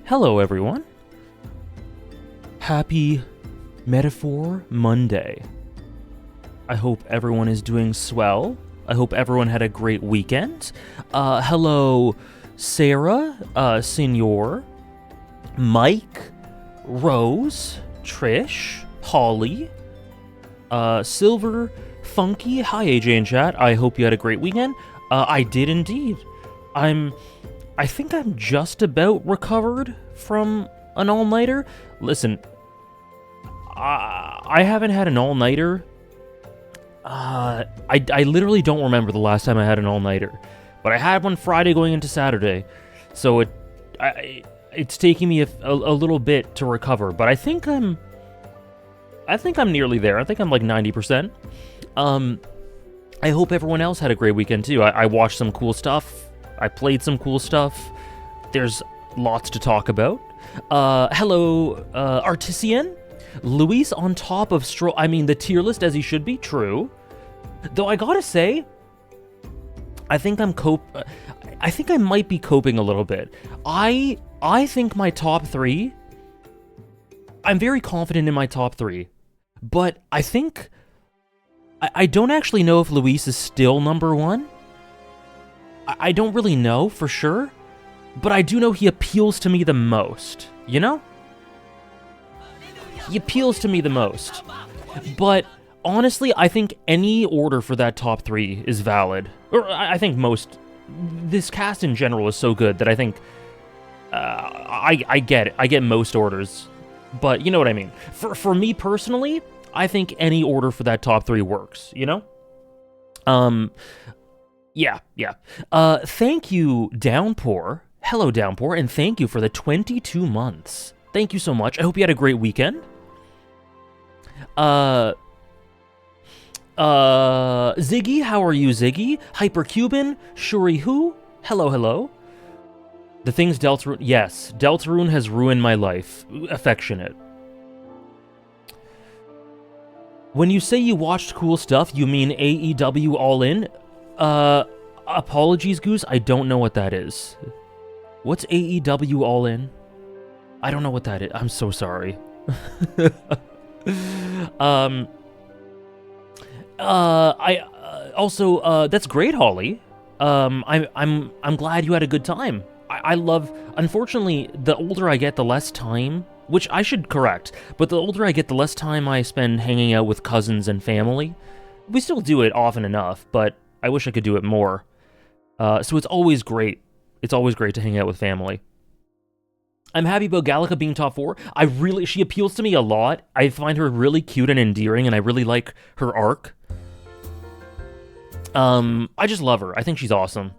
Hello, everyone. Happy Metaphor Monday. I hope everyone is doing swell. I hope everyone had a great weekend. Hello, Sarah, Senor, Mike, Rose, Trish, Holly, Silver, Funky. Hi, AJ and chat. I hope you had a great weekend. I did indeed. I think I'm just about recovered from an all-nighter. Listen, I haven't had an all-nighter. I literally don't remember the last time I had an all-nighter, but I had one Friday going into Saturday, so it's taking me a little bit to recover. But I think I'm nearly there. I think I'm like 90%. I hope everyone else had a great weekend too. I watched some cool stuff. I played some cool stuff. There's lots to talk about. Hello, Artisan. Luis on top of Stroll. I mean, the tier list as he should be, true. Though I gotta say, I think I might be coping a little bit. I think my top three, I'm very confident in my top three, but I think, I don't actually know if Luis is still number one. I don't really know for sure, but I do know he appeals to me the most, you know? He appeals to me the most. But honestly, I think any order for that top three is valid. Or I think this cast in general is so good that I think I get it. I get most orders, but you know what I mean. For me personally, I think any order for that top three works, you know? Yeah. Thank you, Downpour. Hello, Downpour, and thank you for the 22 months. Thank you so much. I hope you had a great weekend. Ziggy, how are you, Ziggy? Hypercuban, Shuri Who? Hello. The things Deltarune... Yes, Deltarune has ruined my life. Affectionate. When you say you watched cool stuff, you mean AEW All In? Apologies, Goose, I don't know what that is. What's AEW All In? I don't know what that is. I'm so sorry. Also, that's great, Holly. I'm glad you had a good time. I love, unfortunately, the older I get, the less time, which I should correct, but the older I get, the less time I spend hanging out with cousins and family. We still do it often enough, but I wish I could do it more. So it's always great. It's always great to hang out with family. I'm happy about Gallica being top 4. She appeals to me a lot. I find her really cute and endearing, and I really like her arc. I just love her. I think she's awesome.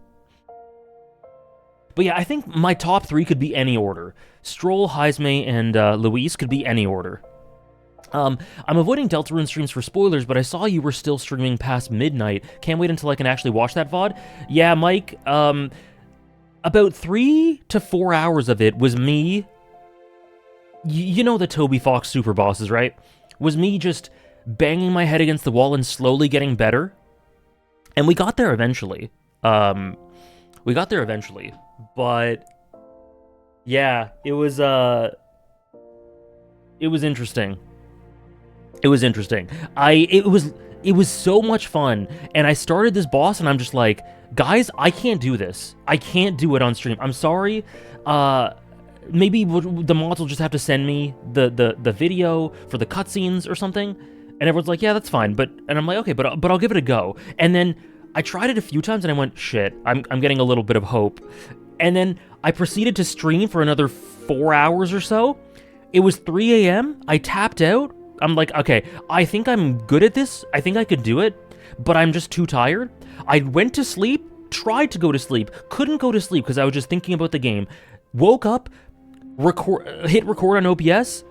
But yeah, I think my top 3 could be any order. Stroll, Heisme, and Luis could be any order. I'm avoiding Deltarune streams for spoilers, but I saw you were still streaming past midnight. Can't wait until I can actually watch that VOD. Yeah, Mike, about 3 to 4 hours of it was me... You know the Toby Fox super bosses, right? Was me just banging my head against the wall and slowly getting better. And we got there eventually. But... yeah, it was interesting. It was interesting. It was so much fun, and I started this boss, and I'm just like, guys, I can't do this. I can't do it on stream. I'm sorry. Maybe the mods will just have to send me the video for the cutscenes or something. And everyone's like, yeah, that's fine. And I'm like, okay, but I'll give it a go. And then I tried it a few times, and I went, shit, I'm getting a little bit of hope. And then I proceeded to stream for another 4 hours or so. It was 3 a.m. I tapped out. I'm like, okay, I think I'm good at this. I think I could do it, but I'm just too tired. I went to sleep, tried to go to sleep, couldn't go to sleep because I was just thinking about the game. Woke up, hit record on OBS,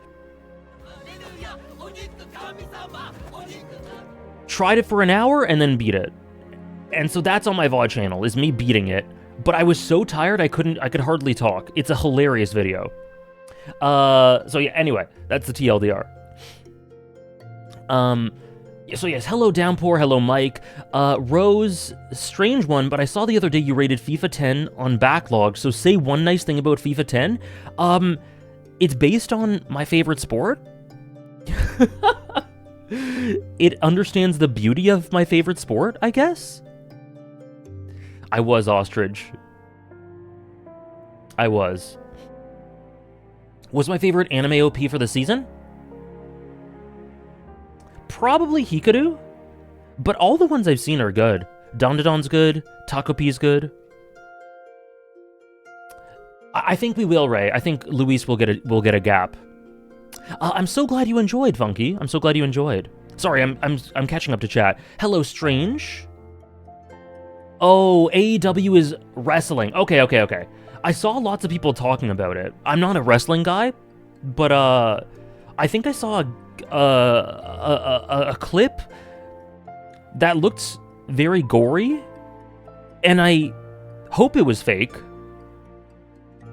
tried it for an hour, and then beat it. And so that's on my VOD channel, is me beating it. But I was so tired I could hardly talk. It's a hilarious video. So yeah, anyway, that's the TLDR. So yes, hello Downpour, hello Mike. Rose, strange one, but I saw the other day you rated FIFA 10 on backlog, so say one nice thing about FIFA 10. It's based on my favorite sport. It understands the beauty of my favorite sport, I guess. I was Ostrich. I was. Was my favorite anime OP for the season? Probably Hikaru, but all the ones I've seen are good. Dandadan's good, Takopi's good. I think we will, Ray. I think Luis will get a gap. I'm so glad you enjoyed, Funky. I'm so glad you enjoyed. Sorry, I'm catching up to chat. Hello, Strange. Oh, AEW is wrestling. Okay. I saw lots of people talking about it. I'm not a wrestling guy, but I think I saw a clip that looked very gory, and I hope it was fake.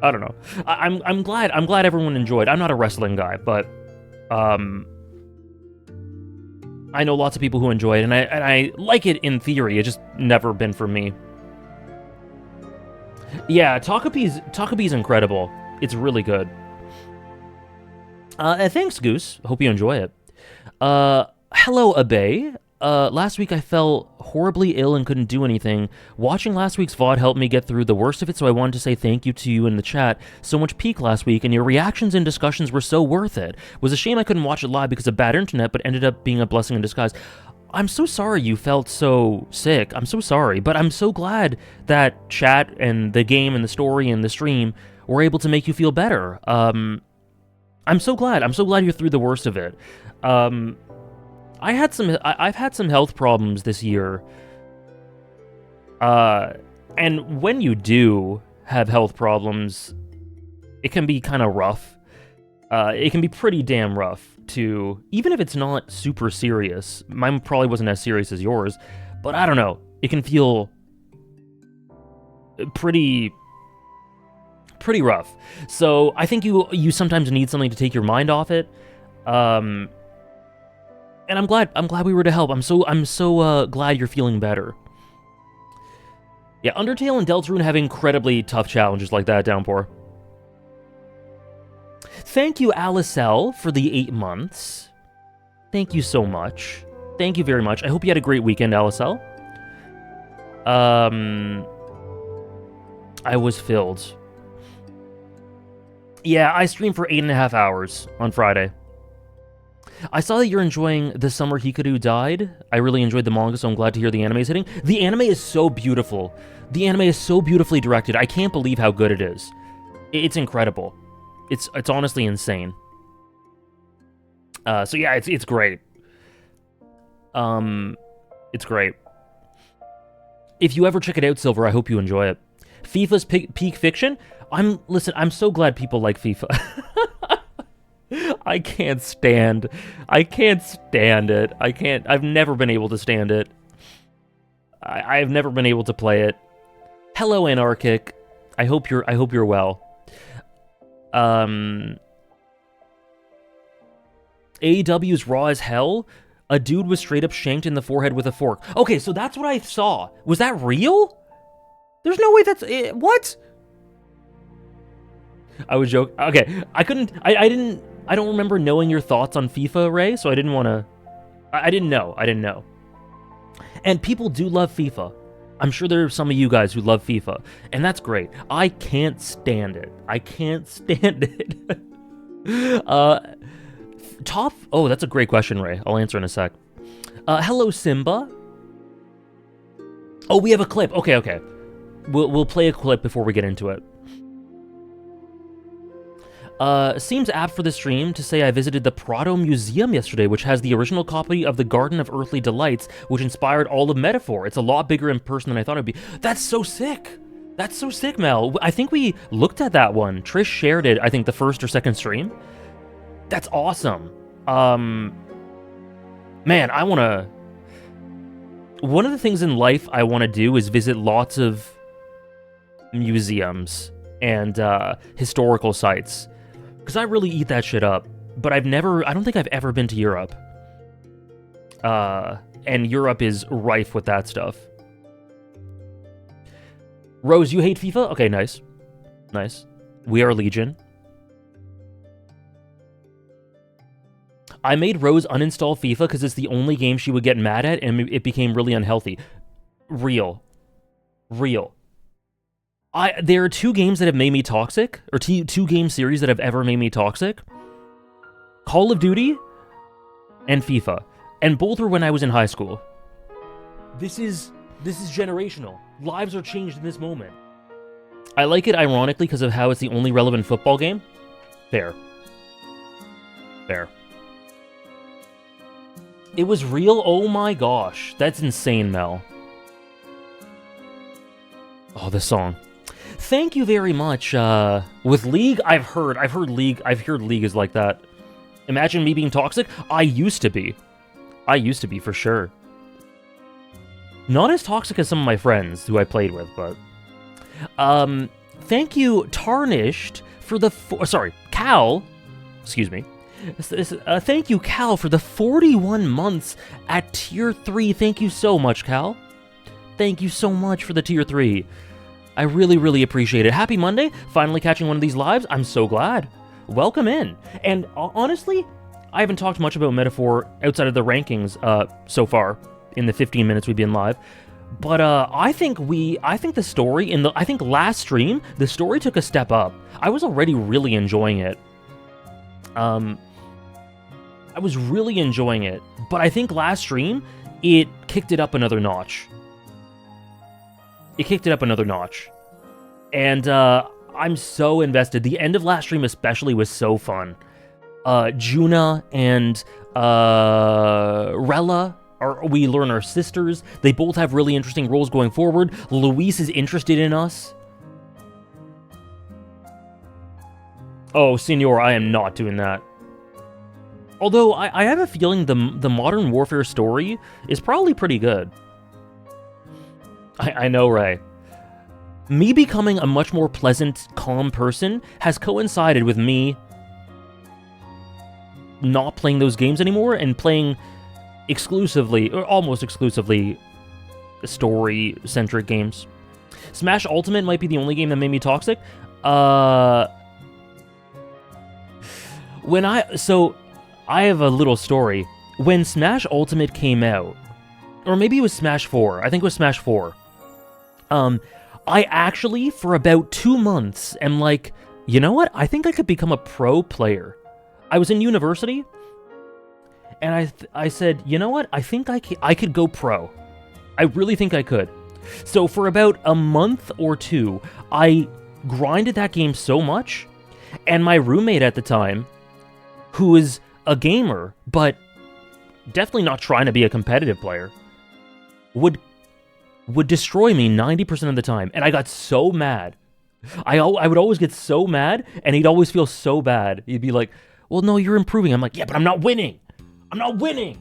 I don't know. I'm glad everyone enjoyed. I'm not a wrestling guy, but I know lots of people who enjoy it, and I like it in theory. It's just never been for me. Yeah, Takopi's incredible. It's really good. Thanks, Goose. Hope you enjoy it. Hello, Abe. Last week I felt horribly ill and couldn't do anything. Watching last week's VOD helped me get through the worst of it, so I wanted to say thank you to you in the chat. So much peak last week, and your reactions and discussions were so worth it. It was a shame I couldn't watch it live because of bad internet, but ended up being a blessing in disguise. I'm so sorry you felt so sick. I'm so sorry, but I'm so glad that chat and the game and the story and the stream were able to make you feel better. I'm so glad. I'm so glad you're through the worst of it. I've had some health problems this year. And when you do have health problems, it can be kind of rough. It can be pretty damn rough to, even if it's not super serious. Mine probably wasn't as serious as yours, but I don't know. It can feel pretty rough. So I think you sometimes need something to take your mind off it. And I'm glad we were to help. I'm so glad you're feeling better. Yeah, Undertale and Deltarune have incredibly tough challenges like that, Downpour. Thank you, Alicel, for the 8 months. Thank you so much. Thank you very much. I hope you had a great weekend, Alicel. I was filled. Yeah, I streamed for 8.5 hours on Friday. I saw that you're enjoying The Summer Hikaru Died. I really enjoyed the manga, so I'm glad to hear the anime is hitting. The anime is so beautiful. The anime is so beautifully directed. I can't believe how good it is. It's incredible. It's honestly insane. So yeah, it's great. It's great. If you ever check it out, Silver, I hope you enjoy it. FIFA's peak fiction? Listen, I'm so glad people like FIFA. I can't stand it. I've never been able to stand it. I've never been able to play it. Hello, Anarchic. I hope you're well. AEW's Raw as Hell. A dude was straight up shanked in the forehead with a fork. Okay, so that's what I saw. Was that real? There's no way that's it. What? I was joking. Okay, I don't remember knowing your thoughts on FIFA, Ray, so I didn't want to... I didn't know. And people do love FIFA. I'm sure there are some of you guys who love FIFA, and that's great. I can't stand it. Oh, that's a great question, Ray. I'll answer in a sec. Hello, Simba. Oh, we have a clip. Okay. We'll play a clip before we get into it. Seems apt for the stream to say I visited the Prado Museum yesterday, which has the original copy of the Garden of Earthly Delights, which inspired all of Metaphor. It's a lot bigger in person than I thought it'd be. That's so sick! That's so sick, Mel. I think we looked at that one. Trish shared it, I think, the first or second stream. That's awesome. Man, I wanna... One of the things in life I want to do is visit lots of museums and historical sites. Because I really eat that shit up. But I don't think I've ever been to Europe. and Europe is rife with that stuff. Rose, you hate FIFA? Okay, nice. Nice. We are Legion. I made Rose uninstall FIFA because it's the only game she would get mad at, and it became really unhealthy. Real. There are 2 games that have made me toxic, or 2 game series that have ever made me toxic. Call of Duty and FIFA. And both were when I was in high school. This is generational. Lives are changed in this moment. I like it ironically because of how it's the only relevant football game. Fair. It was real? Oh my gosh. That's insane, Mel. Oh, this song. Thank you very much. With League, I've heard League is like that. Imagine me being toxic? I used to be for sure. Not as toxic as some of my friends who I played with, but... thank you, Tarnished, for the... Cal. Excuse me. Thank you, Cal, for the 41 months at Tier 3. Thank you so much, Cal. Thank you so much for the Tier 3. I really, really appreciate it. Happy Monday. Finally catching one of these lives. I'm so glad. Welcome in. And honestly, I haven't talked much about Metaphor outside of the rankings so far in the 15 minutes we've been live. But I think the story I think last stream, the story took a step up. I was already really enjoying it. I was really enjoying it, but I think last stream, it kicked it up another notch. And I'm so invested. The end of last stream especially was so fun. Juna and Rella, we learn our sisters. They both have really interesting roles going forward. Luis is interested in us. Oh, Senor, I am not doing that. Although, I have a feeling the Modern Warfare story is probably pretty good. I know, Ray. Me becoming a much more pleasant, calm person has coincided with me not playing those games anymore and playing exclusively, or almost exclusively, story-centric games. Smash Ultimate might be the only game that made me toxic. So, I have a little story. When Smash Ultimate came out, or maybe it was Smash 4, I think it was Smash 4, I actually, for about 2 months, am like, you know what? I think I could become a pro player. I was in university, and I said, you know what? I think I could go pro. I really think I could. So for about a month or 2, I grinded that game so much, and my roommate at the time, who is a gamer, but definitely not trying to be a competitive player, would destroy me 90% of the time, and I got so mad. I would always get so mad, and he'd always feel so bad. He'd be like, well, no, you're improving. I'm like, yeah, but I'm not winning. I'm not winning.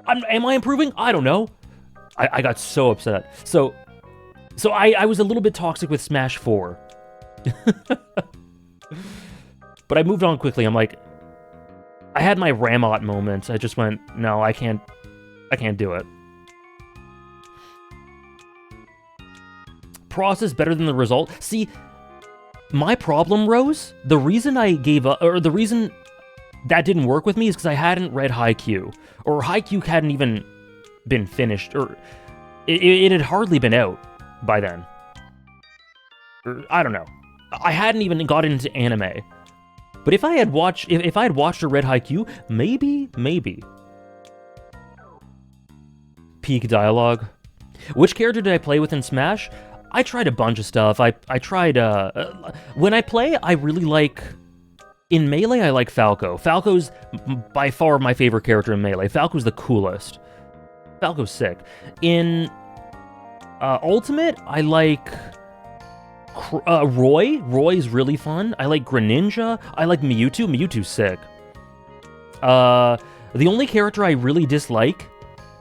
Am I improving? I don't know. I got so upset. So I was a little bit toxic with Smash 4. But I moved on quickly. I'm like, I had my Ramot moment. I just went, no, I can't do it. Process better than the result. See, my problem, Rose, the reason I gave up, or the reason that didn't work with me is because I hadn't read Haikyuu, or Haikyuu hadn't even been finished, or it had hardly been out by then. Or, I don't know. I hadn't even got into anime. But if I had watched, if I had watched or read Haikyuu, maybe. Peak dialogue. Which character did I play with in Smash? I tried a bunch of stuff. I tried, when I play, I really like, in Melee, I like Falco. Falco's by far my favorite character in Melee. Falco's the coolest. Falco's sick. In Ultimate, I like Roy. Roy's really fun. I like Greninja. I like Mewtwo. Mewtwo's sick. The only character I really dislike,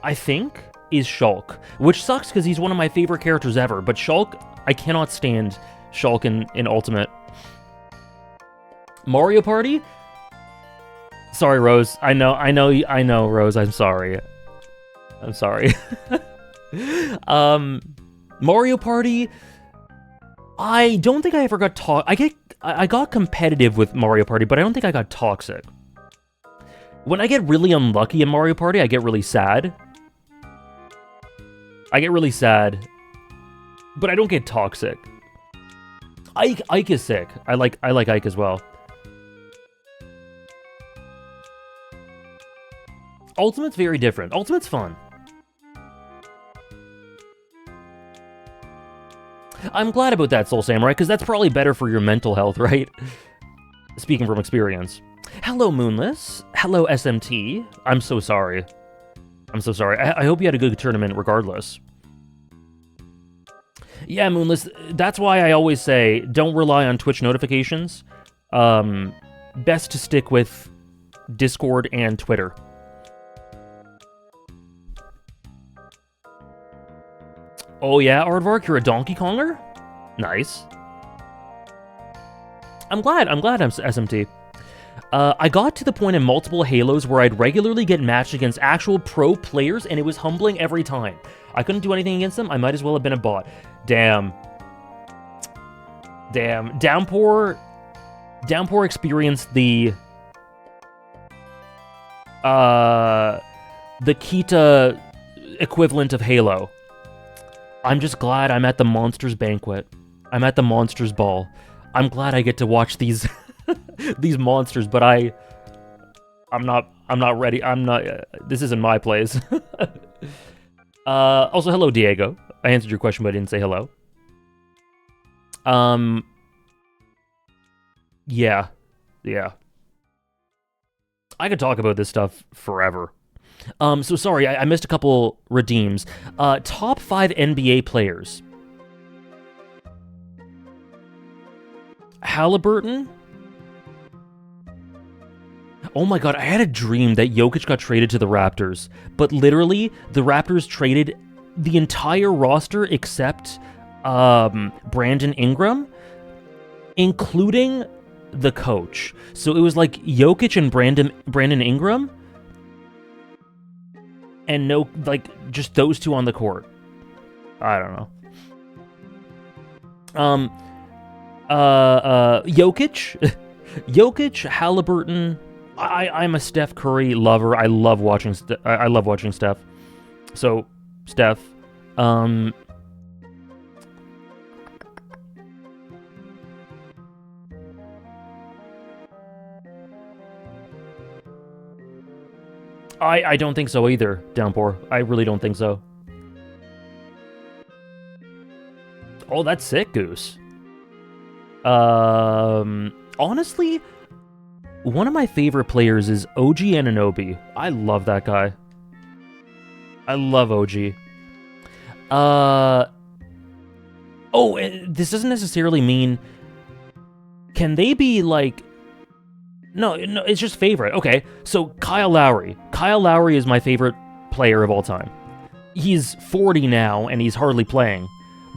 I think, is Shulk, which sucks because he's one of my favorite characters ever, but Shulk, I cannot stand Shulk in Ultimate. Mario Party? Sorry, Rose. I know, Rose. I'm sorry. I'm sorry. Mario Party. I don't think I ever got I got competitive with Mario Party, but I don't think I got toxic. When I get really unlucky in Mario Party, I get really sad. But I don't get toxic. Ike is sick. I like Ike as well. Ultimate's very different. Ultimate's fun. I'm glad about that, Soul Samurai, because that's probably better for your mental health, right? Speaking from experience. Hello, Moonless. Hello, SMT. I'm so sorry. I'm so sorry. I hope you had a good tournament regardless. Yeah, Moonless, that's why I always say, don't rely on Twitch notifications. Best to stick with Discord and Twitter. Oh yeah, Aardvark, you're a Donkey Konger? Nice. I'm glad I'm SMT. I got to the point in multiple Halos where I'd regularly get matched against actual pro players, and it was humbling every time. I couldn't do anything against them. I might as well have been a bot. Damn. Downpour experienced the Kita equivalent of Halo. I'm just glad I'm at the Monsters Banquet. I'm at the Monsters Ball. I'm glad I get to watch these these monsters, but I'm not ready. This isn't my place. Also, hello, Diego. I answered your question, but I didn't say hello. Yeah. I could talk about this stuff forever. So sorry, I missed a couple redeems. Top 5 NBA players. Halliburton. Oh my god, I had a dream that Jokic got traded to the Raptors. But literally, the Raptors traded the entire roster except Brandon Ingram, including the coach. So it was like Jokic and Brandon Ingram, and no, like, just those two on the court. I don't know. Jokic, Halliburton. I'm a Steph Curry lover. I love watching Steph. So, Steph. I don't think so either, Downpour. I really don't think so. Oh, that's sick, Goose. Honestly, one of my favorite players is OG Anunoby. I love that guy. I love OG. Oh, this doesn't necessarily mean... Can they be, like... No, it's just favorite. Okay, so Kyle Lowry. Kyle Lowry is my favorite player of all time. He's 40 now, and he's hardly playing.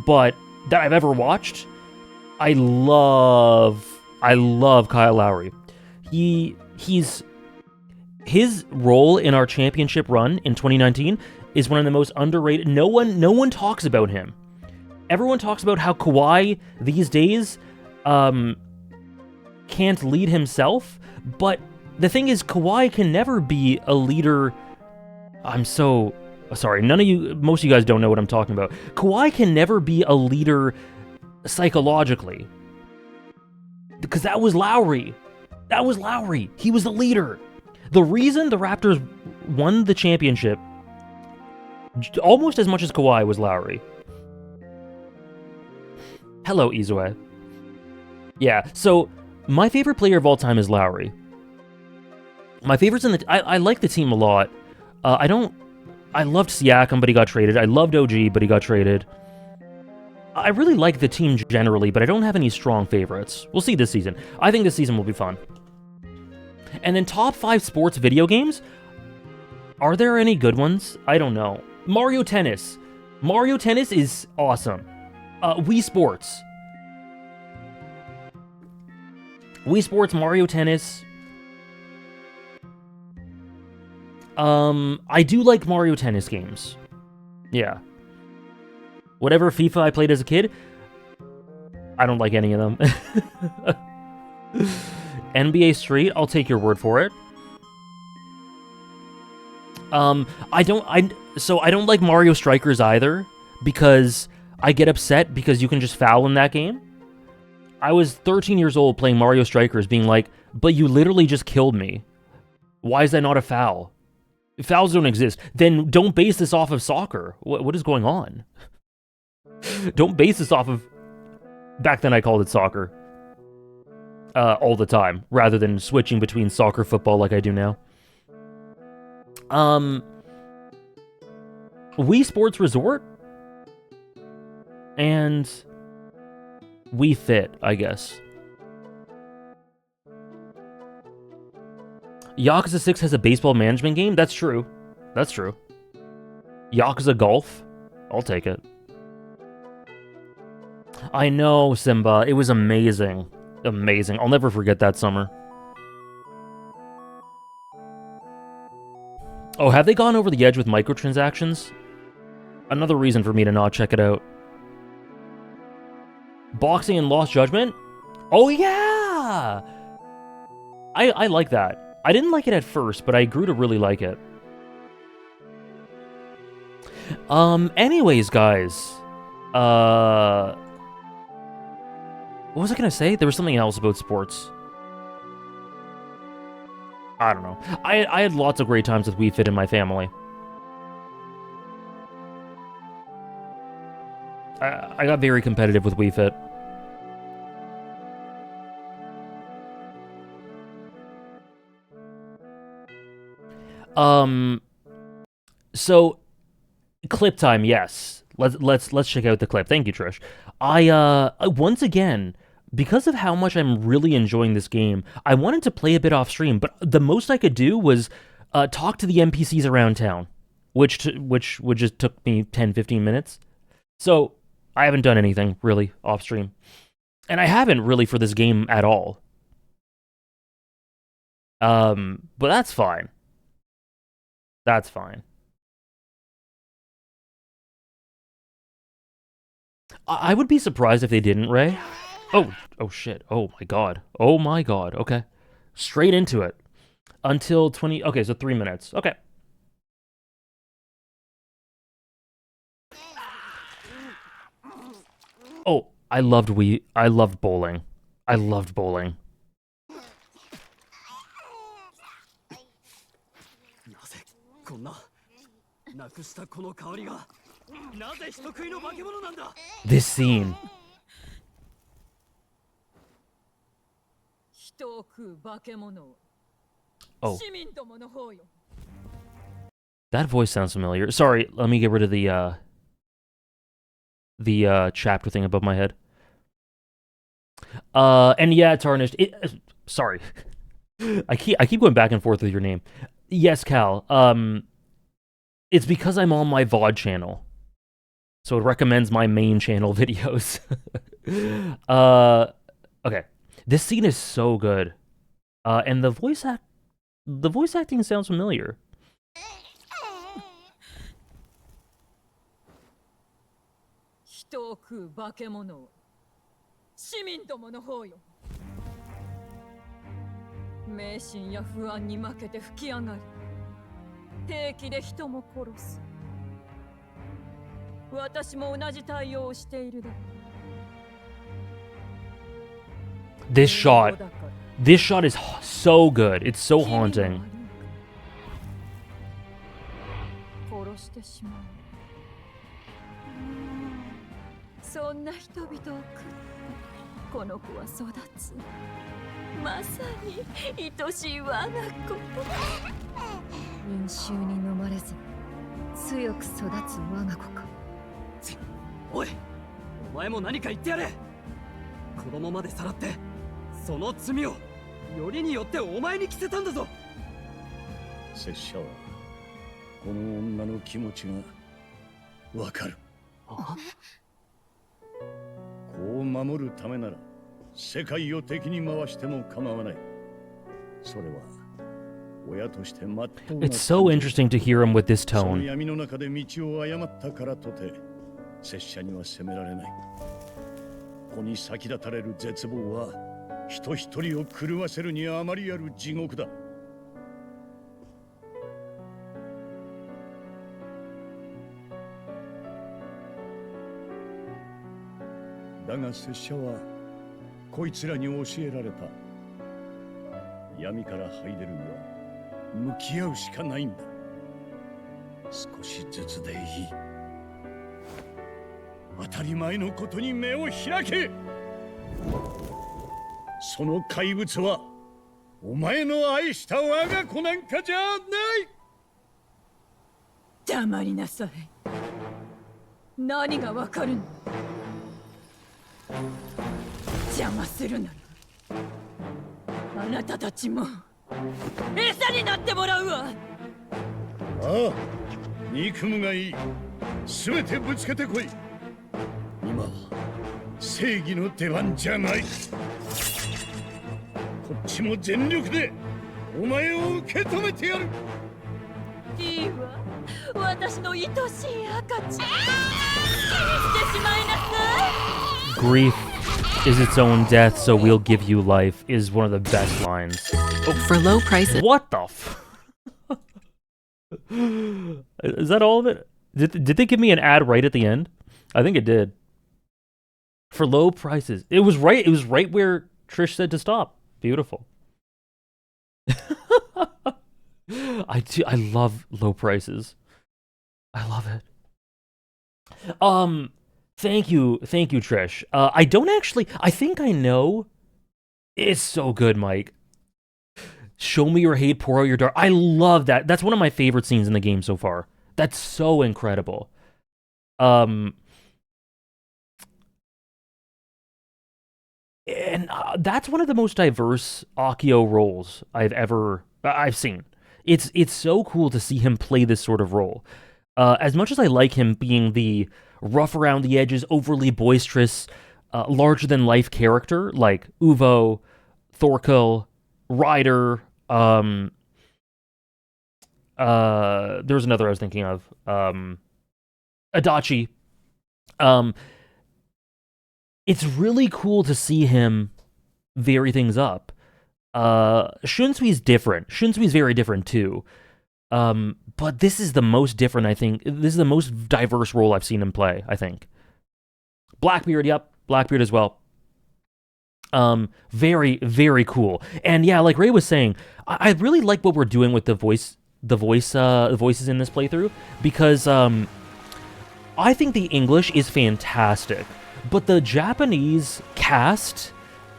But that I've ever watched, I love Kyle Lowry. His role in our championship run in 2019 is one of the most underrated. No one talks about him. Everyone talks about how Kawhi these days can't lead himself, but the thing is, Kawhi can never be a leader. I'm so sorry. Most of you guys don't know what I'm talking about. Kawhi can never be a leader psychologically, because that was Lowry. He was the leader. The reason the Raptors won the championship almost as much as Kawhi was Lowry. Hello, Izue. Yeah, so my favorite player of all time is Lowry. My favorites I like the team a lot. I loved Siakam, but he got traded. I loved OG, but he got traded. I really like the team generally, but I don't have any strong favorites. We'll see this season. I think this season will be fun. And then top 5 sports video games? Are there any good ones? I don't know. Mario Tennis. Mario Tennis is awesome. Wii Sports. Wii Sports, Mario Tennis. I do like Mario Tennis games. Yeah. Whatever FIFA I played as a kid, I don't like any of them. NBA Street, I'll take your word for it. I don't like Mario Strikers either, because I get upset because you can just foul in that game. I was 13 years old playing Mario Strikers being like, but you literally just killed me. Why is that not a foul? Fouls don't exist. Then don't base this off of soccer. What is going on? Don't base this off of... Back then I called it soccer. All the time, rather than switching between soccer, football like I do now. Wii Sports Resort and Wii Fit, I guess. Yakuza 6 has a baseball management game? That's true. That's true. Yakuza Golf? I'll take it. I know, Simba. It was amazing. Amazing. I'll never forget that summer. Oh, have they gone over the edge with microtransactions? Another reason for me to not check it out. Boxing and Lost Judgment? Oh, yeah! I like that. I didn't like it at first, but I grew to really like it. Anyways, guys. What was I gonna say? There was something else about sports. I don't know. I had lots of great times with Wii Fit in my family. I got very competitive with Wii Fit. So clip time, yes. Let's check out the clip. Thank you, Trish. I once again, because of how much I'm really enjoying this game, I wanted to play a bit off stream, but the most I could do was talk to the NPCs around town, which just took me 10-15 minutes. So I haven't done anything really off stream, and I haven't really for this game at all. But that's fine. That's fine. I would be surprised if they didn't, Ray. Oh shit. Oh my god. Oh my god. Okay. Straight into it. Until 20... Okay, so 3 minutes. Okay. Oh, I loved bowling. I loved bowling. This scene. Oh. That voice sounds familiar. Sorry, let me get rid of the chapter thing above my head. And yeah, Tarnished. Sorry. I keep going back and forth with your name. Yes, Cal. It's because I'm on my VOD channel. So it recommends my main channel videos. Okay. This scene is so good. And the voice acting sounds familiar. This shot is so good. It's so haunting. It's so interesting to hear him with this tone. 闇の中で道を誤ったからとて拙者には責められない。ここに先立たれる絶望は人一人を狂わせるにあまりある地獄だ。だが拙者はこいつらに教えられた。闇から這い出るには向き合うしかないんだ。少しずつでいい。当たり前のことに目を開け。その怪物はお前の愛した我が子なんかじゃない。黙りなさい。何がわかるの。邪魔するならあなたたちも餌になってもらうわ。ああ、憎むがいい。すべてぶつけてこい。今は正義の出番じゃない。こっちも全力でお前を受け止めてやる。いいわ、私の愛しい赤ちゃん。好きにしてしまいなさい。 Grief is its own death, so we'll give you life is one of the best lines. For low prices. What the f- Is that all of it? Did they give me an ad right at the end? I think it did. For low prices. It was right where Trish said to stop. Beautiful. I love low prices. I love it. Thank you, Trish. I don't actually, I think I know. It's so good, Mike. Show me your hate, pour out your dark. I love that. That's one of my favorite scenes in the game so far. That's so incredible. And that's one of the most diverse Akio roles I've seen. It's so cool to see him play this sort of role. As much as I like him being the rough around the edges, overly boisterous, larger than life character like Uvo, Thorkel, Ryder. There was another I was thinking of. Adachi. It's really cool to see him vary things up. Shunsui's different. Shunsui's very different too. But this is the most different, I think. This is the most diverse role I've seen him play, I think. Blackbeard, yep. Blackbeard as well. Very, very cool. And yeah, like Ray was saying, I really like what we're doing with the voices in this playthrough, because I think the English is fantastic, but the Japanese cast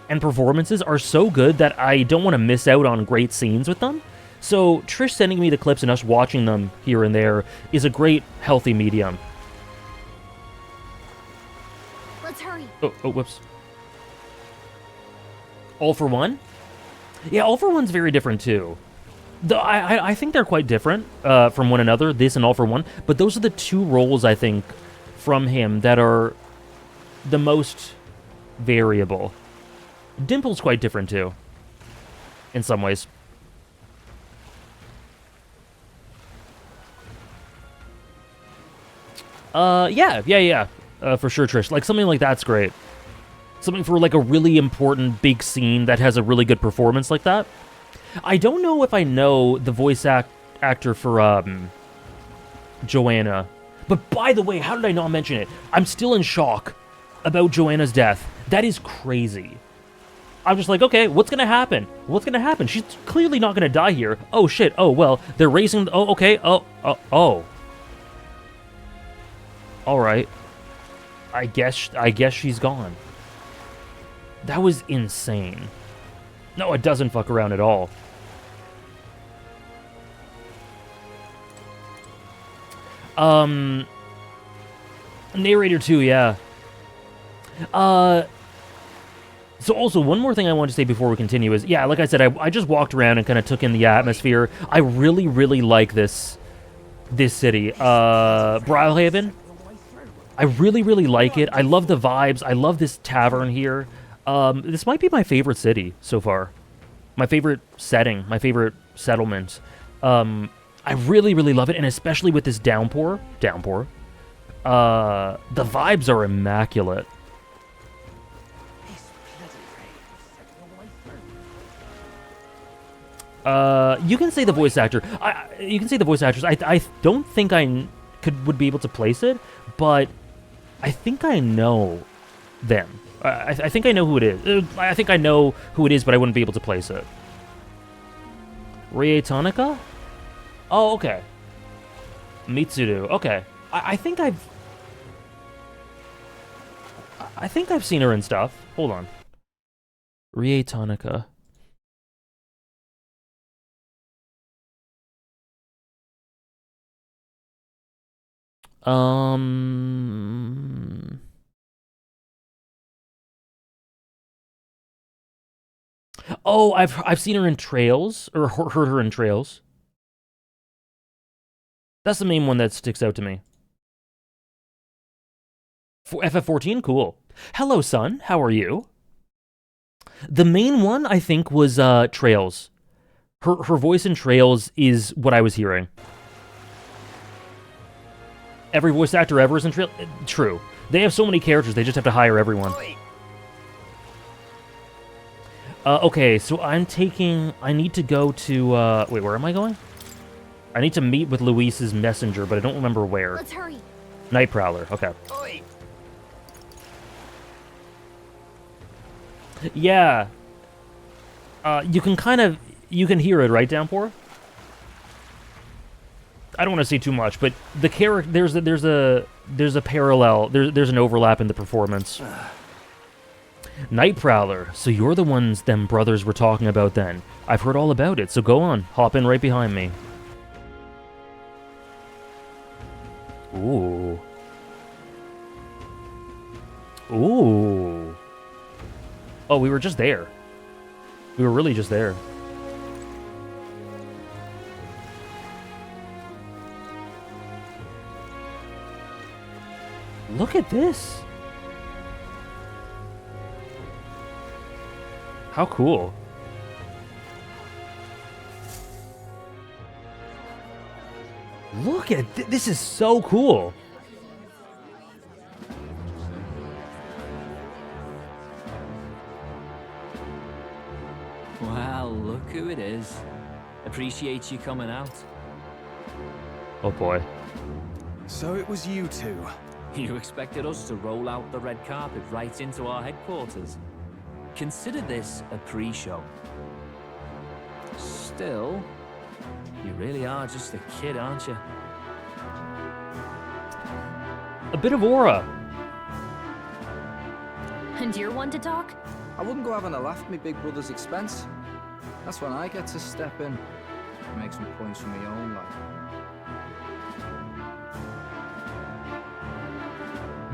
and performances are so good that I don't want to miss out on great scenes with them. So Trish sending me the clips and us watching them here and there is a great, healthy medium. Let's hurry. Oh, whoops. All for One? Yeah, All for One's very different too. I think they're quite different from one another, this and All for One, but those are the two roles, I think, from him that are the most variable. Dimple's quite different too, in some ways. Yeah, for sure, Trish. Like, something like that's great. Something for, like, a really important big scene that has a really good performance like that. I don't know if I know the voice actor for, Joanna. But, by the way, how did I not mention it? I'm still in shock about Joanna's death. That is crazy. I'm just like, okay, what's gonna happen? What's gonna happen? She's clearly not gonna die here. Oh, shit. Oh, well, they're raising... Oh, okay. Oh. Alright. I guess she's gone. That was insane. No, it doesn't fuck around at all. Narrator 2, yeah. So also, one more thing I want to say before we continue is, yeah, like I said, I just walked around and kind of took in the atmosphere. I really, really like this city. Brilehaven. I really, really like it. I love the vibes. I love this tavern here. This might be my favorite city so far. My favorite setting. My favorite settlement. I really, really love it, and especially with this downpour. The vibes are immaculate. You can say the voice actor. You can say the voice actors. I don't think I would be able to place it, but I think I know them. I think I know who it is. I think I know who it is, but I wouldn't be able to place it. Rietonica? Oh, okay. Mitsuru. Okay. I think I've seen her in stuff. Hold on. Rietonica. Oh, I've seen her in Trails, or heard her in Trails. That's the main one that sticks out to me. FF14, cool. Hello, son. How are you? The main one, I think, was Trails. Her voice in Trails is what I was hearing. Every voice actor ever is in Trails? True. They have so many characters, they just have to hire everyone. Okay, so I need to go to, wait, where am I going? I need to meet with Luis's messenger, but I don't remember where. Let's hurry. Night Prowler, okay. Yeah. You can hear it, right, Downpour? I don't want to say too much, but the character, there's a parallel, there's an overlap in the performance. Night Prowler, so you're the ones them brothers were talking about then. I've heard all about it, so go on, hop in right behind me. Ooh. Ooh. Oh, we were just there. We were really just there. Look at this. How cool. Look at this is so cool. Well, look who it is. Appreciate you coming out. Oh boy. So it was you two. You expected us to roll out the red carpet right into our headquarters. Consider this a pre-show. Still, you really are just a kid, aren't you? A bit of aura. And you're one to talk? I wouldn't go having a laugh at my big brother's expense. That's when I get to step in and make some points for my own life.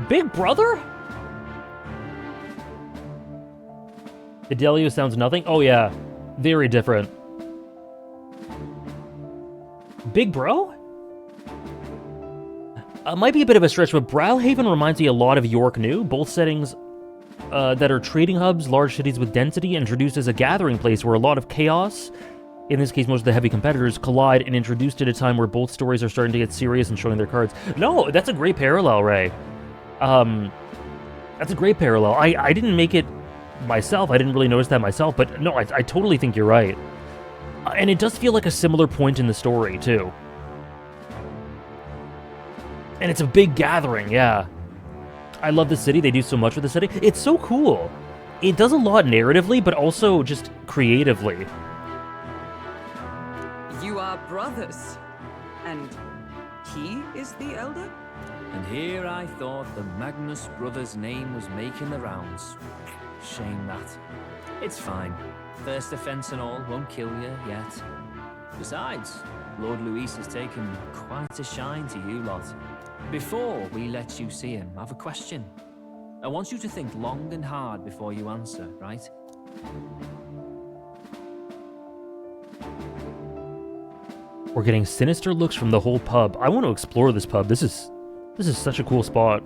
Big brother? Fidelio sounds nothing? Oh yeah, very different. Big bro? Might be a bit of a stretch, but Brilehaven reminds me a lot of York New, both settings that are trading hubs, large cities with density, introduced as a gathering place where a lot of chaos, in this case most of the heavy competitors, collide, and introduced at a time where both stories are starting to get serious and showing their cards. No, that's a great parallel, Ray. That's a great parallel. I didn't make it myself. I didn't really notice that myself, but no, I totally think you're right. And it does feel like a similar point in the story, too. And it's a big gathering, yeah. I love the city. They do so much with the city. It's so cool. It does a lot narratively, but also just creatively. You are brothers, and he is the elder? And here I thought the Magnus brothers' name was making the rounds. Shame that. It's fine. First offense and all won't kill you yet. Besides, Lord Luis has taken quite a shine to you lot. Before we let you see him, I have a question. I want you to think long and hard before you answer, right? We're getting sinister looks from the whole pub. I want to explore this pub. This is such a cool spot.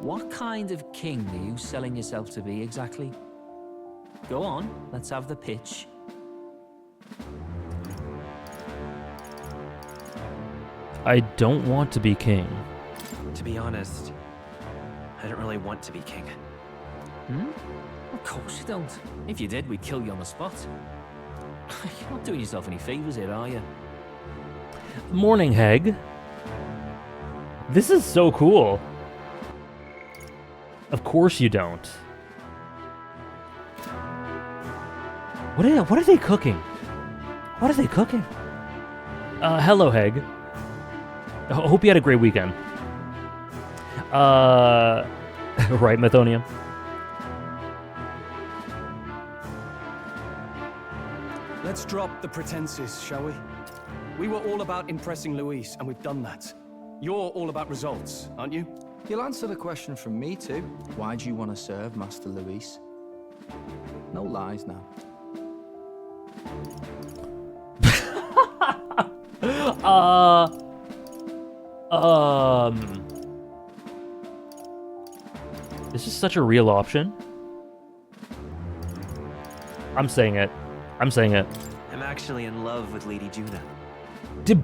What kind of king are you selling yourself to be exactly? Go on, let's have the pitch. I don't want to be king. To be honest, I don't really want to be king. Hmm? Of course you don't. If you did, we'd kill you on the spot. You're not doing yourself any favors here, are you? Morning, Heg. This is so cool. Of course you don't. What are they cooking? What are they cooking? Hello, Heg. Hope you had a great weekend. Right, Methonia? Let's drop the pretenses, shall we? We were all about impressing Luis, and we've done that. You're all about results, aren't you? You'll answer the question from me too. Why do you want to serve Master Luis? No lies now. This is such a real option. I'm saying it. I'm saying it. I'm actually in love with Lady Juna. Did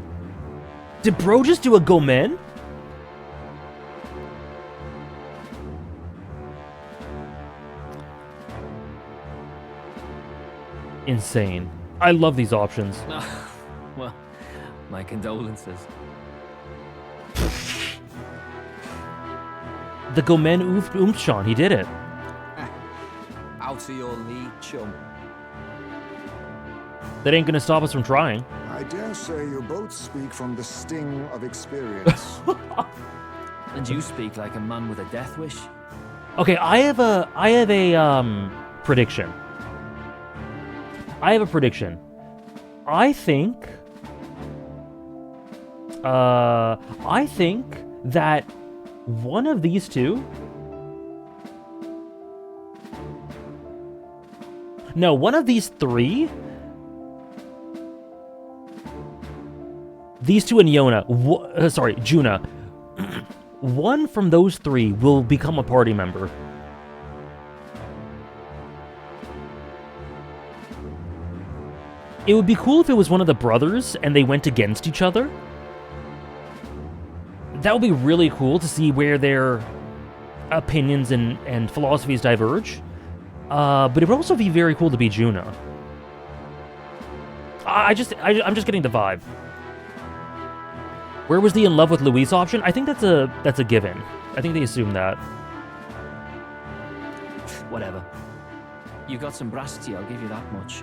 bro just do a Gomen? Insane. I love these options. Well, my condolences. The Gomen Umchan, he did it. Out of your league, chum. That ain't gonna stop us from trying. I dare say you both speak from the sting of experience. And you speak like a man with a death wish. Okay, I have a prediction. I have a prediction. I think that one of these two. No, one of these three. These two and Juna. One from those three will become a party member. It would be cool if it was one of the brothers and they went against each other. That would be really cool to see where their opinions and philosophies diverge. But it would also be very cool to be Juna. I'm just getting the vibe. Where was the in love with Luis option? I think that's a given. I think they assume that. Whatever. You got some brasty, I'll give you that much.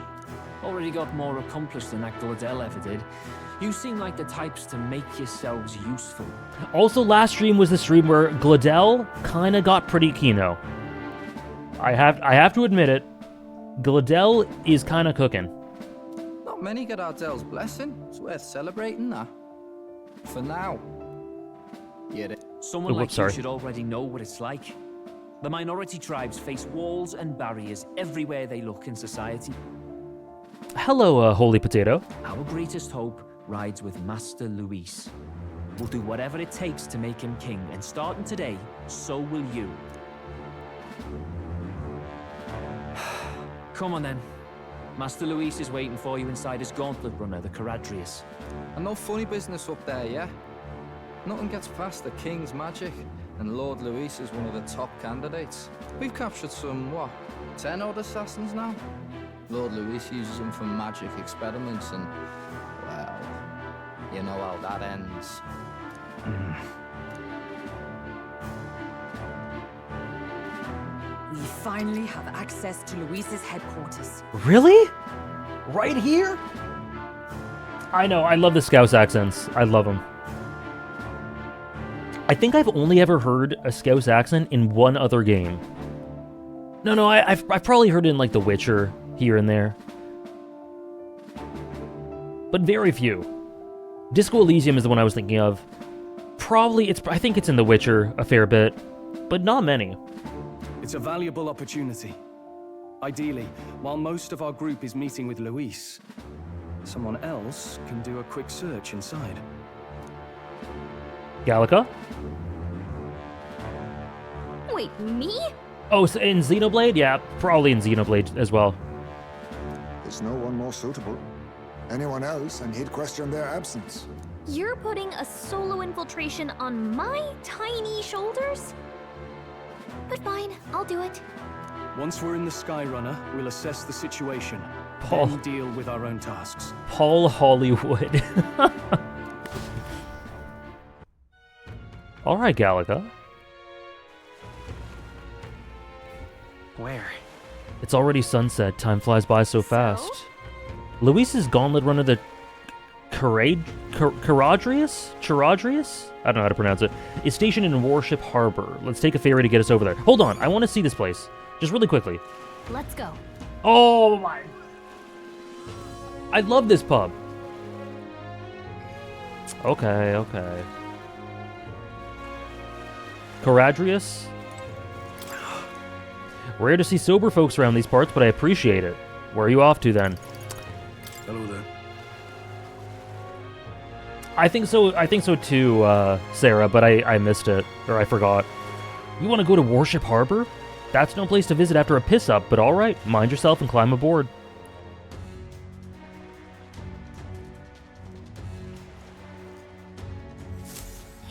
Already got more accomplished than that Gladel ever did. You seem like the types to make yourselves useful. Also, last stream was the stream where Gladel kind of got pretty kino. I have to admit it. Gladel is kind of cooking. Not many get Ardel's blessing. It's worth celebrating that. For now. Get it? Someone Oh, like sorry. you should already know what it's like. The minority tribes face walls and barriers everywhere they look in society. Hello, Holy Potato. Our greatest hope rides with Master Luis. We'll do whatever it takes to make him king, and starting today, so will you. Come on then. Master Luis is waiting for you inside his gauntlet runner, the Caradrius. And no funny business up there, yeah? Nothing gets past the King's magic, and Lord Luis is one of the top candidates. We've captured some, 10 odd assassins now? Lord Luis uses them for magic experiments, and, well, you know how that ends. We finally have access to Luis's headquarters. Really? Right here? I know, I love the Scouse accents. I love them. I think I've only ever heard a Scouse accent in one other game. No, I've probably heard it in, like, The Witcher, here and there. But very few. Disco Elysium is the one I was thinking of. I think it's in The Witcher a fair bit, but not many. It's a valuable opportunity. Ideally, while most of our group is meeting with Luis, someone else can do a quick search inside. Gallica? Wait, me? Oh, so in Xenoblade? Yeah, probably in Xenoblade as well. There's no one more suitable. Anyone else, and he'd question their absence. You're putting a solo infiltration on my tiny shoulders? But fine, I'll do it. Once we're in the Skyrunner, we'll assess the situation. Paul. Then deal with our own tasks. Paul Hollywood. All right, Gallica. Where? It's already sunset. Time flies by so fast. Luis's gauntlet runner, the Charadrius? I don't know how to pronounce it. Is stationed in Warship Harbor. Let's take a ferry to get us over there. Hold on, I want to see this place. Just really quickly. Let's go. Oh my... I love this pub. Okay, okay. Charadrius? Rare to see sober folks around these parts, but I appreciate it. Where are you off to, then? Hello there. I think so too, Sarah, but I missed it, or I forgot. You want to go to Warship Harbor? That's no place to visit after a piss-up, but alright, mind yourself and climb aboard.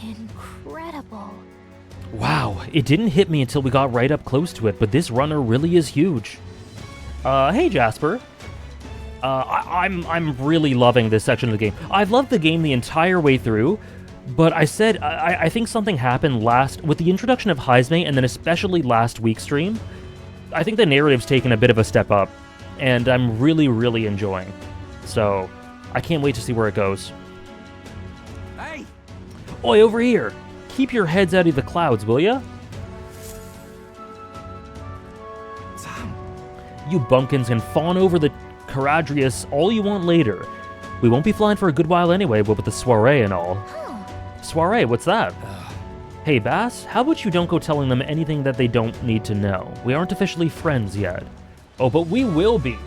Incredible. Wow, it didn't hit me until we got right up close to it, but this runner really is huge. Hey Jasper. I'm really loving this section of the game. I've loved the game the entire way through, but I said I think something happened with the introduction of Heisme, and then especially last week's stream. I think the narrative's taken a bit of a step up, and I'm really, really enjoying. So, I can't wait to see where it goes. Hey! Oi, over here! Keep your heads out of the clouds, will ya? Sam! You bumpkins can fawn over the Charadrius all you want later. We won't be flying for a good while anyway, but with the soiree and all. Soiree, what's that? Hey, Bass, how about you don't go telling them anything that they don't need to know? We aren't officially friends yet. Oh, but we will be.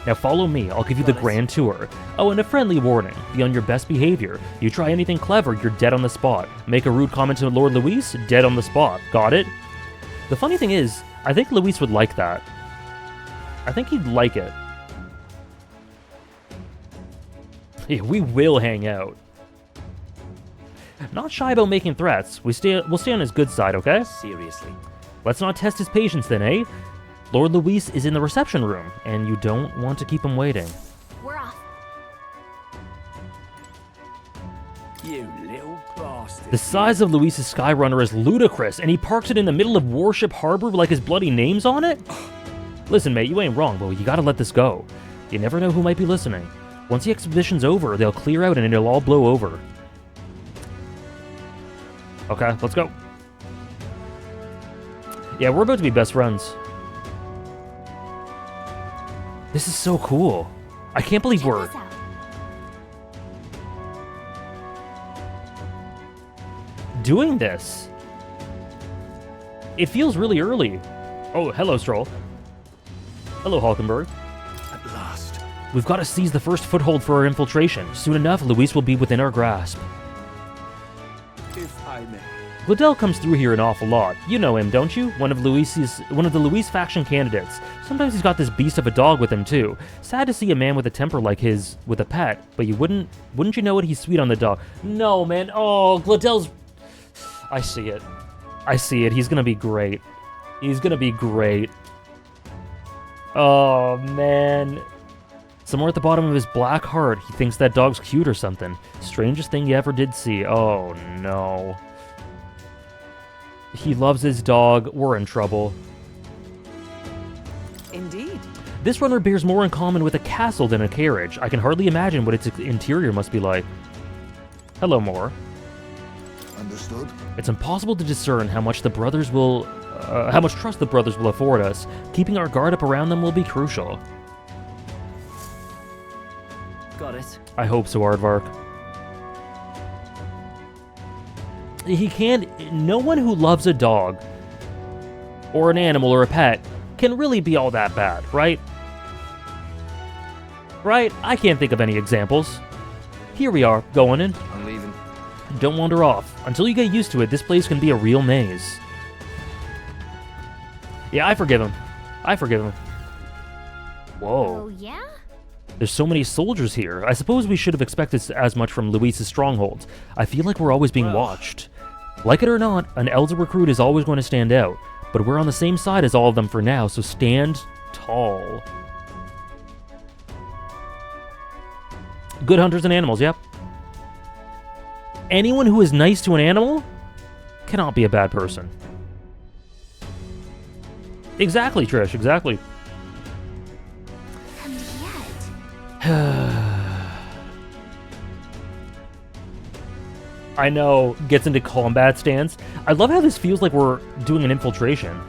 Now follow me, I'll give you the grand tour. Oh, and a friendly warning, be on your best behavior. You try anything clever, you're dead on the spot. Make a rude comment to Lord Luis, dead on the spot. Got it? The funny thing is, I think Luis would like that. I think he'd like it. Yeah, we will hang out. Not shy about making threats. We'll stay on his good side, okay? Seriously. Let's not test his patience then, eh? Lord Luis is in the reception room, and you don't want to keep him waiting. We're off. You little bastard. The size of Luis's Skyrunner is ludicrous, and he parks it in the middle of Warship Harbor like his bloody name's on it? Listen, mate, you ain't wrong, but you gotta let this go. You never know who might be listening. Once the exhibition's over, they'll clear out and it'll all blow over. Okay, let's go. Yeah, we're about to be best friends. This is so cool. I can't believe Check we're... this out. doing this. It feels really early. Oh, hello, Stroll. Hello, Hulkenberg. At last. We've got to seize the first foothold for our infiltration. Soon enough, Luis will be within our grasp. If I may. Liddell comes through here an awful lot. You know him, don't you? One of the Luis faction candidates. Sometimes he's got this beast of a dog with him too. Sad to see a man with a temper like his with a pet, but you wouldn't you know it? He's sweet on the dog. No, man. Oh, Liddell's... I see it. I see it. He's gonna be great. He's gonna be great. Oh, man. Somewhere at the bottom of his black heart, he thinks that dog's cute or something. Strangest thing you ever did see. Oh, no. He loves his dog. We're in trouble. Indeed. This runner bears more in common with a castle than a carriage. I can hardly imagine what its interior must be like. Hello, Moore. Understood. It's impossible to discern how much trust the brothers will afford us. Keeping our guard up around them will be crucial. Got it. I hope so, Aardvark. No one who loves a dog, or an animal, or a pet, can really be all that bad, right? Right? I can't think of any examples. Here we are, going in. I'm leaving. Don't wander off. Until you get used to it, this place can be a real maze. Yeah, I forgive him. I forgive him. Whoa. Oh, yeah? There's so many soldiers here. I suppose we should have expected as much from Luis's stronghold. I feel like we're always being watched. Like it or not, an Elder recruit is always going to stand out, but we're on the same side as all of them for now, so stand tall. Good hunters and animals, yep. Anyone who is nice to an animal cannot be a bad person. Exactly, Trish, exactly. And yet... I know, gets into combat stance. I love how this feels like we're doing an infiltration.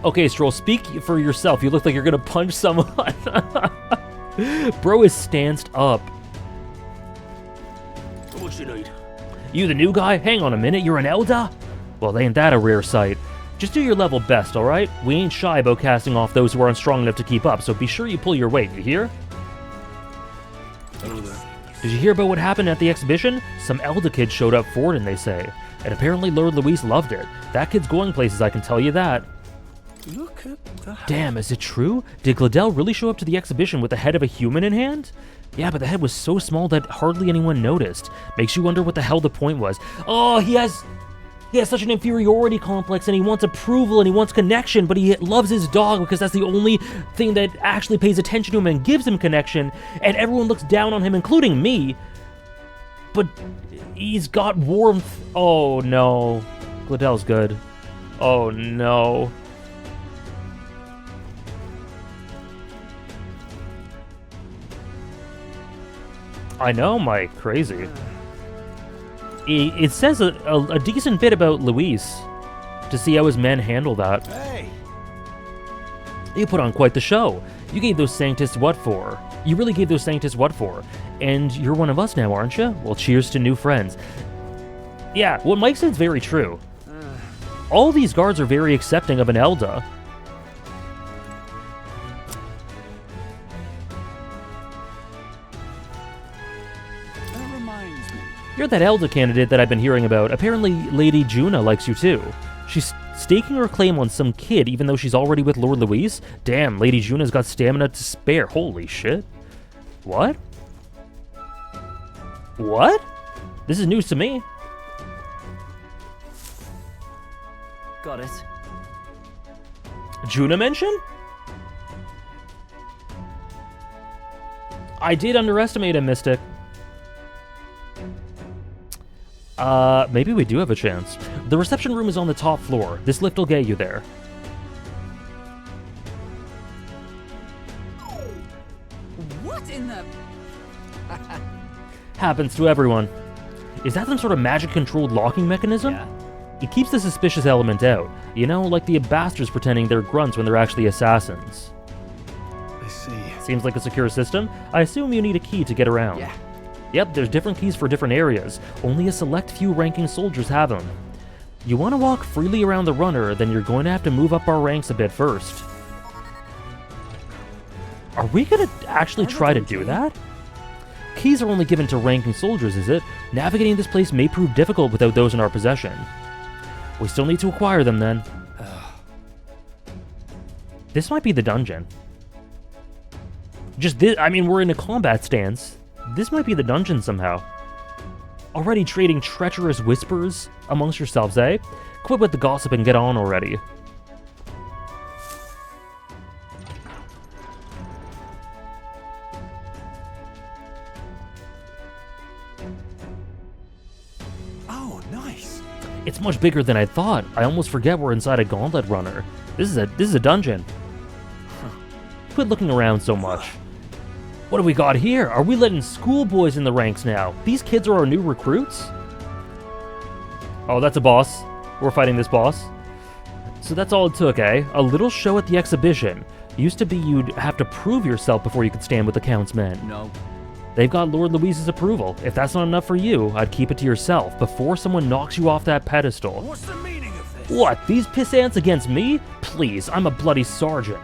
Okay, Stroll, speak for yourself. You look like you're gonna punch someone. Bro is stanced up. What you need? You the new guy? Hang on a minute, you're an Elder? Well, ain't that a rare sight. Just do your level best, alright? We ain't shy about casting off those who aren't strong enough to keep up, so be sure you pull your weight, you hear? Did you hear about what happened at the exhibition? Some Elder kid showed up for it, and they say. And apparently Lord Luis loved it. That kid's going places, I can tell you that. Look at that. Damn, is it true? Did Gladel really show up to the exhibition with the head of a human in hand? Yeah, but the head was so small that hardly anyone noticed. Makes you wonder what the hell the point was. Oh, he has such an inferiority complex, and he wants approval, and he wants connection, but he loves his dog because that's the only thing that actually pays attention to him and gives him connection, and everyone looks down on him, including me. But he's got warmth. Oh, no. Gladel's good. Oh, no. I know, Mike. Crazy. It says a decent bit about Luis to see how his men handle that. Hey! You put on quite the show. You gave those Sanctus what for? You really gave those Sanctus what for? And you're one of us now, aren't you? Well, cheers to new friends. Yeah, what Mike said's very true. All these guards are very accepting of an Elder. You're that Elder candidate that I've been hearing about. Apparently, Lady Juna likes you too. She's staking her claim on some kid even though she's already with Lord Luis? Damn, Lady Juna's got stamina to spare. Holy shit. What? What? This is news to me. Got it. Juna mention? I did underestimate him, Mystic. Maybe we do have a chance. The reception room is on the top floor. This lift will get you there. What in the... Happens to everyone. Is that some sort of magic-controlled locking mechanism? Yeah. It keeps the suspicious element out. You know, like the bastards pretending they're grunts when they're actually assassins. I see. Seems like a secure system. I assume you need a key to get around. Yeah. Yep, there's different keys for different areas. Only a select few ranking soldiers have them. You want to walk freely around the runner, then you're going to have to move up our ranks a bit first. Are we going to actually try to do that? Keys are only given to ranking soldiers, is it? Navigating this place may prove difficult without those in our possession. We still need to acquire them, then. This might be the dungeon. Just this, I mean, we're in a combat stance. This might be the dungeon somehow. Already trading treacherous whispers amongst yourselves, eh? Quit with the gossip and get on already. Oh, nice. It's much bigger than I thought. I almost forget we're inside a gauntlet runner. This is a dungeon. Quit looking around so much. What do we got here? Are we letting schoolboys in the ranks now? These kids are our new recruits? Oh, that's a boss. We're fighting this boss. So that's all it took, eh? A little show at the exhibition. Used to be you'd have to prove yourself before you could stand with the Count's men. No. They've got Lord Luis's approval. If that's not enough for you, I'd keep it to yourself before someone knocks you off that pedestal. What's the meaning of this? What, these pissants against me? Please, I'm a bloody sergeant.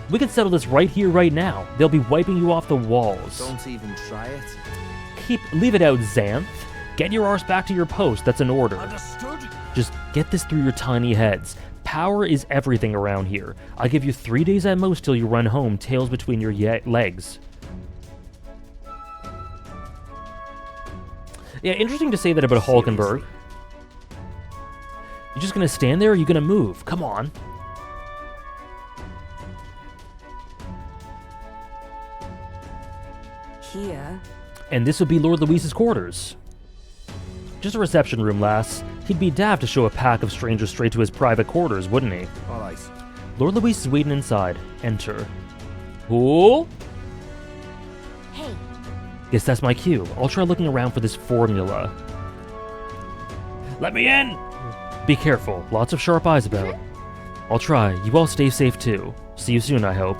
We can settle this right here, right now. They'll be wiping you off the walls. Don't even try it. Leave it out, Xanth. Get your arse back to your post, that's an order. Understood? Just get this through your tiny heads. Power is everything around here. I give you 3 days at most till you run home, tails between your legs. Yeah, interesting to say that about Hulkenberg. You just gonna stand there, or are you gonna move? Come on. Here. And this would be Lord Luis's quarters. Just a reception room, lass. He'd be daft to show a pack of strangers straight to his private quarters, wouldn't he? All right. Lord Luis is waiting inside. Enter. Cool. Hey, Guess that's my cue. I'll try looking around for this formula. Let me in! Be careful. Lots of sharp eyes about. I'll try. You all stay safe too. See you soon, I hope.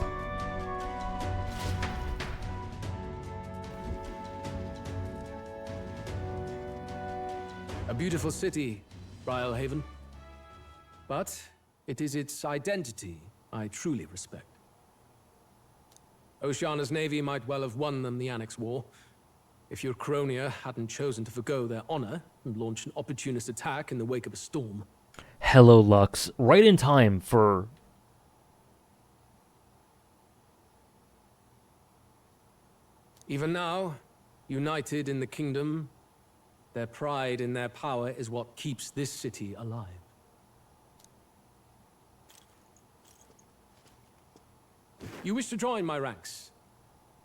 A beautiful city, Brilehaven. But it is its identity I truly respect. Oceana's navy might well have won them the Annex War, if your Cronia hadn't chosen to forgo their honor and launch an opportunist attack in the wake of a storm. Hello, Lux. Right in time for... Even now, united in the kingdom, their pride in their power is what keeps this city alive. You wish to join my ranks.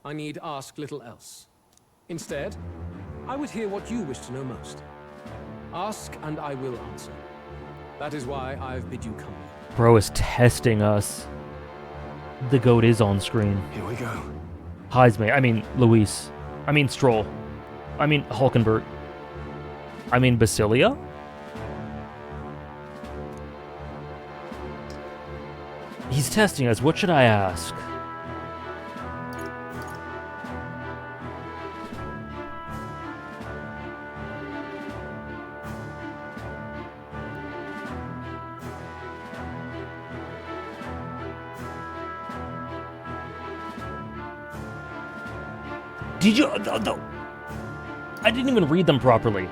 I need ask little else. Instead, I would hear what you wish to know most. Ask and I will answer. That is why I've bid you come. Bro is testing us. The goat is on screen. Here we go. Hides me. I mean, Luis. I mean, Stroll. I mean, Hulkenberg. I mean, Basilia? He's testing us. What should I ask? Did you... I didn't even read them properly.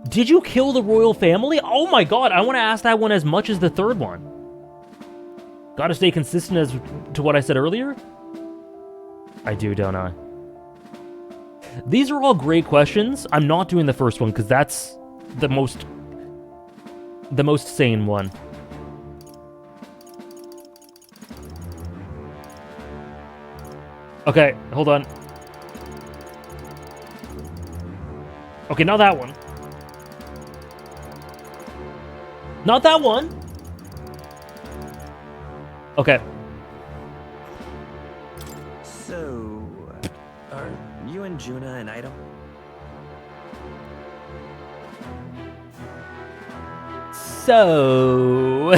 Did you kill the royal family? Oh my god, I want to ask that one as much as the third one. Gotta stay consistent as to what I said earlier? I do, don't I? These are all great questions. I'm not doing the first one because that's the most sane one. Okay, hold on. Okay, not that one. Not that one. Okay. So, are you and Juna an item? So...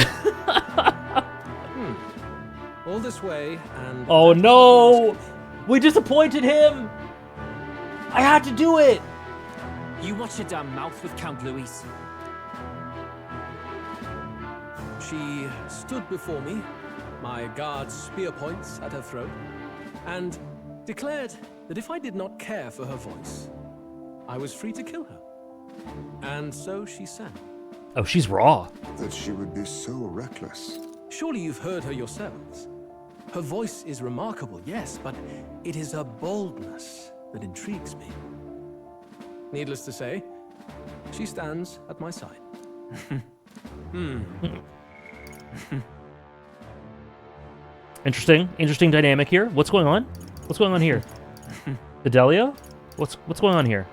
All this way and... Oh no! We disappointed him! I had to do it! You watch your damn mouth with Count Luis. She stood before me, my guard's spear points at her throat, and declared that if I did not care for her voice, I was free to kill her. And so she sang. Oh, she's raw. That she would be so reckless. Surely you've heard her yourselves. Her voice is remarkable, yes, but it is her boldness that intrigues me. Needless to say, she stands at my side. Interesting dynamic here. What's going on? What's going on here? Fidelia? What's going on here?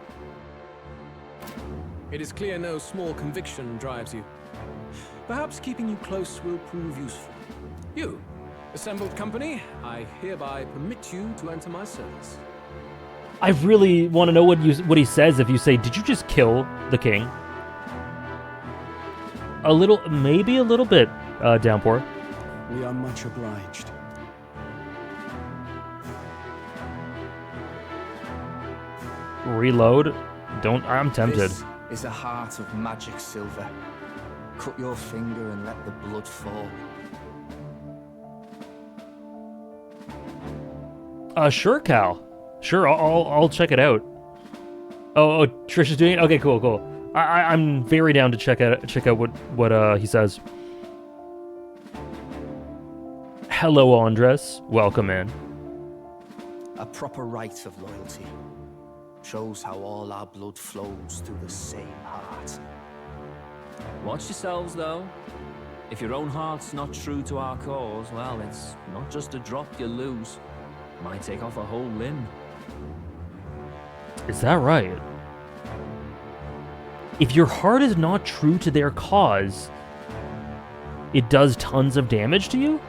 It is clear no small conviction drives you. Perhaps keeping you close will prove useful. You, assembled company, I hereby permit you to enter my service. I really want to know what he says if you say, "Did you just kill the king?" Maybe a little bit, Downpour. We are much obliged. Reload. I'm tempted. This is a heart of magic silver. Cut your finger and let the blood fall. Sure, Cal. Sure, I'll check it out. Oh, Trish is doing it? Okay, cool. I'm very down to check out what he says. Hello, Andres. Welcome in. A proper rite of loyalty. Shows how all our blood flows through the same heart. Watch yourselves, though. If your own heart's not true to our cause, well, it's not just a drop you lose. It might take off a whole limb. Is that right? If your heart is not true to their cause, it does tons of damage to you?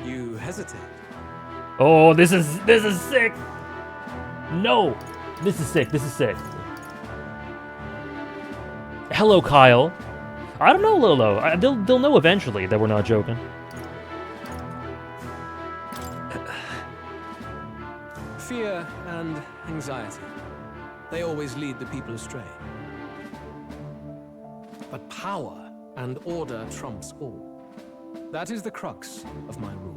You hesitate. Oh, this is sick. No, this is sick. This is sick. Hello, Kyle. I don't know, Lolo. They'll know eventually that we're not joking. Fear and anxiety. They always lead the people astray. But power and order trumps all. That is the crux of my rule.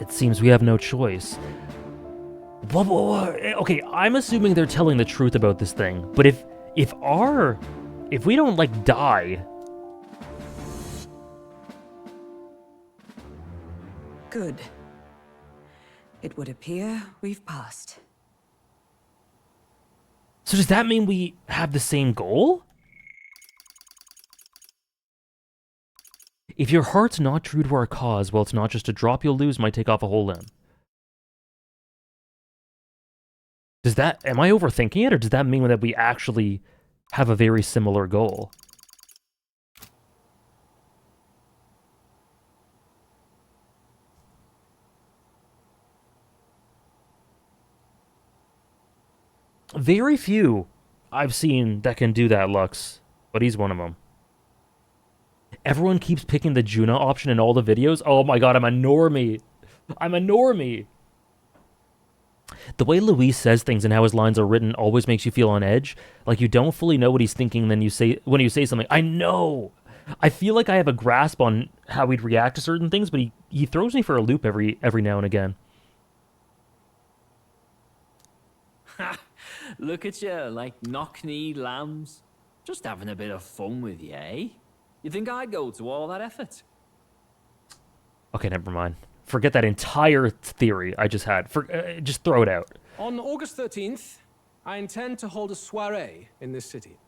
It seems we have no choice. Okay, I'm assuming they're telling the truth about this thing, but if we don't, like, die... Good. It would appear we've passed. So does that mean we have the same goal? If your heart's not true to our cause, well, it's not just a drop you'll lose, might take off a whole limb. Am I overthinking it, or does that mean that we actually have a very similar goal? Very few I've seen that can do that, Lux, but he's one of them. Everyone keeps picking the Juna option in all the videos. Oh my god, I'm a normie. I'm a normie. The way Luis says things and how his lines are written always makes you feel on edge. Like you don't fully know what he's thinking when you say something. I know. I feel like I have a grasp on how he'd react to certain things, but he throws me for a loop every now and again. Look at you, like knock-kneed lambs. Just having a bit of fun with you, eh? You think I'd go to all that effort? Okay, never mind. Forget that entire theory I just had. Just throw it out. On August 13th, I intend to hold a soiree in this city.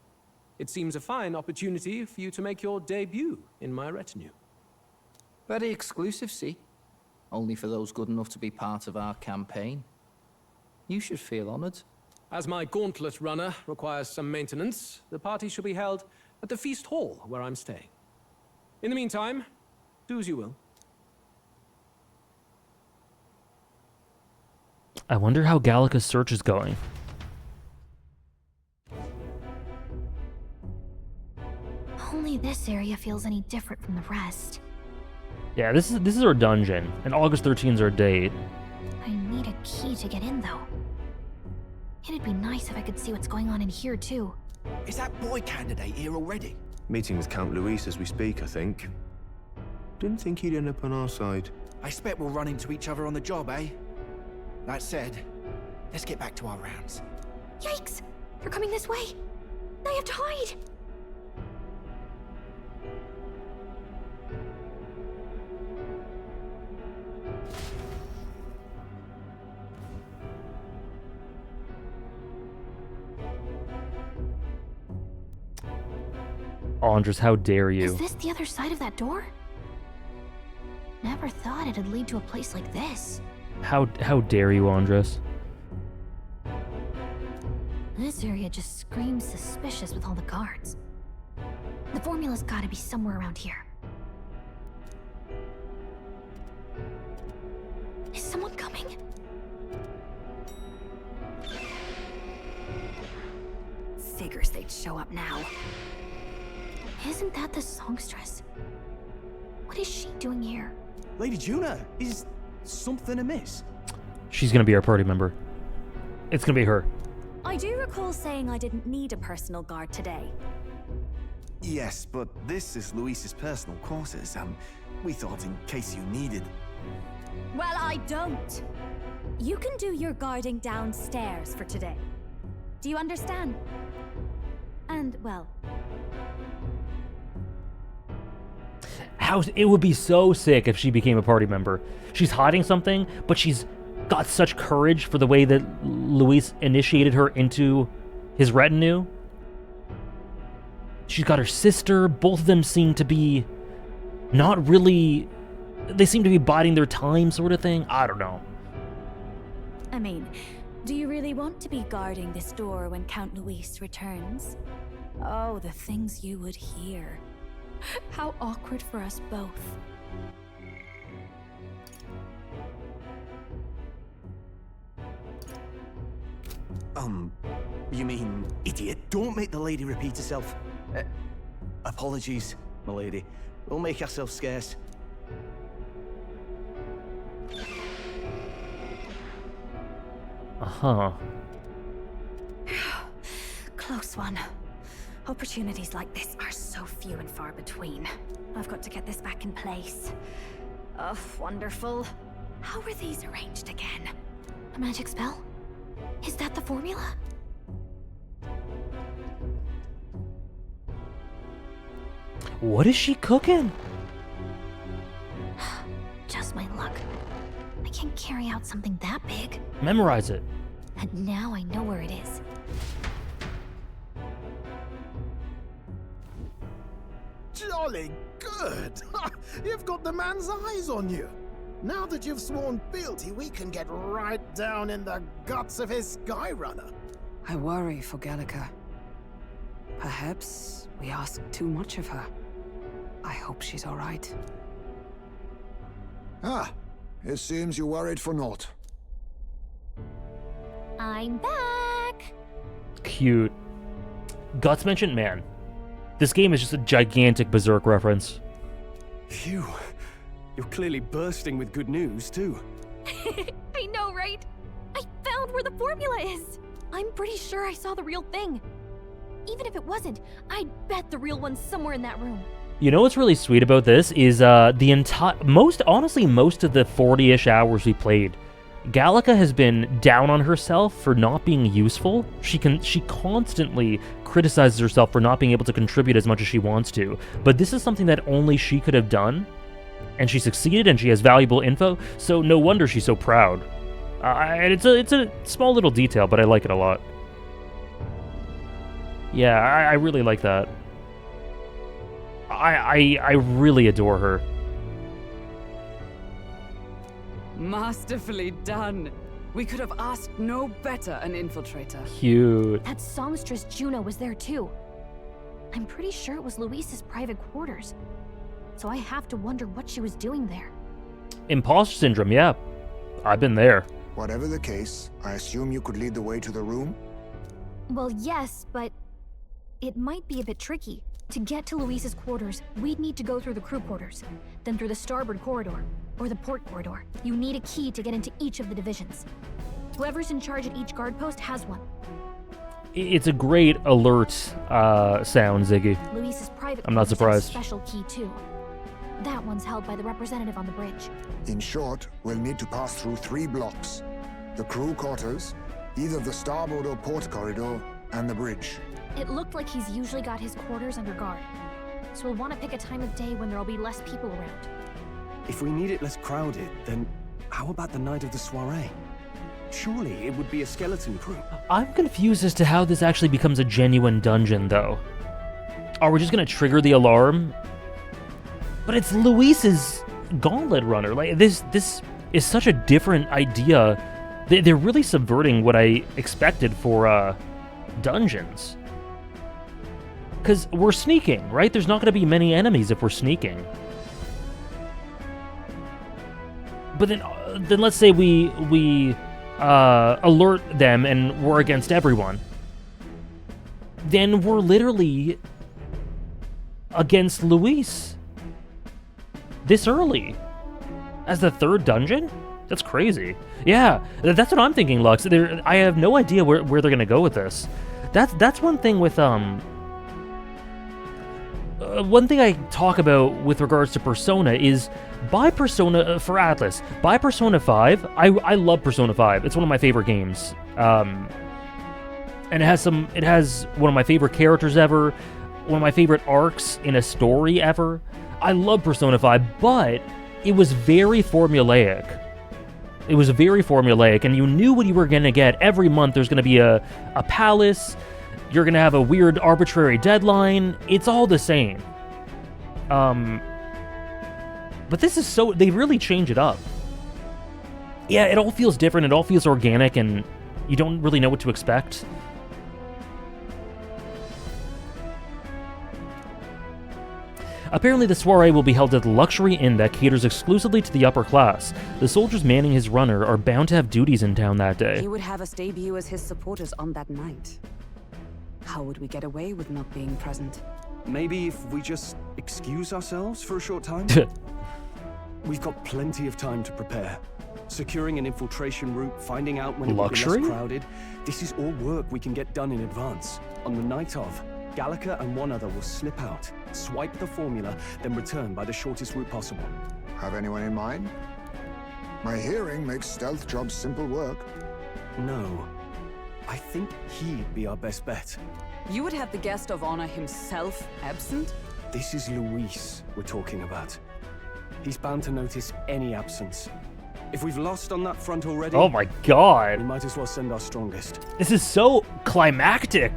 It seems a fine opportunity for you to make your debut in my retinue. Very exclusive, see? Only for those good enough to be part of our campaign. You should feel honored. As my gauntlet runner requires some maintenance, the party shall be held at the feast hall where I'm staying. In the meantime, do as you will. I wonder how Gallica's search is going. Only this area feels any different from the rest. Yeah, this is our dungeon, and August 13th is our date. I need a key to get in, though. It'd be nice if I could see what's going on in here, too. Is that boy candidate here already? Meeting with Count Luis as we speak, I think. Didn't think he'd end up on our side. I expect we'll run into each other on the job, eh? That said, let's get back to our rounds. Yikes! They're coming this way! I have to hide! Andres, how dare you? Is this the other side of that door? Never thought it'd lead to a place like this. How dare you, Andres? This area just screams suspicious with all the guards. The formula's gotta be somewhere around here. Is someone coming? Figures they'd show up now. Isn't that the songstress? What is she doing here? Lady Juna, is something amiss? She's gonna be our party member. It's gonna be her. I do recall saying I didn't need a personal guard today. Yes, but this is Luis's personal quarters, and we thought in case you needed. Well, I don't. You can do your guarding downstairs for today. Do you understand? And, well... It would be so sick if she became a party member. She's hiding something, but she's got such courage for the way that Luis initiated her into his retinue. She's got her sister. Both of them seem to be not really... They seem to be biding their time sort of thing. I don't know. I mean, do you really want to be guarding this door when Count Luis returns? Oh, the things you would hear. How awkward for us both. You mean idiot? Don't make the lady repeat herself. Apologies, my lady. We'll make ourselves scarce. Uh-huh. Close one. Opportunities like this are so few and far between. I've got to get this back in place. Oh, wonderful. How were these arranged again? A magic spell? Is that the formula? What is she cooking? Just my luck. I can't carry out something that big. Memorize it. And now I know where it is. Jolly good! You've got the man's eyes on you. Now that you've sworn fealty, we can get right down in the guts of his Skyrunner. I worry for Gallica. Perhaps we ask too much of her. I hope she's all right. Ah, it seems you worried for naught. I'm back! Cute. Guts mentioned, man. This game is just a gigantic Berserk reference. Phew. You're clearly bursting with good news, too. I know, right? I found where the formula is! I'm pretty sure I saw the real thing. Even if it wasn't, I'd bet the real one's somewhere in that room. You know what's really sweet about this is the entire... most of the 40-ish hours we played, Gallica has been down on herself for not being useful. She constantly criticizes herself for not being able to contribute as much as she wants to. But this is something that only she could have done, and she succeeded, and she has valuable info, so no wonder she's so proud. And it's a small little detail, but I like it a lot. Yeah, I really like that. I really adore her. Masterfully done. We could have asked no better an infiltrator. Cute. That songstress Juno was there too. I'm pretty sure it was Luis's private quarters. So I have to wonder what she was doing there. Imposter syndrome, yeah. I've been there. Whatever the case, I assume you could lead the way to the room? Well, yes, but it might be a bit tricky. To get to Luis's quarters, we'd need to go through the crew quarters, then through the starboard corridor, or the port corridor. You need a key to get into each of the divisions. Whoever's in charge at each guard post has one. It's a great alert sound, Ziggy. Luis's private I'm not quarters surprised. has a special key too. That one's held by the representative on the bridge. In short, we'll need to pass through 3 blocks. The crew quarters, either the starboard or port corridor, and the bridge. It looked like he's usually got his quarters under guard. So we'll want to pick a time of day when there'll be less people around. If we need it less crowded, then how about the night of the soiree? Surely it would be a skeleton crew. I'm confused as to how this actually becomes a genuine dungeon, though. Are we just gonna trigger the alarm? But it's Luis's gauntlet runner. Like this is such a different idea. They're really subverting what I expected for dungeons. Because we're sneaking, right? There's not going to be many enemies if we're sneaking. But then let's say we alert them and we're against everyone. Then we're literally against Luis this early as the 3rd dungeon? That's crazy. Yeah, that's what I'm thinking, Lux. I have no idea where they're going to go with this. That's one thing with one thing I talk about with regards to Persona is buy Persona for Atlas. Buy Persona 5. I love Persona 5. It's one of my favorite games. And it has one of my favorite characters ever, one of my favorite arcs in a story ever. I love Persona 5, but it was very formulaic. It was very formulaic, and you knew what you were going to get. Every month there's going to be a palace. You're going to have a weird arbitrary deadline. It's all the same. But this is so... They really change it up. Yeah, it all feels different. It all feels organic, and you don't really know what to expect. Apparently, the soiree will be held at the luxury inn that caters exclusively to the upper class. The soldiers manning his runner are bound to have duties in town that day. He would have us debut as his supporters on that night. How would we get away with not being present? Maybe if we just excuse ourselves for a short time? We've got plenty of time to prepare. Securing an infiltration route, finding out when it will be less crowded. This is all work we can get done in advance. On the night of, Gallica and one other will slip out, swipe the formula, then return by the shortest route possible. Have anyone in mind? My hearing makes stealth jobs simple work. No. I think he'd be our best bet. You would have the guest of honor himself absent? This is Luis we're talking about. He's bound to notice any absence. If we've lost on that front already... Oh my god. We might as well send our strongest. This is so climactic.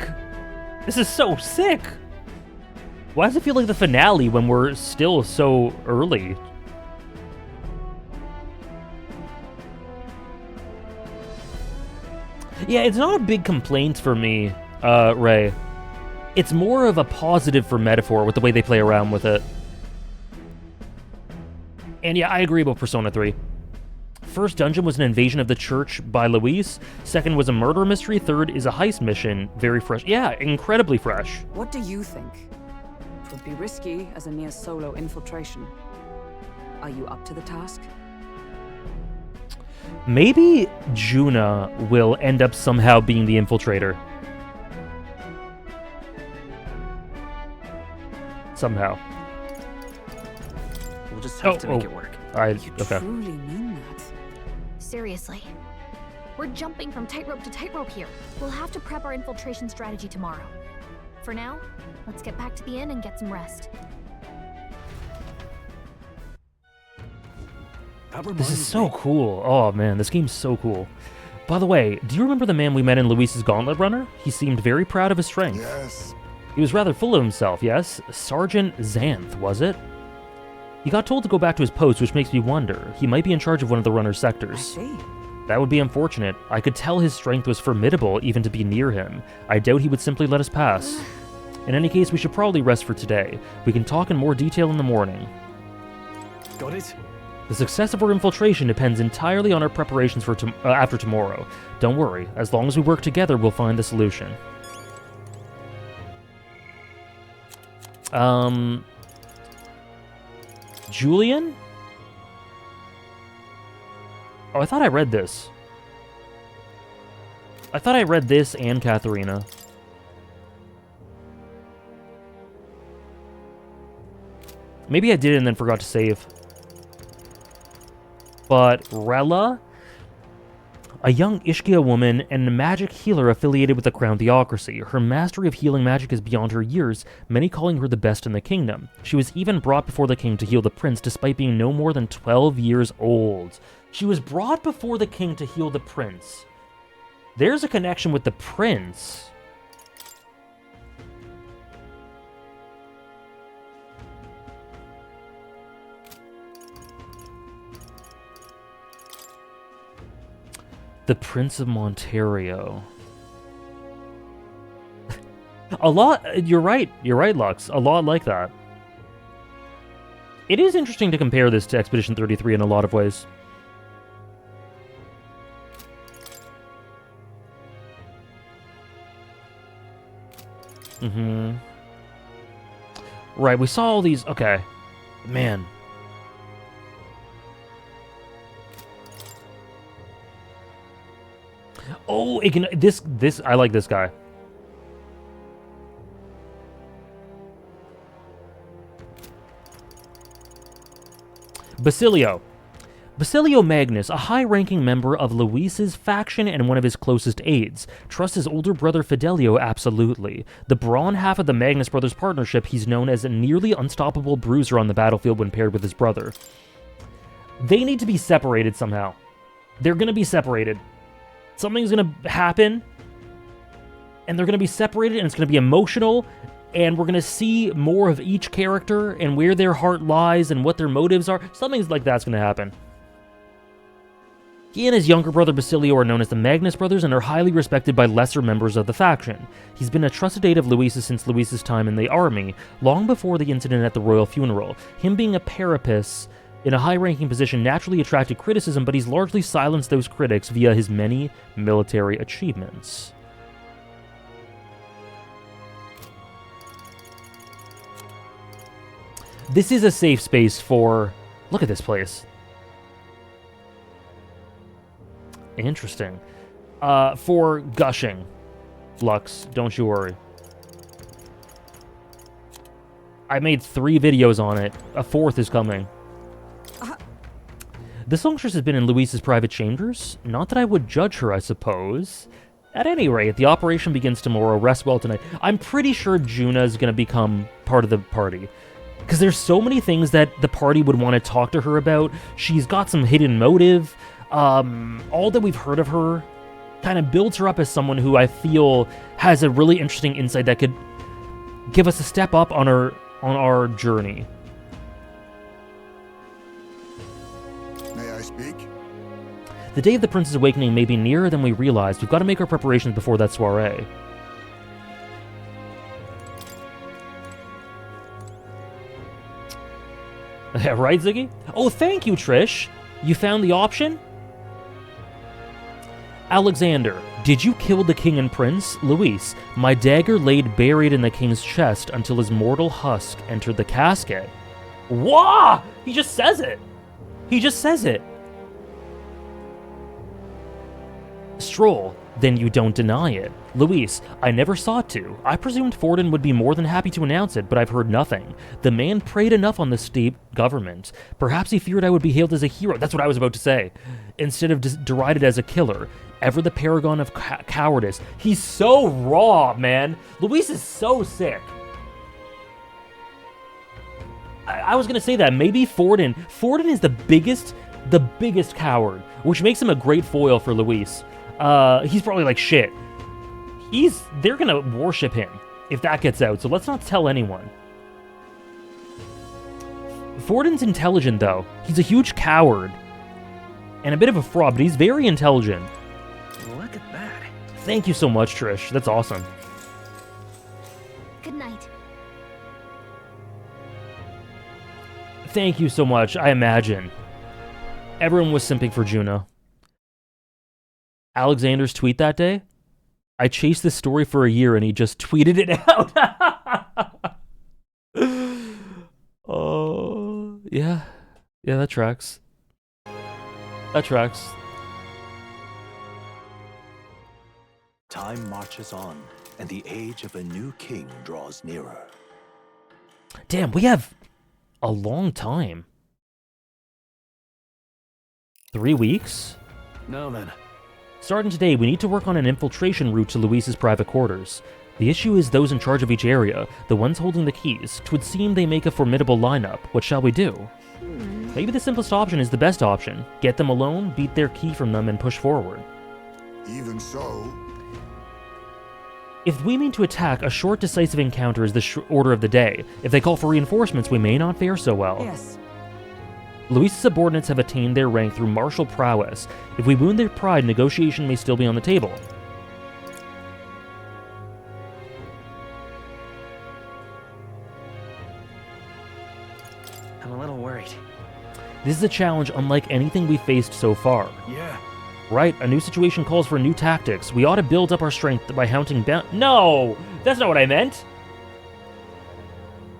This is so sick. Why does it feel like the finale when we're still so early? Yeah, it's not a big complaint for me, Ray. It's more of a positive for Metaphor with the way they play around with it. And yeah, I agree about Persona 3. First dungeon was an invasion of the church by Luis. Second was a murder mystery. Third is a heist mission. Very fresh. Yeah, incredibly fresh. What do you think? It would be risky as a near solo infiltration. Are you up to the task? Maybe Juna will end up somehow being the infiltrator. Somehow. We'll just have to make it work. Alright, You okay. truly mean that? Seriously. We're jumping from tightrope to tightrope here. We'll have to prep our infiltration strategy tomorrow. For now, let's get back to the inn and get some rest. This is so cool. Oh man, this game's so cool. By the way, do you remember the man we met in Luis's Gauntlet Runner? He seemed very proud of his strength. Yes. He was rather full of himself, yes? Sergeant Xanth, was it? He got told to go back to his post, which makes me wonder. He might be in charge of one of the runner's sectors. I see. That would be unfortunate. I could tell his strength was formidable even to be near him. I doubt he would simply let us pass. In any case, we should probably rest for today. We can talk in more detail in the morning. Got it? The success of our infiltration depends entirely on our preparations for after tomorrow. Don't worry, as long as we work together, we'll find the solution. Julian? Oh, I thought I read this. I thought I read this and Katharina. Maybe I did and then forgot to save. But Rella, a young Ishkia woman and a magic healer affiliated with the Crown Theocracy. Her mastery of healing magic is beyond her years, many calling her the best in the kingdom. She was even brought before the king to heal the prince despite being no more than 12 years old. She was brought before the king to heal the prince. There's a connection with the prince. The Prince of Monterio. A lot, you're right, Lux. A lot like that. It is interesting to compare this to Expedition 33 in a lot of ways. Right, we saw all these, okay. Man. Oh, it can, this, I like this guy. Basilio. Basilio Magnus, a high-ranking member of Luis's faction and one of his closest aides, trusts his older brother Fidelio absolutely. The brawn half of the Magnus brothers partnership, he's known as a nearly unstoppable bruiser on the battlefield when paired with his brother. They need to be separated somehow. They're going to be separated. Something's going to happen, and they're going to be separated, and it's going to be emotional, and we're going to see more of each character and where their heart lies and what their motives are. Something like that's going to happen. He and his younger brother Basilio are known as the Magnus brothers and are highly respected by lesser members of the faction. He's been a trusted aide of Luis's since Luis's time in the army, long before the incident at the royal funeral. Him being a parapus in a high-ranking position naturally attracted criticism, but he's largely silenced those critics via his many military achievements. This is a safe space for... Look at this place. Interesting. For gushing. Lux, don't you worry. I made 3 videos on it. A 4th is coming. The songstress has been in Luis's private chambers. Not that I would judge her, I suppose. At any rate, the operation begins tomorrow. Rest well tonight. I'm pretty sure Juna's gonna become part of the party. Because there's so many things that the party would want to talk to her about. She's got some hidden motive. All that we've heard of her kind of builds her up as someone who I feel has a really interesting insight that could give us a step up on our journey. May I speak? The day of the prince's awakening may be nearer than we realized. We've got to make our preparations before that soiree. Right, Ziggy? Oh, thank you, Trish. You found the option? Alexander, did you kill the king and prince? Luis, my dagger laid buried in the king's chest until his mortal husk entered the casket. Wah! He just says it. He just says it. Stroll, then you don't deny it. Luis, I never sought to. I presumed Forden would be more than happy to announce it, but I've heard nothing. The man preyed enough on the state government. Perhaps he feared I would be hailed as a hero. That's what I was about to say. Instead of derided as a killer. Ever the paragon of cowardice. He's so raw, man. Luis is so sick. I was going to say that. Maybe Forden is the biggest coward, which makes him a great foil for Luis. He's probably like, shit. They're gonna worship him if that gets out, so let's not tell anyone. Forden's intelligent, though. He's a huge coward. And a bit of a fraud, but he's very intelligent. Look at that. Thank you so much, Trish. That's awesome. Good night. Thank you so much, I imagine. Everyone was simping for Juno. Alexander's tweet that day? I chased this story for a year and he just tweeted it out. Oh, yeah. Yeah, that tracks. That tracks. Time marches on, and the age of a new king draws nearer. Damn, we have a long time. 3 weeks? Now then. Starting today, we need to work on an infiltration route to Luis's private quarters. The issue is those in charge of each area, the ones holding the keys. 'Twould seem they make a formidable lineup. What shall we do? Maybe the simplest option is the best option. Get them alone, beat their key from them, and push forward. Even so... If we mean to attack, a short, decisive encounter is the order of the day. If they call for reinforcements, we may not fare so well. Yes. Luis's subordinates have attained their rank through martial prowess. If we wound their pride, negotiation may still be on the table. I'm a little worried. This is a challenge unlike anything we've faced so far. Yeah. Right, a new situation calls for new tactics. We ought to build up our strength by hunting No! That's not what I meant!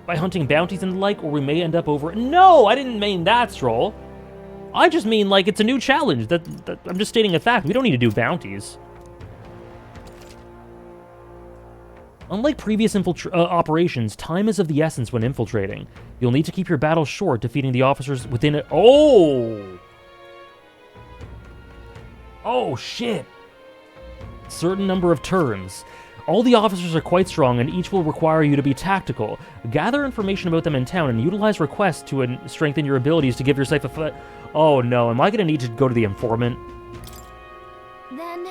By hunting bounties and the like, or we may end up over... No! I didn't mean that, Stroll! I just mean, like, it's a new challenge. I'm just stating a fact. We don't need to do bounties. Unlike previous operations, time is of the essence when infiltrating. You'll need to keep your battles short, defeating the officers within it. Oh! Oh, shit! Certain number of turns. All the officers are quite strong, and each will require you to be tactical. Gather information about them in town, and utilize requests to strengthen your abilities to give yourself a foot. Oh no, am I gonna need to go to the informant? Then...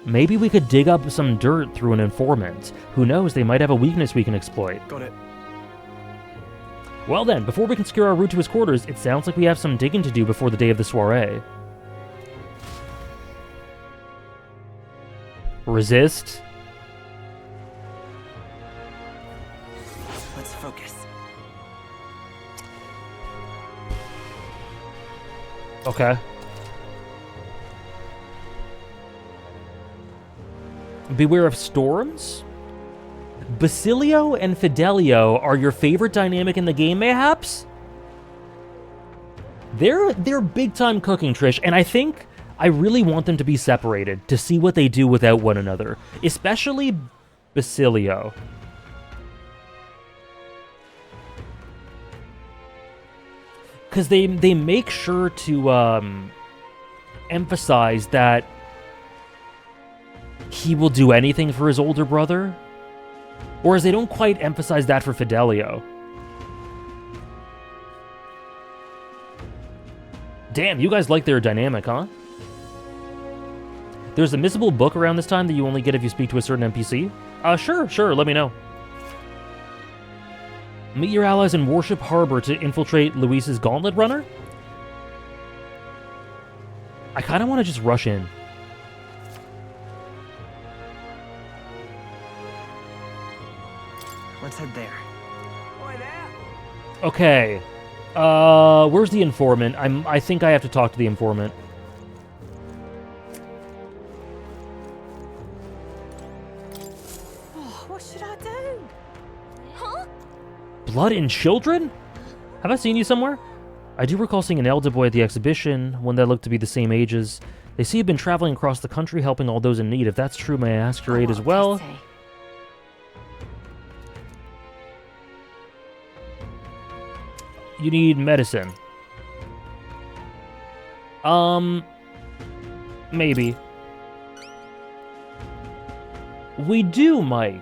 Maybe we could dig up some dirt through an informant. Who knows, they might have a weakness we can exploit. Got it. Well then, before we can secure our route to his quarters, it sounds like we have some digging to do before the day of the soiree. Resist. Let's focus. Okay. Beware of storms? Basilio and Fidelio are your favorite dynamic in the game, mayhaps? They're big-time cooking, Trish, and I really want them to be separated, to see what they do without one another. Especially Basilio. Because they make sure to emphasize that he will do anything for his older brother. Whereas they don't quite emphasize that for Fidelio. Damn, you guys like their dynamic, huh? There's a missable book around this time that you only get if you speak to a certain NPC? Sure, let me know. Meet your allies in Warship Harbor to infiltrate Luis's Gauntlet Runner? I kind of want to just rush in. Let's head there. Okay. Where's the informant? I think I have to talk to the informant. What should I do? Huh? Blood and Children? Have I seen you somewhere? I do recall seeing an elder boy at the exhibition, one that looked to be the same age as... They say you've been traveling across the country helping all those in need. If that's true, may I ask your aid as well? You need medicine. Maybe. We do, Mike.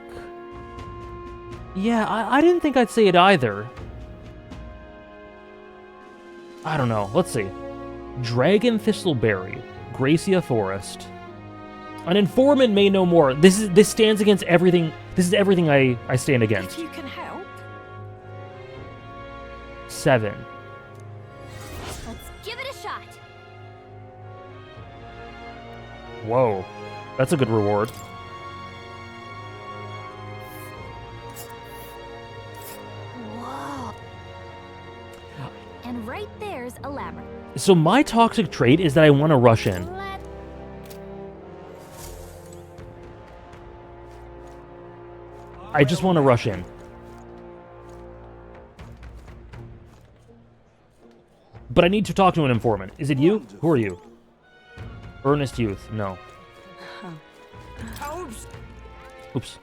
Yeah, I didn't think I'd say it either. I don't know. Let's see. Dragon Thistleberry, Gracia Forest. An informant may know more. This stands against everything. This is everything I stand against. If you can help. 7. Let's give it a shot. Whoa. That's a good reward. Whoa. And right there's a labyrinth. So my toxic trait is that I want to rush in. I just want to rush in. But I need to talk to an informant. Is it you? Who are you? Earnest Youth. No. Oops.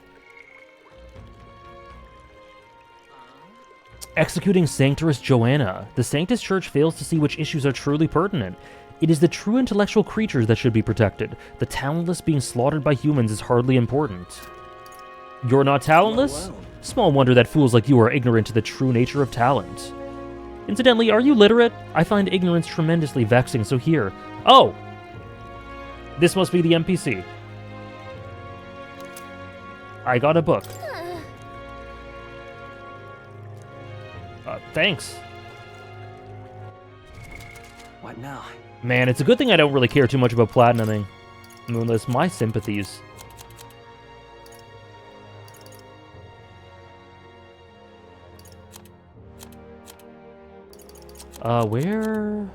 Executing Sanctoress Joanna. The Sanctus Church fails to see which issues are truly pertinent. It is the true intellectual creatures that should be protected. The talentless being slaughtered by humans is hardly important. You're not talentless? Small wonder that fools like you are ignorant to the true nature of talent. Incidentally, are you literate? I find ignorance tremendously vexing, so here. Oh! This must be the NPC. I got a book. Thanks. What now? Man, it's a good thing I don't really care too much about platinuming. Moonless, my sympathies. Where?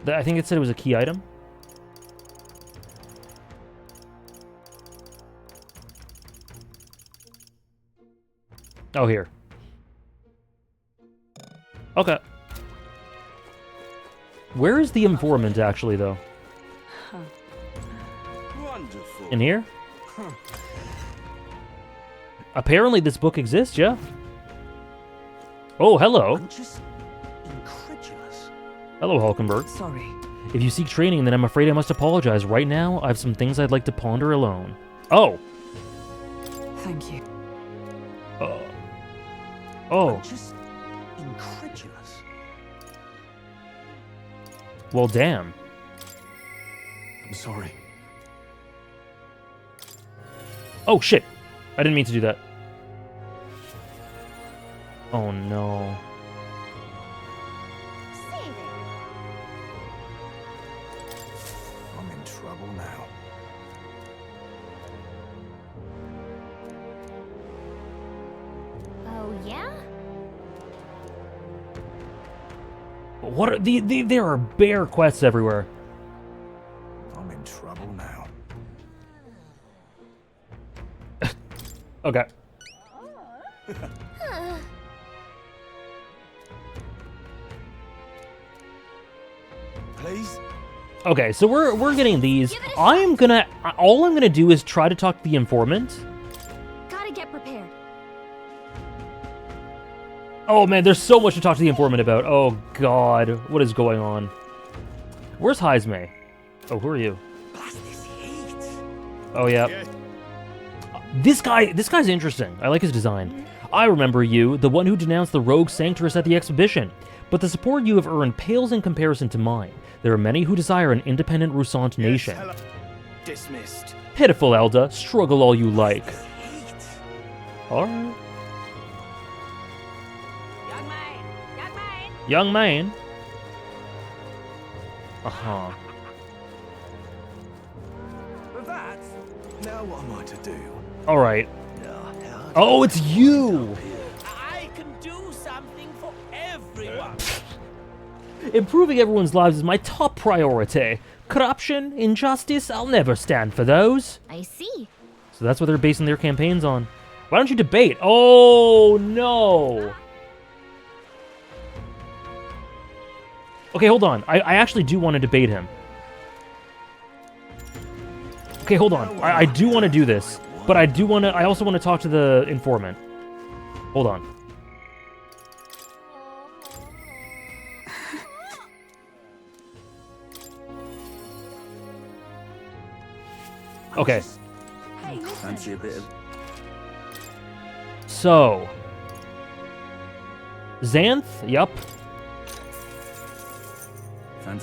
I think it said it was a key item. Oh, here. Okay. Where is the informant, actually, though? In here? Apparently this book exists, yeah? Oh, hello. I'm just incredulous. Hello, Hulkenberg. Sorry. If you seek training, then I'm afraid I must apologize. Right now, I have some things I'd like to ponder alone. Oh. Thank you. Oh. I'm just incredulous. Well, damn. I'm sorry. Oh, shit. I didn't mean to do that. Oh, no. I'm in trouble now. Oh, yeah? What are there are bear quests everywhere. I'm in trouble now. Okay. Please? Okay, so we're getting these. All I'm gonna do is try to talk to the informant. Gotta get prepared. Oh man, there's so much to talk to the informant about. Oh god, what is going on? Where's Heisme? Oh, who are you? Oh yeah. This guy's interesting. I like his design. I remember you, the one who denounced the rogue sanctress at the exhibition. But the support you have earned pales in comparison to mine. There are many who desire an independent Rusant nation. Dismissed. Pitiful Elda, struggle all you like. Alright. Young man. Uh-huh. With that, now what am I to do? Alright. Oh, it's you! I can do something for everyone. Improving everyone's lives is my top priority. Corruption, injustice, I'll never stand for those. I see. So that's what they're basing their campaigns on. Why don't you debate? Oh, no. Okay, hold on. I actually do want to debate him. Okay, hold on. I do want to do this. But I also want to talk to the informant. Hold on. Okay. Fancy a bit of... So. Xanth? Yup.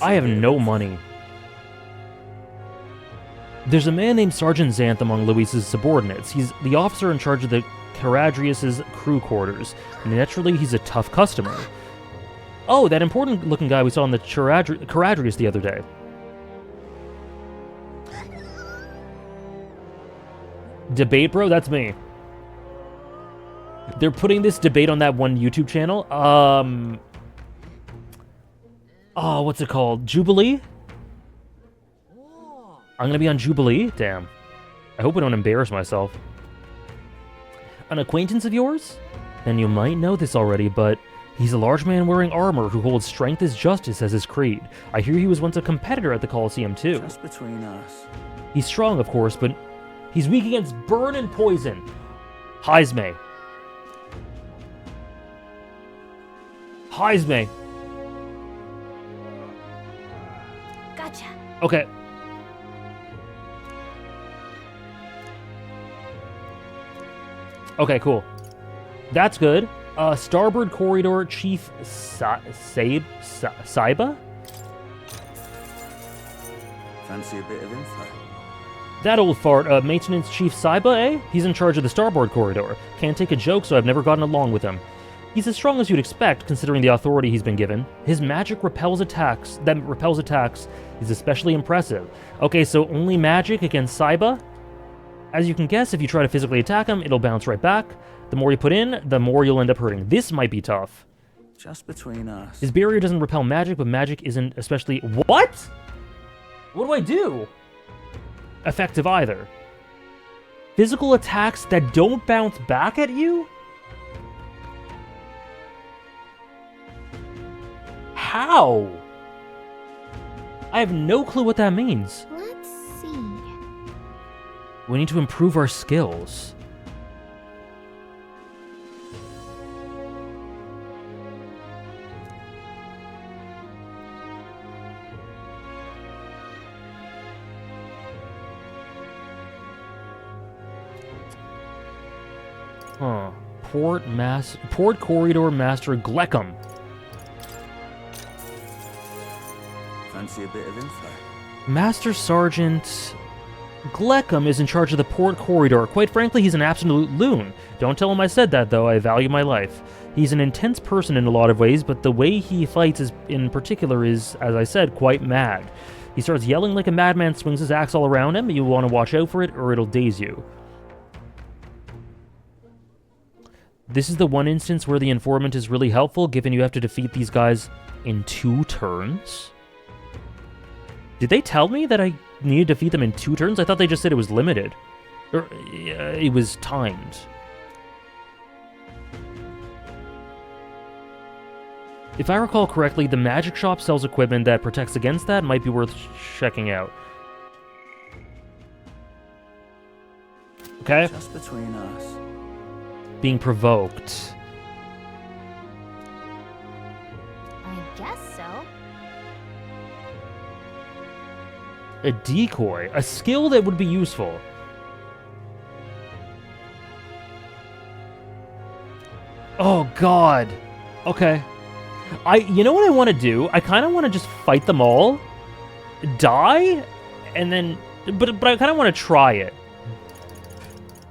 I have no money. There's a man named Sergeant Xanth among Luis's subordinates. He's the officer in charge of the Caradrius' crew quarters. Naturally, he's a tough customer. Oh, that important-looking guy we saw in the Caradrius the other day. Debate, bro? That's me. They're putting this debate on that one YouTube channel. Oh, what's it called? Jubilee? I'm gonna be on Jubilee? Damn. I hope I don't embarrass myself. An acquaintance of yours? Then you might know this already, but he's a large man wearing armor who holds strength as justice as his creed. I hear he was once a competitor at the Colosseum too. Just between us. He's strong, of course, but he's weak against burn and poison. Heisme. Heisme. Gotcha. Okay. Okay, cool. That's good. Starboard Corridor Chief Saiba? Fancy a bit of info? That old fart, Maintenance Chief Saiba, eh? He's in charge of the Starboard Corridor. Can't take a joke, so I've never gotten along with him. He's as strong as you'd expect, considering the authority he's been given. His magic repels attacks. Is especially impressive. Okay, so only magic against Saiba? As you can guess, if you try to physically attack him, it'll bounce right back. The more you put in, the more you'll end up hurting. This might be tough. Just between us. His barrier doesn't repel magic, but magic isn't especially... What? What do I do? Effective either. Physical attacks that don't bounce back at you? How? I have no clue what that means. Let's see. We need to improve our skills. Huh. Port Corridor Master Gleckham. Fancy a bit of info? Master Sergeant Gleckham is in charge of the Port Corridor. Quite frankly, he's an absolute loon. Don't tell him I said that, though. I value my life. He's an intense person in a lot of ways, but the way he fights in particular is, as I said, quite mad. He starts yelling like a madman, swings his axe all around him. You want to watch out for it, or it'll daze you. This is the one instance where the informant is really helpful, given you have to defeat these guys in 2 turns? Did they tell me that I needed to defeat them in 2 turns? I thought they just said it was limited. Or, it was timed. If I recall correctly, the magic shop sells equipment that protects against that. Might be worth checking out. Okay. Just between us. Being provoked. I guess so. A decoy. A skill that would be useful. Oh, God. Okay. You know what I want to do? I kind of want to just fight them all. Die? And then... But I kind of want to try it.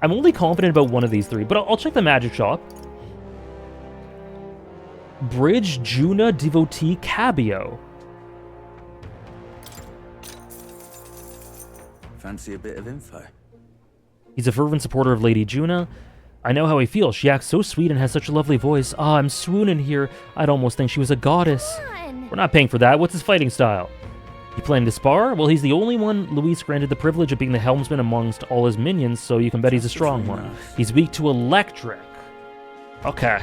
I'm only confident about one of these 3, but I'll check the magic shop. Bridge Juna Devotee Cabio. Fancy a bit of info? He's a fervent supporter of Lady Juna. I know how he feels. She acts so sweet and has such a lovely voice. Ah, I'm swooning here. I'd almost think she was a goddess. We're not paying for that. What's his fighting style? You planning to spar? Well, he's the only one Luis granted the privilege of being the helmsman amongst all his minions, so you can bet he's a strong one. He's weak to electric. Okay.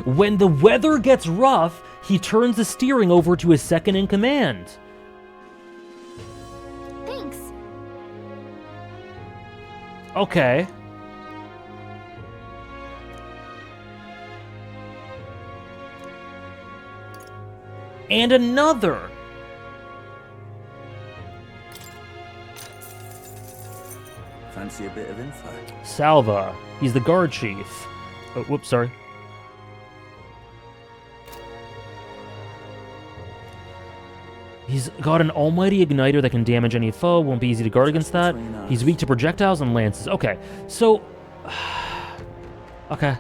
When the weather gets rough, he turns the steering over to his second in command. Thanks. Okay. And another. Fancy a bit of info? Salva. He's the guard chief. Oh, whoops, sorry. He's got an almighty igniter that can damage any foe. Won't be easy to guard against that. He's weak to projectiles and lances. Okay, so... okay.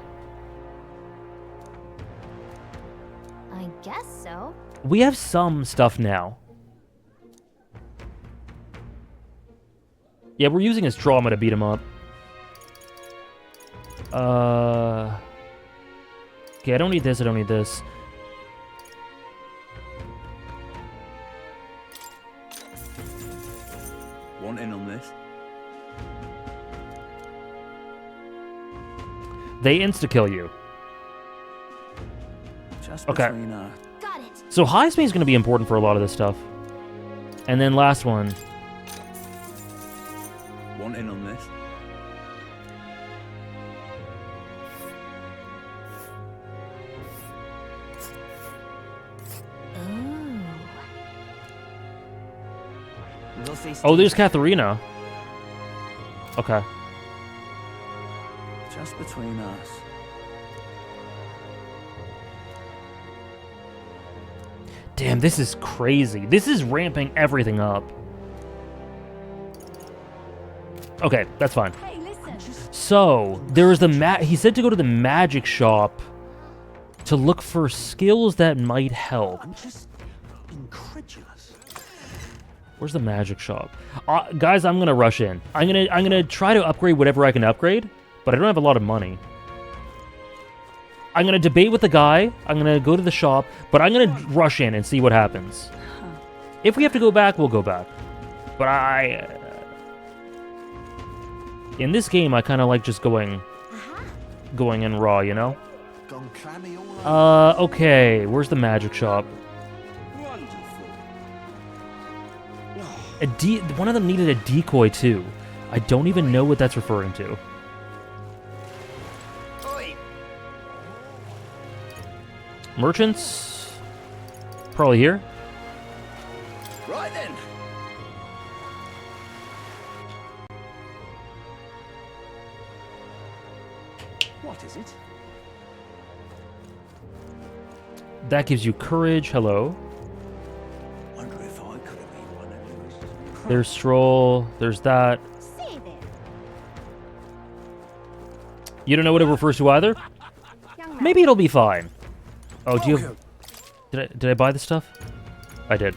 I guess so. We have some stuff now. Yeah, we're using his trauma to beat him up. Okay, I don't need this, I don't need this. Want in on this? They insta-kill you. Just okay. between us. Got it. So high speed is going to be important for a lot of this stuff. And then last one. Want in on this? Oh, there's Katharina. Okay. Just between us. Damn, this is crazy. This is ramping everything up. Okay, that's fine. Hey, listen. So, there is the he said to go to the magic shop to look for skills that might help. I'm just incredulous. Where's the magic shop? Guys, I'm gonna rush in. I'm gonna try to upgrade whatever I can upgrade, but I don't have a lot of money. I'm gonna debate with the guy. I'm gonna go to the shop, but I'm gonna rush in and see what happens. If we have to go back, we'll go back. But in this game, I kind of like just going in raw, you know? Okay, where's the magic shop? Wonderful. Oh, One of them needed a decoy too. I don't even know what that's referring to. Merchants? Probably here. Right then. What is it? That gives you courage. Hello. Wonder if I could have been one of yours. There's Stroll. There's that. You don't know what it refers to either? Maybe it'll be fine. Oh, do you have... Did I buy the stuff? I did.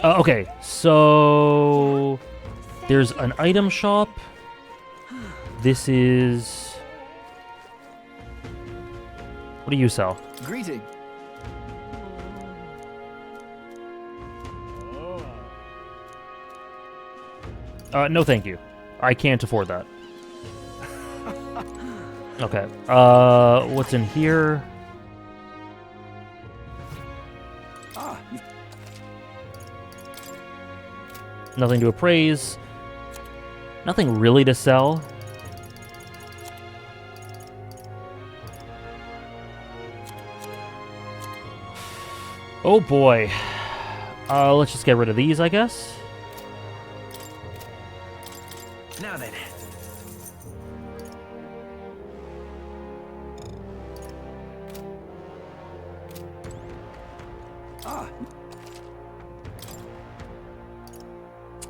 Okay, so... There's an item shop. This is... What do you sell? Greeting. No thank you. I can't afford that. Okay. What's in here? Nothing to appraise. Nothing really to sell. Oh boy. Let's just get rid of these, I guess. Now then.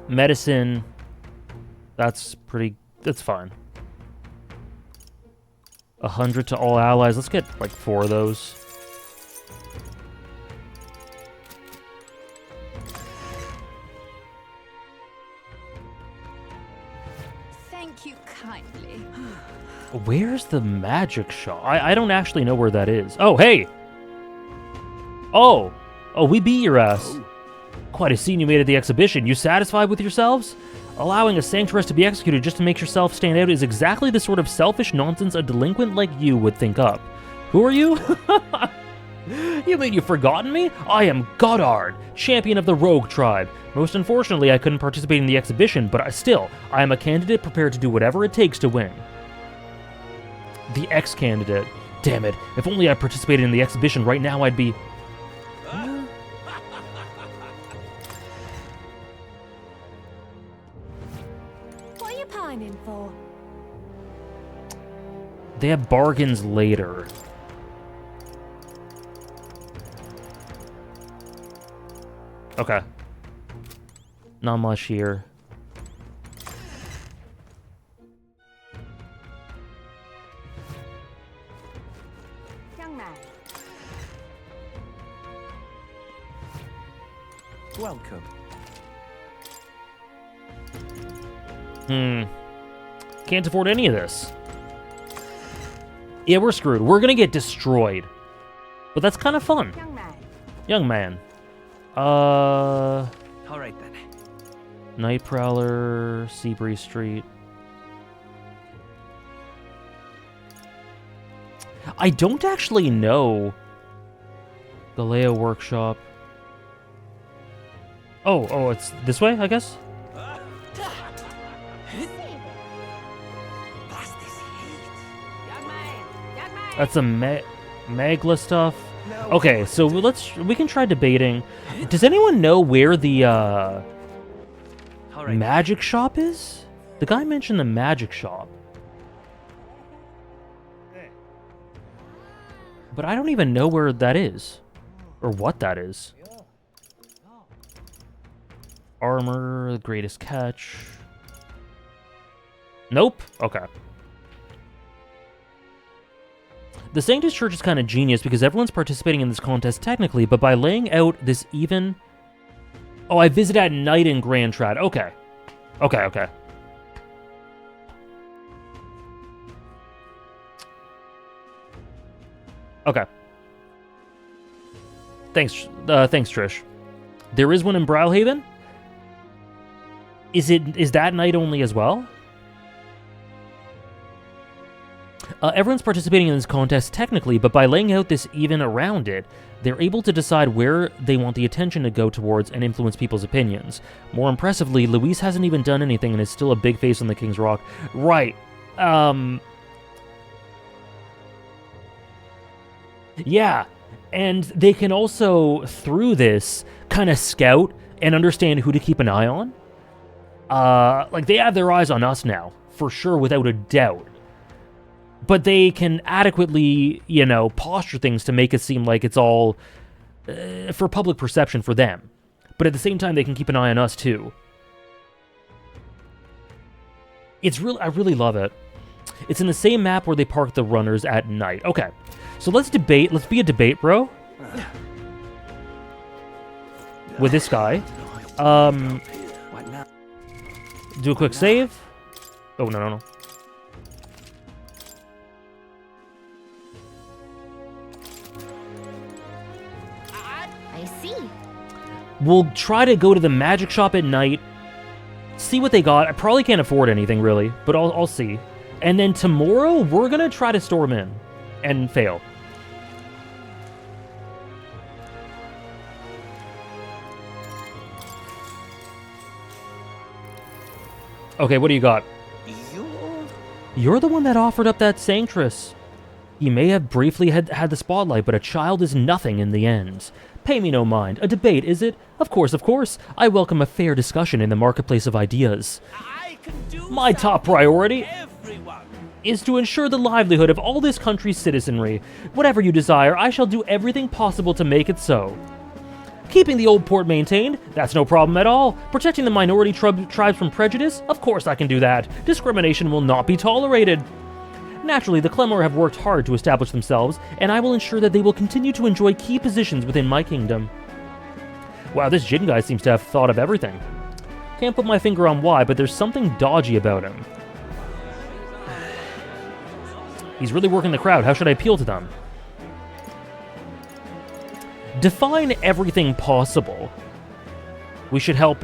Medicine. That's fine. 100 to all allies. Let's get like 4 of those. Thank you kindly. Where's the magic shop? I don't actually know where that is. Oh, hey! Oh, we beat your ass. Quite a scene you made at the exhibition. You satisfied with yourselves? Allowing a sanctuarist to be executed just to make yourself stand out is exactly the sort of selfish nonsense a delinquent like you would think up. Who are you? You mean you've forgotten me? I am Goddard, champion of the Rogue tribe. Most unfortunately, I couldn't participate in the exhibition, but I am a candidate prepared to do whatever it takes to win. The ex-candidate. Damn it, if only I participated in the exhibition right now, I'd be... What are you pining for? They have bargains later. Okay. Not much here. Young man. Welcome. Can't afford any of this. Yeah, we're screwed. We're gonna get destroyed. But that's kind of fun. Young man. Young man. All right then. Night Prowler, Seabury Street. I don't actually know. Galeo Workshop. Oh, it's this way, I guess? That's a Magla stuff. Okay, so we can try debating. Does anyone know where the magic shop is? The guy mentioned the magic shop. But I don't even know where that is. Or what that is. Armor, the greatest catch. Nope. Okay. The Sanctus Church is kind of genius because everyone's participating in this contest technically, but by laying out this even... Oh, I visit at night in Grand Trad. Okay. Okay. Okay. Thanks, Trish. There is one in Brilehaven? Is that night only as well? Everyone's participating in this contest technically, but by laying out this even around it, they're able to decide where they want the attention to go towards and influence people's opinions. More impressively, Luis hasn't even done anything and is still a big face on the King's Rock. Right. Yeah. And they can also, through this, kind of scout and understand who to keep an eye on. Like, they have their eyes on us now, for sure, without a doubt. But they can adequately, you know, posture things to make it seem like it's all for public perception for them. But at the same time, they can keep an eye on us, too. It's really, I really love it. It's in the same map where they park the runners at night. Okay, so let's debate. Let's be a debate, bro. With this guy. Do a quick save. Oh, no. I see. We'll try to go to the magic shop at night, see what they got. I probably can't afford anything, really, but I'll see. And then tomorrow, we're going to try to storm in and fail. Okay, what do you got? You're the one that offered up that Sanctress. He may have briefly had the spotlight, but a child is nothing in the end. Pay me no mind. A debate, is it? Of course, of course. I welcome a fair discussion in the marketplace of ideas. My top priority is to ensure the livelihood of all this country's citizenry. Whatever you desire, I shall do everything possible to make it so. Keeping the old port maintained, that's no problem at all. Protecting the minority tribes from prejudice, of course I can do that. Discrimination will not be tolerated. Naturally, the Clemor have worked hard to establish themselves, and I will ensure that they will continue to enjoy key positions within my kingdom. Wow, this Jin guy seems to have thought of everything. Can't put my finger on why, but there's something dodgy about him. He's really working the crowd. How should I appeal to them? Define everything possible. We should help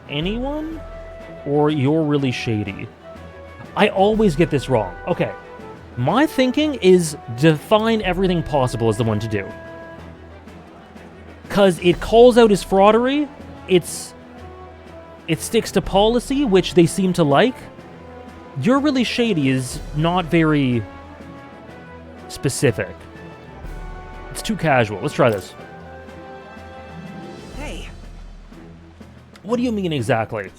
anyone? Or you're really shady? I always get this wrong. Okay. My thinking is define everything possible is the one to do. Because it calls out his fraudery. It sticks to policy, which they seem to like. You're really shady is not very specific. It's too casual. Let's try this. Hey. What do you mean exactly?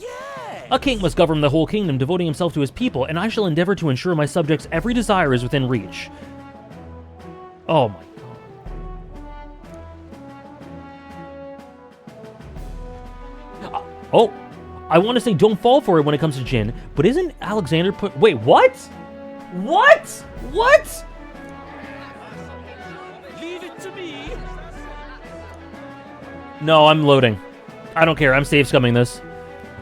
A king must govern the whole kingdom, devoting himself to his people, and I shall endeavor to ensure my subjects' every desire is within reach. Oh my god. Oh, I want to say don't fall for it when it comes to Jin, but isn't Alexander put... Wait, what? What? What? Leave it to me. No, I'm loading. I don't care. I'm save scumming this.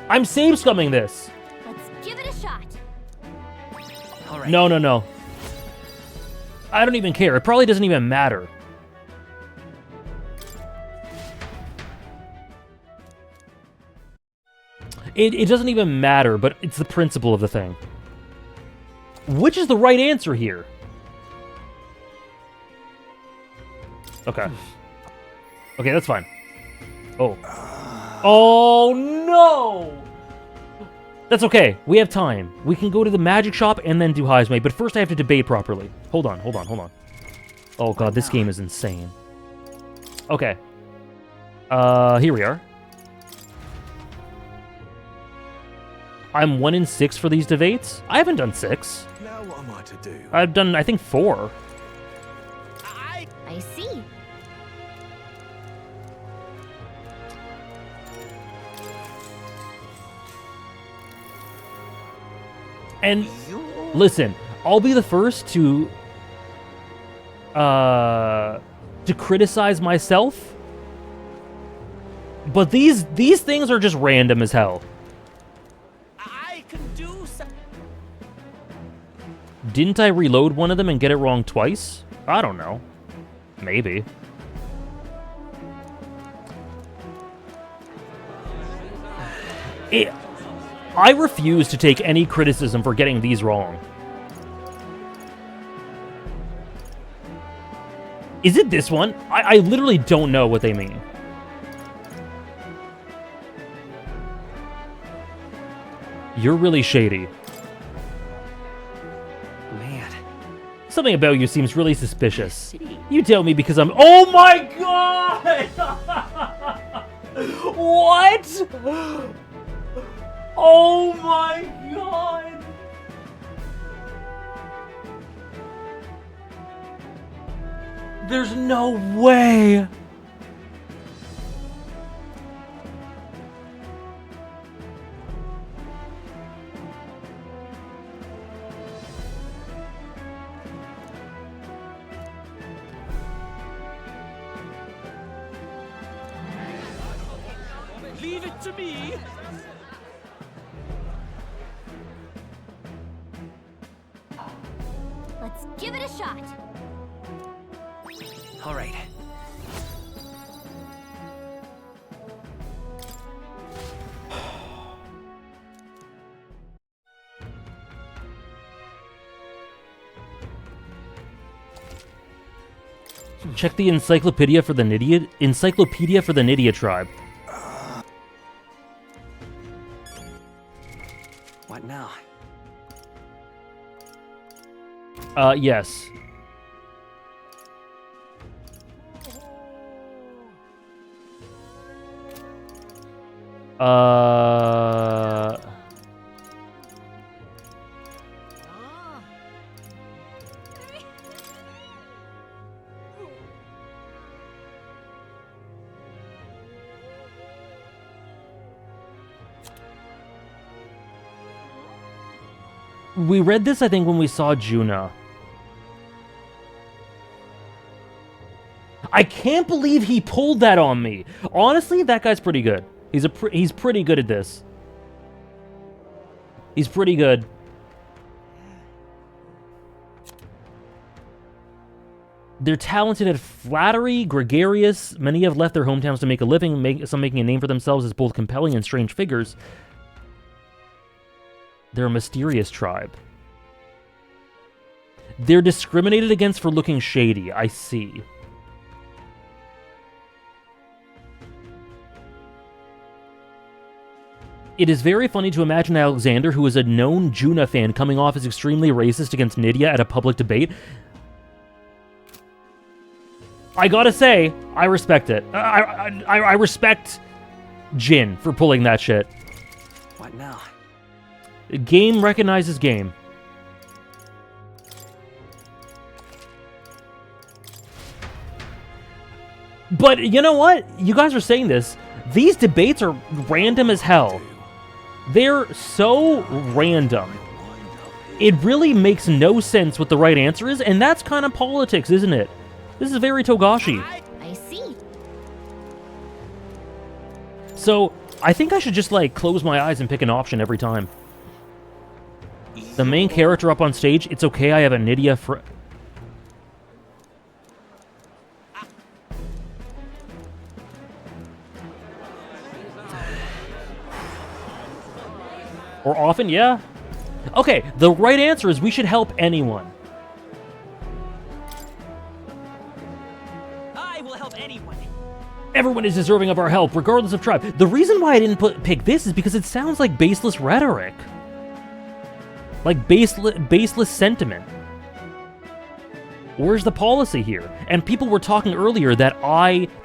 I'm save scumming this. Let's give it a shot. All right. No. I don't even care. It probably doesn't even matter. It doesn't even matter, but it's the principle of the thing. Which is the right answer here? Okay. Okay, that's fine. Oh. Oh, no! That's okay. We have time. We can go to the magic shop and then do heist mate, but first I have to debate properly. Hold on. Oh god, this game is insane. Okay. Here we are. I'm 1 in 6 for these debates. I haven't done 6. Now what am I to do? I've done, I think, 4. I see. And listen, I'll be the first to criticize myself. But these things are just random as hell. I can do some... Didn't I reload one of them and get it wrong twice? I don't know. Maybe. I refuse to take any criticism for getting these wrong. Is it this one? I literally don't know what they mean. You're really shady. Man. Something about you seems really suspicious. You tell me because I'm... Oh my god! What? Oh my god! There's no way! Leave it to me. Let's give it a shot. All right. Check the encyclopedia for the Nydia tribe. What now? Yes. We read this, I think, when we saw Juna. I can't believe he pulled that on me. Honestly, that guy's pretty good. He's pretty good at this. He's pretty good. They're talented at flattery, gregarious. Many have left their hometowns to make a living, some making a name for themselves as both compelling and strange figures. They're a mysterious tribe. They're discriminated against for looking shady. I see. It is very funny to imagine Alexander, who is a known Juna fan, coming off as extremely racist against Nydia at a public debate. I gotta say, I respect it. I respect Jin for pulling that shit. What now? Game recognizes game. But you know what? You guys are saying this. These debates are random as hell. They're so random. It really makes no sense what the right answer is, and that's kind of politics, isn't it? This is very Togashi. I see. So, I think I should just, like, close my eyes and pick an option every time. The main character up on stage, it's okay, I have a Nydia for... Or often, yeah. Okay, the right answer is we should help anyone. I will help anyone. Everyone is deserving of our help, regardless of tribe. The reason why I didn't pick this is because it sounds like baseless rhetoric. Like baseless sentiment. Where's the policy here? And people were talking earlier that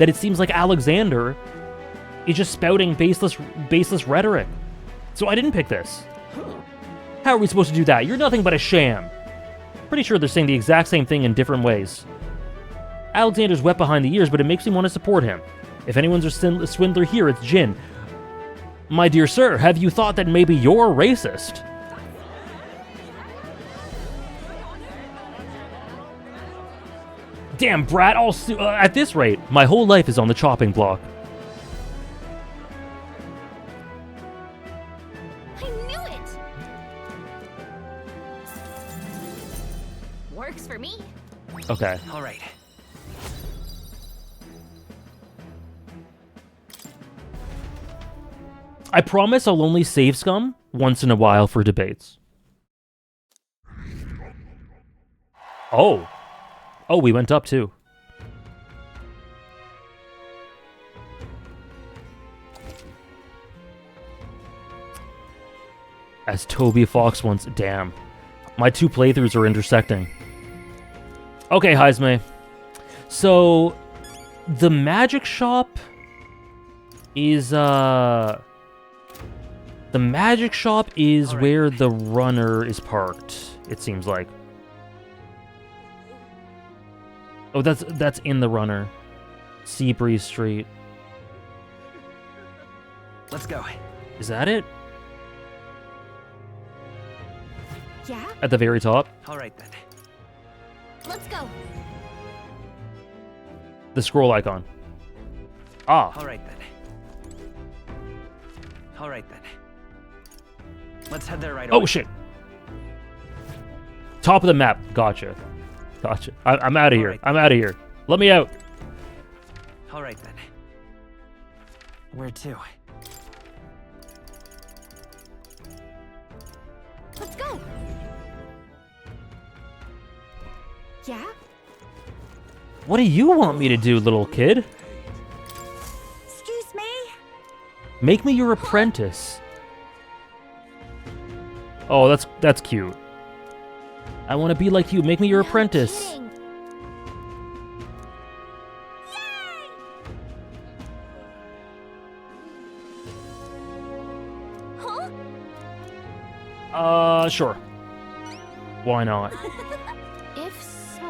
it seems like Alexander is just spouting baseless rhetoric. So I didn't pick this. How are we supposed to do that? You're nothing but a sham. Pretty sure they're saying the exact same thing in different ways. Alexander's wet behind the ears, but it makes me want to support him. If anyone's a swindler here, it's Jin. My dear sir, have you thought that maybe you're racist? Damn, brat, at this rate, my whole life is on the chopping block. I knew it! Works for me. Okay. All right. I promise I'll only save scum once in a while for debates. Oh. Oh, we went up too. As Toby Fox once... Damn. My 2 playthroughs are intersecting. Okay, Heisme. So, the magic shop is, The magic shop is where the runner is parked, it seems like. Oh, that's in the runner. Seabreeze Street. Let's go. Is that it? Yeah? At the very top? All right, then. Let's go. The scroll icon. Ah. All right, then. All right, then. Let's head there right away. Oh, shit. Top of the map. Gotcha. Gotcha. I'm out of here. Right. I'm out of here. Let me out. All right, then. Where to? Let's go. Yeah? What do you want me to do, little kid? Excuse me? Make me your apprentice. Oh, that's cute. I want to be like you. Make me your apprentice. Kidding. Huh? Sure. Why not? If so...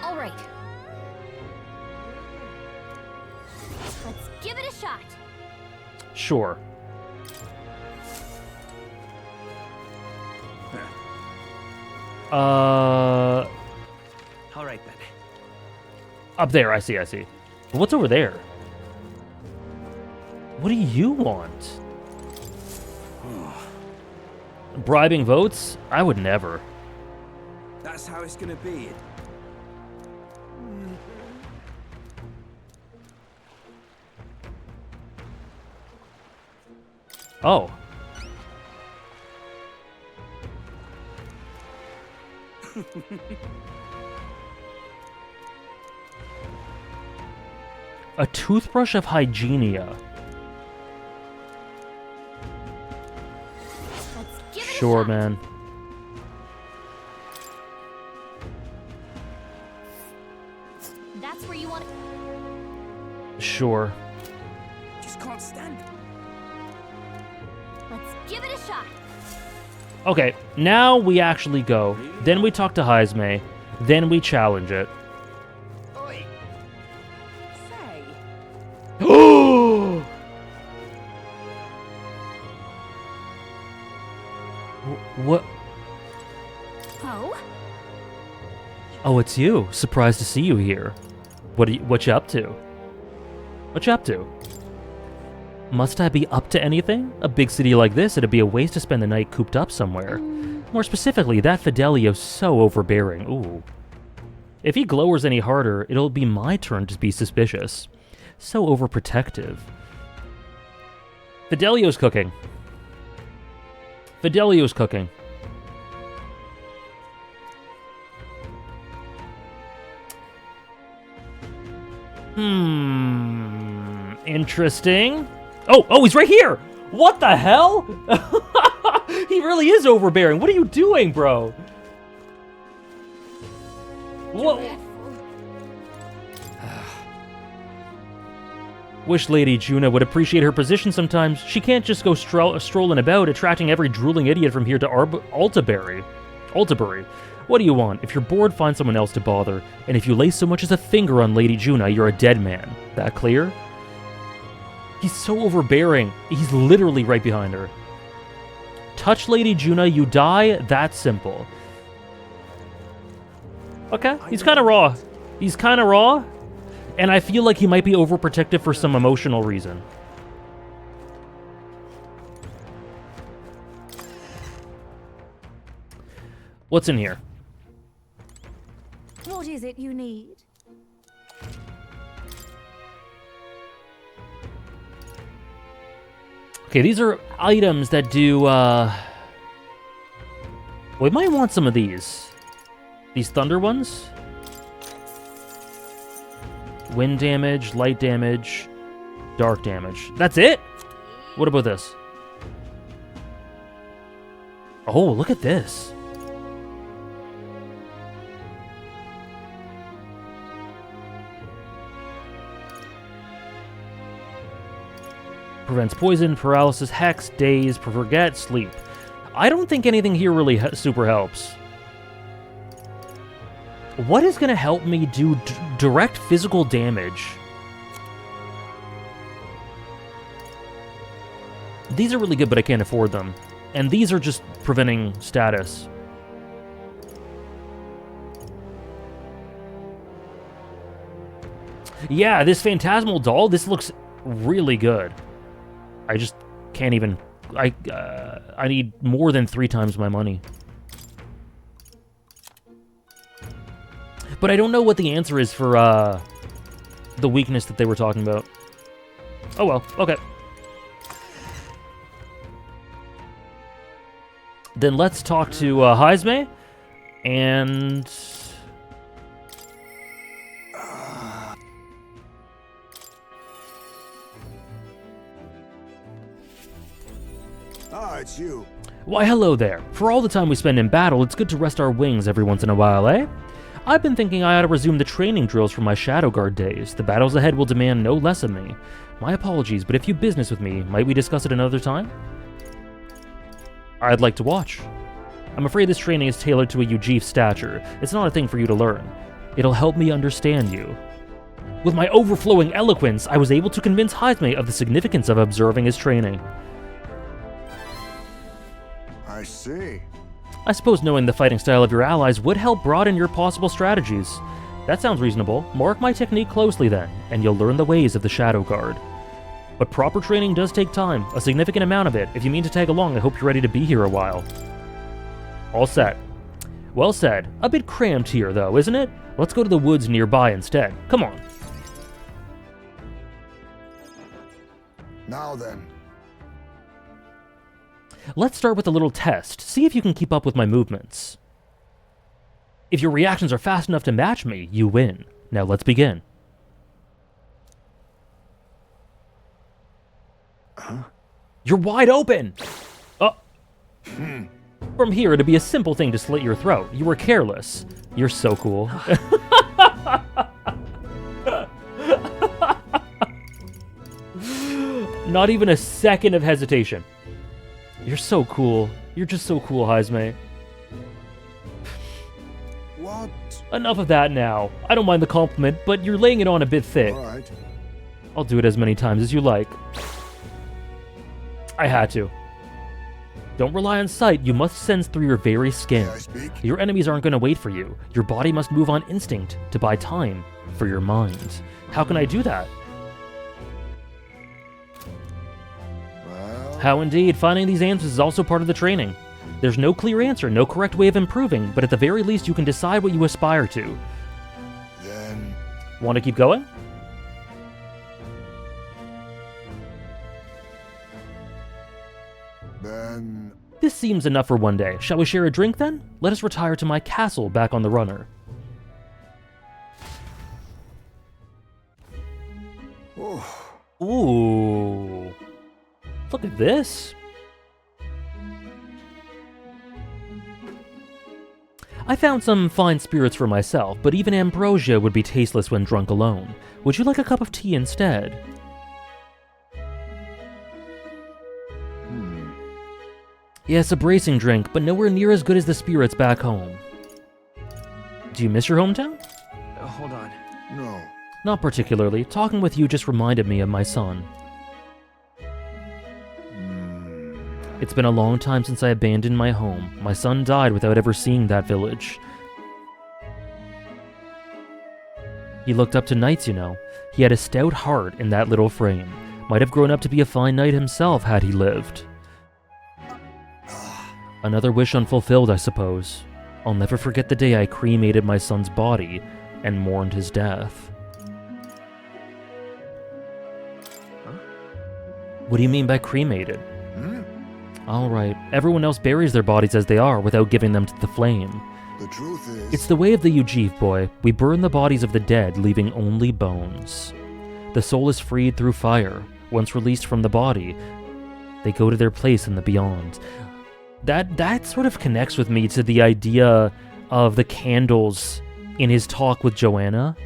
All right. Let's give it a shot. Sure. All right, then. Up there, I see. What's over there? What do you want? Bribing votes? I would never. That's how it's gonna be. Oh. A toothbrush of hygienia. Sure, man. That's where you want it. Sure. Just can't stand it. Let's give it a shot. Okay, now we actually go. Then we talk to Heisme. Then we challenge it. Oi. Say. What? Oh? Oh, it's you. Surprised to see you here. What you up to? What you up to? Must I be up to anything? A big city like this, it'd be a waste to spend the night cooped up somewhere. More specifically, that Fidelio's so overbearing. Ooh. If he glowers any harder, it'll be my turn to be suspicious. So overprotective. Fidelio's cooking. Fidelio's cooking. Interesting. Oh, he's right here! What the hell? He really is overbearing. What are you doing, bro? What? Wish Lady Juna would appreciate her position sometimes. She can't just go strolling about, attracting every drooling idiot from here to Altabury. What do you want? If you're bored, find someone else to bother. And if you lay so much as a finger on Lady Juna, you're a dead man. That clear? He's so overbearing. He's literally right behind her. Touch Lady Juna, you die. That's simple. Okay, he's kind of raw. He's kind of raw. And I feel like he might be overprotective for some emotional reason. What's in here? What is it you need? Okay, these are items that do, we might want some of these. These thunder ones? Wind damage, light damage, dark damage. That's it? What about this? Oh, look at this. Prevents poison, paralysis, hex, daze, forget, sleep. I don't think anything here really super helps. What is going to help me do direct physical damage? These are really good, but I can't afford them. And these are just preventing status. Yeah, this phantasmal doll, this looks really good. I just can't even... I need more than 3 times my money. But I don't know what the answer is for the weakness that they were talking about. Oh well, okay. Then let's talk to Heisme, and... Ah, it's you. Why, hello there. For all the time we spend in battle, it's good to rest our wings every once in a while, eh? I've been thinking I ought to resume the training drills from my Shadow Guard days. The battles ahead will demand no less of me. My apologies, but if you business with me, might we discuss it another time? I'd like to watch. I'm afraid this training is tailored to a Ujif stature. It's not a thing for you to learn. It'll help me understand you. With my overflowing eloquence, I was able to convince Heisme of the significance of observing his training. I see. I suppose knowing the fighting style of your allies would help broaden your possible strategies. That sounds reasonable. Mark my technique closely then, and you'll learn the ways of the Shadow Guard. But proper training does take time, a significant amount of it. If you mean to tag along, I hope you're ready to be here a while. All set. Well said. A bit cramped here, though, isn't it? Let's go to the woods nearby instead. Come on. Now then. Let's start with a little test. See if you can keep up with my movements. If your reactions are fast enough to match me, you win. Now let's begin. Huh? You're wide open! Oh. From here, it'd be a simple thing to slit your throat. You were careless. You're so cool. Not even a second of hesitation. You're so cool. You're just so cool, Heisme. What? Enough of that now. I don't mind the compliment, but you're laying it on a bit thick. All right. I'll do it as many times as you like. I had to. Don't rely on sight. You must sense through your very skin. Your enemies aren't going to wait for you. Your body must move on instinct to buy time for your mind. How can I do that? How indeed. Finding these answers is also part of the training. There's no clear answer, no correct way of improving, but at the very least you can decide what you aspire to. Then... Want to keep going? Then... This seems enough for one day. Shall we share a drink then? Let us retire to my castle back on the runner. Oh. Ooh. Look at this. I found some fine spirits for myself, but even ambrosia would be tasteless when drunk alone. Would you like a cup of tea instead? Yes, a bracing drink, but nowhere near as good as the spirits back home. Do you miss your hometown? Hold on. No. Not particularly. Talking with you just reminded me of my son. It's been a long time since I abandoned my home. My son died without ever seeing that village. He looked up to knights, you know. He had a stout heart in that little frame. Might have grown up to be a fine knight himself had he lived. Another wish unfulfilled, I suppose. I'll never forget the day I cremated my son's body and mourned his death. What do you mean by cremated? Alright, everyone else buries their bodies as they are without giving them to the flame. The truth is... It's the way of the Ujif, boy. We burn the bodies of the dead, leaving only bones. The soul is freed through fire. Once released from the body, they go to their place in the beyond. That sort of connects with me to the idea of the candles in his talk with Joanna.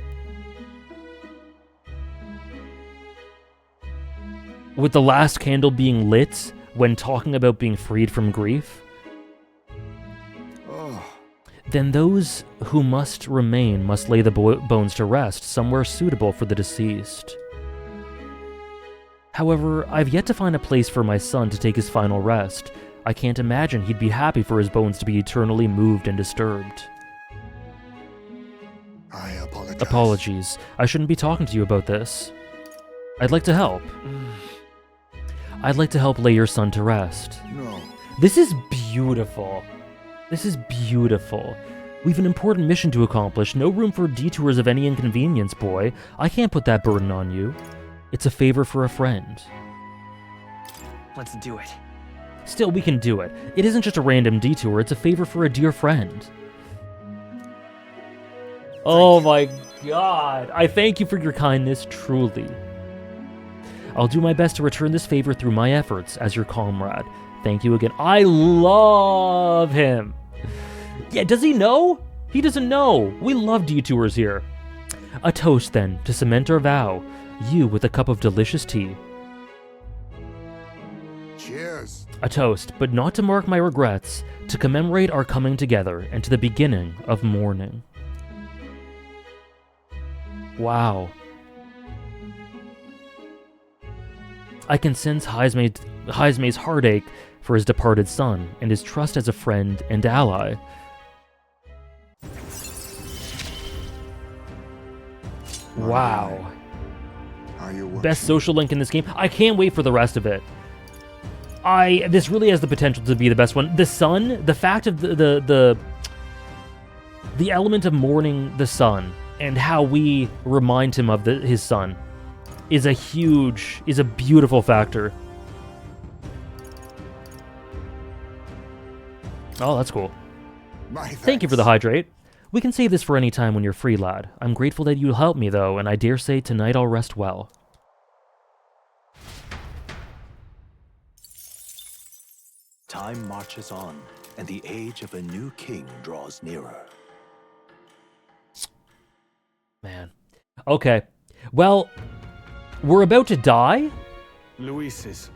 With the last candle being lit when talking about being freed from grief. Then those who must remain must lay the bones to rest somewhere suitable for the deceased. However, I've yet to find a place for my son to take his final rest. I can't imagine he'd be happy for his bones to be eternally moved and disturbed. I apologize. Apologies. I shouldn't be talking to you about this. I'd like to help. I'd like to help lay your son to rest. No. This is beautiful. This is beautiful. We've an important mission to accomplish. No room for detours of any inconvenience, boy. I can't put that burden on you. It's a favor for a friend. Let's do it. Still, we can do it. It isn't just a random detour, it's a favor for a dear friend. Oh my god. I thank you for your kindness, truly. I'll do my best to return this favor through my efforts as your comrade. Thank you again. I love him. Yeah, does he know? He doesn't know. We love detours here. A toast, then, to cement our vow. You with a cup of delicious tea. Cheers. A toast, but not to mark my regrets, to commemorate our coming together and to the beginning of mourning. Wow. I can sense Heisme's heartache for his departed son and his trust as a friend and ally. Wow. Best social link in this game. I can't wait for the rest of it. This really has the potential to be the best one. The son, the fact of the element of mourning the son and how we remind him of his son is a beautiful factor. Oh, that's cool. Thank you for the hydrate. We can save this for any time when you're free, lad. I'm grateful that you'll help me, though, and I dare say tonight I'll rest well. Time marches on, and the age of a new king draws nearer. Man. Okay. Well, we're about to die? Luis's.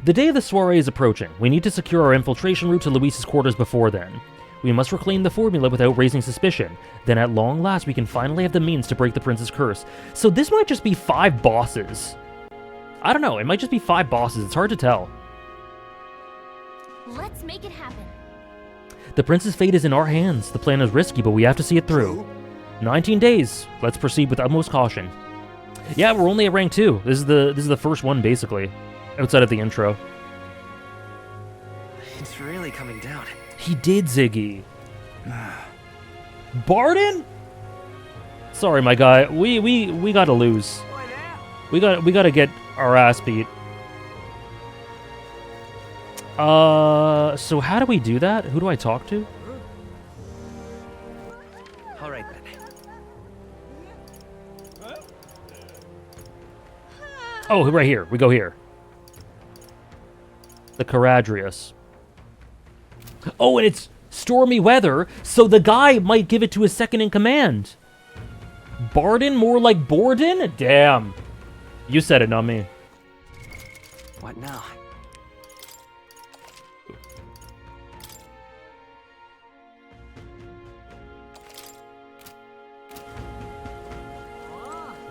The day of the soiree is approaching. We need to secure our infiltration route to Luis's quarters before then. We must reclaim the formula without raising suspicion. Then at long last we can finally have the means to break the prince's curse. So this might just be 5 bosses. I don't know, it might just be 5 bosses, it's hard to tell. Let's make it happen. The prince's fate is in our hands. The plan is risky, but we have to see it through. 19 days. Let's proceed with utmost caution. Yeah, we're only at rank 2. This is the first one, basically. Outside of the intro. It's really coming down. He did, Ziggy. Barden? Sorry, my guy. We gotta lose. We gotta get our ass beat. So how do we do that? Who do I talk to? All right then. Oh, right here. We go here. The Caradrius. Oh, and it's stormy weather, so the guy might give it to his second in command. Barden, more like Borden? Damn. You said it, not me. What now?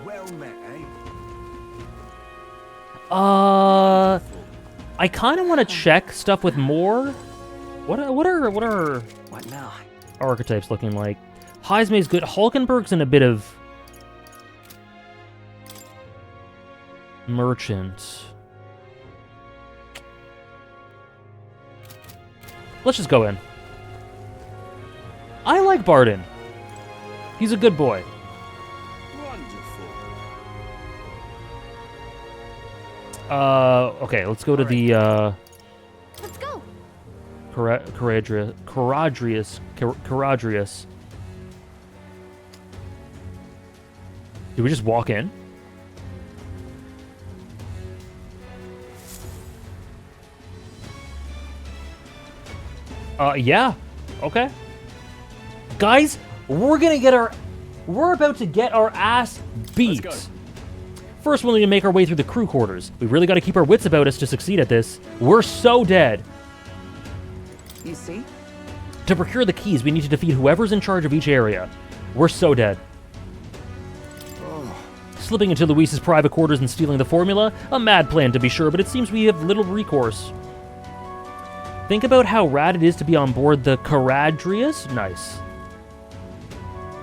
Well met, eh? I kind of want to check stuff with more. What are What now? archetypes looking like? Heisme's good. Hulkenberg's in a bit of merchant. Let's just go in. I like Barden. He's a good boy. Okay, let's go to the, Let's go. Caradrius. Did we just walk in? Yeah. Okay. Guys, we're about to get our ass beat. First, we'll need to make our way through the crew quarters. We really got to keep our wits about us to succeed at this. We're so dead. You see? To procure the keys, we need to defeat whoever's in charge of each area. We're so dead. Slipping into Luis's private quarters and stealing the formula? A mad plan, to be sure, but it seems we have little recourse. Think about how rad it is to be on board the Caradrius? Nice.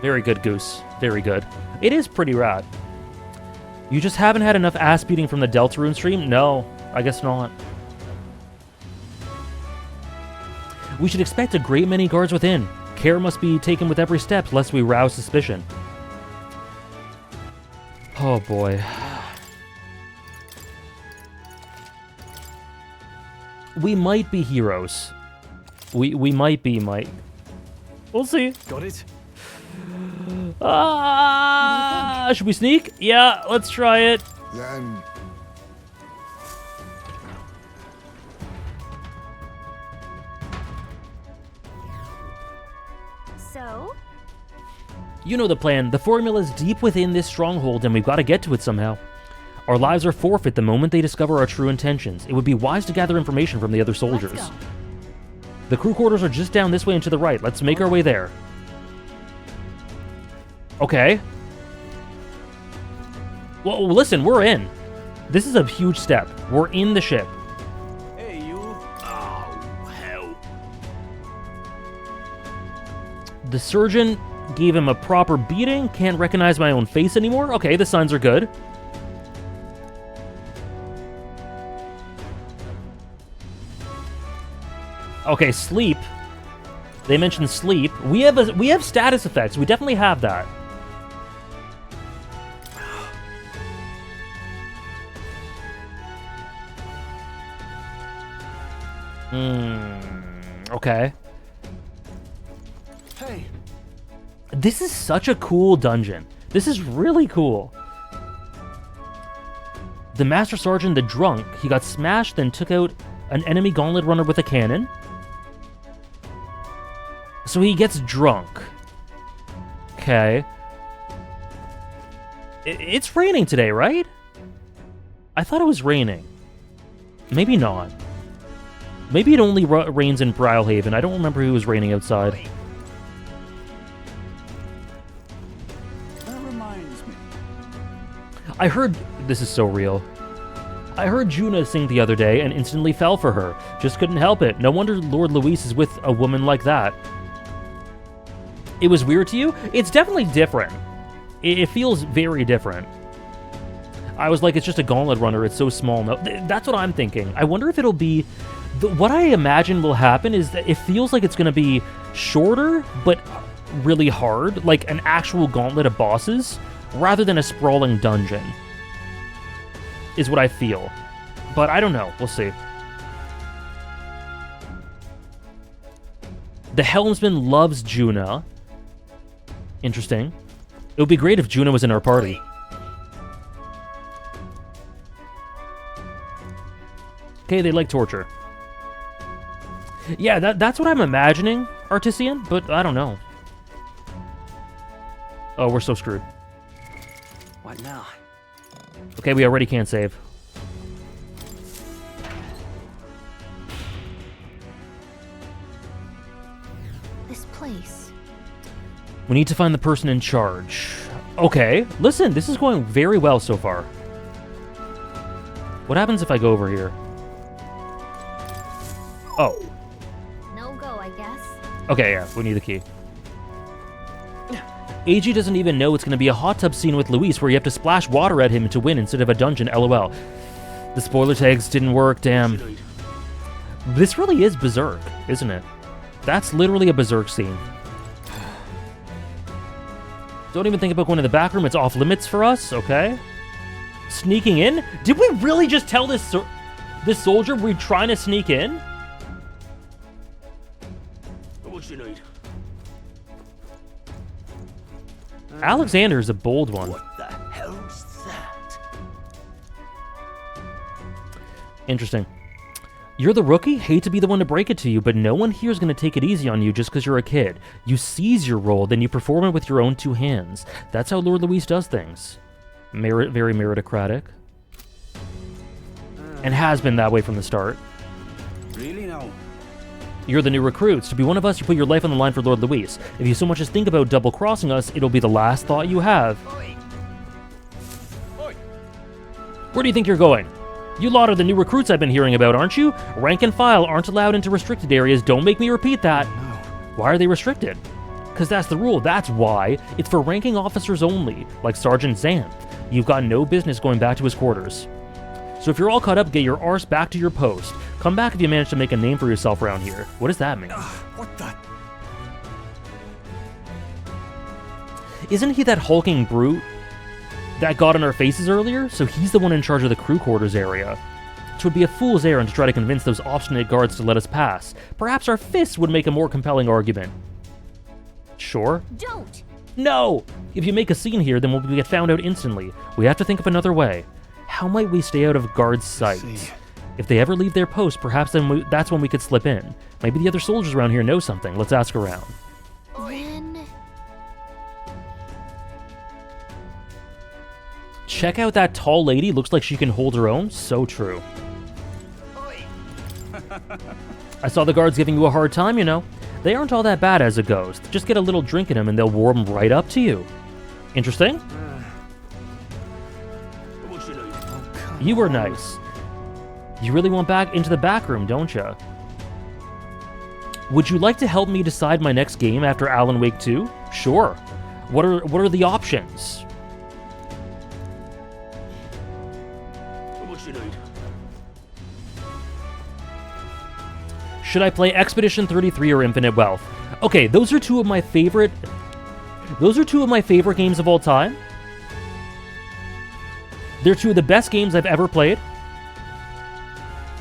Very good, Goose. Very good. It is pretty rad. You just haven't had enough ass beating from the Deltarune stream? No, I guess not. We should expect a great many guards within. Care must be taken with every step, lest we rouse suspicion. Oh boy. We might be heroes. We might be, Mike. We'll see. Got it? Should we sneak? Yeah, let's try it. Then... So? You know the plan. The formula's deep within this stronghold, and we've got to get to it somehow. Our lives are forfeit the moment they discover our true intentions. It would be wise to gather information from the other soldiers. The crew quarters are just down this way and to the right. Let's make our way there. Okay. Well, listen, we're in. This is a huge step. We're in the ship. Hey, you. Oh, hell. The surgeon gave him a proper beating. Can't recognize my own face anymore. Okay, the signs are good. Okay, sleep. They mentioned sleep. We have status effects. We definitely have that. Okay. Hey. This is such a cool dungeon. This is really cool. The Master Sergeant, the drunk, he got smashed, then took out an enemy gauntlet runner with a cannon. So he gets drunk. Okay. It's raining today, right? I thought it was raining. Maybe not. Maybe it only rains in Brilehaven. I don't remember it was raining outside. That reminds me. I heard... This is so real. I heard Juna sing the other day and instantly fell for her. Just couldn't help it. No wonder Lord Luis is with a woman like that. It was weird to you? It's definitely different. It feels very different. I was like, it's just a gauntlet runner. It's so small. No, that's what I'm thinking. I wonder if it'll be... What I imagine will happen is that it feels like it's going to be shorter, but really hard. Like an actual gauntlet of bosses, rather than a sprawling dungeon. Is what I feel. But I don't know. We'll see. The helmsman loves Juna. Interesting. It would be great if Juna was in our party. Okay, they like torture. Yeah, that's what I'm imagining, Artisan, but I don't know. Oh, we're so screwed. What now? Okay, we already can't save. This place. We need to find the person in charge. Okay, listen, this is going very well so far. What happens if I go over here? Oh. No go, I guess. Okay, yeah, we need the key. AG doesn't even know it's going to be a hot tub scene with Luis where you have to splash water at him to win instead of a dungeon, lol. The spoiler tags didn't work, damn. This really is Berserk, isn't it? That's literally a Berserk scene. Don't even think about going to the back room, it's off limits for us, okay? Sneaking in? Did we really just tell this soldier we're trying to sneak in? What you need? Alexander's a bold one. What the hell's that? Interesting. You're the rookie? Hate to be the one to break it to you, but no one here is going to take it easy on you just because you're a kid. You seize your role, then you perform it with your own 2 hands. That's how Lord Luis does things. Very meritocratic. And has been that way from the start. Really now? You're the new recruits. To be one of us, you put your life on the line for Lord Luis. If you so much as think about double-crossing us, it'll be the last thought you have. Where do you think you're going? You lot are the new recruits I've been hearing about, aren't you? Rank and file aren't allowed into restricted areas. Don't make me repeat that. No. Why are they restricted? Because that's the rule. That's why. It's for ranking officers only, like Sergeant Xanth. You've got no business going back to his quarters. So if you're all caught up, get your arse back to your post. Come back if you manage to make a name for yourself around here. What does that mean? What the? Isn't he that hulking brute that got in our faces earlier? So he's the one in charge of the crew quarters area. So it would be a fool's errand to try to convince those obstinate guards to let us pass. Perhaps our fists would make a more compelling argument. Sure. Don't! No! If you make a scene here, then we'll get found out instantly. We have to think of another way. How might we stay out of guards' sight? If they ever leave their post, perhaps then that's when we could slip in. Maybe the other soldiers around here know something. Let's ask around. Then... Check out that tall lady. Looks like she can hold her own. So true. I saw the guards giving you a hard time, you know. They aren't all that bad as it goes. Just get a little drink in them and they'll warm right up to you. Interesting? You were nice. You really want back into the back room, don't you? Would you like to help me decide my next game after Alan Wake 2? Sure. What are the options? Should I play Expedition 33 or Infinite Wealth? Okay, those are two of my favorite games of all time. They're two of the best games I've ever played.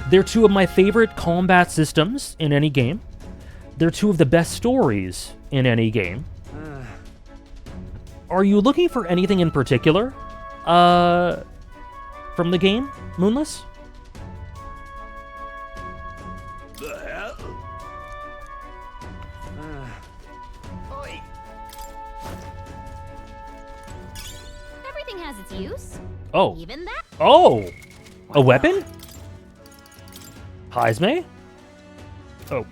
They're two of my favorite combat systems in any game. They're two of the best stories in any game. Are you looking for anything in particular? From the game, Moonless? The hell? Everything has its use. Oh. Even that? Oh! A weapon? Heisme? Oh.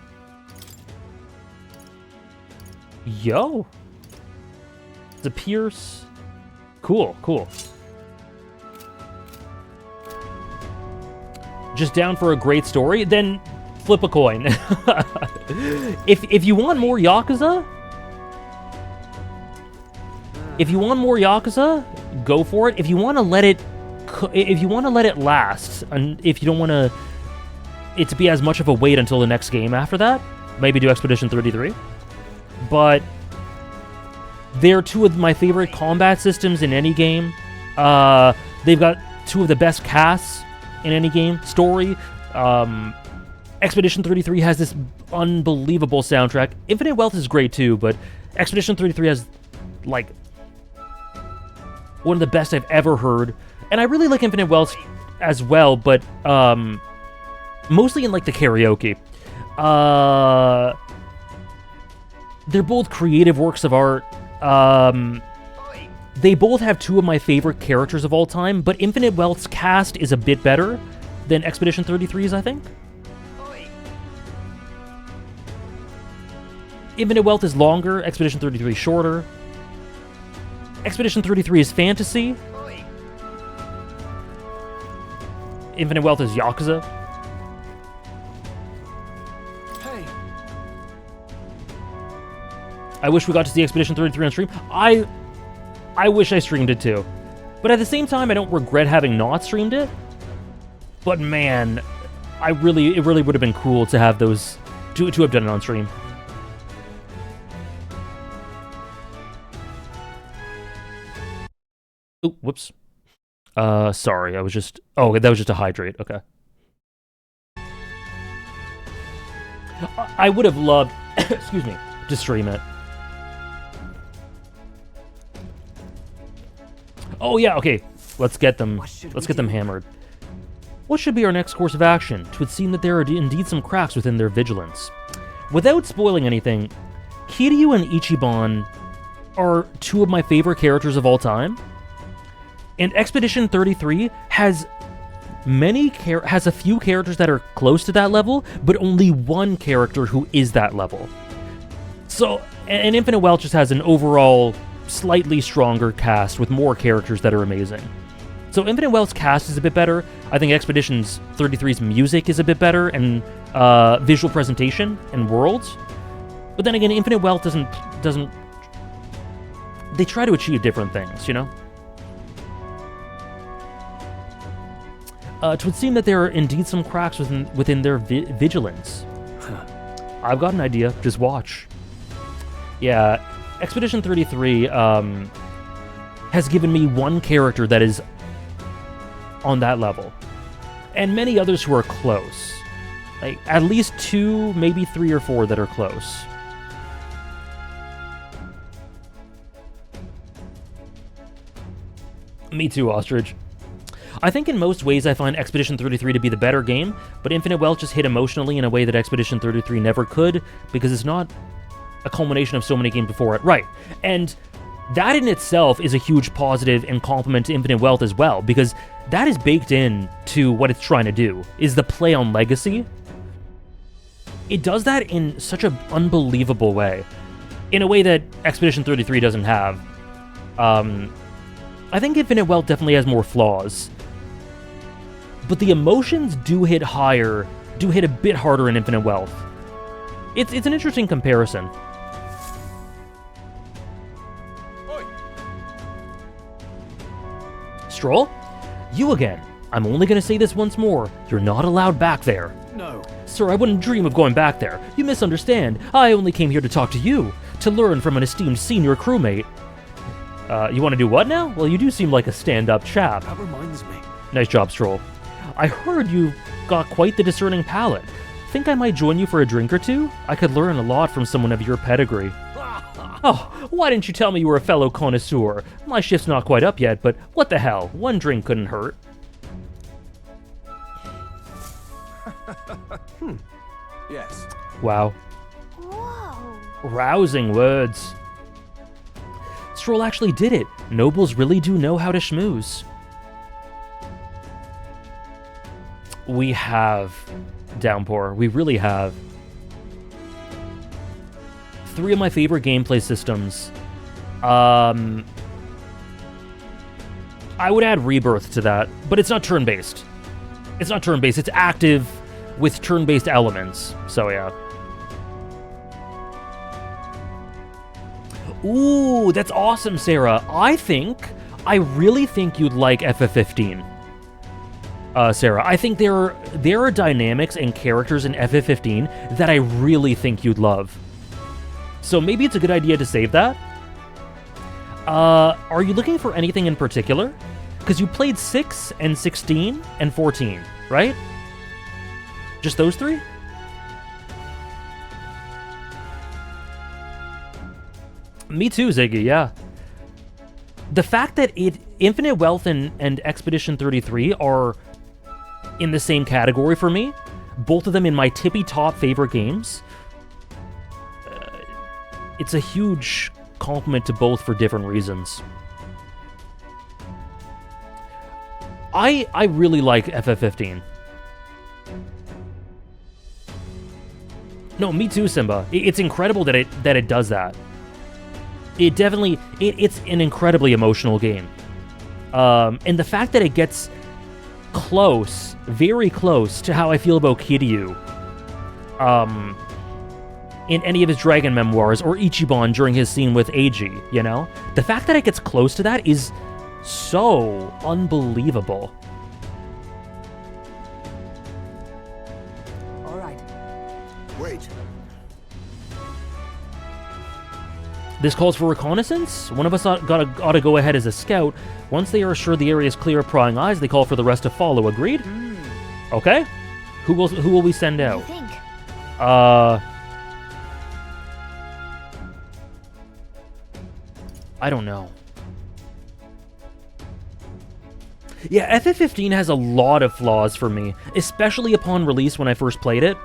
Yo. The Pierce. Cool, cool. Just down for a great story? Then flip a coin. If you want more Yakuza, go for it. If you want to let it last, and if you don't want it to be as much of a wait until the next game after that, maybe do Expedition 33. But they're two of my favorite combat systems in any game. They've got two of the best casts in any game. Story. Expedition 33 has this unbelievable soundtrack. Infinite Wealth is great too, but Expedition 33 has, like, one of the best I've ever heard. And I really like Infinite Wealth as well, but mostly in, like, the karaoke. They're both creative works of art. They both have two of my favorite characters of all time, but Infinite Wealth's cast is a bit better than Expedition 33's, I think. Infinite Wealth is longer, Expedition 33 is shorter. Expedition 33 is fantasy. Infinite Wealth is Yakuza. Hey. I wish we got to see Expedition 33 on stream. I wish I streamed it too. But at the same time, I don't regret having not streamed it. But man, it really would have been cool to have those, to have done it on stream. Oh, whoops. Sorry, I was just... Oh, that was just a hydrate. Okay. I would have loved... excuse me. To stream it. Oh, yeah, okay. Let's get them... Let's get them hammered. What should be our next course of action? 'Twould seem that there are indeed some cracks within their vigilance. Without spoiling anything, Kiryu and Ichiban are two of my favorite characters of all time, and Expedition 33 has a few characters that are close to that level, but only one character who is that level. So, and Infinite Wealth just has an overall slightly stronger cast with more characters that are amazing. So Infinite Wealth's cast is a bit better. I think Expedition 33's music is a bit better, and visual presentation and worlds. But then again, Infinite Wealth doesn't. They try to achieve different things, you know. It would seem that there are indeed some cracks within their vigilance. I've got an idea. Just watch. Yeah, Expedition 33 has given me one character that is on that level, and many others who are close. Like, at least 2, maybe 3 or 4 that are close. Me too, Ostrich. I think in most ways I find Expedition 33 to be the better game, but Infinite Wealth just hit emotionally in a way that Expedition 33 never could, because it's not a culmination of so many games before it. Right. And that in itself is a huge positive and compliment to Infinite Wealth as well, because that is baked in to what it's trying to do, is the play on legacy. It does that in such an unbelievable way, in a way that Expedition 33 doesn't have. I think Infinite Wealth definitely has more flaws, but the emotions do hit a bit harder in Infinite Wealth. It's an interesting comparison. Stroll? You again. I'm only going to say this once more. You're not allowed back there. No. Sir, I wouldn't dream of going back there. You misunderstand. I only came here to talk to you, to learn from an esteemed senior crewmate. You want to do what now? Well, you do seem like a stand-up chap. That reminds me. Nice job, Stroll. I heard you've got quite the discerning palate. Think I might join you for a drink or two? I could learn a lot from someone of your pedigree. Oh, why didn't you tell me you were a fellow connoisseur? My shift's not quite up yet, but what the hell? One drink couldn't hurt. Yes. Wow. Whoa. Rousing words. Stroll actually did it. Nobles really do know how to schmooze. We have, Downpour. We really have. 3 of my favorite gameplay systems. I would add Rebirth to that, but it's not turn-based. It's not turn-based. It's active with turn-based elements. So yeah. Ooh, that's awesome, Sarah. I really think you'd like FF15. Sarah, I think there are dynamics and characters in FF15 that I really think you'd love. So maybe it's a good idea to save that. Are you looking for anything in particular? Because you played 6 and 16 and 14, right? Just those 3? Me too, Ziggy, yeah. The fact that Infinite Wealth and Expedition 33 are in the same category for me, both of them in my tippy-top favorite games, it's a huge compliment to both for different reasons. I really like FF15. No, me too, Simba. It's incredible that it does that. It definitely it's an incredibly emotional game. And the fact that it gets close, very close to how I feel about Kiryu in any of his Dragon memoirs, or Ichiban during his scene with Eiji, you know? The fact that it gets close to that is so unbelievable. All right. Wait. This calls for reconnaissance? One of us ought to go ahead as a scout. Once they are assured the area is clear of prying eyes, they call for the rest to follow. Agreed? Okay. Who will we send out? What do you think? I don't know. Yeah, FF15 has a lot of flaws for me, especially upon release when I first played it.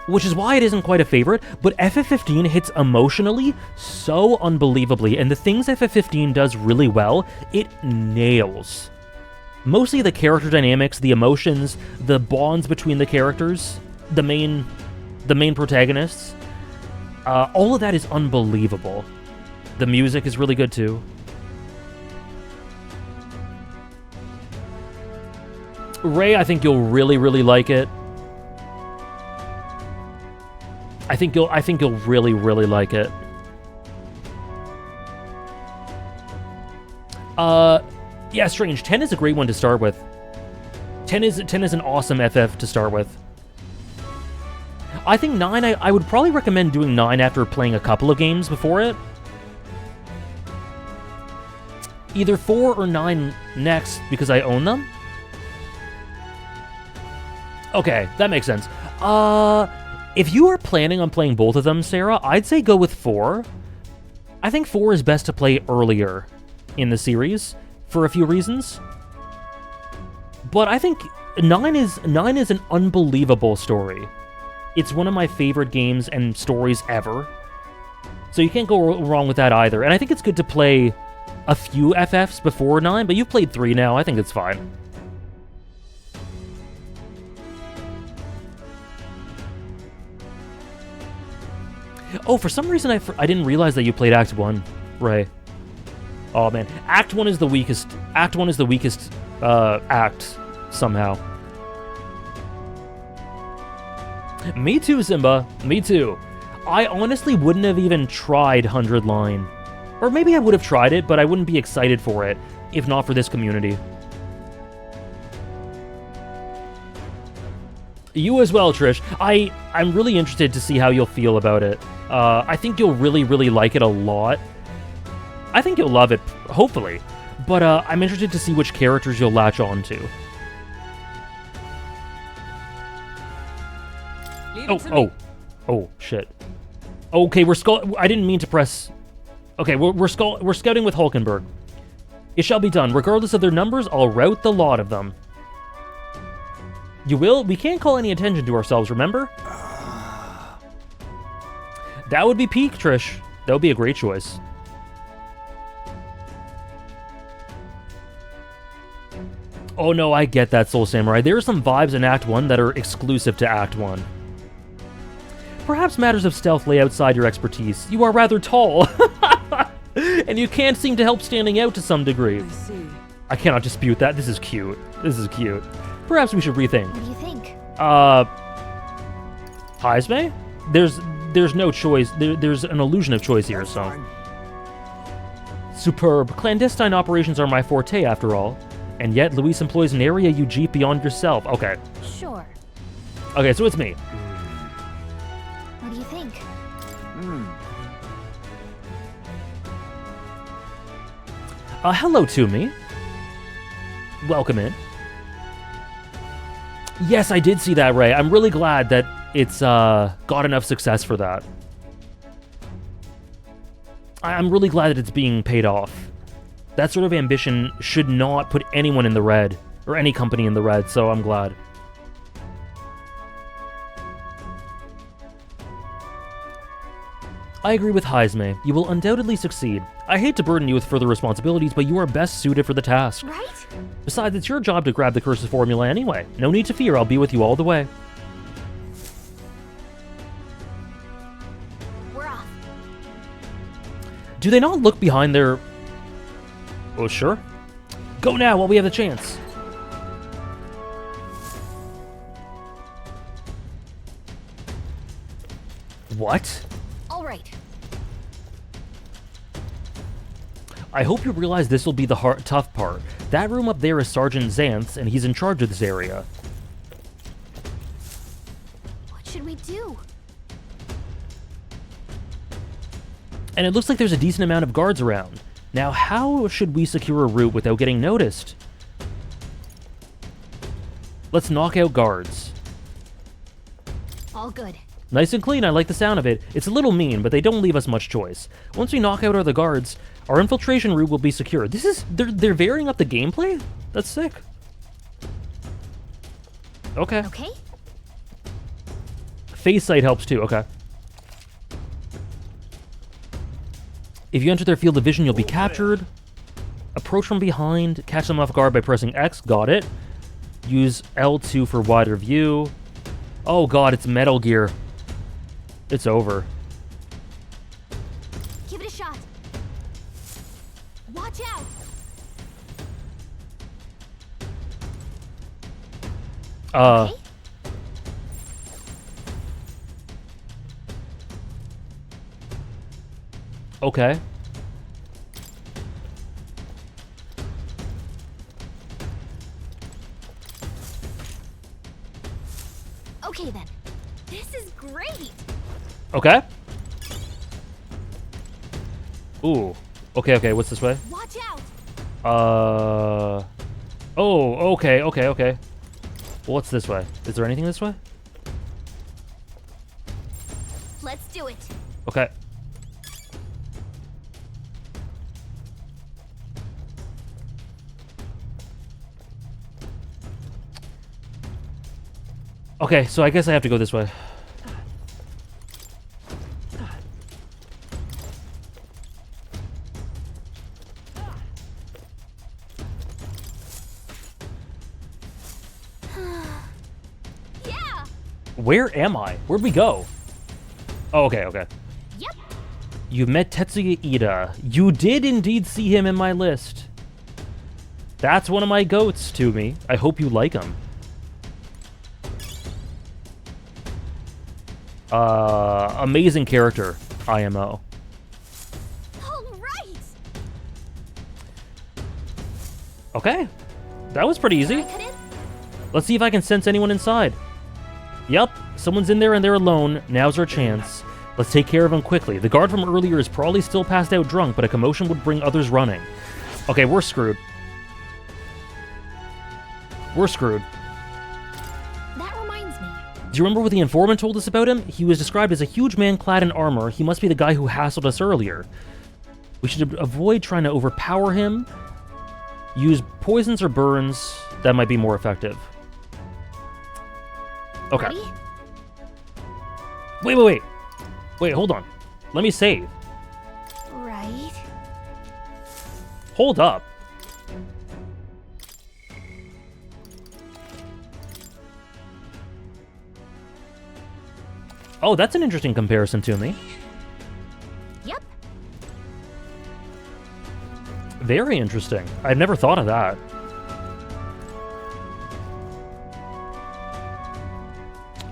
Which is why it isn't quite a favorite, but FF15 hits emotionally so unbelievably, and the things FF15 does really well, it nails. Mostly the character dynamics, the emotions, the bonds between the characters, the main protagonists. All of that is unbelievable. The music is really good too. Ray, I think you'll really, really like it. I think you'll really, really like it. Yeah, Strange. 10 is a great one to start with. 10 is an awesome FF to start with. I think 9, I would probably recommend doing 9 after playing a couple of games before it. Either 4 or 9 next, because I own them. Okay, that makes sense. If you are planning on playing both of them, Sarah, I'd say go with 4. I think 4 is best to play earlier in the series, for a few reasons. But I think 9 is an unbelievable story. It's one of my favorite games and stories ever. So you can't go wrong with that either. And I think it's good to play a few FFs before 9, but you've played 3 now. I think it's fine. Oh, for some reason I didn't realize that you played Act 1, Ray. Oh man, Act 1 is the weakest. Act 1 is the weakest act somehow. Me too, Simba. Me too. I honestly wouldn't have even tried 100 Line. Or maybe I would have tried it, but I wouldn't be excited for it if not for this community. You as well, Trish. I'm really interested to see how you'll feel about it. I think you'll really, really like it a lot. I think you'll love it, hopefully. But I'm interested to see which characters you'll latch on to. Oh, shit. Okay, I didn't mean to press... Okay, we're scouting with Hulkenberg. It shall be done. Regardless of their numbers, I'll rout the lot of them. You will? We can't call any attention to ourselves, remember? That would be peak, Trish. That would be a great choice. Oh no, I get that, Soul Samurai. There are some vibes in Act 1 that are exclusive to Act 1. Perhaps matters of stealth lay outside your expertise. You are rather tall. And you can't seem to help standing out to some degree. I see. I cannot dispute that. This is cute. This is cute. Perhaps we should rethink. What do you think? Heisme? There's no choice. There's an illusion of choice here, so. Superb. Clandestine operations are my forte, after all. And yet, Luis employs an area you jeep beyond yourself. Okay. Sure. Okay, so it's me. What do you think? Hello to me. Welcome in. Yes, I did see that, Ray. I'm really glad that it's got enough success for that. I'm really glad that it's being paid off. That sort of ambition should not put anyone in the red, or any company in the red, so I'm glad. I agree with Heisme. You will undoubtedly succeed. I hate to burden you with further responsibilities, but you are best suited for the task. Right? Besides, it's your job to grab the curse's formula anyway. No need to fear, I'll be with you all the way. We're off. Do they not look behind their... Oh, sure. Go now while we have the chance. What? All right. I hope you realize this will be the tough part. That room up there is Sergeant Xanth's, and he's in charge of this area. What should we do? And it looks like there's a decent amount of guards around. Now, how should we secure a route without getting noticed? Let's knock out guards. All good. Nice and clean, I like the sound of it. It's a little mean, but they don't leave us much choice. Once we knock out other guards, our infiltration route will be secure. This is... They're varying up the gameplay? That's sick. Okay. Okay. Phase sight helps too, okay. If you enter their field of vision, you'll be captured. Approach from behind, catch them off guard by pressing X, got it. Use L2 for wider view. Oh god, it's Metal Gear. It's over. Give it a shot. Watch out. Okay. Okay then. This is great. Okay. Ooh. Okay, okay, what's this way? Watch out. Oh, okay, okay, okay. Well, what's this way? Is there anything this way? Let's do it. Okay. Okay, so I guess I have to go this way. Yeah. Where am I? Where'd we go? Oh, okay, okay. Yep. You met Tetsuya Ida. You did indeed see him in my list. That's one of my goats to me. I hope you like him. Amazing character, IMO. All right. Okay. That was pretty easy. Let's see if I can sense anyone inside. Yep, someone's in there and they're alone. Now's our chance. Let's take care of him quickly. The guard from earlier is probably still passed out drunk, but a commotion would bring others running. Okay, we're screwed. We're screwed. That reminds me. Do you remember what the informant told us about him? He was described as a huge man clad in armor. He must be the guy who hassled us earlier. We should avoid trying to overpower him. Use poisons or burns. That might be more effective. Okay. Ready? Wait, wait, wait. Wait, hold on. Let me save. Right. Hold up. Oh, that's an interesting comparison to me. Yep. Very interesting. I've never thought of that.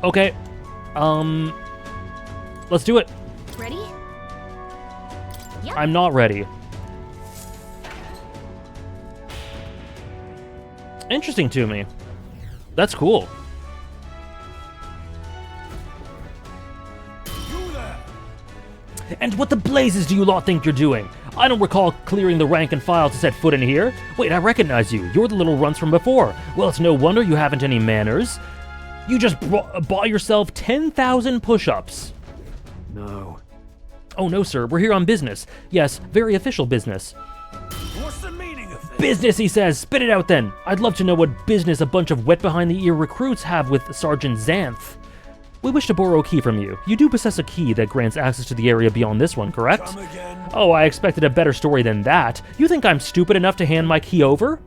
Okay. Let's do it. Ready? Yep. I'm not ready. Interesting to me. That's cool. And what the blazes do you lot think you're doing? I don't recall clearing the rank and file to set foot in here. Wait, I recognize you. You're the little runts from before. Well, it's no wonder you haven't any manners. You just bought yourself 10,000 push-ups. No. Oh, no, sir. We're here on business. Yes, very official business. What's the meaning of this? Business, he says. Spit it out, then. I'd love to know what business a bunch of wet-behind-the-ear recruits have with Sergeant Xanth. We wish to borrow a key from you. You do possess a key that grants access to the area beyond this one, correct? Come again? Oh, I expected a better story than that. You think I'm stupid enough to hand my key over?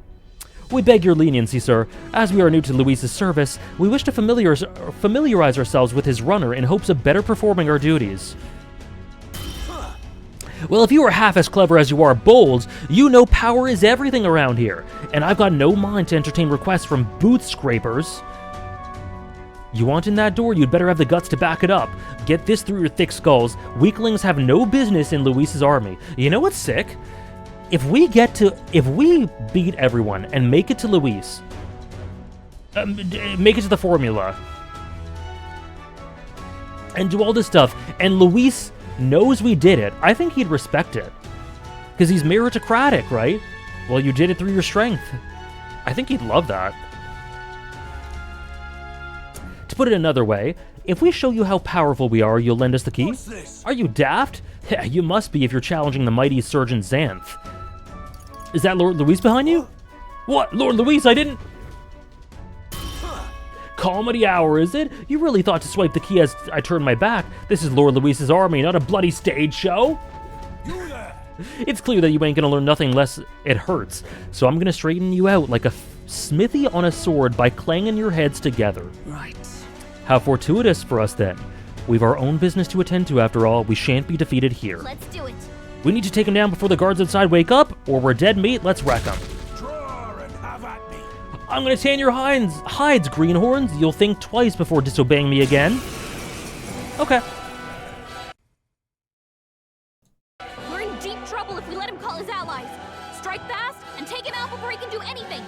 We beg your leniency, sir. As we are new to Luis's service, we wish to familiarize ourselves with his runner in hopes of better performing our duties. Well, if you are half as clever as you are bold, you know power is everything around here, and I've got no mind to entertain requests from boot scrapers. You want in that door, you'd better have the guts to back it up. Get this through your thick skulls. Weaklings have no business in Luis's army. You know what's sick? If we beat everyone and make it to Luis, make it to the formula, and do all this stuff, and Luis knows we did it, I think he'd respect it. Because he's meritocratic, right? Well, you did it through your strength. I think he'd love that. To put it another way, If we show you how powerful we are, you'll lend us the key? Are you daft? Yeah, you must be if you're challenging the mighty Surgeon Xanth. Is that Lord Luis behind you? What? Lord Luis, I didn't... Comedy hour, is it? You really thought to swipe the key as I turned my back? This is Lord Luis's army, not a bloody stage show. It's clear that you ain't gonna learn nothing less it hurts, so I'm gonna straighten you out like a smithy on a sword by clanging your heads together. Right. How fortuitous for us then. We've our own business to attend to after all. We shan't be defeated here. Let's do it. We need to take him down before the guards outside wake up, or we're dead meat. Let's wreck him. I'm gonna tan your hides, greenhorns. You'll think twice before disobeying me again. Okay. We're in deep trouble if we let him call his allies. Strike fast and take him out before he can do anything.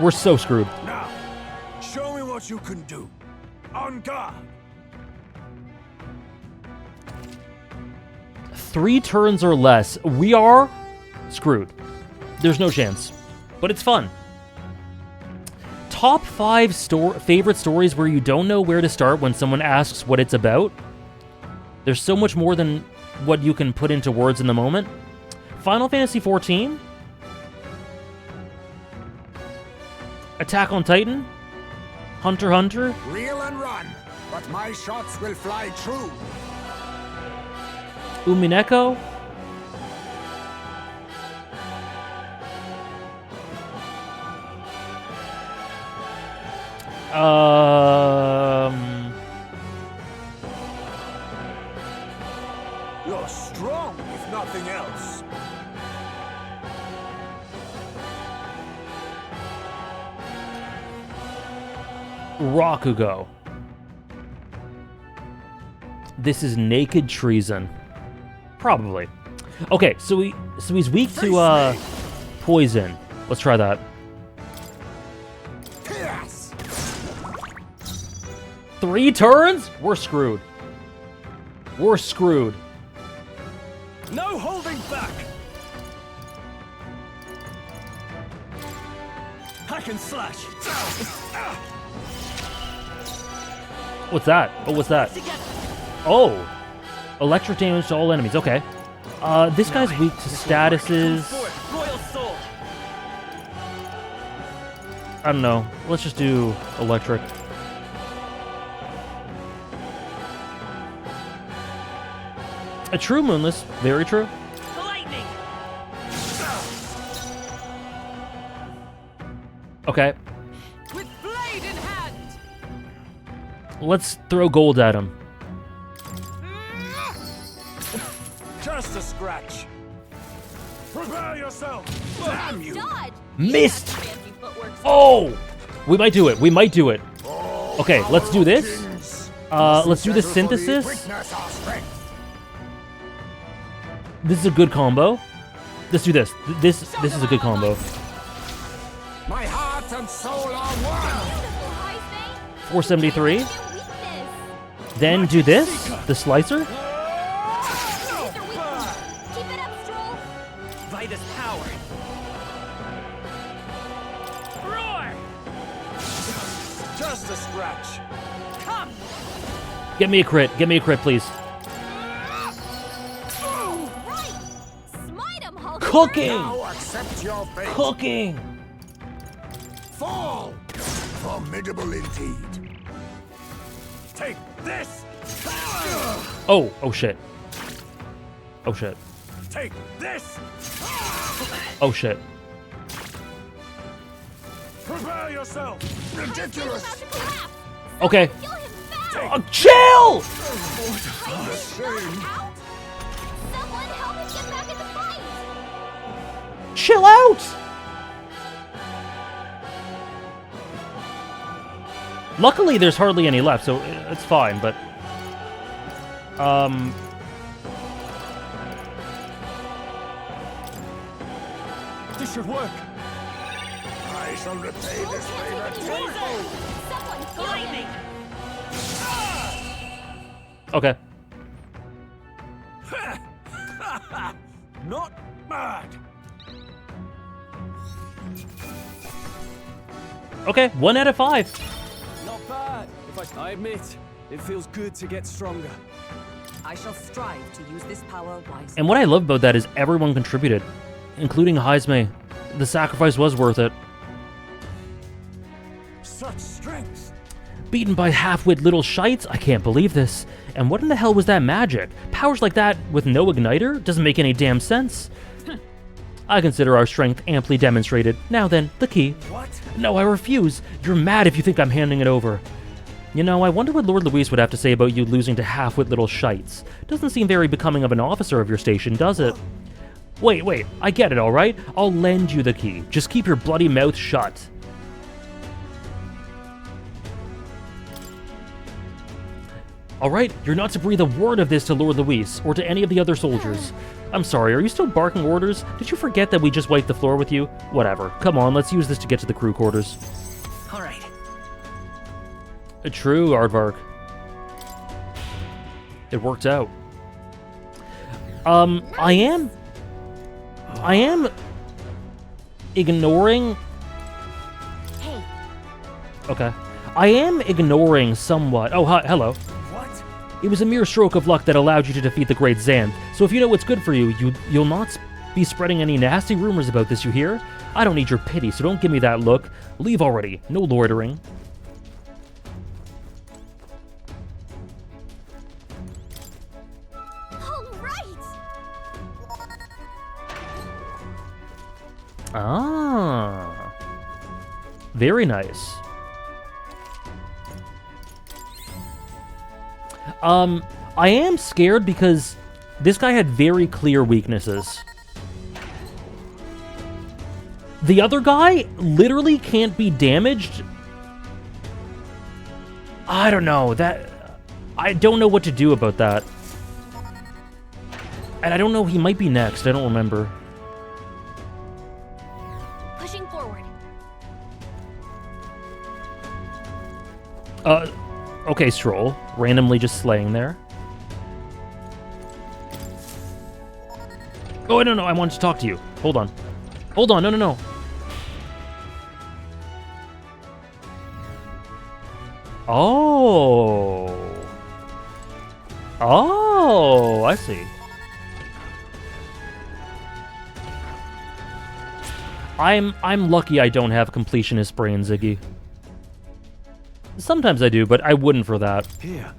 We're so screwed. Now, show me what you can do. On guard. 3 turns or less. We are screwed. There's no chance. But it's fun. Top 5 favorite stories where you don't know where to start when someone asks what it's about. There's so much more than what you can put into words in the moment. Final Fantasy XIV. Attack on Titan. Hunter x Hunter. Reel and run, but my shots will fly true. Umineko. You're strong, if nothing else. Rakugo. This is naked treason. Probably. Okay, so he's weak to poison. Let's try that. 3 turns? We're screwed. We're screwed. No holding back. Hack and slash. What's that? Oh, what's that? Oh! Electric damage to all enemies. Okay. This guy's weak to statuses. I don't know. Let's just do electric. A true moonless. Very true. Okay. With blade in hand. Let's throw gold at him. Just a scratch. Prepare yourself. Damn you. Missed! Oh! We might do it. We might do it. Okay, let's do this. Let's do the synthesis. This is a good combo. Let's do this. This is a good combo. My heart and soul are one. 473. Then do this. The slicer. Vitus power. Roar. Just a scratch. Come. Get me a crit. Get me a crit, please. Cooking! Now accept your fate. Cooking! Fall! Formidable indeed. Take this. Oh, oh shit. Oh shit. Take this. Oh shit. Prepare yourself. Ridiculous. Okay. Chill! Chill out! Luckily, there's hardly any left, so it's fine, but... This should work. I shall repay this favor tenfold. Lightning. Okay. Not bad. Okay, 1 out of 5. Not bad. I admit, it feels good to get stronger. I shall strive to use this power wisely. And what I love about that is everyone contributed, including Heisme. The sacrifice was worth it. Such strength. Beaten by half-wit little shites? I can't believe this. And what in the hell was that magic? Powers like that with no igniter? Doesn't make any damn sense. I consider our strength amply demonstrated. Now then, the key. What? No, I refuse. You're mad if you think I'm handing it over. You know, I wonder what Lord Luis would have to say about you losing to half-wit little shites. Doesn't seem very becoming of an officer of your station, does it? Wait, I get it, alright? I'll lend you the key. Just keep your bloody mouth shut. Alright, you're not to breathe a word of this to Lord Luis, or to any of the other soldiers. I'm sorry, are you still barking orders? Did you forget that we just wiped the floor with you? Whatever. Come on, let's use this to get to the crew quarters. Alright. True, Aardvark. It worked out. I am ignoring... Hey. Okay. I am ignoring somewhat... Oh, hi, hello. What? It was a mere stroke of luck that allowed you to defeat the Great Xanth, so if you know what's good for you, you'll not be spreading any nasty rumors about this, you hear? I don't need your pity, so don't give me that look. Leave already. No loitering. Ah, very nice. I am scared because this guy had very clear weaknesses. The other guy literally can't be damaged. I don't know, I don't know what to do about that. And I don't know, he might be next, I don't remember. Okay, Stroll. Randomly just slaying there. Oh, no, I wanted to talk to you. Hold on. No. Oh, I see. I'm lucky I don't have completionist brain, Ziggy. Sometimes I do, but I wouldn't for that. Here.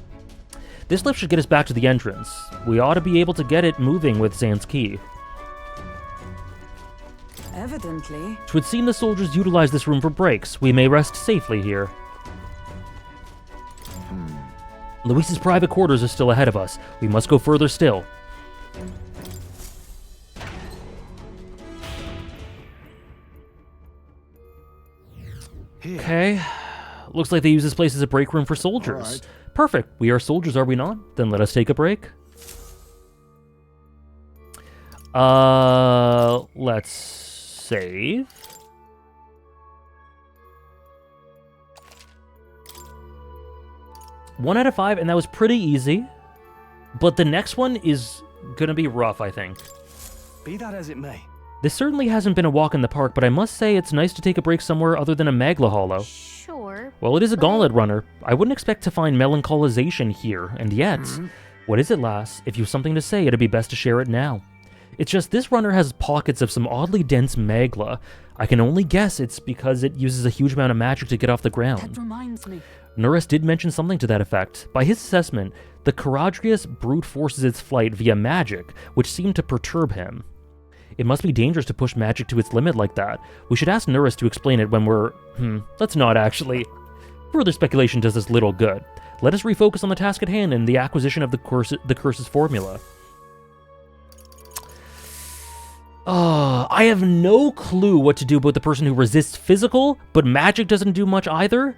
This lift should get us back to the entrance. We ought to be able to get it moving with Xanth's key. Evidently. It would seem the soldiers utilize this room for breaks. We may rest safely here. Luis's private quarters are still ahead of us. We must go further still. Here. Okay. Looks like they use this place as a break room for soldiers. Right. Perfect. We are soldiers, are we not? Then let us take a break. Let's save. One out of 5, and that was pretty easy. But the next one is gonna be rough, I think. Be that as it may. This certainly hasn't been a walk in the park, but I must say it's nice to take a break somewhere other than a Magla Hollow. Sure. Well, it is a gauntlet runner. I wouldn't expect to find melancholization here, and yet... What is it, lass? If you've something to say, it'd be best to share it now. It's just this runner has pockets of some oddly dense magla. I can only guess it's because it uses a huge amount of magic to get off the ground. That reminds me. Norris did mention something to that effect. By his assessment, the Caradrius brute forces its flight via magic, which seemed to perturb him. It must be dangerous to push magic to its limit like that. We should ask Norris to explain it when we're... let's not actually. Further speculation does us little good. Let us refocus on the task at hand and the acquisition of the curse's formula. I have no clue what to do about the person who resists physical, but magic doesn't do much either.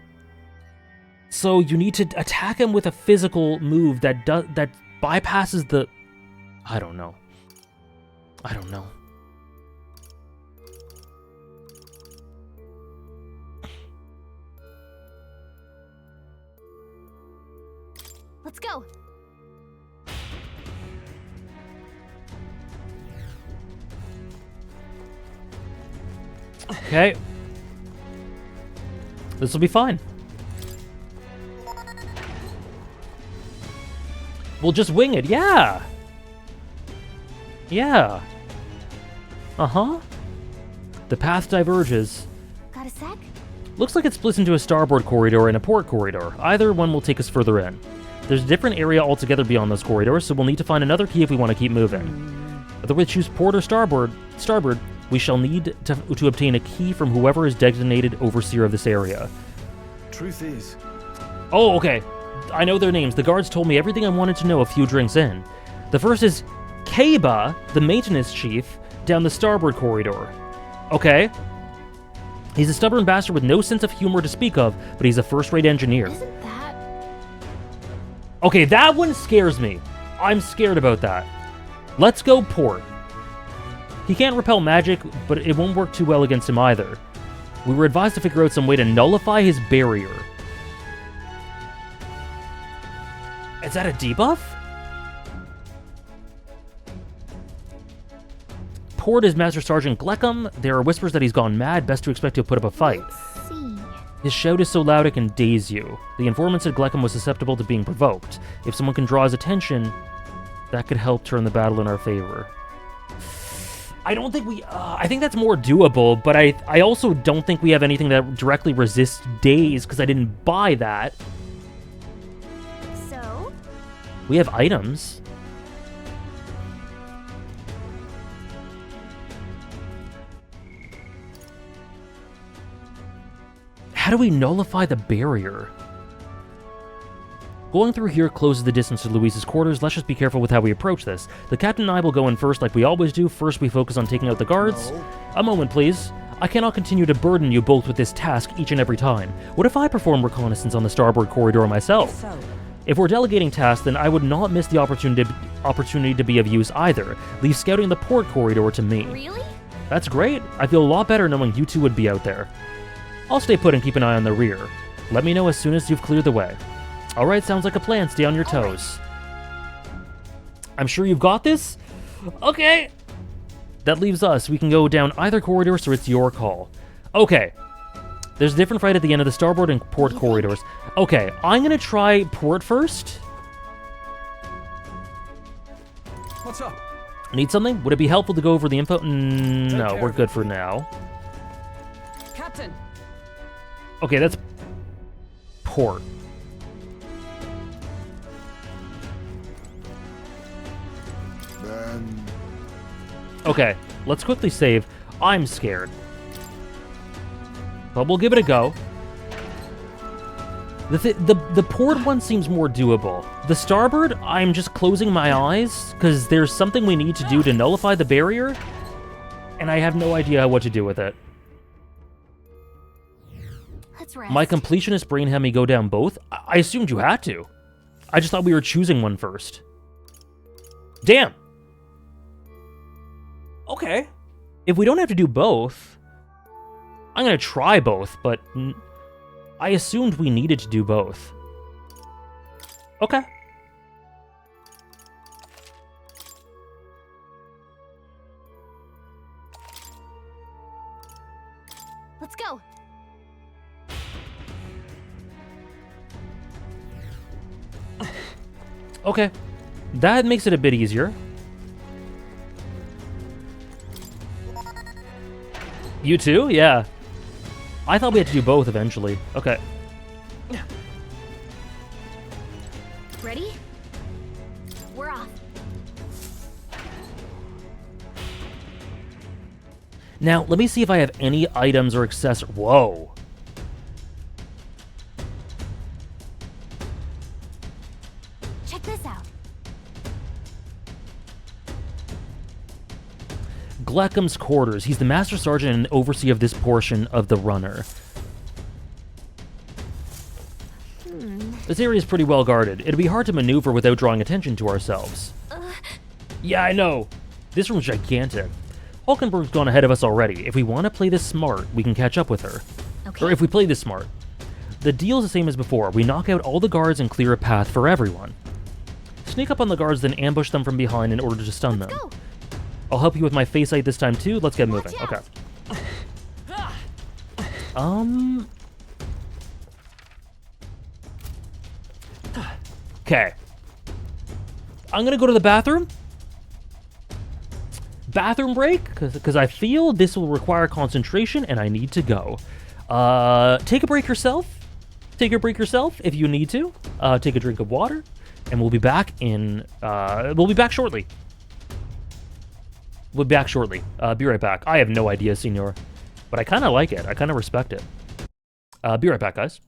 So you need to attack him with a physical move that bypasses the... I don't know. Let's go. Okay. This will be fine. We'll just wing it, yeah! Yeah. Uh-huh. The path diverges. Got a sec? Looks like it splits into a starboard corridor and a port corridor. Either one will take us further in. There's a different area altogether beyond those corridors, so we'll need to find another key if we want to keep moving. Whether we choose port or starboard, we shall need to obtain a key from whoever is designated overseer of this area. Truth is... Oh, okay. I know their names. The guards told me everything I wanted to know a few drinks in. The first is Kaba, the maintenance chief, down the starboard corridor. Okay. He's a stubborn bastard with no sense of humor to speak of, but he's a first-rate engineer. Isn't that... Okay, that one scares me. I'm scared about that. Let's go port. He can't repel magic, but it won't work too well against him either. We were advised to figure out some way to nullify his barrier. Is that a debuff? Port is Master Sergeant Gleckham. There are whispers that he's gone mad. Best to expect he'll put up a fight. Let's see. His shout is so loud it can daze you. The informant said Gleckham was susceptible to being provoked. If someone can draw his attention, that could help turn the battle in our favor. I don't think we... I think that's more doable, but I also don't think we have anything that directly resists daze, because I didn't buy that. So? We have items. How do we nullify the barrier? Going through here closes the distance to Luis's quarters. Let's just be careful with how we approach this. The captain and I will go in first like we always do. First, we focus on taking out the guards. No. A moment, please. I cannot continue to burden you both with this task each and every time. What if I perform reconnaissance on the starboard corridor myself? If we're delegating tasks, then I would not miss the opportunity to be of use either. Leave scouting the port corridor to me. Really? That's great. I feel a lot better knowing you two would be out there. I'll stay put and keep an eye on the rear. Let me know as soon as you've cleared the way. Alright, sounds like a plan. Stay on your toes. I'm sure you've got this? Okay. That leaves us. We can go down either corridor, so it's your call. Okay. There's a different fight at the end of the starboard and port corridors. Okay, I'm gonna try port first. What's up? Need something? Would it be helpful to go over the info? No, we're good for now. Captain. Okay, that's port. Okay, let's quickly save. I'm scared. But we'll give it a go. The port one seems more doable. The starboard, I'm just closing my eyes, because there's something we need to do to nullify the barrier, and I have no idea what to do with it. Let's rest. My completionist brain had me go down both. I assumed you had to. I just thought we were choosing one first. Damn! Okay. If we don't have to do both, I'm going to try both, but I assumed we needed to do both. Okay. Let's go. Okay. That makes it a bit easier. You too? Yeah. I thought we had to do both eventually. Okay. Ready? We're off. Now, let me see if I have any items or accessories. Whoa. Check this out. Gleckham's quarters. He's the master sergeant and overseer of this portion of the runner. This area is pretty well guarded. It'd be hard to maneuver without drawing attention to ourselves. Yeah, I know. This room's gigantic. Hulkenberg's gone ahead of us already. If we want to play this smart, we can catch up with her. Okay. Or if we play this smart. The deal's the same as before. We knock out all the guards and clear a path for everyone. Sneak up on the guards, then ambush them from behind in order to stun them. Go. I'll help you with my face sight this time too. Let's get moving. Okay. Okay. I'm gonna go to the bathroom. Bathroom break, because I feel this will require concentration and I need to go. Take a break yourself. Take a break yourself if you need to. Take a drink of water, and we'll be back in. We'll be back shortly. We'll be back shortly. Be right back. I have no idea, Senor, but I kind of like it. I kind of respect it. Be right back, guys.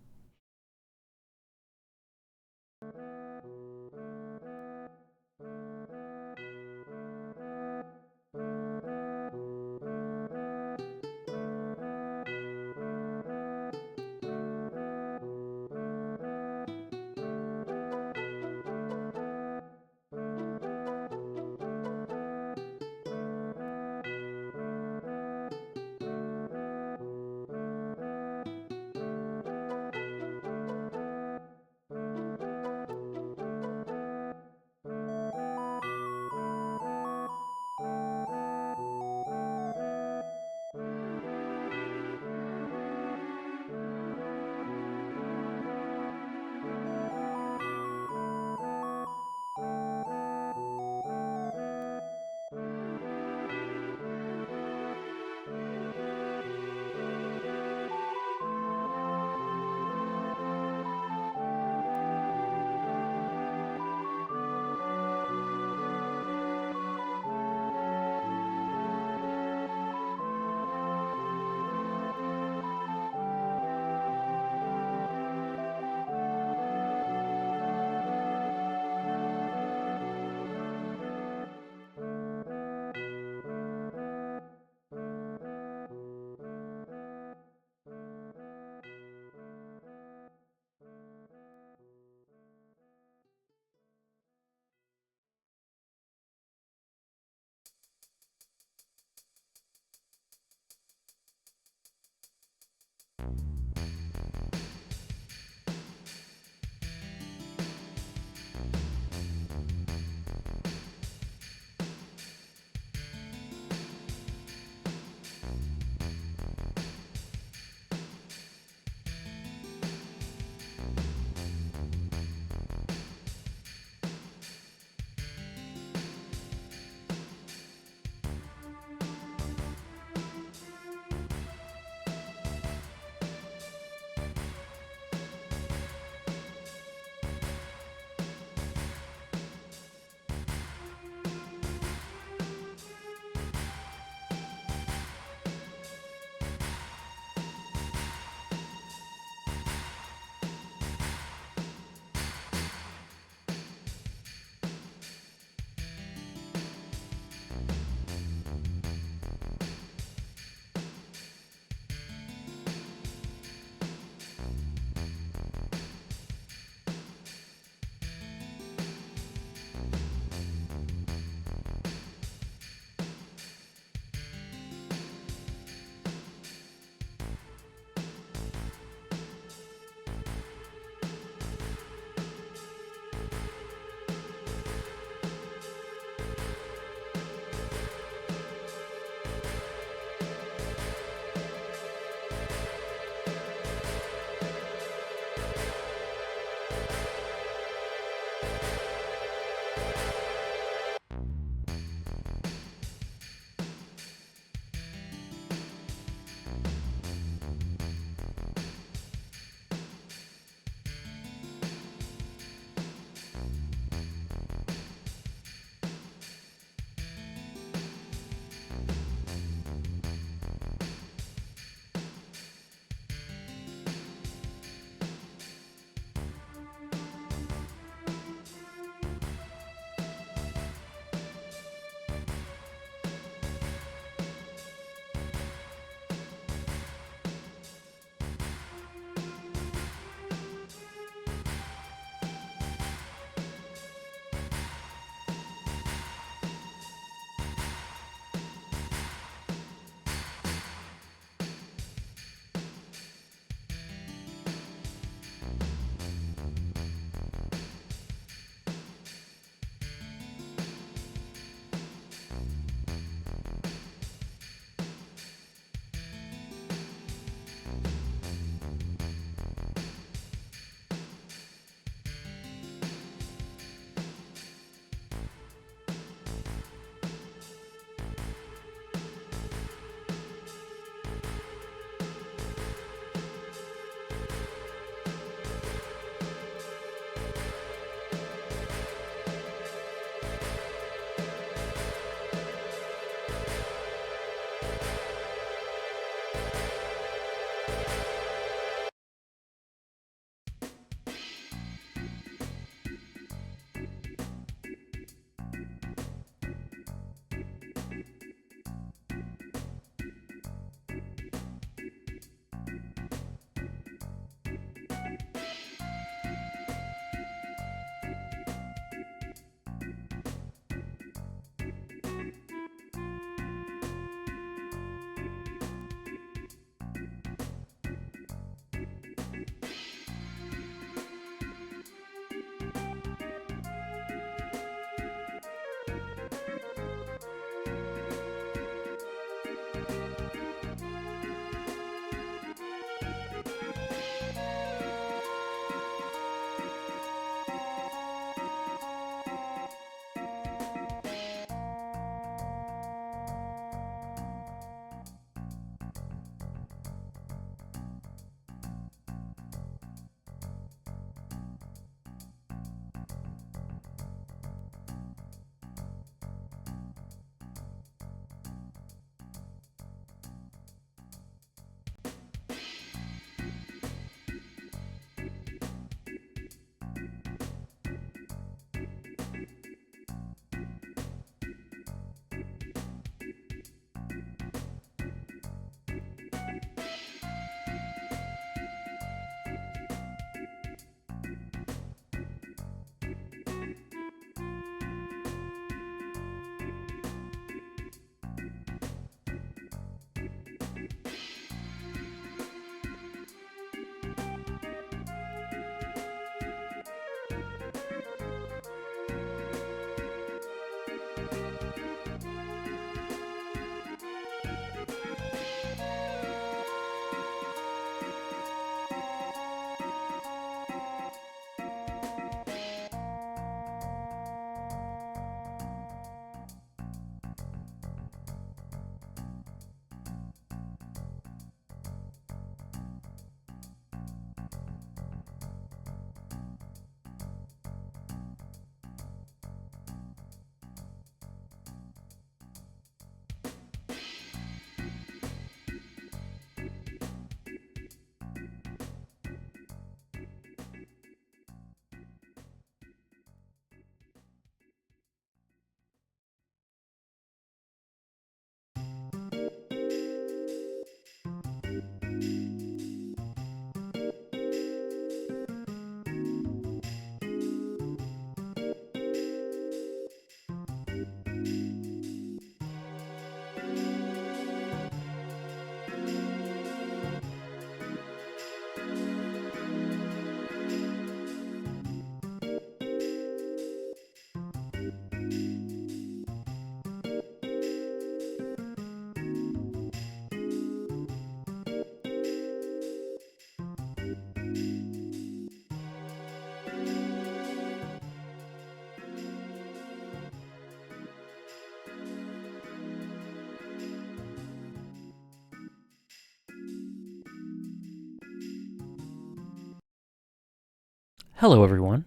Hello, everyone.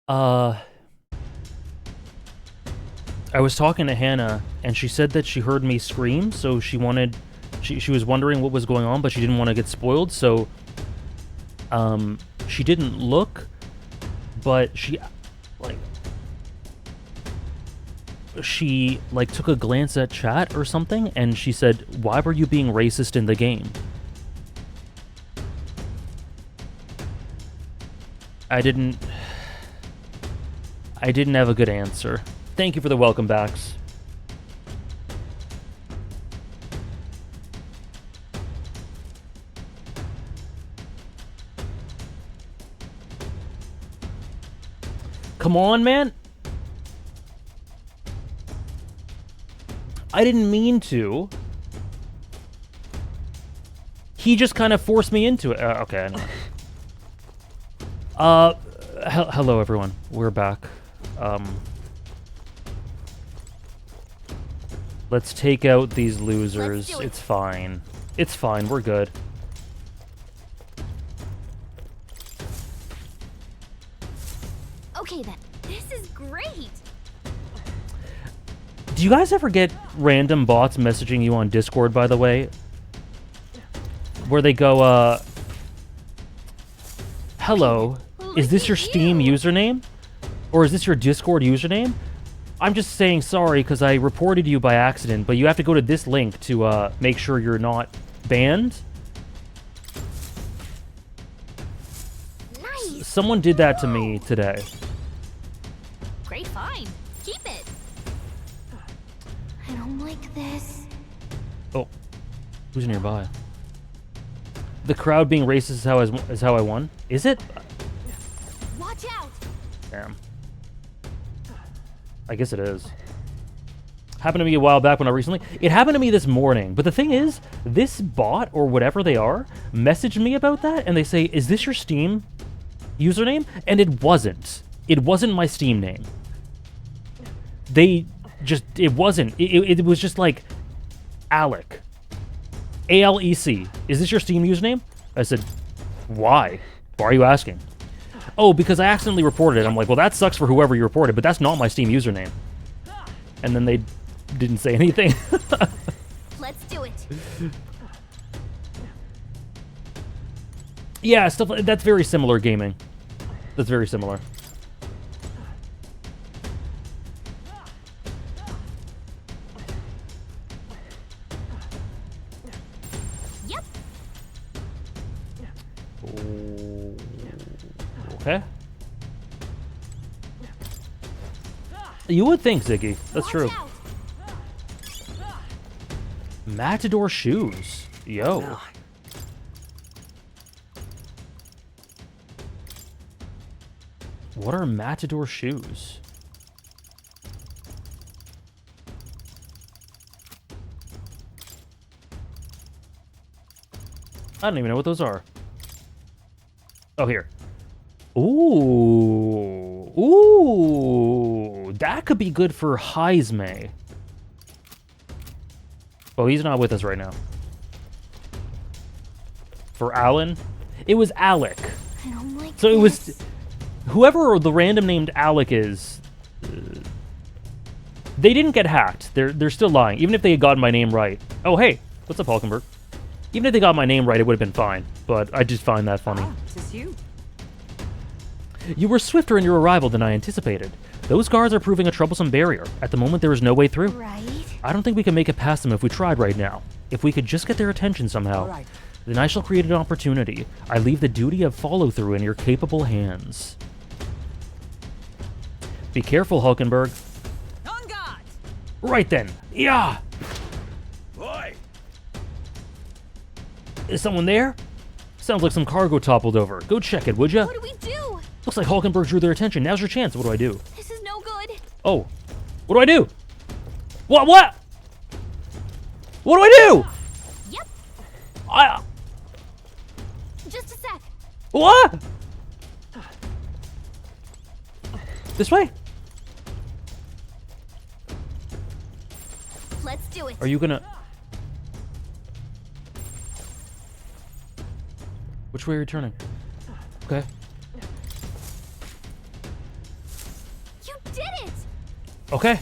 I was talking to Hannah, and she said that she heard me scream, so she was wondering what was going on, but she didn't want to get spoiled, so she didn't look, but she took a glance at chat or something, and she said, "Why were you being racist in the game?" I didn't have a good answer. Thank you for the welcome backs. Come on, man. I didn't mean to. He just kind of forced me into it. Okay, anyway. Hello everyone. We're back. Let's take out these losers. It's fine. It's fine. We're good. Okay then. This is great. Do you guys ever get random bots messaging you on Discord, by the way? Where they go, hello, is this your Steam username? Or is this your Discord username? I'm just saying sorry because I reported you by accident, but you have to go to this link to make sure you're not banned. Nice. Someone did that to me today. Great find. Keep it. I don't like this. Oh, who's nearby? The crowd being racist is how I won. Is it? Watch out. Damn. I guess it is. Happened to me a while back when I recently... It happened to me this morning, but the thing is, this bot, or whatever they are, messaged me about that, and they say, is this your Steam username? And it wasn't. It wasn't my Steam name. They just... It wasn't. It was just like, Alec. A-L-E-C. Is this your Steam username? I said, why? Why are you asking? Oh, because I accidentally reported it. I'm like, well, that sucks for whoever you reported, but that's not my Steam username. And then they didn't say anything. Let's do it. Yeah, stuff like that's very similar gaming. That's very similar. Yep. Okay. You would think, Ziggy. That's true. Matador shoes. Yo. No. What are Matador shoes? I don't even know what those are. Oh, here. Ooh. Ooh. That could be good for Heisme. Oh, he's not with us right now. For Alan? It was Alec. I don't like so this. It was... Whoever the random named Alec is... they didn't get hacked. They're still lying. Even if they had gotten my name right. Oh, hey. What's up, Hulkenberg? Even if they got my name right, it would have been fine. But I just find that funny. Ah, it is you. You were swifter in your arrival than I anticipated. Those guards are proving a troublesome barrier. At the moment, there is no way through. Right. I don't think we can make it past them if we tried right now. If we could just get their attention somehow, Right. then I shall create an opportunity. I leave the duty of follow-through in your capable hands. Be careful, Hulkenberg. On guard. Right then. Yeah! Boy! Is someone there? Sounds like some cargo toppled over. Go check it, would ya? What do we do? Looks like Hulkenberg drew their attention. Now's your chance. What do I do? This is no good. Oh. What do I do? What? What do I do? Yep. Just a sec. What? This way? Let's do it. Are you gonna... Which way are you turning? Okay. You did it! Okay.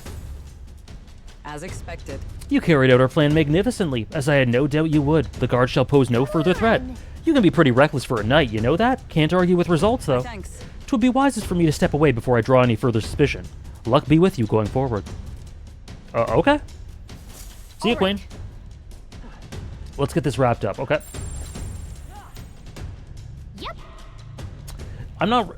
As expected. You carried out our plan magnificently, as I had no doubt you would. The guard shall pose no further threat. You can be pretty reckless for a knight, you know that? Can't argue with results, though. Thanks. 'Twould be wisest for me to step away before I draw any further suspicion. Luck be with you going forward. Okay. See you, Queen. Let's get this wrapped up, okay? Yep. I'm not...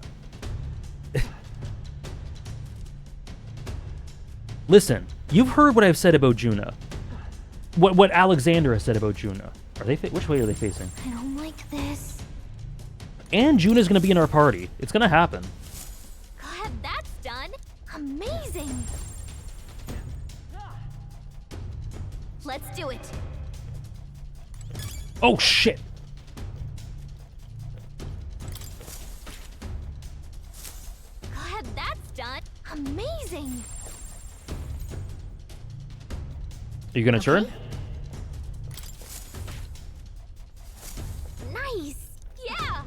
Listen, you've heard what I've said about Juna. What Alexander has said about Juna. Are they which way are they facing? I don't like this. And Juna's gonna be in our party. It's gonna happen. Glad that's done. Amazing. Let's do it. Oh shit! Glad that's done. Amazing. Are you gonna turn? Nice. Yeah.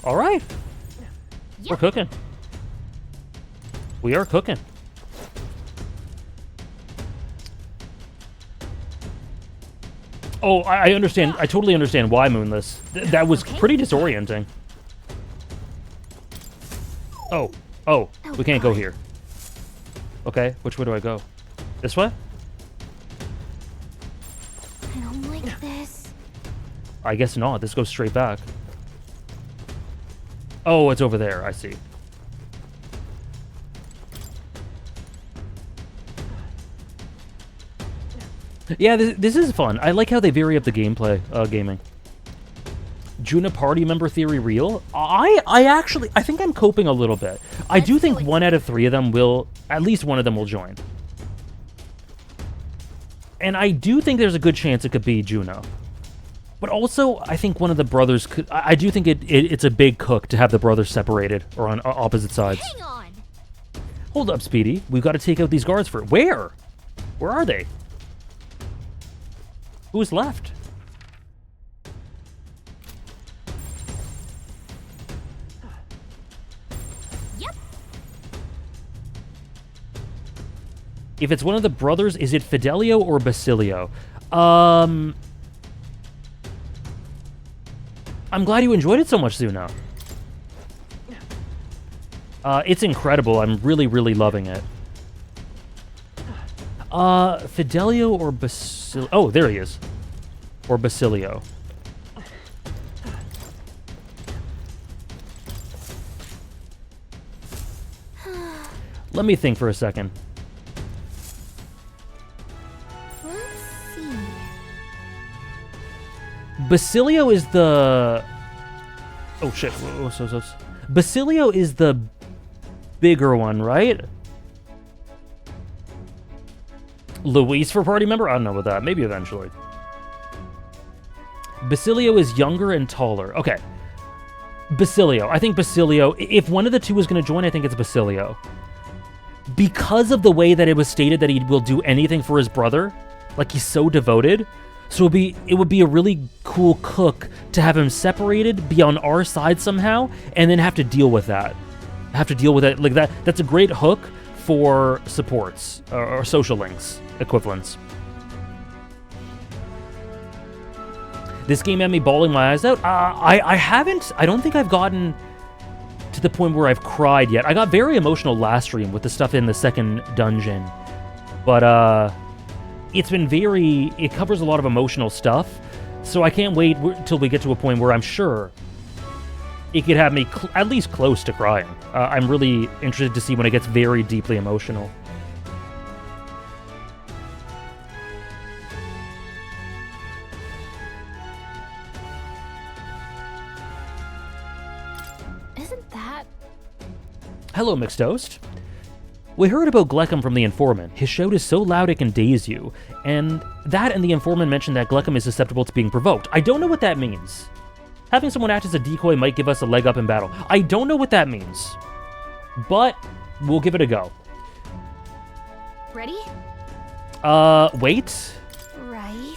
All right. We're cooking. We are cooking. Oh, I understand. I totally understand why Moonless. That was pretty disorienting. Oh, we can't go here. Okay, which way do I go? This way? I don't like this. I guess not. This goes straight back. Oh, it's over there. I see. Yeah, this is fun. I like how they vary up the gameplay, gaming. Juna party member theory real? I think I'm coping a little bit. I do think 1 out of 3 of them will, at least one of them will join. And I do think there's a good chance it could be Juna. But also, I think one of the brothers could, I do think it's a big cook to have the brothers separated or on opposite sides. Hang on. Hold up, Speedy. We've got to take out these guards for where? Where are they? Who's left? Yep. If it's one of the brothers, is it Fidelio or Basilio? I'm glad you enjoyed it so much, Zuna. It's incredible. I'm really, really loving it. Fidelio or Basilio? Oh, there he is. Or Basilio. Let me think for a second. Let's see. Basilio is the... Oh, shit. Basilio is the bigger one, right? Luis for party member? I don't know about that. Maybe eventually. Basilio is younger and taller. Okay. Basilio. I think Basilio... If one of the two is going to join, I think it's Basilio. Because of the way that it was stated that he will do anything for his brother, like he's so devoted, so it would be a really cool cook to have him separated, be on our side somehow, and then have to deal with that. Like that. That's a great hook for supports or social links equivalents. This game had me bawling my eyes out. I don't think I've gotten to the point where I've cried yet. I got very emotional last stream with the stuff in the second dungeon, but it's been it covers a lot of emotional stuff, so I can't wait till we get to a point where I'm sure it could have me at least close to crying. I'm really interested to see when it gets very deeply emotional. Isn't that... Hello, Mixed Toast. We heard about Gleckham from the informant. His shout is so loud it can daze you. And the informant mentioned that Gleckham is susceptible to being provoked. I don't know what that means. Having someone act as a decoy might give us a leg up in battle. I don't know what that means. But we'll give it a go. Ready? Wait. Right.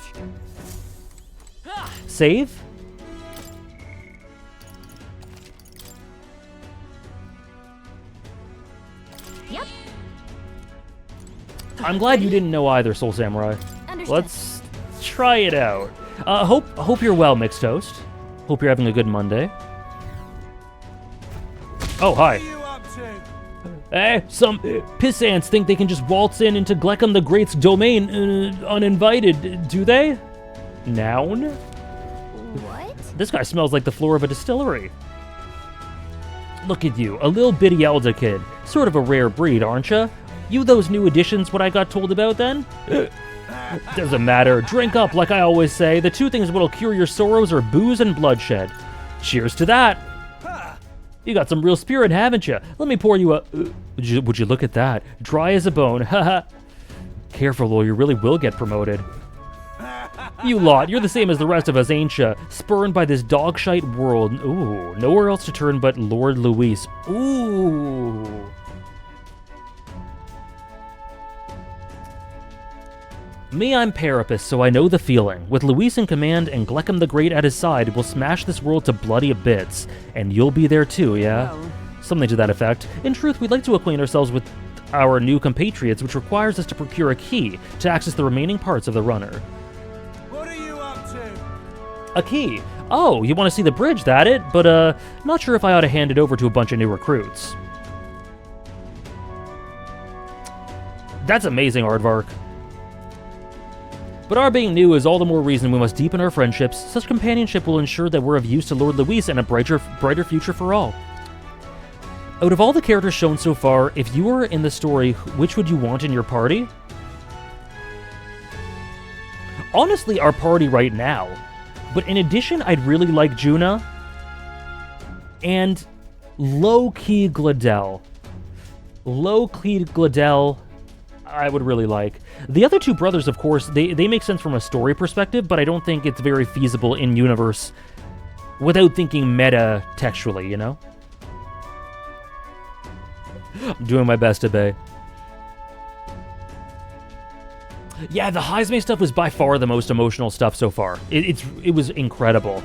Save. I'm glad you didn't know either, Soul Samurai. Understood. Let's try it out. Hope you're well, Mixed Toast. Hope you're having a good Monday. Oh, hi. Some pissants think they can just waltz into Gleckham the Great's domain uninvited, do they? Noun? What? This guy smells like the floor of a distillery. Look at you, a little bitty Elder kid. Sort of a rare breed, aren't ya? You those new additions what I got told about then? Doesn't matter, drink up like I always say. The two things what'll cure your sorrows are booze and bloodshed. Cheers to that. You got some real spirit, haven't you? Let me pour you a... Would you look at that? Dry as a bone, haha. Careful or you really will get promoted. You lot, you're the same as the rest of us, ain't ya? Spurned by this dog-shite world. Ooh, nowhere else to turn but Lord Luis. Ooh. Me, I'm Parapus, so I know the feeling. With Luis in command and Gleckham the Great at his side, we'll smash this world to bloody bits. And you'll be there too, yeah? Well. Something to that effect. In truth, we'd like to acquaint ourselves with our new compatriots, which requires us to procure a key to access the remaining parts of the runner. What are you up to? A key. Oh, you want to see the bridge, that it? But, not sure if I ought to hand it over to a bunch of new recruits. That's amazing, Aardvark. But our being new is all the more reason we must deepen our friendships. Such companionship will ensure that we're of use to Lord Luis and a brighter future for all. Out of all the characters shown so far, if you were in the story, which would you want in your party? Honestly, our party right now. But in addition, I'd really like Juna and low-key Gladel. Low-key Gladel, I would really like. The other two brothers, of course, they make sense from a story perspective, but I don't think it's very feasible in universe without thinking meta textually, you know? I'm doing my best, Abe. Yeah, the Heisme stuff was by far the most emotional stuff so far. It was incredible.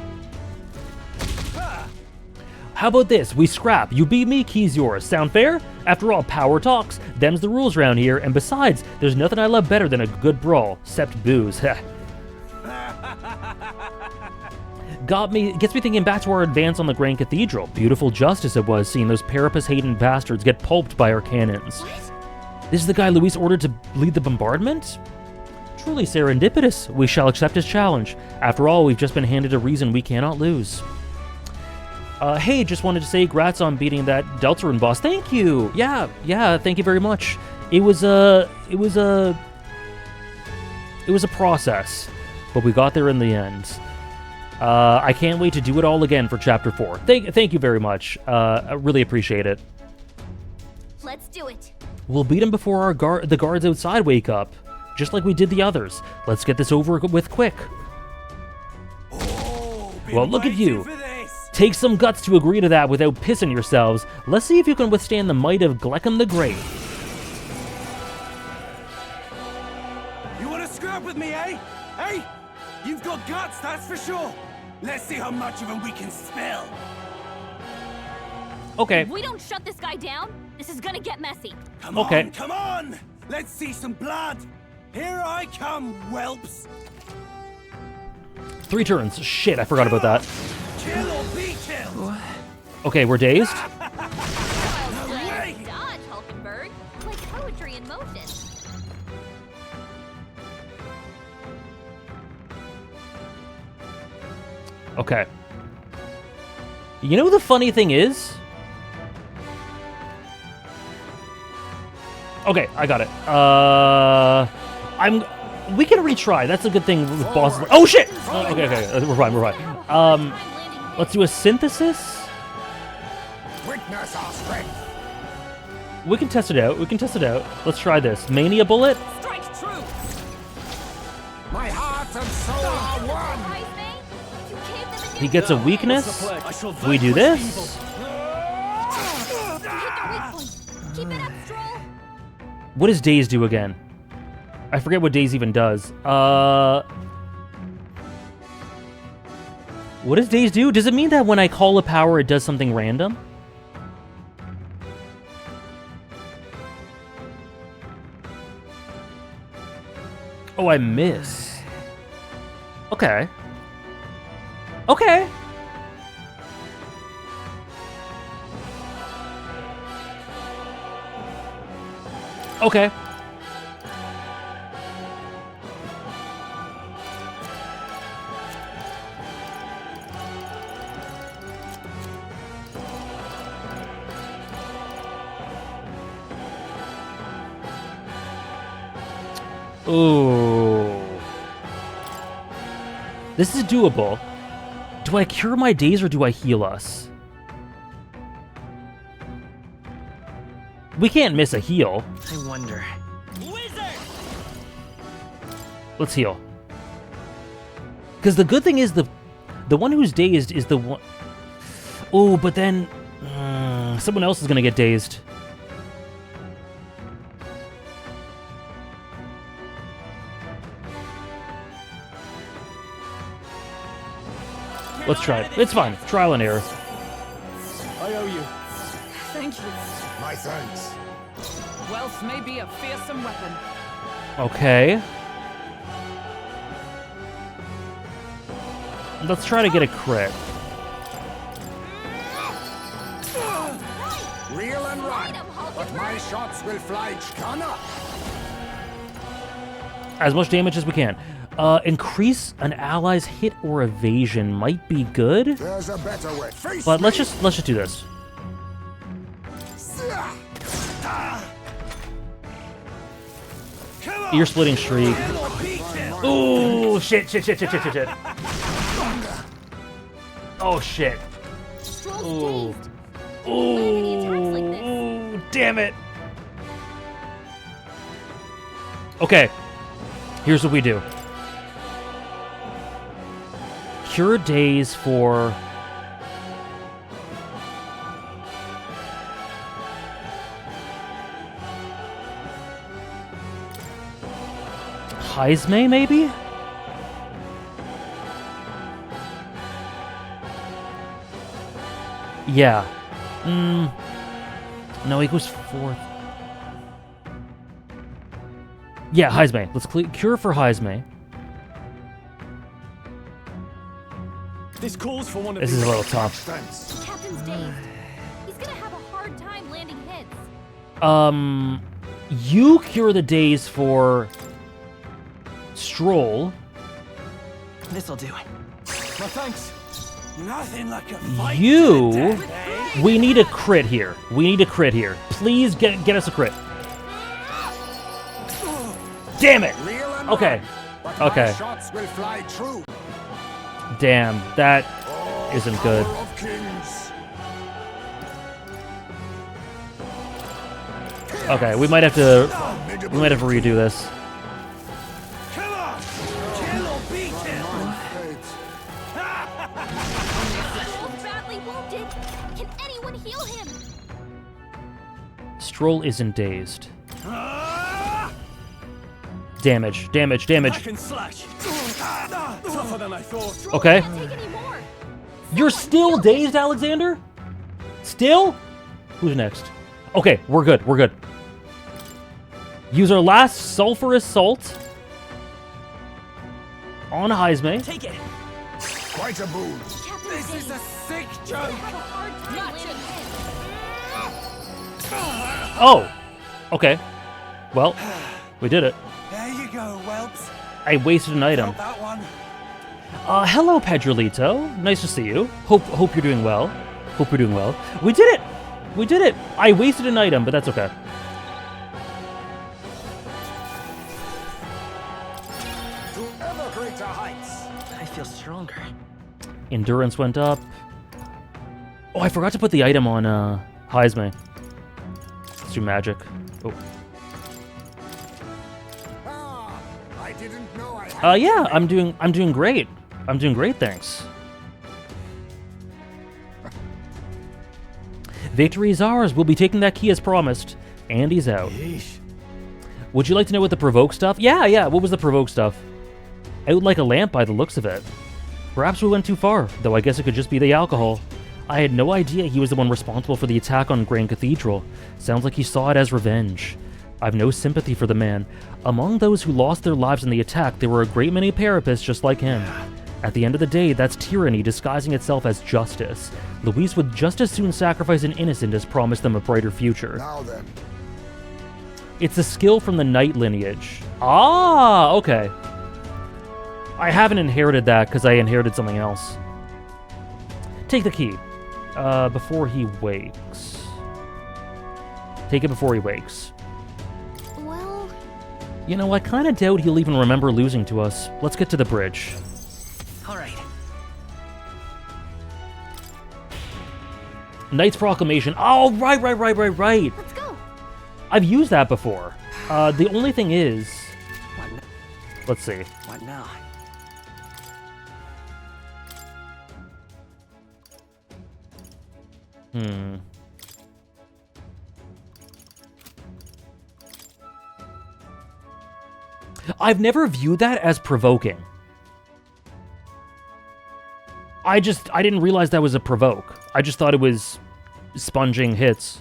How about this? We scrap. You beat me, key's yours. Sound fair? After all, power talks. Them's the rules around here. And besides, there's nothing I love better than a good brawl, except booze. Gets me thinking back to our advance on the Grand Cathedral. Beautiful justice it was, seeing those Parapus-hating bastards get pulped by our cannons. What? This is the guy Luis ordered to lead the bombardment? Truly serendipitous. We shall accept his challenge. After all, we've just been handed a reason we cannot lose. Hey, just wanted to say congrats on beating that Deltarune boss. Thank you. Yeah, thank you very much. It was a process, but we got there in the end. I can't wait to do it all again for Chapter 4. Thank you very much. I really appreciate it. Let's do it. We'll beat him before the guards outside wake up, just like we did the others. Let's get this over with quick. Well, look at you. Take some guts to agree to that without pissing yourselves. Let's see if you can withstand the might of Gleckham the Great. You want to scrap with me, eh? Hey, you've got guts, that's for sure. Let's see how much of them we can spill. Okay. If we don't shut this guy down, this is gonna get messy. Come on. Let's see some blood. Here I come, whelps. 3 turns. Shit, I forgot about that. Kill or be killed. Okay, we're dazed. Dodge, Hulkenberg. Like poetry in motion. Okay. You know the funny thing is? Okay, I got it. We can retry. That's a good thing with bosses. Oh shit! Okay. We're fine. Let's do a synthesis. Witness our strength. We can test it out. Let's try this. Mania bullet. Strike true. My heart and soul are one. He gets a weakness. We do this. Keep it up, Stroll. What does Daze do again? I forget what Daze even does. What does Daze do? Does it mean that when I call a power, it does something random? Oh, I miss. Okay. Okay. Okay. Ooh. This is doable. Do I cure my days or do I heal us? We can't miss a heal. I wonder. Let's heal. Because the good thing is the one who's dazed is the one... Oh, but then... someone else is going to get dazed. Let's try it. It's fine. Trial and error. I owe you. Thank you. My thanks. Wealth may be a fearsome weapon. Okay. Let's try to get a crit. Reel and run, but my shots will fly Chicana. As much damage as we can. Increase an ally's hit or evasion might be good. There's a better way. But let's just do this. Ear splitting shriek. Ooh, shit. Oh shit. Ooh. Ooh, damn it. Okay. Here's what we do. Cure days for... Heisme, maybe? Yeah. No, he goes fourth. Yeah, Heisme. Let's cure for Heisme. This calls for one of This is a little tough. The captain's dazed. He's gonna have a hard time landing hits. You cure the days for Stroll. This'll do it. My thanks. Nothing like a fight. You... We need a crit here. Please get us a crit. Damn it! Okay. Okay. Shots will fly true. Damn, that isn't good. Okay, we might have to redo this. Stroll isn't dazed. Damage. Tougher than I thought. Okay. You're still dazed, Alexander? Still? Who's next? Okay, we're good. Use our last sulfurous salt on Heisme. Take it. Quite a boon. This is a sick joke. Oh. Okay. Well, we did it. There you go, whelps. I wasted an item. That one. Hello, Pedrolito. Nice to see you. Hope you're doing well. We did it. I wasted an item, but that's okay. To ever greater heights. I feel stronger. Endurance went up. Oh, I forgot to put the item on Heisme. Let's do magic. Oh. I didn't know I had Yeah, I'm doing great. Thanks. Victory is ours. We'll be taking that key as promised. And he's out. Yeesh. Would you like to know what the provoke stuff? Yeah. What was the provoke stuff? Out like a lamp by the looks of it. Perhaps we went too far, though I guess it could just be the alcohol. I had no idea he was the one responsible for the attack on Grand Cathedral. Sounds like he saw it as revenge. I've no sympathy for the man. Among those who lost their lives in the attack, there were a great many Parapists just like him. At the end of the day, that's tyranny disguising itself as justice. Luis would just as soon sacrifice an innocent as promise them a brighter future. Now then. It's a skill from the Knight lineage. Ah, okay. I haven't inherited that because I inherited something else. Take the key. Before he wakes. Take it before he wakes. Well... You know, I kind of doubt he'll even remember losing to us. Let's get to the bridge. All right. Knight's Proclamation. Oh, right. Let's go. I've used that before. The only thing is... What now? Let's see. What now? I've never viewed that as provoking. I didn't realize that was a provoke. I just thought it was sponging hits.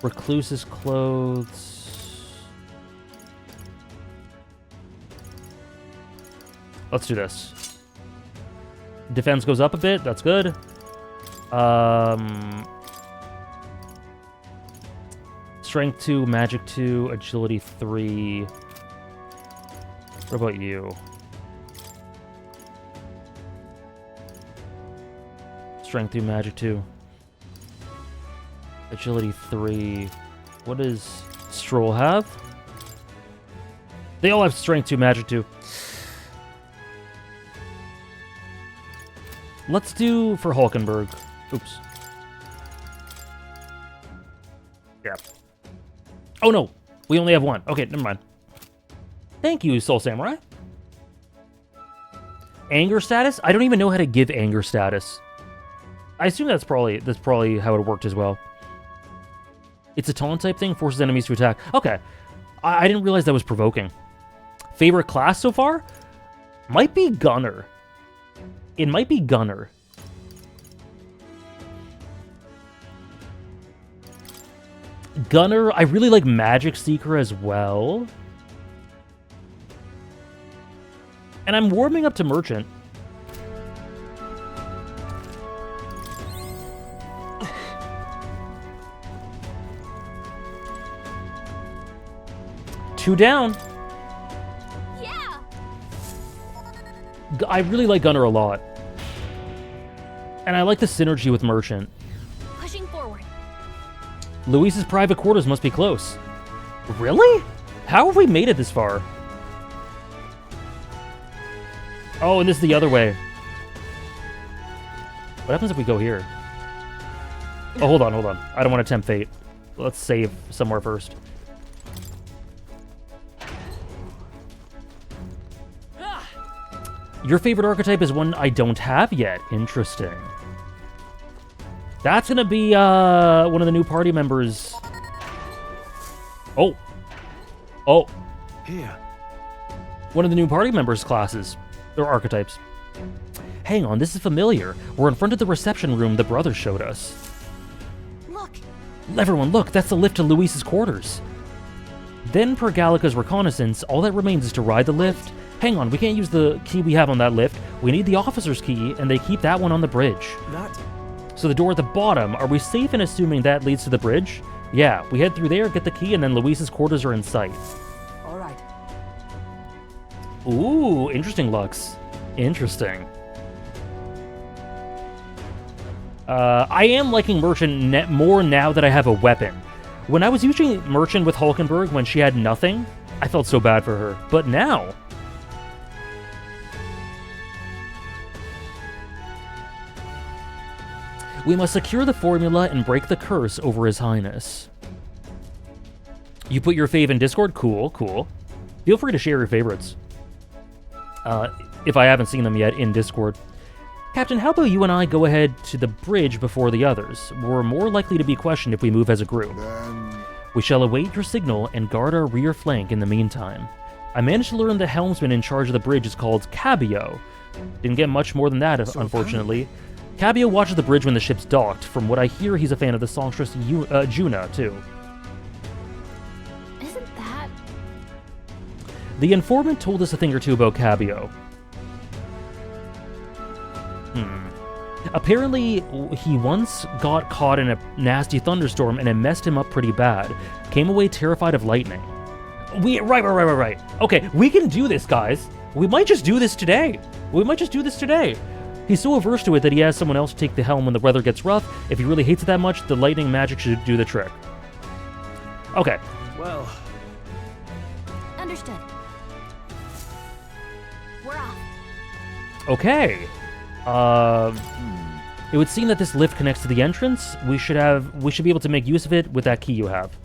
Recluse's clothes. Let's do this. Defense goes up a bit. That's good. Strength 2, Magic 2, Agility 3. What about you? Strength 2, Magic 2. Agility 3. What does Stroll have? They all have Strength 2, Magic 2. Let's do for Hulkenberg. Oops. Yeah. Oh no, we only have one. Okay, never mind. Thank you, Soul Samurai. Anger status? I don't even know how to give anger status. I assume that's probably how it worked as well. It's a taunt type thing, forces enemies to attack. Okay, I didn't realize that was provoking. Favorite class so far? Might be Gunner. It might be Gunner. Gunner, I really like Magic Seeker as well. And I'm warming up to Merchant. Two down. Yeah. I really like Gunner a lot. And I like the synergy with Merchant. Pushing forward. Luis's private quarters must be close. Really? How have we made it this far? Oh, and this is the other way. What happens if we go here? Oh, hold on. I don't want to tempt fate. Let's save somewhere first. Your favorite archetype is one I don't have yet. Interesting. That's gonna be one of the new party members. Oh. Here. One of the new party members' classes. They're archetypes. Hang on, this is familiar. We're in front of the reception room the brothers showed us. Look. Everyone, look, that's the lift to Luis's quarters. Then, per Gallica's reconnaissance, all that remains is to ride the lift. Hang on, we can't use the key we have on that lift. We need the officer's key, and they keep that one on the bridge. So the door at the bottom, are we safe in assuming that leads to the bridge? Yeah, we head through there, get the key, and then Luis's quarters are in sight. All right. Ooh, interesting, Lux. Interesting. I am liking Merchant more now that I have a weapon. When I was using Merchant with Hulkenberg when she had nothing, I felt so bad for her. But now... we must secure the formula and break the curse over His Highness. You put your fave in Discord? Cool, cool. Feel free to share your favorites. If I haven't seen them yet in Discord. Captain, how about you and I go ahead to the bridge before the others? We're more likely to be questioned if we move as a group. We shall await your signal and guard our rear flank in the meantime. I managed to learn the helmsman in charge of the bridge is called Cabio. Didn't get much more than that, unfortunately. Cabio watches the bridge when the ship's docked. From what I hear, he's a fan of the songstress Juna, too. Isn't that... The informant told us a thing or two about Cabio. Apparently, he once got caught in a nasty thunderstorm and it messed him up pretty bad. Came away terrified of lightning. Right. Okay, we can do this, guys. We might just do this today. He's so averse to it that he has someone else take the helm when the weather gets rough. If he really hates it that much, the lightning magic should do the trick. Okay. Well... Understood. We're off. Okay. It would seem that this lift connects to the entrance. We should be able to make use of it with that key you have.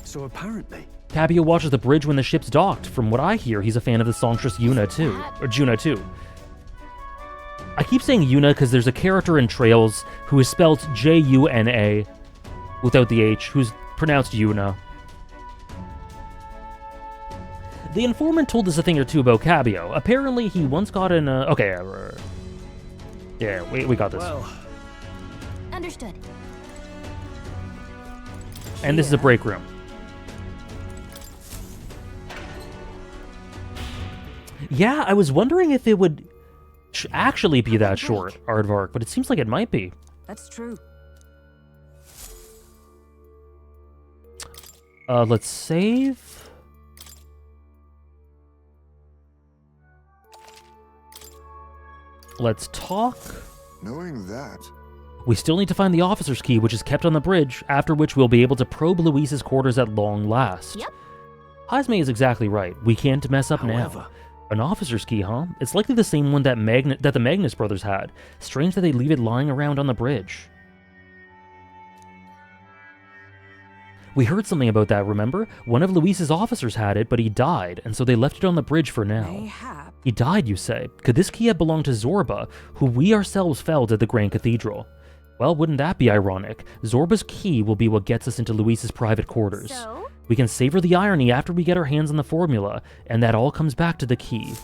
So apparently... Cabio watches the bridge when the ship's docked. From what I hear, he's a fan of the songstress Juna too. I keep saying Juna because there's a character in Trails who is spelled Juna without the H, who's pronounced Juna. The informant told us a thing or two about Cabio. Apparently, he once got in a... Okay, yeah, we got this. Well... Understood. And this is a break room. Yeah, I was wondering if it would actually be that short, Aardvark, but it seems like it might be. That's true. Let's save. Let's talk. Knowing that... We still need to find the officer's key, which is kept on the bridge, after which we'll be able to probe Luis's quarters at long last. Yep. Hazme is exactly right. We can't mess up now. An officer's key, huh? It's likely the same one that the Magnus brothers had. Strange that they leave it lying around on the bridge. We heard something about that, remember? One of Luis's officers had it, but he died, and so they left it on the bridge for now. Mayhap. He died, you say? Could this key have belonged to Zorba, who we ourselves felled at the Grand Cathedral? Well, wouldn't that be ironic? Zorba's key will be what gets us into Luis's private quarters. So? We can savor the irony after we get our hands on the formula, and that all comes back to the key.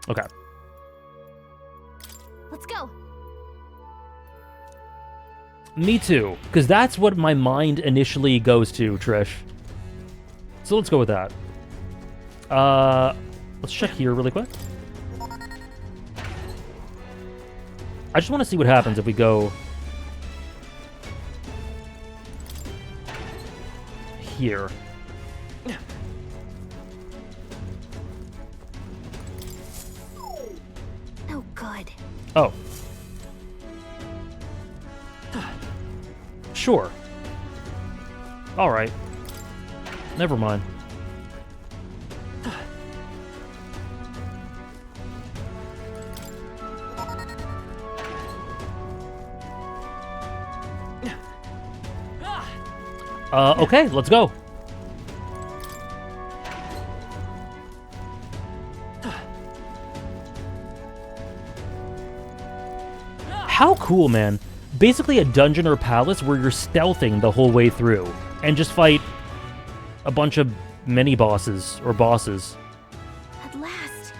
Okay. Let's go. Me too, because that's what my mind initially goes to, Trish. So let's go with that. Let's check here really quick. I just want to see what happens if we go here. No good. Oh. Sure. All right. Never mind. Okay, let's go. How cool, man. Basically a dungeon or palace where you're stealthing the whole way through and just fight a bunch of mini-bosses or bosses. At last.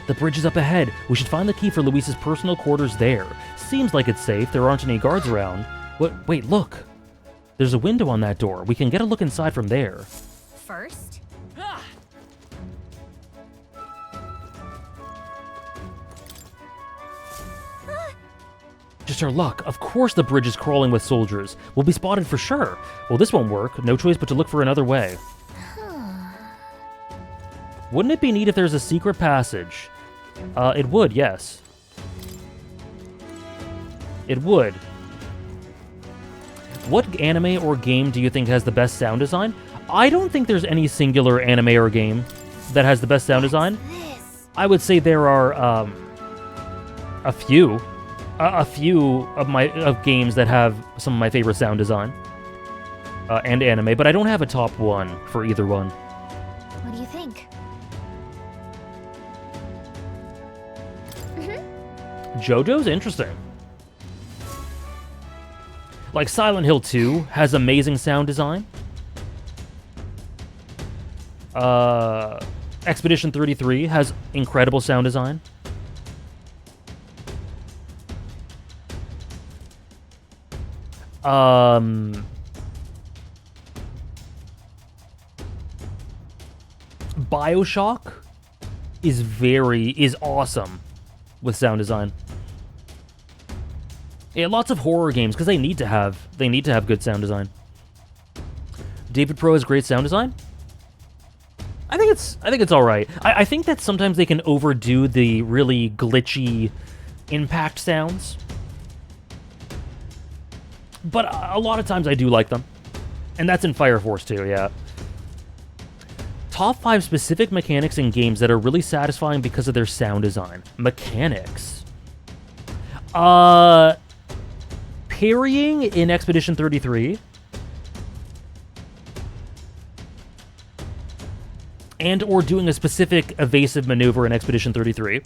The bridge is up ahead. We should find the key for Luis's personal quarters there. Seems like it's safe. There aren't any guards around. What? Wait, look. There's a window on that door. We can get a look inside from there. First? Just our luck. Of course the bridge is crawling with soldiers. We'll be spotted for sure. Well, this won't work. No choice but to look for another way. Wouldn't it be neat if there's a secret passage? It would, yes. It would. What anime or game do you think has the best sound design? I don't think there's any singular anime or game that has the best sound design. I would say there are a few of games that have some of my favorite sound design and anime, but I don't have a top one for either one. What do you think? JoJo's interesting. Like Silent Hill 2 has amazing sound design. Expedition 33 has incredible sound design. BioShock is awesome with sound design. Yeah, lots of horror games because they need to have good sound design. David Pro has great sound design. I think it's all right. I think that sometimes they can overdo the really glitchy impact sounds, but a lot of times I do like them, and that's in Fire Force too. Yeah. Top 5 specific mechanics in games that are really satisfying because of their sound design. Mechanics. Parrying in Expedition 33. And or doing a specific evasive maneuver in Expedition 33.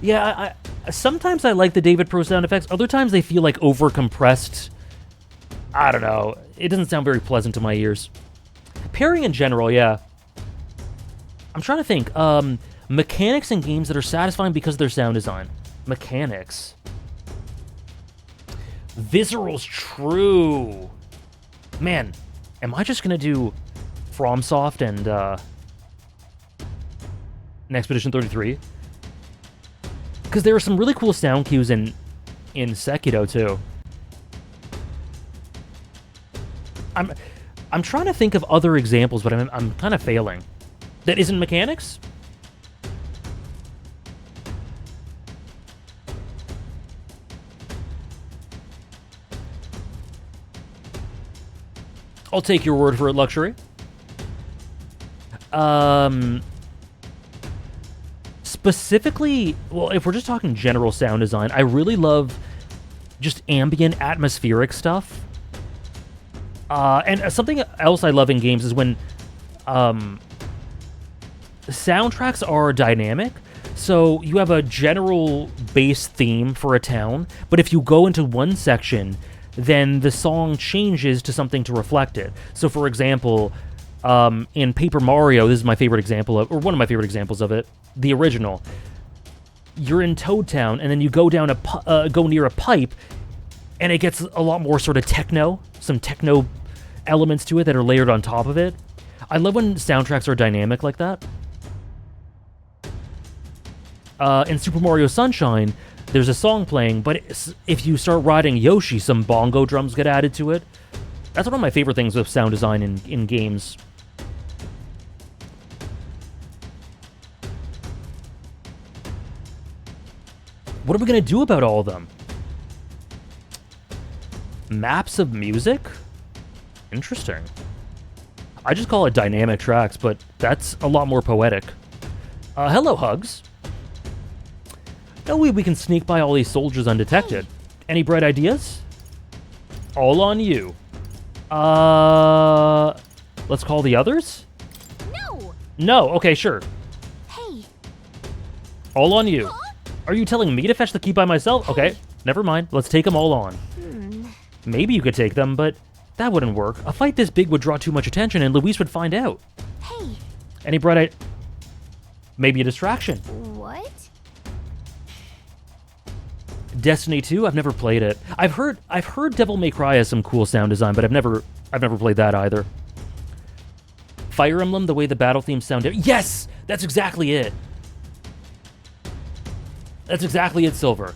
Yeah, sometimes I like the David Pro sound effects. Other times they feel like over-compressed. I don't know. It doesn't sound very pleasant to my ears. Parrying in general, yeah. I'm trying to think. Mechanics in games that are satisfying because of their sound design. Mechanics. Visceral's true. Man, am I just going to do FromSoft and Expedition 33? Because there are some really cool sound cues in Sekiro too. I'm trying to think of other examples, but I'm kind of failing. That isn't mechanics? I'll take your word for it, Luxury. Specifically, well, if we're just talking general sound design, I really love just ambient, atmospheric stuff. And something else I love in games is when soundtracks are dynamic. So you have a general base theme for a town, but if you go into one section, then the song changes to something to reflect it. So for example, in Paper Mario, this is my favorite example of, or one of my favorite examples of it, the original. You're in Toad Town, and then you go down go near a pipe, and it gets a lot more sort of techno, some techno elements to it that are layered on top of it. I love when soundtracks are dynamic like that. In Super Mario Sunshine, there's a song playing, but if you start riding Yoshi, some bongo drums get added to it. That's one of my favorite things with sound design in games. What are we going to do about all of them? Maps of music? Interesting. I just call it dynamic tracks, but that's a lot more poetic. Hello, Hugs. No way we can sneak by all these soldiers undetected. Any bright ideas? All on you. Let's call the others? No! No, okay, sure. Hey. All on you. Are you telling me to fetch the key by myself? Okay, never mind. Let's take them all on. Maybe you could take them, but that wouldn't work. A fight this big would draw too much attention and Luis would find out. Hey. Any bright maybe a distraction. What? Destiny 2, I've never played it. I've heard Devil May Cry has some cool sound design, but I've never played that either. Fire Emblem, the way the battle themes sound. Yes! That's exactly it. That's exactly it, Silver.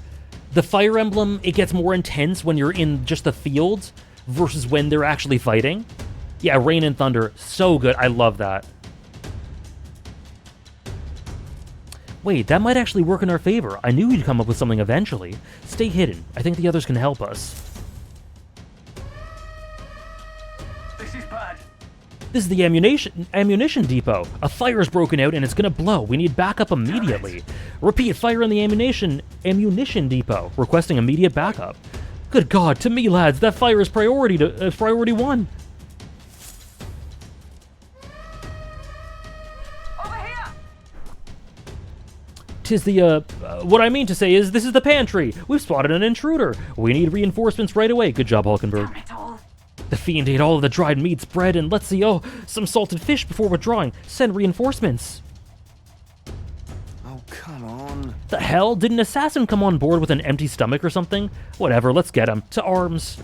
The Fire Emblem, it gets more intense when you're in just the fields versus when they're actually fighting. Yeah, Rain and Thunder, so good. I love that. Wait, that might actually work in our favor. I knew you'd come up with something eventually. Stay hidden. I think the others can help us. This is the ammunition depot. A fire is broken out and it's gonna blow. We need backup immediately. Repeat, fire in the ammunition depot. Requesting immediate backup. Good God, to me, lads, that fire is priority 1. 'Tis the, what I mean to say is, this is the pantry. We've spotted an intruder. We need reinforcements right away. Good job, Hulkenberg. The fiend ate all of the dried meats, bread, and let's see, some salted fish before withdrawing. Send reinforcements. Oh, come on. The hell? Did an assassin come on board with an empty stomach or something? Whatever, let's get him. To arms.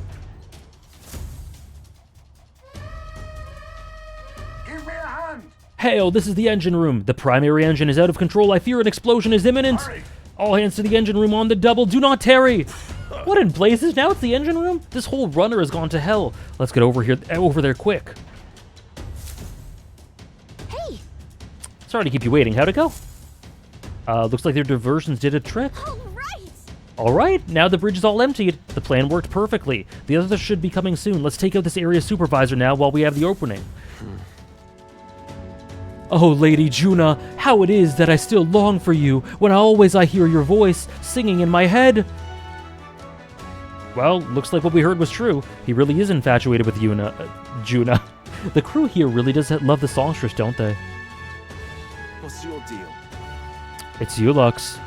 Give me a hand! Hail, this is the engine room. The primary engine is out of control. I fear an explosion is imminent. Hurry. All hands to the engine room on the double. Do not tarry. What in blazes? Now it's the engine room? This whole runner has gone to hell. Let's get over there quick. Hey! Sorry to keep you waiting. How'd it go? Looks like their diversions did a trick. All right, now the bridge is all emptied. The plan worked perfectly. The others should be coming soon. Let's take out this area supervisor now while we have the opening. Oh, Lady Juna, how it is that I still long for you when I hear your voice singing in my head. Well, looks like what we heard was true. He really is infatuated with Juna. The crew here really does love the songstress, don't they? What's your deal? It's you, Lux.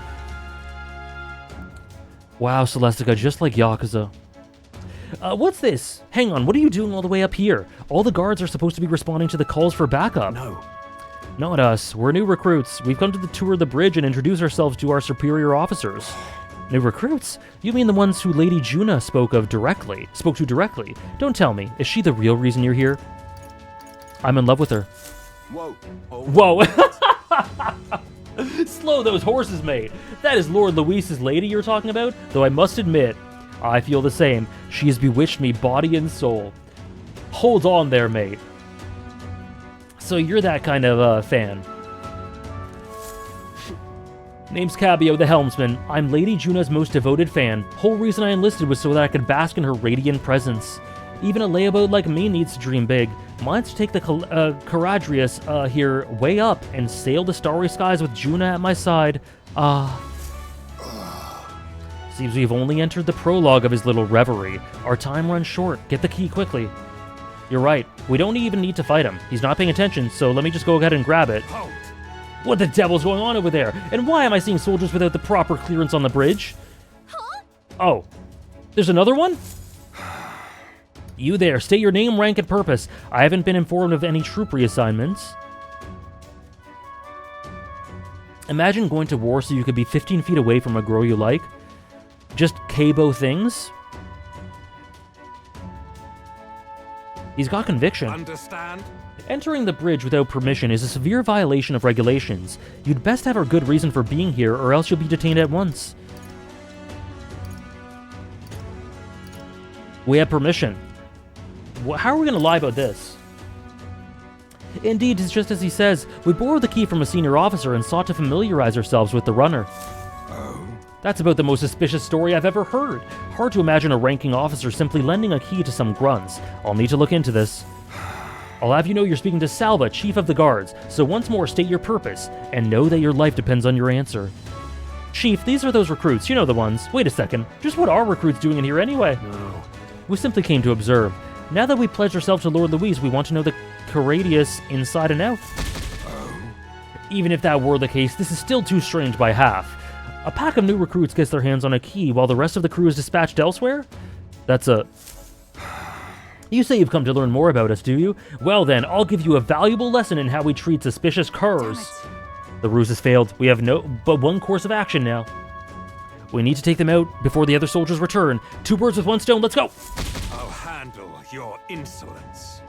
Wow, Celestica, just like Yakuza. What's this? Hang on, what are you doing all the way up here? All the guards are supposed to be responding to the calls for backup. No. Not us. We're new recruits. We've come to tour the bridge and introduce ourselves to our superior officers. New recruits? You mean the ones who Lady Juna spoke to directly? Don't tell me. Is she the real reason you're here? I'm in love with her. Whoa. Oh, Whoa. Slow those horses, mate. That is Lord Luis's lady you're talking about? Though I must admit, I feel the same. She has bewitched me body and soul. Hold on there, mate. So you're that kind of fan. Name's Cabio, the helmsman. I'm Lady Juna's most devoted fan. Whole reason I enlisted was so that I could bask in her radiant presence. Even a layabout like me needs to dream big. Mine's to take the Caradrius here way up and sail the starry skies with Juna at my side. Seems we've only entered the prologue of his little reverie. Our time runs short. Get the key quickly. You're right. We don't even need to fight him. He's not paying attention, so let me just go ahead and grab it. What the devil's going on over there? And why am I seeing soldiers without the proper clearance on the bridge? Huh? Oh. There's another one? You there. State your name, rank, and purpose. I haven't been informed of any troop reassignments. Imagine going to war so you could be 15 feet away from a girl you like. Just cabo things. He's got conviction. Understand? Entering the bridge without permission is a severe violation of regulations. You'd best have a good reason for being here, or else you'll be detained at once. We have permission. How are we going to lie about this? Indeed, it's just as he says. We borrowed the key from a senior officer and sought to familiarize ourselves with the runner. That's about the most suspicious story I've ever heard. Hard to imagine a ranking officer simply lending a key to some grunts. I'll need to look into this. I'll have you know you're speaking to Salva, Chief of the Guards, so once more state your purpose, and know that your life depends on your answer. Chief, these are those recruits, you know the ones. Wait a second, just what are recruits doing in here anyway? No. We simply came to observe. Now that we pledged ourselves to Lord Luis, we want to know the Caradrius inside and out. Even if that were the case, this is still too strange by half. A pack of new recruits gets their hands on a key while the rest of the crew is dispatched elsewhere? That's a... You say you've come to learn more about us, do you? Well then, I'll give you a valuable lesson in how we treat suspicious curs. The ruse has failed. We have but one course of action now. We need to take them out before the other soldiers return. 2 birds with 1 stone, let's go! I'll handle your insolence.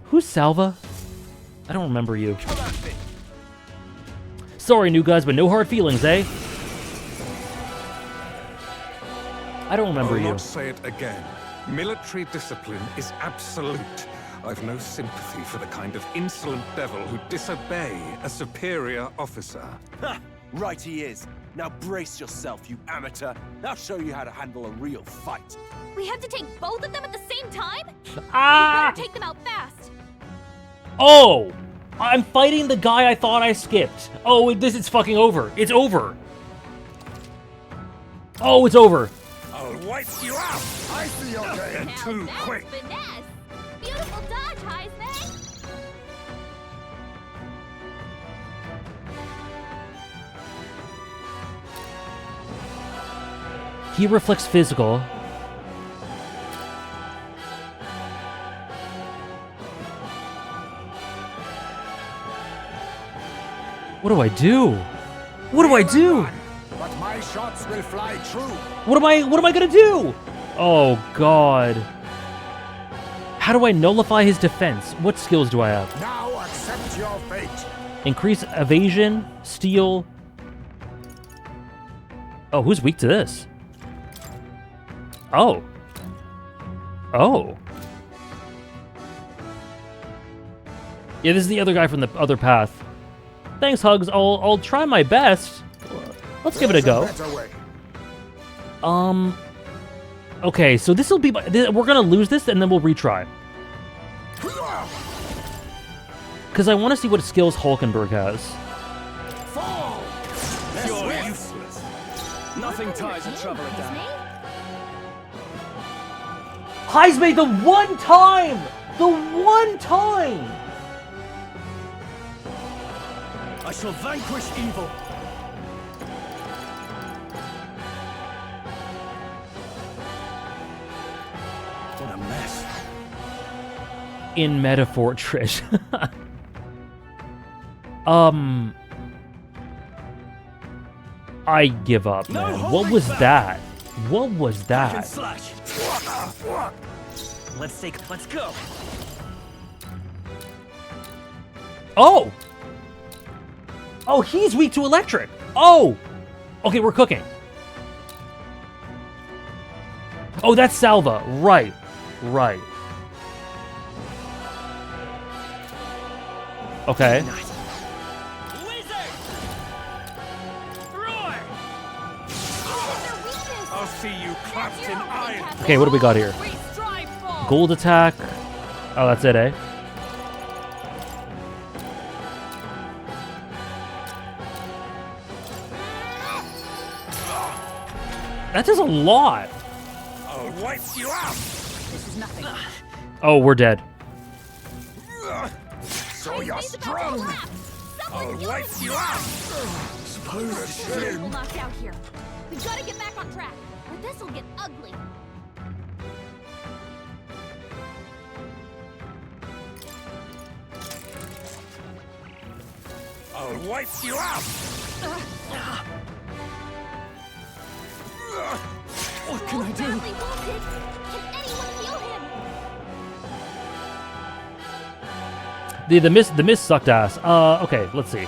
Who's Salva? I don't remember you. Sorry, new guys, but no hard feelings, eh? I don't remember you. I'll not say it again. Military discipline is absolute. I've no sympathy for the kind of insolent devil who disobey a superior officer. Ha! Right he is. Now brace yourself, you amateur. I'll show you how to handle a real fight. We have to take both of them at the same time? Ah! We better take them out fast. Oh! I'm fighting the guy I thought I skipped. Oh, this is fucking over. It's over. Oh, it's over. I'll wipe you out. I see your game. They're too quick. Finesse. Beautiful dodge, Heisman. He reflects physical. What do I do? What do I do? But my shots will fly true. What am I gonna do? Oh god. How do I nullify his defense? What skills do I have? Now accept your fate. Increase evasion, steal. Oh, who's weak to this? Oh. Oh. Yeah, this is the other guy from the other path. Thanks, Hugs. I'll try my best. Let's give it a go. Okay, so this will be... We're gonna lose this, and then we'll retry. Because I want to see what skills Hulkenberg has. Fall! You're useless. Nothing ties a traveler down. Heisme, the one time! The one time! I shall vanquish evil. What a mess. In metaphor, Trish. I give up, man. What was that? What was that? Let's go. Oh! Oh, he's weak to electric. Oh! Okay, we're cooking. Oh, that's Salva. Right. Right. Okay. I'll see you clapped in iron. Okay, what do we got here? Gold attack. Oh, that's it, eh? That does a lot. I'll wipe you out. This is nothing. Oh, we're dead. So you're strong. I'll wipe you out. Suppose We'll knock out here. We gotta get back on track, or this'll get ugly. I'll wipe you out. What can I do? Badly wounded. Can anyone heal him? The miss sucked ass. Okay, let's see.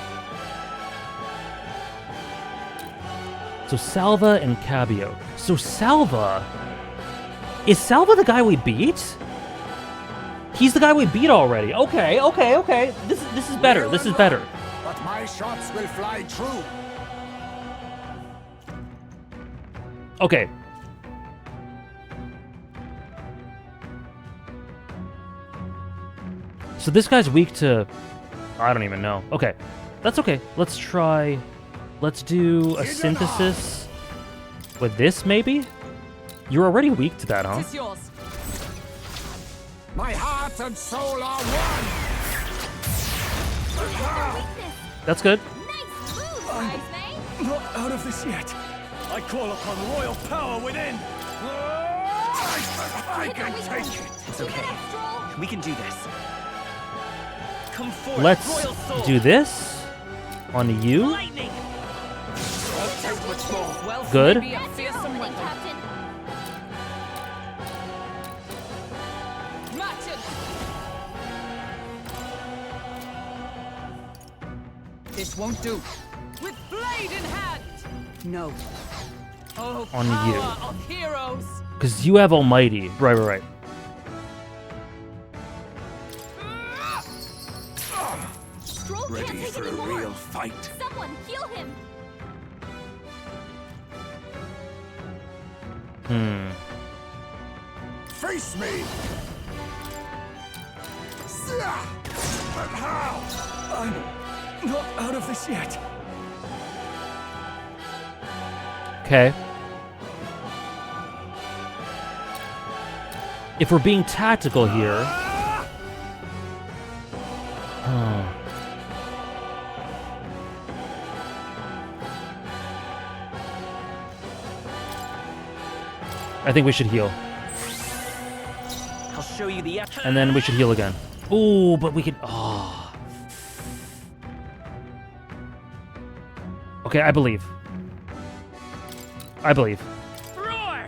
So Salva and Cabio. So Salva... Is Salva the guy we beat? He's the guy we beat already. Okay, okay, okay. This is better. This is better. But my shots will fly true. Okay. So this guy's weak to... I don't even know. Okay. That's okay. Let's try... Let's do a synthesis with this, maybe? You're already weak to that, huh? It's yours. My heart and soul are one. That's good. I'm not out of this yet. I call upon royal power within. I can take it. It's okay. We can do this. Come forth, Let's royal soul. do this on you. Lightning. Well, Good. maybe a fearsome weapon. Martin. This won't do. With blade in hand. No. Oh, On power you. of heroes. Because you have Almighty. Right. Stroll Ready can't take for a anymore. real fight. Someone heal him. Face me. But how? I'm not out of this yet. Okay. If we're being tactical here... I think we should heal. I'll show you the. And then we should heal again. Ooh, but we could. Oh. Okay, I believe. I believe. Roar!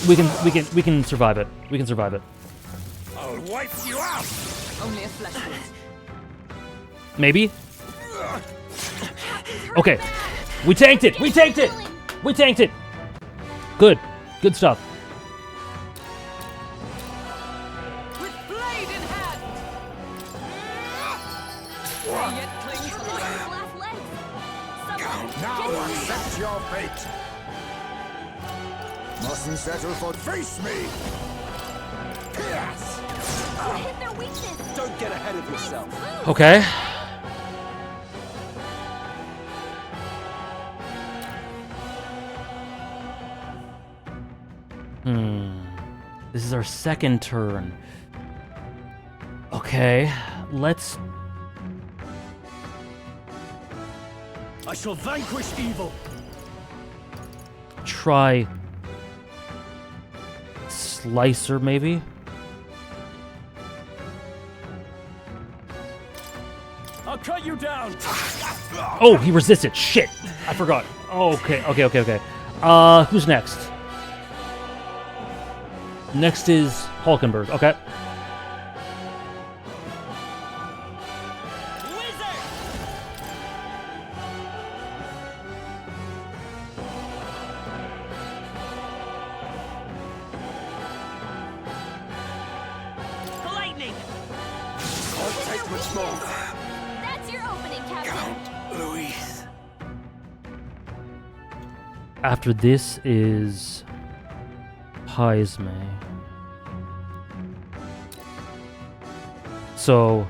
We can survive it. We can survive it. I'll wipe you out. Only a flesh wound. Maybe. Okay. We tanked it. We tanked it. We tanked it. Good. Good stuff. With blade in hand. Yet cling to life. Now accept your fate. Mustn't settle for face me. Yes. Hit their weakness. Don't get ahead of yourself. Okay. This is our second turn. Okay, let's... I shall vanquish evil. try... Slicer, maybe? I'll cut you down. Oh, he resisted. Shit. I forgot. Okay. Who's next? Next is Hulkenberg. Okay. Lightning. Can't take much more. That's your opening, Captain. Luis. After this is... Heist. So...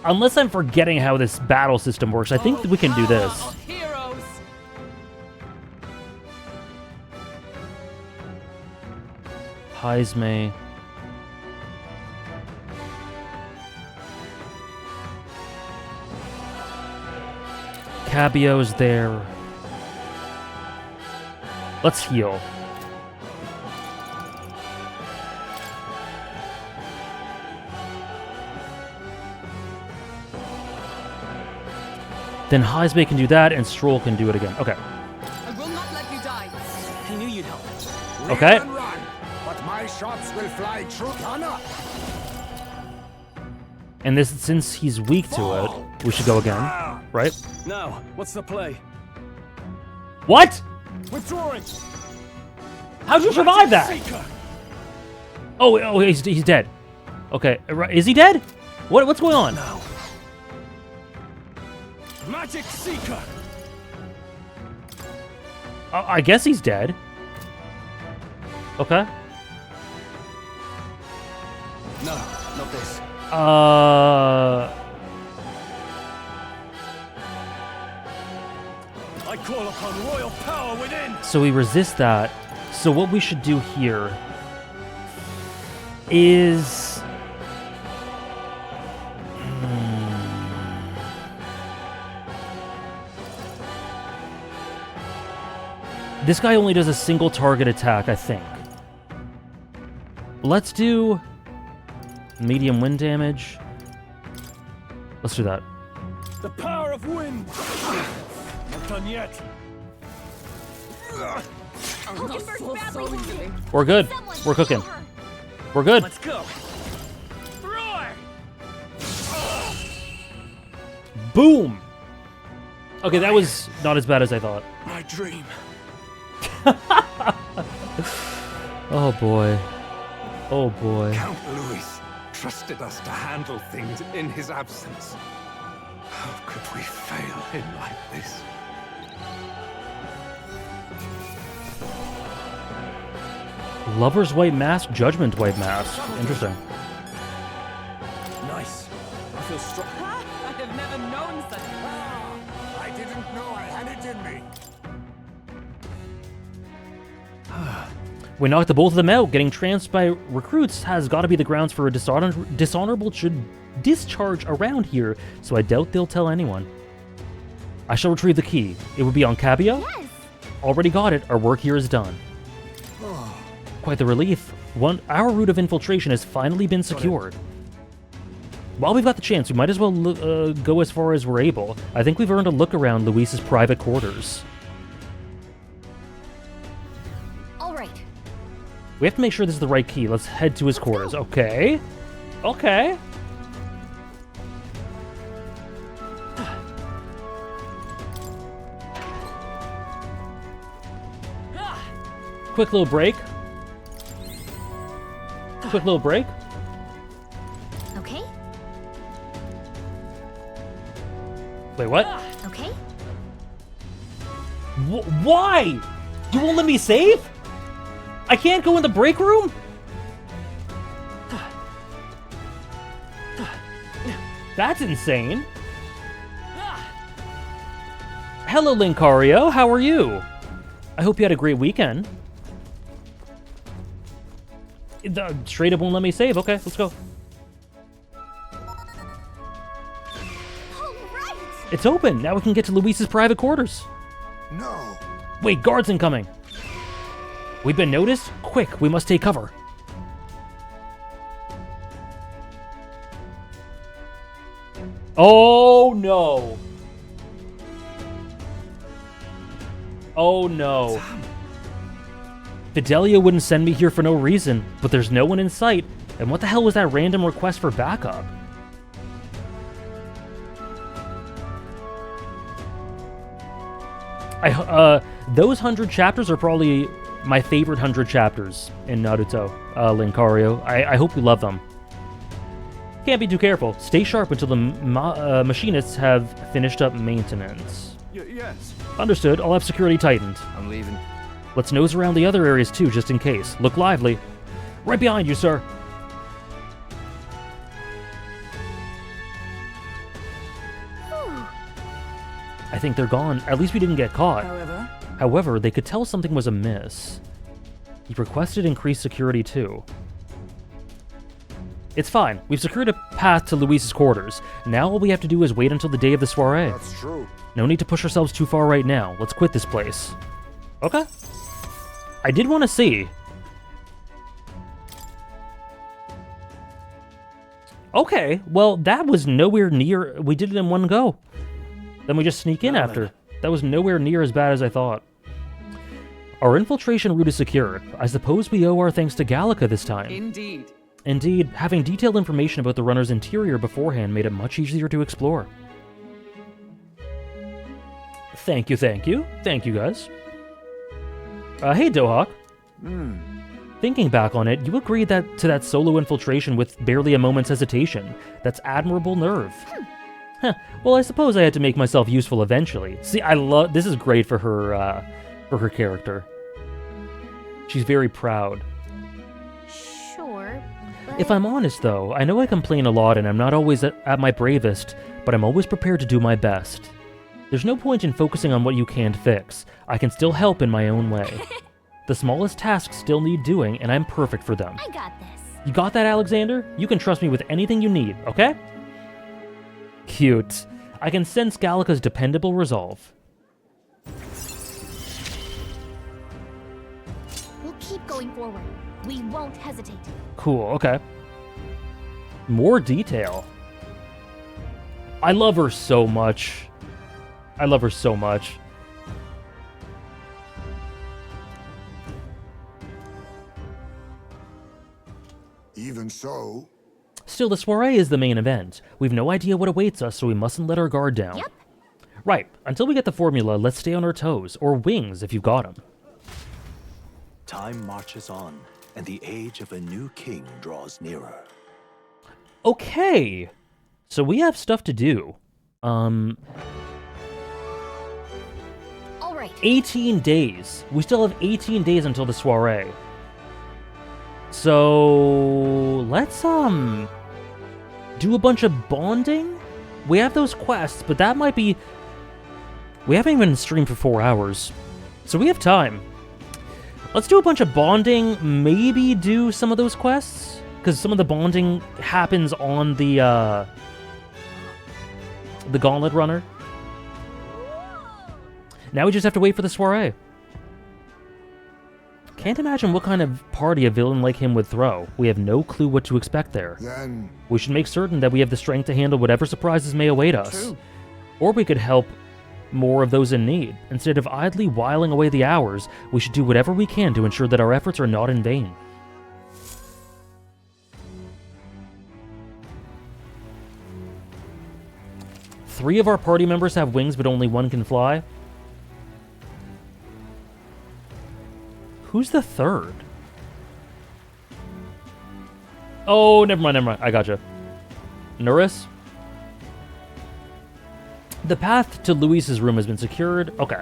Unless I'm forgetting how this battle system works, I think that we can do this. Heist. Cabio's there. Let's heal. Then Heismay can do that, and Stroll can do it again. Okay. I will not let you die. I knew you'd help. Okay. Run, but my shots will fly true. Honor. And this, since he's weak to it, we should go again, right? Now, what's the play? What? Withdrawing. How'd you survive that? Oh, he's dead. Okay, is he dead? What's going on? No. Magic Seeker. I guess he's dead. Okay. No, not this. I call upon royal power within. So we resist that. So what we should do here is... This guy only does a single target attack, I think. Let's do medium wind damage. Let's do that. The power of wind. Not done yet. We're good. We're cooking. We're good. Let's go. Roar! Boom! Okay, that was not as bad as I thought. My dream. Oh boy. Oh boy. Count Luis trusted us to handle things in his absence. How could we fail him like this? Lover's White Mask, Judgment White Mask. Interesting. Nice. I feel strong. I have never known such. I didn't know I had it in me. We knocked the both of them out. Getting tranced by recruits has got to be the grounds for a dishonorable discharge around here, so I doubt they'll tell anyone. I shall retrieve the key. It would be on Cabio? Yes. Already got it. Our work here is done. Quite the relief. Our route of infiltration has finally been secured. While we've got the chance, we might as well go as far as we're able. I think we've earned a look around Luis's private quarters. All right. We have to make sure this is the right key. Let's head to his quarters. Okay. Okay. Quick little break. Quick little break. Okay. Wait, what? Okay. Why? You won't let me save? I can't go in the break room? That's insane. Hello, Lincario. How are you? I hope you had a great weekend. Straight up won't let me save. Okay, let's go. It's open. Now we can get to Luis's private quarters. No. Wait, guards incoming. We've been noticed? Quick, we must take cover. Oh no. Oh no. Fidelio wouldn't send me here for no reason, but there's no one in sight. And what the hell was that random request for backup? Those 100 chapters are probably my favorite 100 chapters in Naruto, Lincario. I hope you love them. Can't be too careful. Stay sharp until the machinists have finished up maintenance. Yes. Understood. I'll have security tightened. I'm leaving. Let's nose around the other areas too, just in case. Look lively. Right behind you, sir. I think they're gone. At least we didn't get caught. However, they could tell something was amiss. He requested increased security too. It's fine. We've secured a path to Luis's quarters. Now all we have to do is wait until the day of the soiree. That's true. No need to push ourselves too far right now. Let's quit this place. Okay. I did want to see. Okay, well, that was nowhere near... We did it in one go. Then we just sneak in after. That was nowhere near as bad as I thought. Our infiltration route is secured. I suppose we owe our thanks to Gallica this time. Indeed. Indeed, having detailed information about the runner's interior beforehand made it much easier to explore. Thank you, thank you. Thank you, guys. Hey, Dohawk. Thinking back on it, you agreed to that solo infiltration with barely a moment's hesitation. That's admirable nerve. Huh. Well, I suppose I had to make myself useful eventually. See, I love... This is great for her character. She's very proud. Sure, but... If I'm honest, though, I know I complain a lot and I'm not always at my bravest, but I'm always prepared to do my best. There's no point in focusing on what you can't fix. I can still help in my own way. The smallest tasks still need doing, and I'm perfect for them. I got this. You got that, Alexander? You can trust me with anything you need, okay? Cute. I can sense Gallica's dependable resolve. We'll keep going forward. We won't hesitate. Cool, okay. More detail. I love her so much. I love her so much. Even so... Still, the soiree is the main event. We've no idea what awaits us, so we mustn't let our guard down. Yep. Right. Until we get the formula, let's stay on our toes. Or wings, if you've got them. Time marches on, and the age of a new king draws nearer. Okay. So we have stuff to do. All right. 18 days. We still have 18 days until the soiree. So let's do a bunch of bonding. We have those quests, but that might be... We haven't even streamed for 4 hours, so we have time. Let's do a bunch of bonding, maybe do some of those quests, because some of the bonding happens on the Gauntlet Runner. Now we just have to wait for the soiree. Can't imagine what kind of party a villain like him would throw. We have no clue what to expect there. Then... We should make certain that we have the strength to handle whatever surprises may await us. True. Or we could help more of those in need. Instead of idly whiling away the hours, we should do whatever we can to ensure that our efforts are not in vain. Three of our party members have wings, but only one can fly. Who's the third? Oh, never mind. I gotcha. Nuris? The path to Luis's room has been secured. Okay.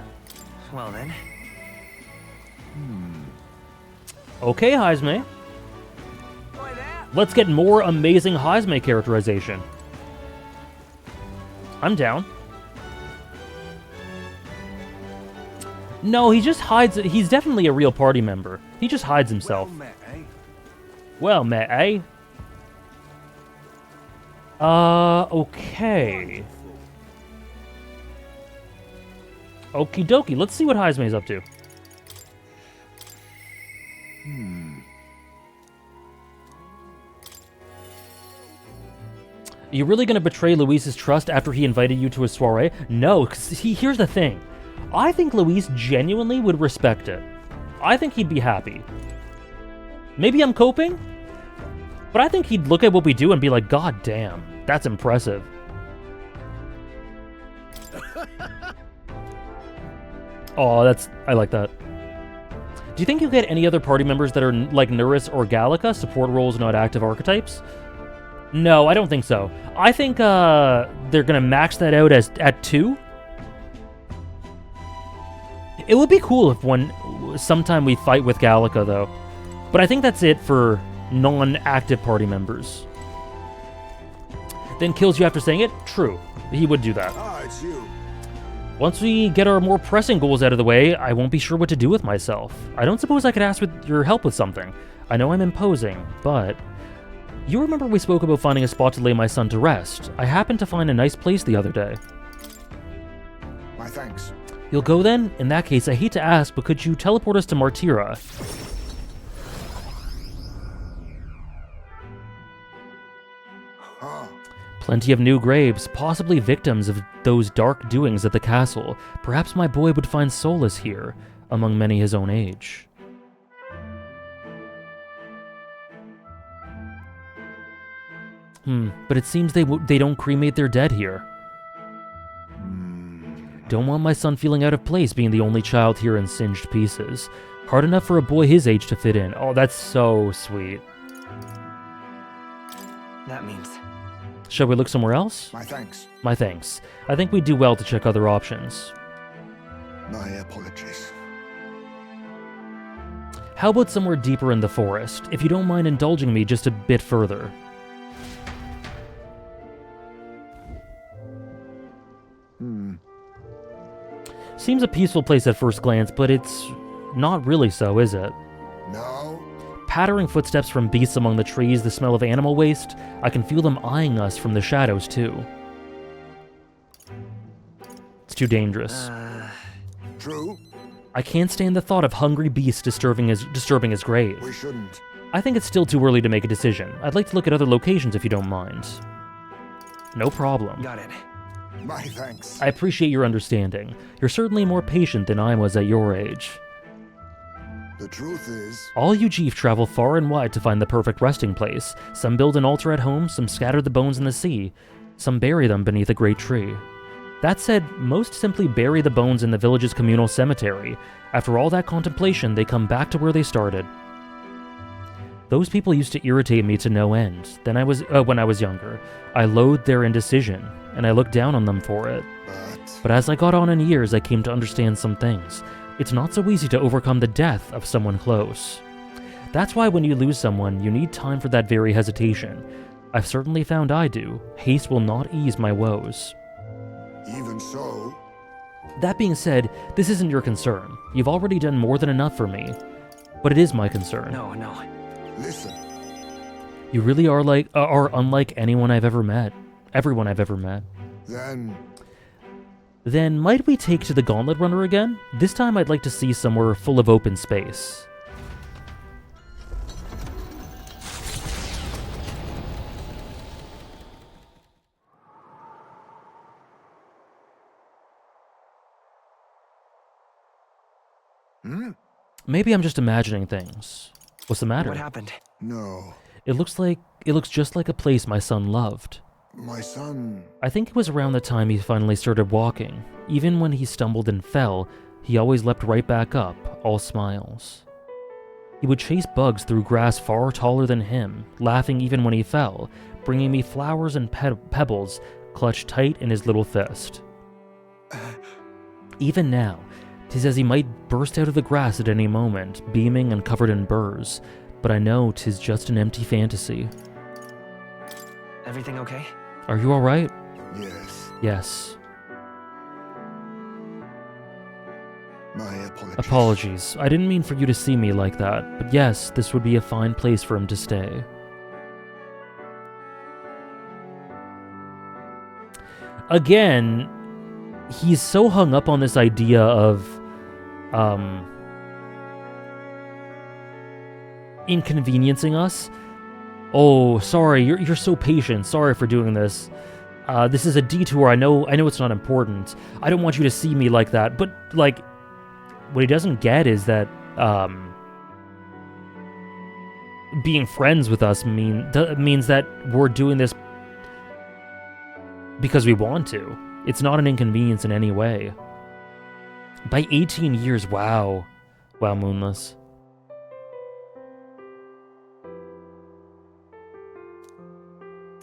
Well then. Okay, Heisme. Let's get more amazing Heisme characterization. I'm down. No, he just hides. He's definitely a real party member. He just hides himself. Well met, eh? Okay. Okie dokie. Let's see what Heisme's up to. You really gonna betray Luis's trust after he invited you to a soiree? No, because here's the thing. I think Luis genuinely would respect it. I think he'd be happy. Maybe I'm coping, but I think he'd look at what we do and be like, God damn, that's impressive. Oh, I like that. Do you think you'll get any other party members that are like Nuris or Gallica, support roles, not active archetypes? No, I don't think so. I think they're gonna max that out at 2. It would be cool if sometime we fight with Gallica though. But I think that's it for non-active party members. Then kills you after saying it? True. He would do that. Ah, it's you. Once we get our more pressing goals out of the way, I won't be sure what to do with myself. I don't suppose I could ask with your help with something. I know I'm imposing, but... You remember we spoke about finding a spot to lay my son to rest. I happened to find a nice place the other day. My thanks. You'll go then? In that case, I hate to ask, but could you teleport us to Martira? Plenty of new graves, possibly victims of those dark doings at the castle. Perhaps my boy would find solace here, among many his own age. But it seems they don't cremate their dead here. Don't want my son feeling out of place being the only child here in singed pieces. Hard enough for a boy his age to fit in. Oh, that's so sweet. That means... Shall we look somewhere else? My thanks. My thanks. I think we'd do well to check other options. My apologies. How about somewhere deeper in the forest, if you don't mind indulging me just a bit further? Seems a peaceful place at first glance, but it's not really so, is it? No. Pattering footsteps from beasts among the trees, the smell of animal waste. I can feel them eyeing us from the shadows, too. It's too dangerous. True. I can't stand the thought of hungry beasts disturbing his grave. We shouldn't. I think it's still too early to make a decision. I'd like to look at other locations if you don't mind. No problem. Got it. My thanks. I appreciate your understanding. You're certainly more patient than I was at your age. The truth is... All you Jeef travel far and wide to find the perfect resting place. Some build an altar at home, some scatter the bones in the sea. Some bury them beneath a great tree. That said, most simply bury the bones in the village's communal cemetery. After all that contemplation, they come back to where they started. Those people used to irritate me to no end. Then when I was younger. I loathed their indecision, and I looked down on them for it. But as I got on in years, I came to understand some things. It's not so easy to overcome the death of someone close. That's why when you lose someone, you need time for that very hesitation. I've certainly found I do. Haste will not ease my woes. Even so... That being said, this isn't your concern. You've already done more than enough for me. But it is my concern. No. Listen. You really are unlike anyone I've ever met. Everyone I've ever met. Then might we take to the Gauntlet Runner again? This time I'd like to see somewhere full of open space. Maybe I'm just imagining things. What's the matter? What happened? No. It looks just like a place my son loved. My son... I think it was around the time he finally started walking. Even when he stumbled and fell, he always leapt right back up, all smiles. He would chase bugs through grass far taller than him, laughing even when he fell, bringing me flowers and pebbles clutched tight in his little fist. Even now, 'tis as he might burst out of the grass at any moment, beaming and covered in burrs, but I know 'tis just an empty fantasy. Everything okay? Are you alright? Yes. Yes. My apologies. Apologies. I didn't mean for you to see me like that, but yes, this would be a fine place for him to stay. Again, he's so hung up on this idea of, inconveniencing us. Oh, sorry, you're so patient. Sorry for doing this. This is a detour. I know it's not important. I don't want you to see me like that. But, like, what he doesn't get is that, being friends with us means that we're doing this because we want to. It's not an inconvenience in any way. By 18 years, wow. Wow, Moonless.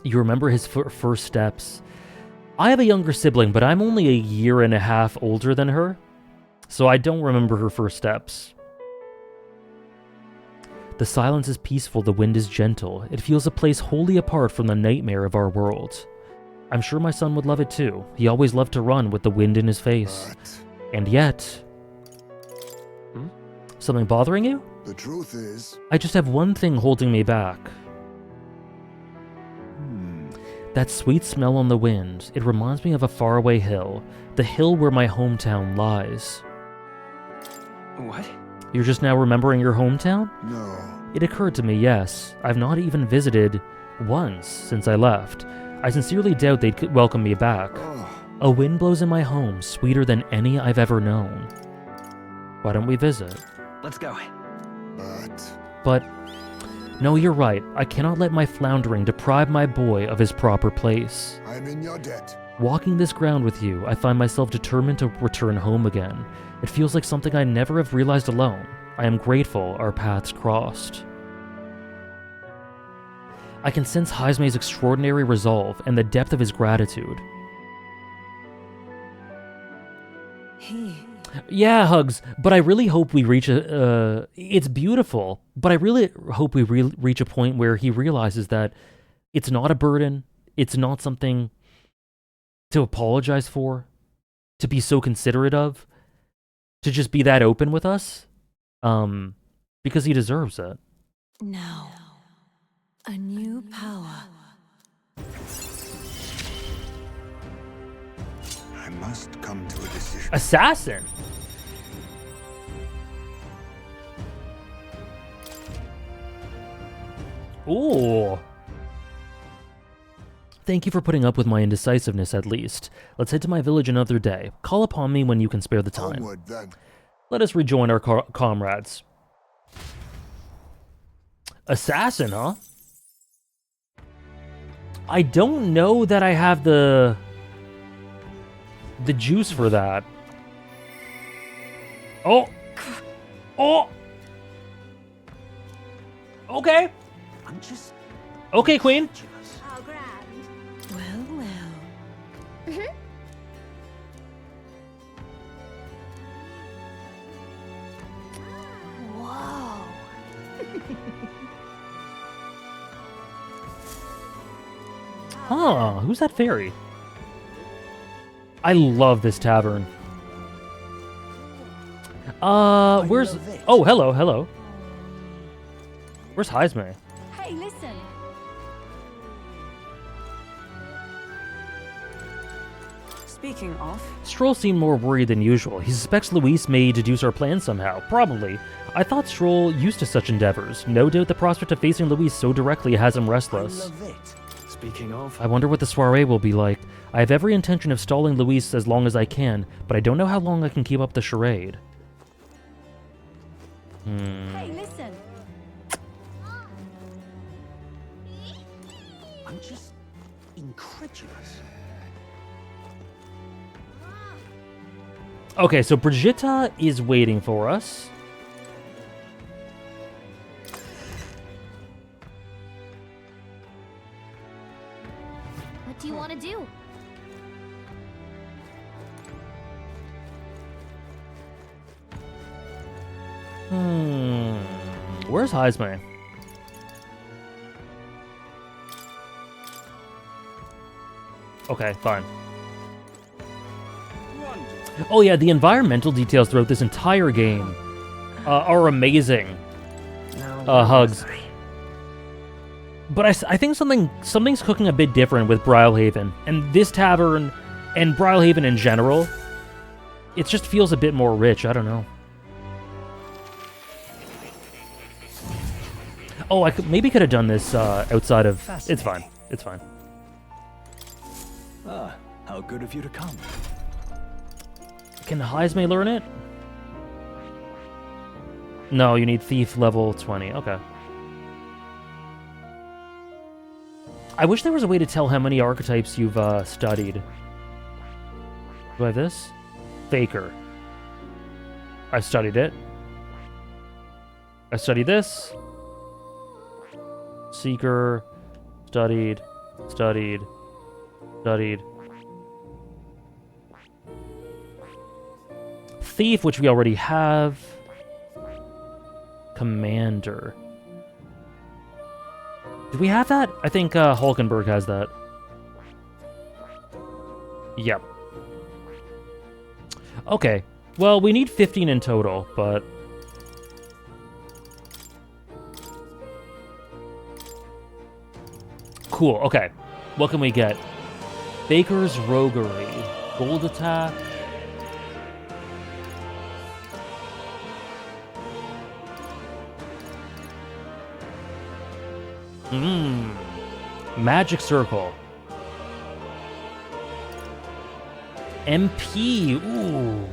You remember his first steps. I have a younger sibling, but I'm only a year and a half older than her, so I don't remember her first steps. The silence is peaceful, the wind is gentle. It feels a place wholly apart from the nightmare of our world. I'm sure my son would love it too. He always loved to run with the wind in his face. And yet... Something bothering you? The truth is... I just have one thing holding me back. That sweet smell on the wind, it reminds me of a faraway hill. The hill where my hometown lies. What? You're just now remembering your hometown? No. It occurred to me, yes. I've not even visited once since I left. I sincerely doubt they'd welcome me back. A wind blows in my home, sweeter than any I've ever known. Why don't we visit? Let's go. But... No, you're right. I cannot let my floundering deprive my boy of his proper place. I'm in your debt. Walking this ground with you, I find myself determined to return home again. It feels like something I never have realized alone. I am grateful our paths crossed. I can sense Heisme's extraordinary resolve and the depth of his gratitude. Yeah, Hugs, but I really hope we reach it's beautiful, but I really hope we reach a point where he realizes that it's not a burden, it's not something to apologize for, to be so considerate of, to just be that open with us, because he deserves it. Now, a new power. I must come to a decision. Assassin! Ooh. Thank you for putting up with my indecisiveness, at least. Let's head to my village another day. Call upon me when you can spare the time. Onward, then. Let us rejoin our comrades. Assassin, huh? I don't know that I have the juice for that. Oh! Oh! Okay. I'm just... Okay, Queen. How grand. Well, well. Whoa. Huh, who's that fairy? I love this tavern. Where's... Oh, hello, hello. Where's Heisme? Hey, listen. Speaking of... Stroll seemed more worried than usual. He suspects Luis may deduce our plan somehow. Probably. I thought Stroll used to such endeavors. No doubt the prospect of facing Luis so directly has him restless. I love it. Speaking of... I wonder what the soiree will be like. I have every intention of stalling Luis as long as I can, but I don't know how long I can keep up the charade. Hey, listen. I'm just incredulous. Okay, so Brigitte is waiting for us. What do you want to do? Where's Heisman? Okay, fine. Oh yeah, the environmental details throughout this entire game are amazing. Hugs. But I think something's cooking a bit different with Brilehaven, and this tavern, and Brilehaven in general. It just feels a bit more rich. I don't know. Oh, I maybe could have done this outside of. It's fine. It's fine. Ah, how good of you to come. Can Heisme learn it? No, you need Thief level 20. Okay. I wish there was a way to tell how many archetypes you've studied. Do I have this? Faker. I studied it. I studied this. Seeker. Studied. Studied. Studied. Thief, which we already have. Commander. Do we have that? I think Hulkenberg has that. Yep. Okay. Well, we need 15 in total, but... Cool, okay. What can we get? Baker's Roguery. Gold Attack. Magic Circle. MP. Ooh.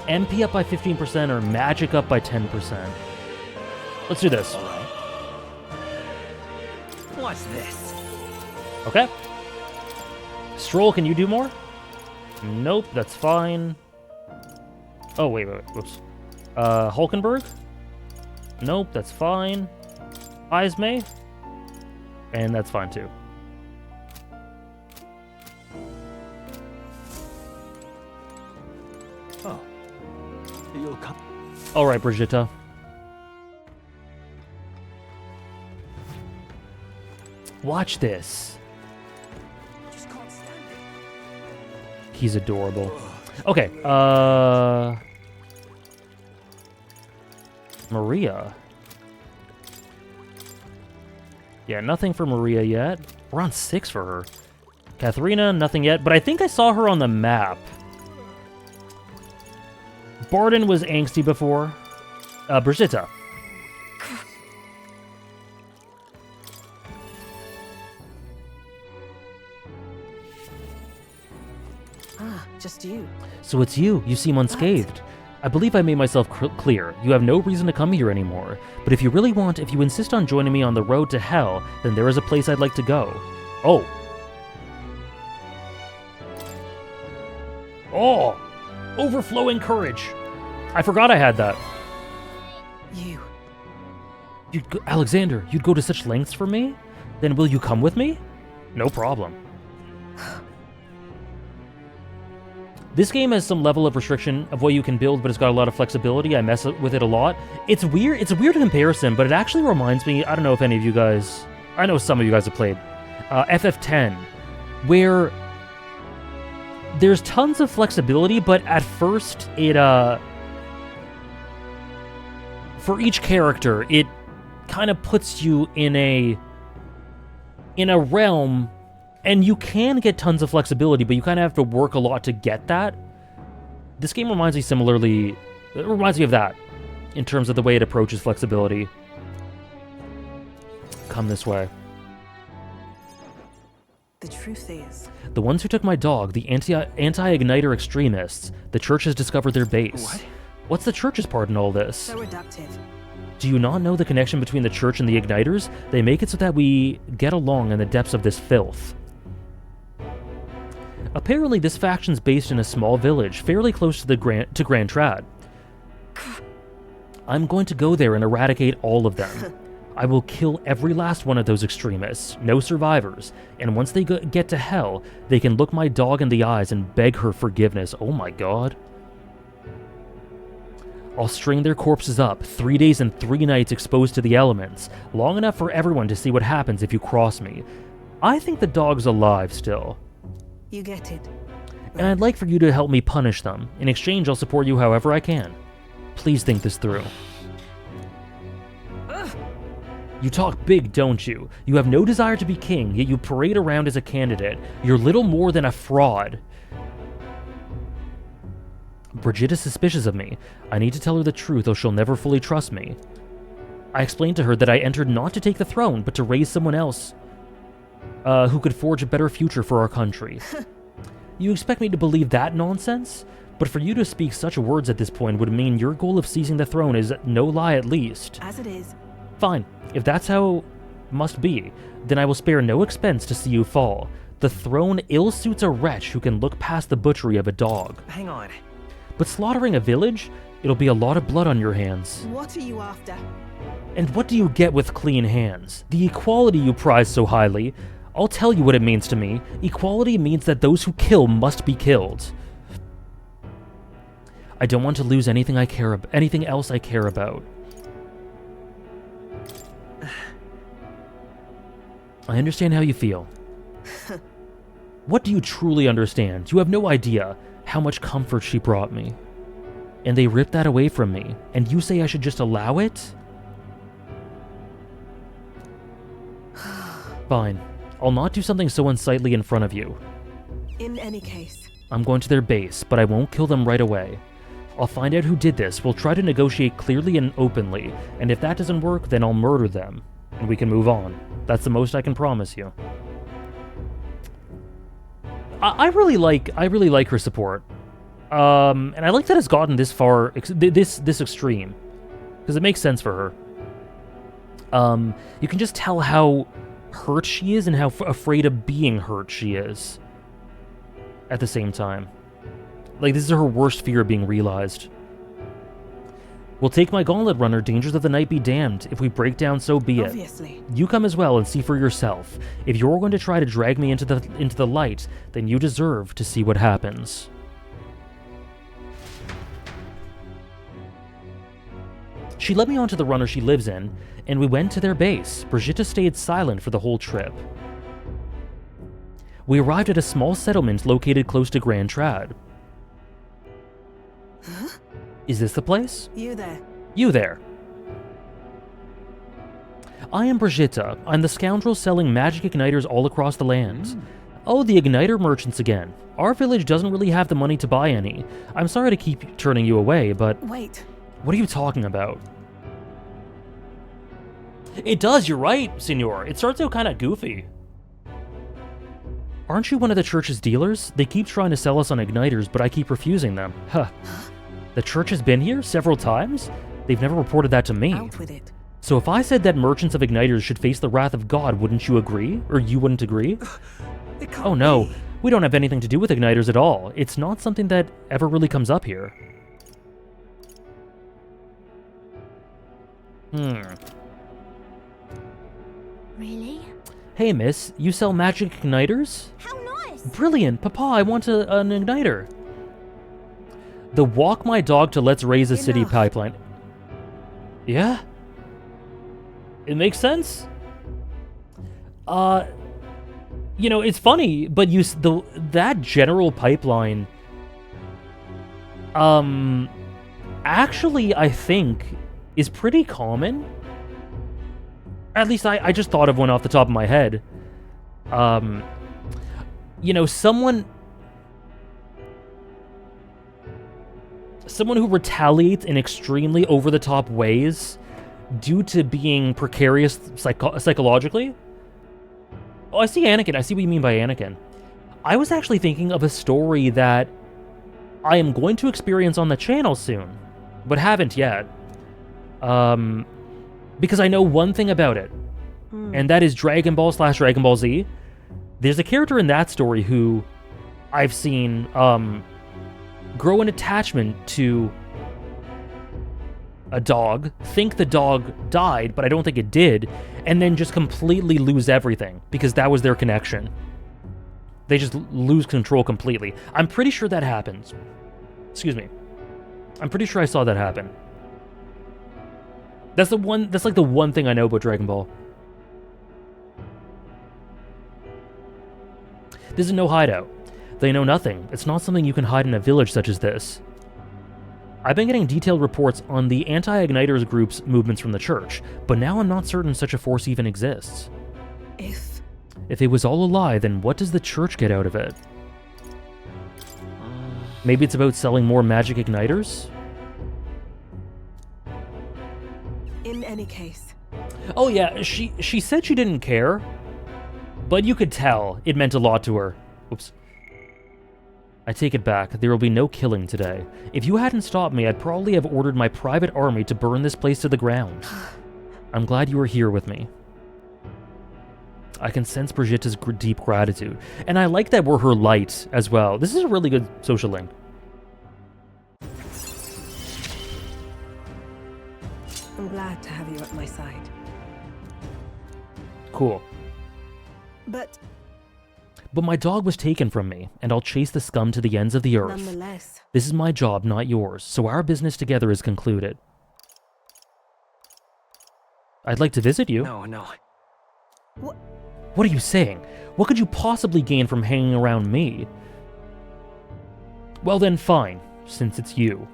MP up by 15% or magic up by 10%. Let's do this. What's this? Okay. Stroll, can you do more? Nope, that's fine. Oh, wait. Whoops. Hulkenberg? Nope, that's fine. Heisme? And that's fine too. Oh. You'll come. All right, Brigitte. Watch this. Just can't stand it. He's adorable. Okay, Maria. Yeah, nothing for Maria yet. We're on 6 for her. Katharina, nothing yet, but I think I saw her on the map. Barden was angsty before. Brigitte. Ah, just you. So it's you. You seem unscathed. I believe I made myself clear. You have no reason to come here anymore. But if you really want, if you insist on joining me on the road to hell, then there is a place I'd like to go. Oh. Oh! Overflowing courage. I forgot I had that. Alexander, you'd go to such lengths for me? Then will you come with me? No problem. This game has some level of restriction of what you can build, but it's got a lot of flexibility. I mess with it a lot. It's weird. It's a weird comparison, but it actually reminds me, I don't know if any of you guys, I know some of you guys have played, FF10, where there's tons of flexibility, but at first it, for each character, it kind of puts you in a realm. And you can get tons of flexibility, but you kind of have to work a lot to get that. This game reminds me similarly... It reminds me of that, in terms of the way it approaches flexibility. Come this way. The truth is... The ones who took my dog, the anti-igniter extremists, the church has discovered their base. What? What's the church's part in all this? So reductive. Do you not know the connection between the church and the Igniters? They make it so that we get along in the depths of this filth. Apparently, this faction's based in a small village, fairly close to Grand Trad. I'm going to go there and eradicate all of them. I will kill every last one of those extremists, no survivors, and once they get to hell, they can look my dog in the eyes and beg her forgiveness. Oh my god. I'll string their corpses up, 3 days and 3 nights exposed to the elements, long enough for everyone to see what happens if you cross me. I think the dog's alive still. You get it. And I'd like for you to help me punish them. In exchange, I'll support you however I can. Please think this through. You talk big, don't you? You have no desire to be king, yet you parade around as a candidate. You're little more than a fraud. Brigitta's suspicious of me. I need to tell her the truth, or she'll never fully trust me. I explained to her that I entered not to take the throne, but to raise someone else who could forge a better future for our country. You expect me to believe that nonsense? But for you to speak such words at this point would mean your goal of seizing the throne is no lie at least. As it is. Fine. If that's how must be, then I will spare no expense to see you fall. The throne ill suits a wretch who can look past the butchery of a dog. Hang on. But slaughtering a village? It'll be a lot of blood on your hands. What are you after? And what do you get with clean hands? The equality you prize so highly. I'll tell you what it means to me. Equality means that those who kill must be killed. I don't want to lose anything else I care about. I understand how you feel. What do you truly understand? You have no idea how much comfort she brought me. And they ripped that away from me. And you say I should just allow it? Fine. I'll not do something so unsightly in front of you. In any case. I'm going to their base, but I won't kill them right away. I'll find out who did this, we'll try to negotiate clearly and openly, and if that doesn't work, then I'll murder them, and we can move on. That's the most I can promise you. I really like her support. And I like that it's gotten this far, this extreme, because it makes sense for her. You can just tell how hurt she is and how afraid of being hurt she is at the same time. Like, this is her worst fear being realized. We'll take my gauntlet runner, dangers of the night be damned. If we break down, so be it. Obviously. You come as well and see for yourself. If you're going to try to drag me into the light, then you deserve to see what happens. She led me onto the runner she lives in, and we went to their base. Brigitta stayed silent for the whole trip. We arrived at a small settlement located close to Grand Trad. Huh? Is this the place? You there. You there. I am Brigitta. I'm the scoundrel selling magic igniters all across the land. Oh, the igniter merchants again. Our village doesn't really have the money to buy any. I'm sorry to keep turning you away, but... Wait. What are you talking about? It does, you're right, senor. It starts out kind of goofy. Aren't you one of the church's dealers? They keep trying to sell us on igniters, but I keep refusing them. Huh. The church has been here several times? They've never reported that to me. Out with it. So if I said that merchants of igniters should face the wrath of God, wouldn't you agree? Or you wouldn't agree? Oh no, we don't have anything to do with igniters at all. It's not something that ever really comes up here. Really? Hey miss, you sell magic igniters? How nice! Brilliant, Papa, I want an igniter. The walk my dog to let's raise a city pipeline. Yeah? It makes sense? You know, it's funny, but that general pipeline, actually, I think, is pretty common. At least I just thought of one off the top of my head. You know, someone who retaliates in extremely over-the-top ways due to being precarious psychologically. Oh, I see Anakin. I see what you mean by Anakin. I was actually thinking of a story that I am going to experience on the channel soon. but haven't yet. Because I know one thing about it, and that is Dragon Ball / Dragon Ball Z. There's a character in that story who I've seen grow an attachment to a dog, think the dog died, but I don't think it did, and then just completely lose everything because that was their connection. They just lose control completely. I'm pretty sure that happens. Excuse me. I'm pretty sure I saw that happen. That's like the one thing I know about Dragon Ball. This is no hideout. They know nothing. It's not something you can hide in a village such as this. I've been getting detailed reports on the anti-Igniters group's movements from the church, but now I'm not certain such a force even exists. If it was all a lie, then what does the church get out of it? Maybe it's about selling more magic igniters? In any case. Oh yeah, she said she didn't care, but you could tell it meant a lot to her. Oops. I take it back. There will be no killing today. If you hadn't stopped me, I'd probably have ordered my private army to burn this place to the ground. I'm glad you were here with me. I can sense Brigitte's deep gratitude, and I like that we're her light as well. This is a really good social link. I'm glad to have you at my side. Cool. But my dog was taken from me, and I'll chase the scum to the ends of the earth. nonetheless, This is my job, not yours, so our business together is concluded. I'd like to visit you. No. What are you saying? What could you possibly gain from hanging around me? Well then, fine, since it's you.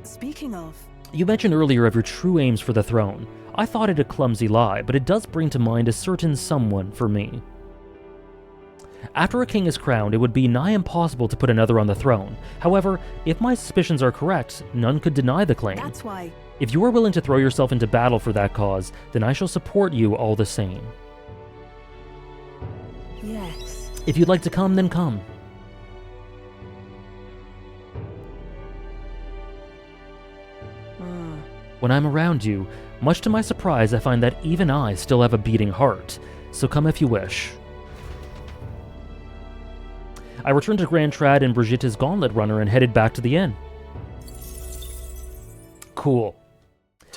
speaking of, You mentioned earlier of your true aims for the throne. I thought it a clumsy lie, but it does bring to mind a certain someone for me. After a king is crowned, it would be nigh impossible to put another on the throne. However, if my suspicions are correct, none could deny the claim. that's why. If you are willing to throw yourself into battle for that cause, then I shall support you all the same. Yes. If you'd like to come, then come. When I'm around you, much to my surprise, I find that even I still have a beating heart, so come if you wish. I returned to Grand Trad and Brigitte's Gauntlet Runner and headed back to the inn. Cool.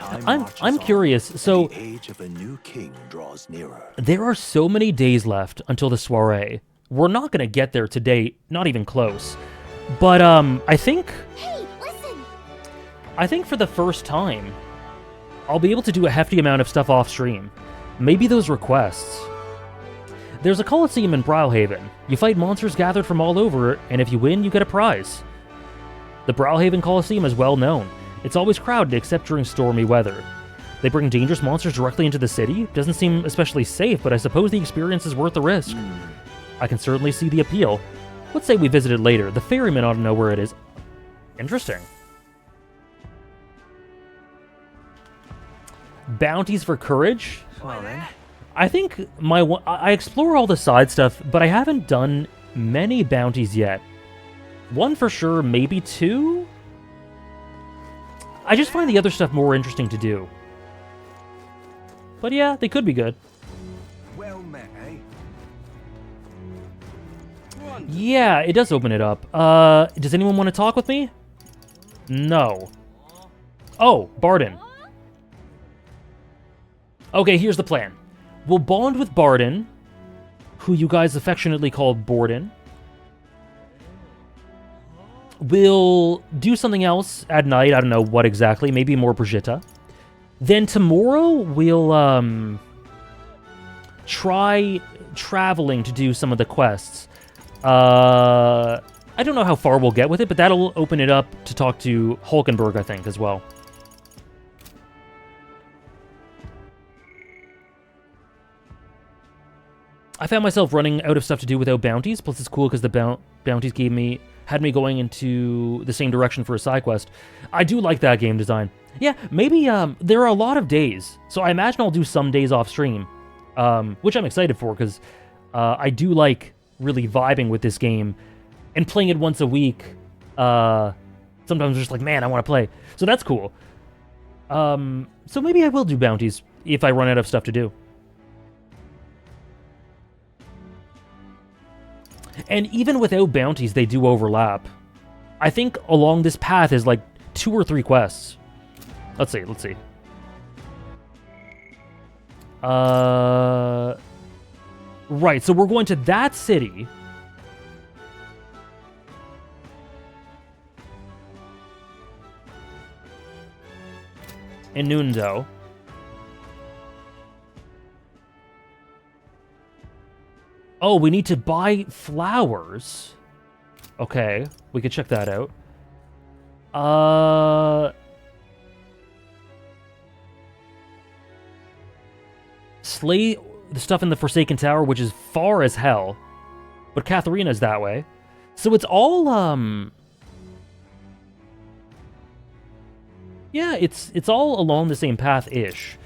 I'm curious, so the age of a new king draws nearer. There are so many days left until the soiree. We're not gonna get there today, not even close. But I think Hey, listen! I think for the first time, I'll be able to do a hefty amount of stuff off stream. Maybe those requests. There's a Coliseum in Brilehaven. You fight monsters gathered from all over, and if you win, you get a prize. The Brilehaven Coliseum is well known. It's always crowded except during stormy weather. They bring dangerous monsters directly into the city. Doesn't seem especially safe, but I suppose the experience is worth the risk. I can certainly see the appeal. Let's say we visit it later. The ferryman ought to know where it is. Interesting. Bounties for courage? Well then. I think I explore all the side stuff, but I haven't done many bounties yet. One for sure, maybe two? I just find the other stuff more interesting to do. But yeah, they could be good. Well met, eh? Yeah, it does open it up. Does anyone want to talk with me? No. Oh, Barden. Okay, here's the plan. We'll bond with Barden, who you guys affectionately call Borden. We'll do something else at night. I don't know what exactly. Maybe more Brigitte. Then tomorrow, we'll try traveling to do some of the quests. I don't know how far we'll get with it, but that'll open it up to talk to Hulkenberg, I think, as well. I found myself running out of stuff to do without bounties, plus it's cool because the bounties had me going into the same direction for a side quest. I do like that game design. Yeah, maybe there are a lot of days, so I imagine I'll do some days off stream, which I'm excited for because I do like really vibing with this game, and playing it once a week Sometimes I'm just like, man, I want to play. So that's cool. So maybe I will do bounties if I run out of stuff to do. And even without bounties, they do overlap. I think along this path is like 2 or 3 quests. Let's see. Right, so we're going to that city. In Nundo. Oh, we need to buy flowers. Okay, we could check that out. Slay the stuff in the Forsaken Tower, which is far as hell. But Katharina's that way. So it's all, yeah, it's all along the same path-ish.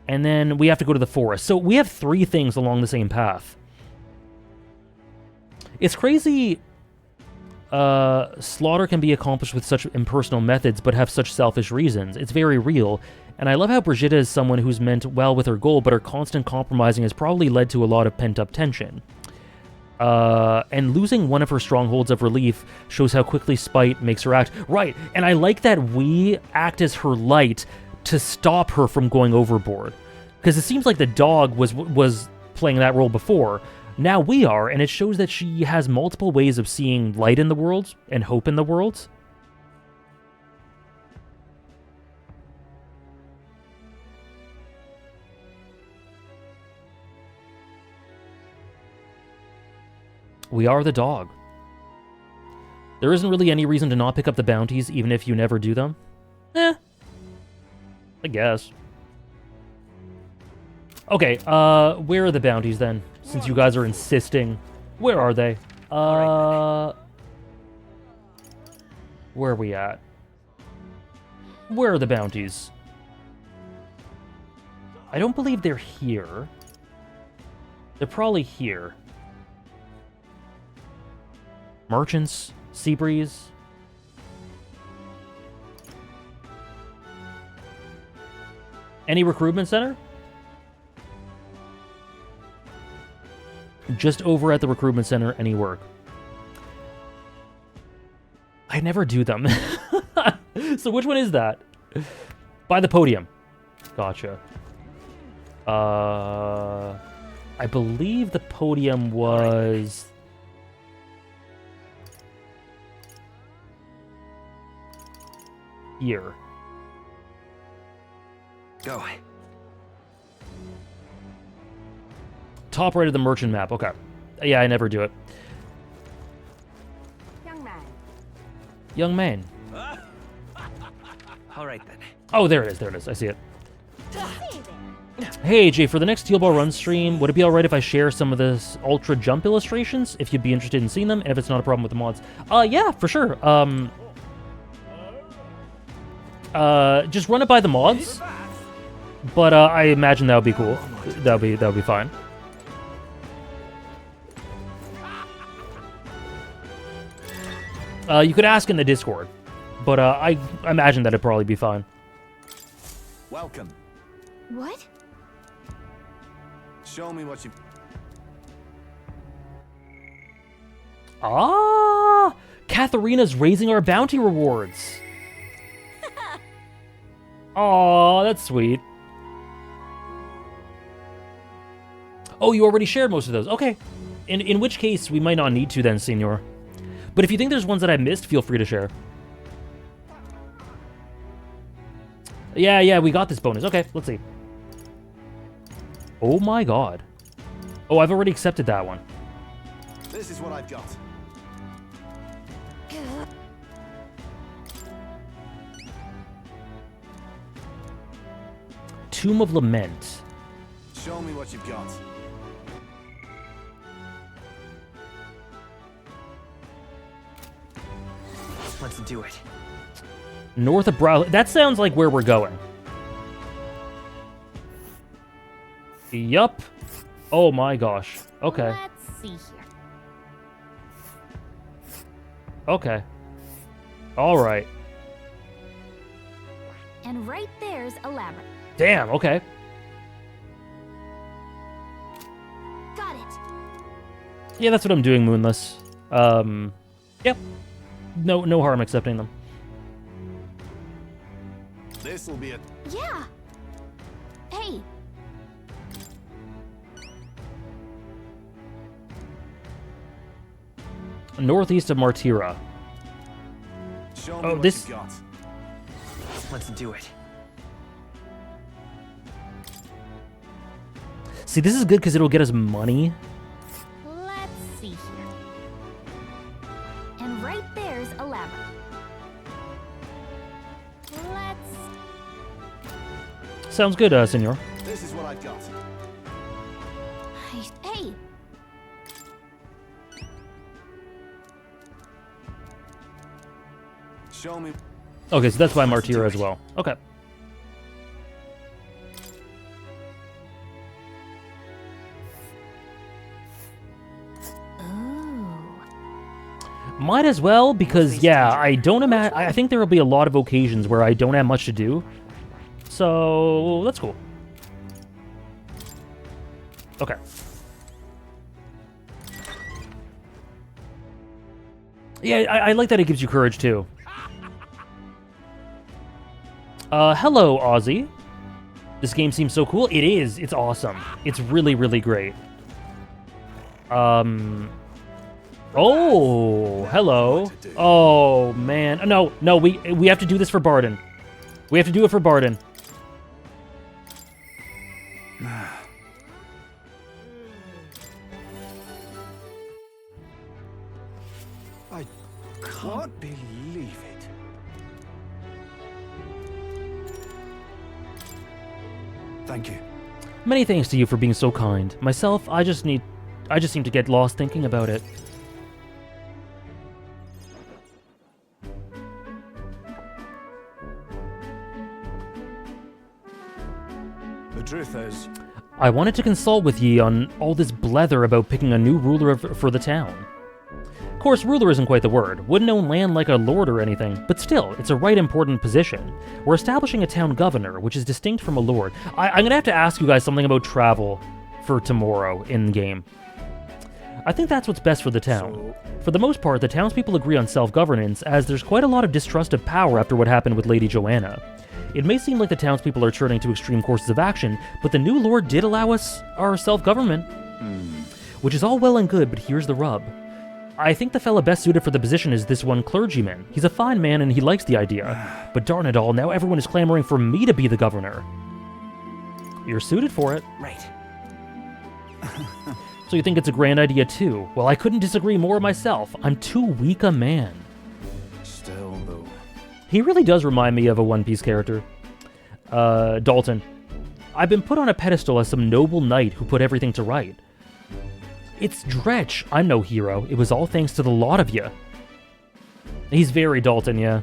And then we have to go to the forest. So we have 3 things along the same path. It's crazy. Slaughter can be accomplished with such impersonal methods, but have such selfish reasons. It's very real. And I love how Brigitte is someone who's meant well with her goal, but her constant compromising has probably led to a lot of pent-up tension. And losing one of her strongholds of relief shows how quickly spite makes her act. Right, and I like that we act as her light to stop her from going overboard. Because it seems like the dog was playing that role before. Now we are, and it shows that she has multiple ways of seeing light in the world and hope in the world. We are the dog. There isn't really any reason to not pick up the bounties, even if you never do them. I guess. Okay, where are the bounties then? Since you guys are insisting. Where are they? Where are we at? Where are the bounties? I don't believe they're here. They're probably here. Merchants, Seabreeze. Any recruitment center? Just over at the recruitment center, any work? I never do them. So which one is that? By the podium. Gotcha. I believe the podium was... here. Go. Top right of the merchant map. Okay. Yeah, I never do it. Young man. All right then. Oh, there it is. There it is. I see it. Hey, Jay, for the next Steel Ball Run stream, would it be alright if I share some of the Ultra Jump illustrations? If you'd be interested in seeing them, and if it's not a problem with the mods. Yeah, for sure. Just run it by the mods. But I imagine that would be cool. That would be fine. You could ask in the Discord, but I imagine that'd probably be fine. Welcome. What? Show me what you... Ah! Katharina's raising our bounty rewards. Aw, that's sweet. Oh, you already shared most of those. Okay. In which case, we might not need to then, Senor. But if you think there's ones that I missed, feel free to share. Yeah, we got this bonus. Okay, let's see. Oh my god. Oh, I've already accepted that one. This is what I've got. Tomb of Lament. Show me what you've got. Let's do it. North of Brilehaven. That sounds like where we're going. Yup. Oh my gosh. Okay. Let's see here. Okay. All right. And right there's a labyrinth. Damn, okay. Got it. Yeah, that's what I'm doing, Moonless. Yep. No harm accepting them. This will be a... Yeah. Hey. Northeast of Martira. Show me Oh, what this... you got. Let's do it. See, this is good because it'll get us money. Let's see here. And right there's a labyrinth. Let's... Sounds good, senor. This is what I've got. Hey. Show me. Okay, so that's by Martira as well. Okay. Might as well, because, yeah, I don't imagine... I think there will be a lot of occasions where I don't have much to do. So, that's cool. Okay. Yeah, I like that it gives you courage, too. Hello, Ozzy. This game seems so cool. It is. It's awesome. It's really, really great. Oh, hello. Oh, man. No, we have to do this for Barden. We have to do it for Barden. I can't believe it. Thank you. Many thanks to you for being so kind. Myself, I just seem to get lost thinking about it. The truth is, I wanted to consult with ye on all this blether about picking a new ruler for the town. Of course, ruler isn't quite the word. Wouldn't own land like a lord or anything, but still, it's a right important position. We're establishing a town governor, which is distinct from a lord. I'm gonna have to ask you guys something about travel for tomorrow in-game. I think that's what's best for the town. For the most part, the townspeople agree on self-governance, as there's quite a lot of distrust of power after what happened with Lady Joanna. It may seem like the townspeople are turning to extreme courses of action, but the new lord did allow us our self-government. Which is all well and good, but here's the rub. I think the fella best suited for the position is this one clergyman. He's a fine man and he likes the idea. But darn it all, now everyone is clamoring for me to be the governor. You're suited for it. Right. So you think it's a grand idea too? Well, I couldn't disagree more myself. I'm too weak a man. still, though. He really does remind me of a One Piece character. Dalton. I've been put on a pedestal as some noble knight who put everything to right. It's Dretch. I'm no hero. It was all thanks to the lot of you. He's very Dalton, yeah.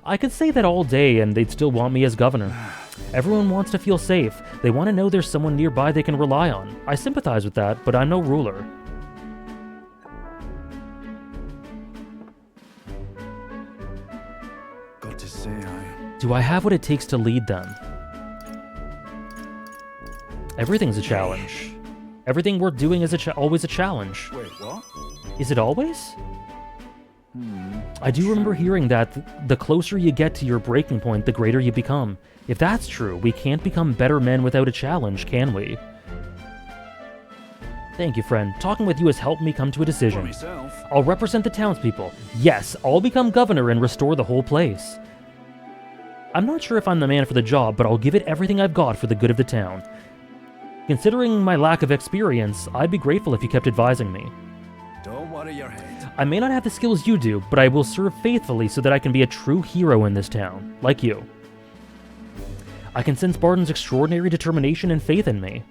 I could say that all day and they'd still want me as governor. Everyone wants to feel safe. They want to know there's someone nearby they can rely on. I sympathize with that, but I'm no ruler. Got to say, Do I have what it takes to lead them? Everything's a challenge. Everything worth doing is always a challenge. Wait, what? Is it always? I do remember hearing that the closer you get to your breaking point, the greater you become. If that's true, we can't become better men without a challenge, can we? Thank you, friend. Talking with you has helped me come to a decision. I'll represent the townspeople. Yes, I'll become governor and restore the whole place. I'm not sure if I'm the man for the job, but I'll give it everything I've got for the good of the town. Considering my lack of experience, I'd be grateful if you kept advising me. Don't worry your head. I may not have the skills you do, but I will serve faithfully so that I can be a true hero in this town, like you. I can sense Barden's extraordinary determination and faith in me.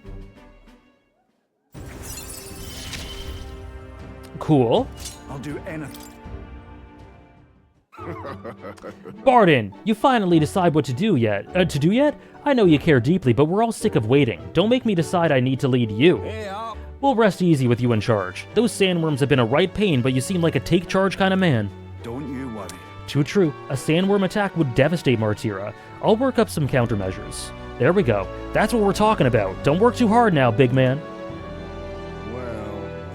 Cool. I'll do anything. Barden, you finally decide what to do yet? I know you care deeply, but we're all sick of waiting. Don't make me decide I need to lead you. We'll rest easy with you in charge. Those sandworms have been a right pain, but you seem like a take charge kind of man. Don't you worry. Too true. A sandworm attack would devastate Martira. I'll work up some countermeasures. There we go. That's what we're talking about. Don't work too hard now, big man.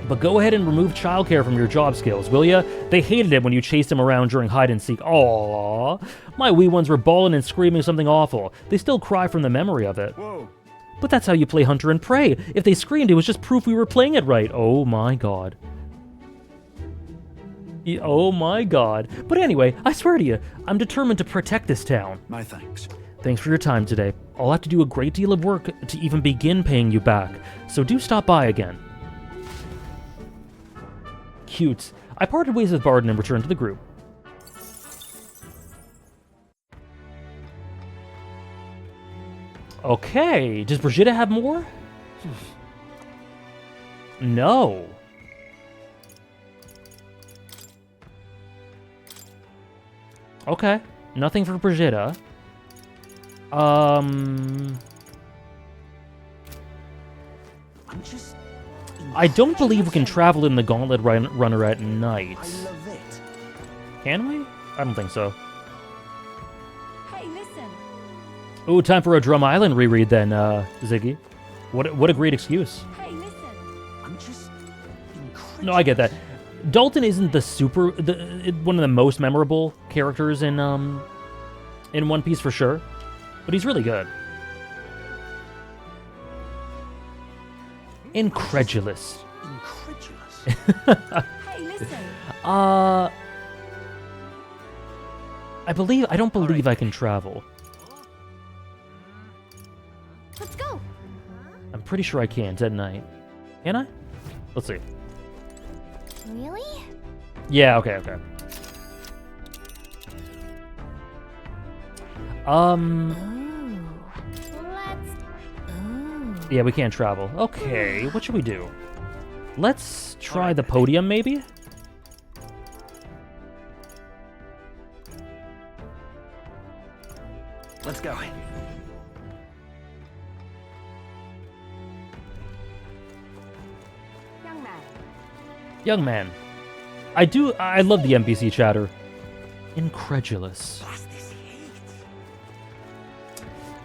But go ahead and remove childcare from your job skills, will ya? They hated it when you chased them around during hide-and-seek. Aww. My wee ones were bawling and screaming something awful. They still cry from the memory of it. Whoa. But that's how you play Hunter and Prey. If they screamed, it was just proof we were playing it right. Oh my god. Oh my god. But anyway, I swear to you, I'm determined to protect this town. My thanks. Thanks for your time today. I'll have to do a great deal of work to even begin paying you back, so do stop by again. Cute. I parted ways with Barden and returned to the group. Okay, does Brigitte have more? No. Okay, nothing for Brigitte. I don't believe we can travel in the Gauntlet Runner at night. Can we? I don't think so. Hey, listen. Ooh, time for a Drum Island reread then, Ziggy. What a great excuse. Hey, listen. No, I get that. Dalton isn't one of the most memorable characters in One Piece for sure, but he's really good. Incredulous. Hey, listen. I don't believe I can travel. Let's go. I'm pretty sure I can't at night. Can I? Let's see. Really? Yeah, okay. Yeah, we can't travel. Okay, what should we do? Let's try the podium, maybe? Let's go. Young man. I love the NPC chatter. Incredulous.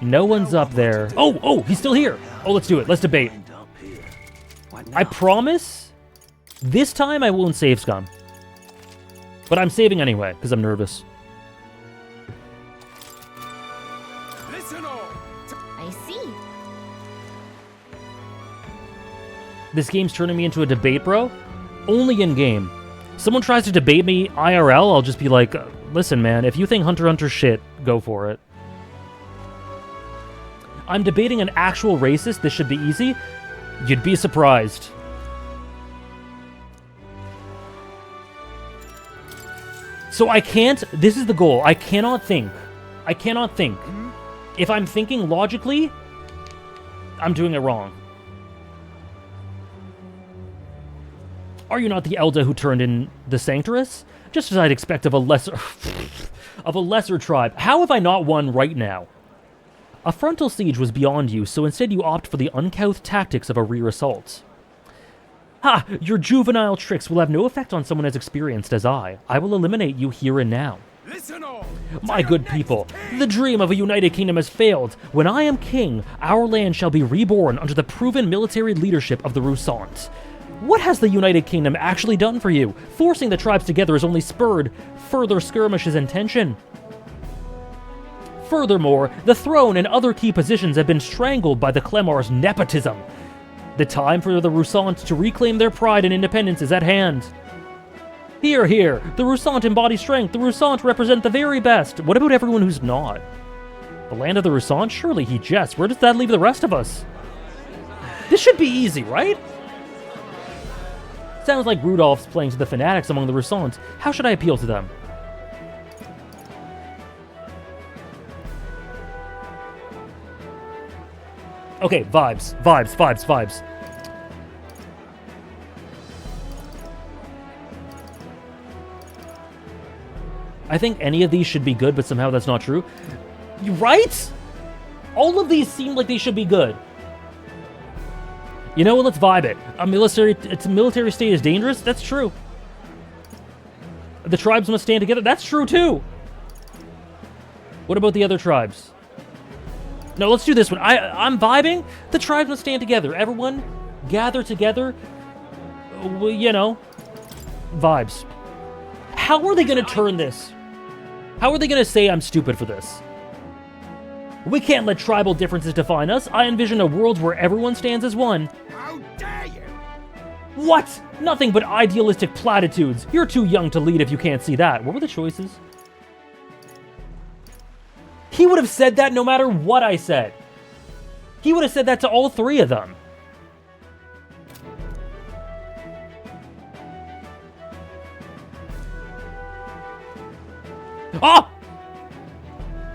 No one's up there. Oh, he's still here. Oh, let's do it. Let's debate. I promise, this time I won't save scum. But I'm saving anyway, because I'm nervous. I see. This game's turning me into a debate, bro. Only in-game. Someone tries to debate me IRL, I'll just be like, listen, man, if you think Hunter x Hunter shit, go for it. I'm debating an actual racist. This should be easy. You'd be surprised. So I can't... This is the goal. I cannot think. If I'm thinking logically, I'm doing it wrong. Are you not the Elder who turned in the Sanctorus? Just as I'd expect of a lesser... of a lesser tribe. How have I not won right now? A frontal siege was beyond you, so instead you opt for the uncouth tactics of a rear assault. Ha! Your juvenile tricks will have no effect on someone as experienced as I. I will eliminate you here and now. My good people, the dream of a united kingdom has failed. When I am king, our land shall be reborn under the proven military leadership of the Roussant. What has the United Kingdom actually done for you? Forcing the tribes together has only spurred further skirmishes and tension. Furthermore, the throne and other key positions have been strangled by the Clemar's nepotism. The time for the Roussant to reclaim their pride and independence is at hand. Hear, hear. The Roussant embody strength. The Roussant represent the very best. What about everyone who's not? The land of the Roussant? Surely he jests. Where does that leave the rest of us? This should be easy, right? Sounds like Rudolph's playing to the fanatics among the Roussant. How should I appeal to them? Okay, vibes. I think any of these should be good, but somehow that's not true. Right? All of these seem like they should be good. You know what? Let's vibe it. A military state is dangerous? That's true. The tribes must stand together. That's true, too. What about the other tribes? No, let's do this one. I'm vibing. The tribes must stand together. Everyone gather together. You know, vibes. How are they going to turn this? How are they going to say I'm stupid for this? We can't let tribal differences define us. I envision a world where everyone stands as one. How dare you! What? Nothing but idealistic platitudes. You're too young to lead if you can't see that. What were the choices? He would have said that no matter what I said. He would have said that to all three of them. Ah!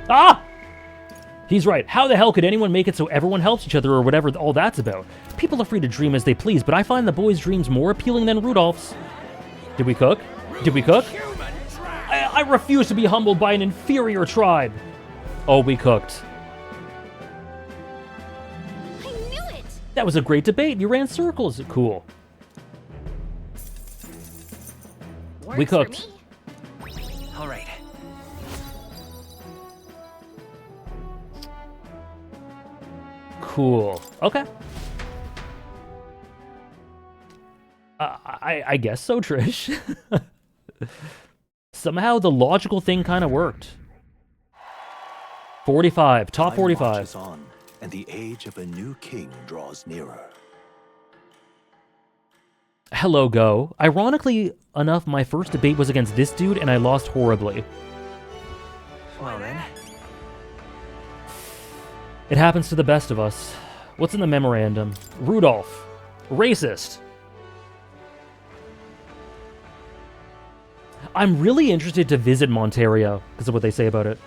Ah! He's right. How the hell could anyone make it so everyone helps each other or whatever all that's about? People are free to dream as they please, but I find the boys' dreams more appealing than Rudolph's. Did we cook? Did we cook? I refuse to be humbled by an inferior tribe. Oh, we cooked. I knew it! That was a great debate. You ran circles. Cool. We cooked. All right. Cool. Okay. I guess so, Trish. Somehow the logical thing kind of worked. 45. Top 45. Marches on, and the age of a new king draws nearer. Hello, Go. Ironically enough, my first debate was against this dude, and I lost horribly. Well then. It happens to the best of us. What's in the memorandum? Rudolph. Racist. I'm really interested to visit Monterio, because of what they say about it.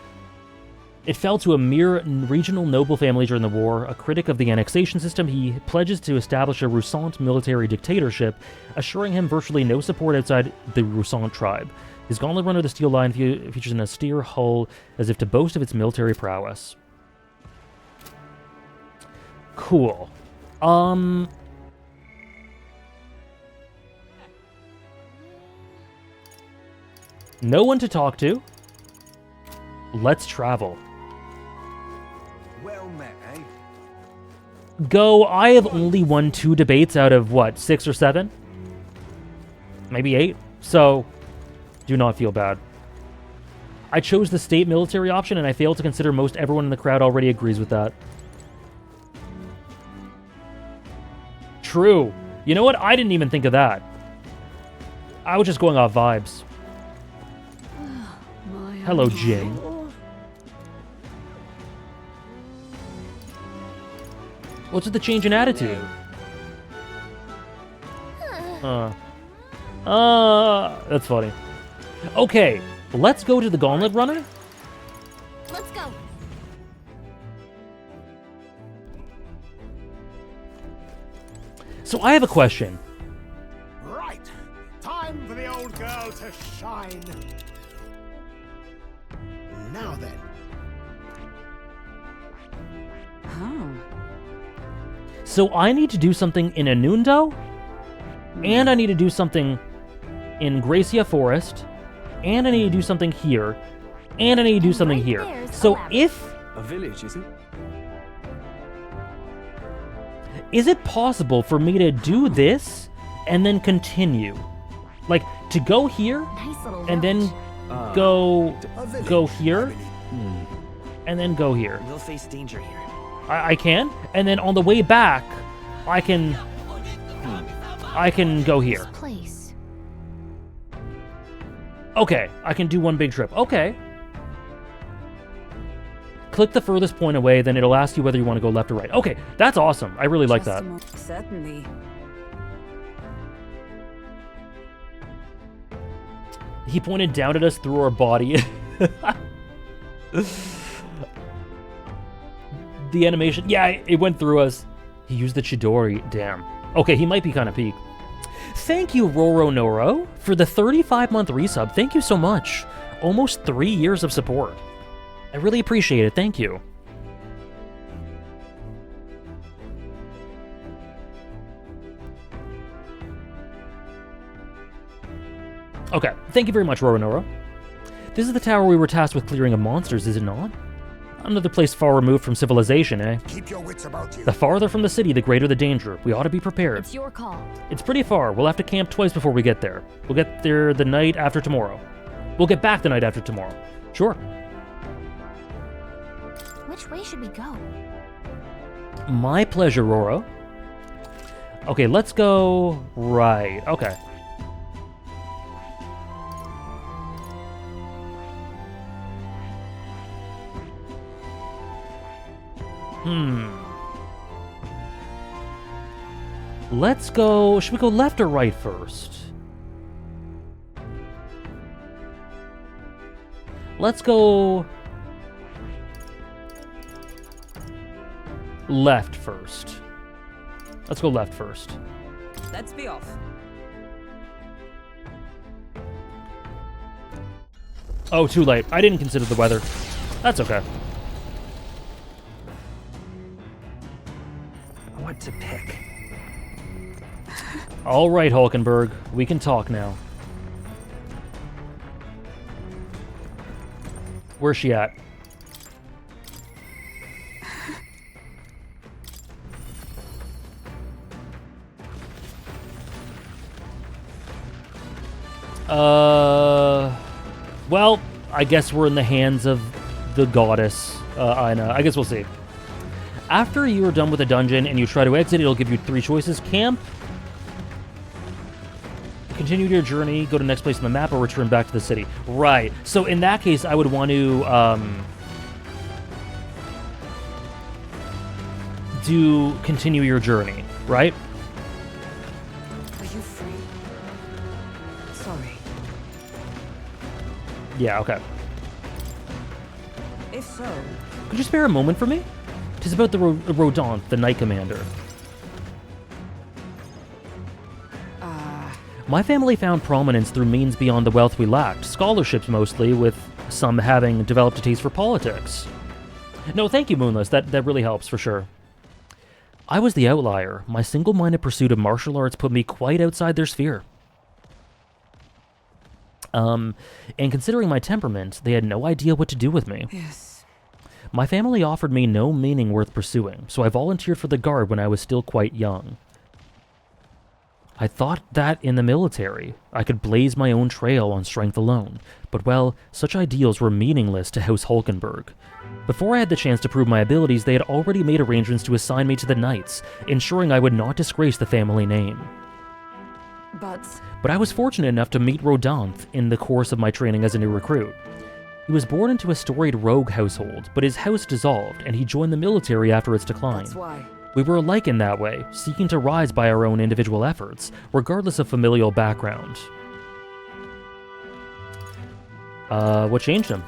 It fell to a mere regional noble family during the war. A critic of the annexation system, he pledges to establish a Roussant military dictatorship, assuring him virtually no support outside the Roussant tribe. His gauntlet runner, the Steel Lion, features an austere hull as if to boast of its military prowess. Cool. No one to talk to. Let's travel. Well met, eh? Go, I have only won 2 debates out of, what, 6 or 7? Maybe 8? So, do not feel bad. I chose the state military option, and I failed to consider most everyone in the crowd already agrees with that. True. You know what? I didn't even think of that. I was just going off vibes. Hello, Jing. What's with the change in attitude? That's funny. Okay, let's go to the Gauntlet Runner. Let's go. So I have a question. Right. Time for the old girl to shine. Now then. Oh. So I need to do something in Anundo, and I need to do something in Gracia Forest, and I need to do something here, and I need to do something here. So if... A village, is it? Is it possible for me to do this and then continue? Like, to go here, and then go here, and then go here. We'll face danger here. I can, and then on the way back, I can go here. Place. Okay, I can do one big trip. Okay. Click the furthest point away, then it'll ask you whether you want to go left or right. Okay, that's awesome. I really like that. Certainly. He pointed down at us through our body. The animation, yeah, it went through us. He used the Chidori, damn. Okay, he might be kind of peaked. Thank you, Roro Noro, for the 35-month resub. Thank you so much. Almost 3 years of support. I really appreciate it, thank you. Okay, thank you very much, Roronoro. This is the tower we were tasked with clearing of monsters, is it not? Another place far removed from civilization, eh? Keep your wits about you. The farther from the city, the greater the danger. We ought to be prepared. It's your call. It's pretty far. We'll have to camp twice before we get there. We'll get there the night after tomorrow. We'll get back the night after tomorrow. Sure. Which way should we go? My pleasure, Roro. Okay, let's go right. Okay. Let's go... Should we go left or right first? Let's go... left first. Let's go left first. Let's be off. Oh, too late. I didn't consider the weather. That's okay. What to pick? All right, Hulkenberg. We can talk now. Where's she at? Well, I guess we're in the hands of the goddess, Aina. I guess we'll see. After you are done with a dungeon and you try to exit, it'll give you 3 choices. Camp, continue your journey, go to the next place on the map, or return back to the city. Right. So in that case, I would want to do continue your journey, right? Are you free? Sorry. Yeah, okay. If so... Could you spare a moment for me? 'Tis about the Rodant, the Knight Commander. My family found prominence through means beyond the wealth we lacked. Scholarships mostly, with some having developed a taste for politics. No, thank you, Moonless. That really helps, for sure. I was the outlier. My single-minded pursuit of martial arts put me quite outside their sphere. And considering my temperament, they had no idea what to do with me. Yes. My family offered me no meaning worth pursuing, so I volunteered for the Guard when I was still quite young. I thought that in the military, I could blaze my own trail on strength alone, but well, such ideals were meaningless to House Hulkenberg. Before I had the chance to prove my abilities, they had already made arrangements to assign me to the Knights, ensuring I would not disgrace the family name. But I was fortunate enough to meet Rodant in the course of my training as a new recruit. He was born into a storied rogue household, but his house dissolved, and he joined the military after its decline. That's why. We were alike in that way, seeking to rise by our own individual efforts, regardless of familial background. What changed him?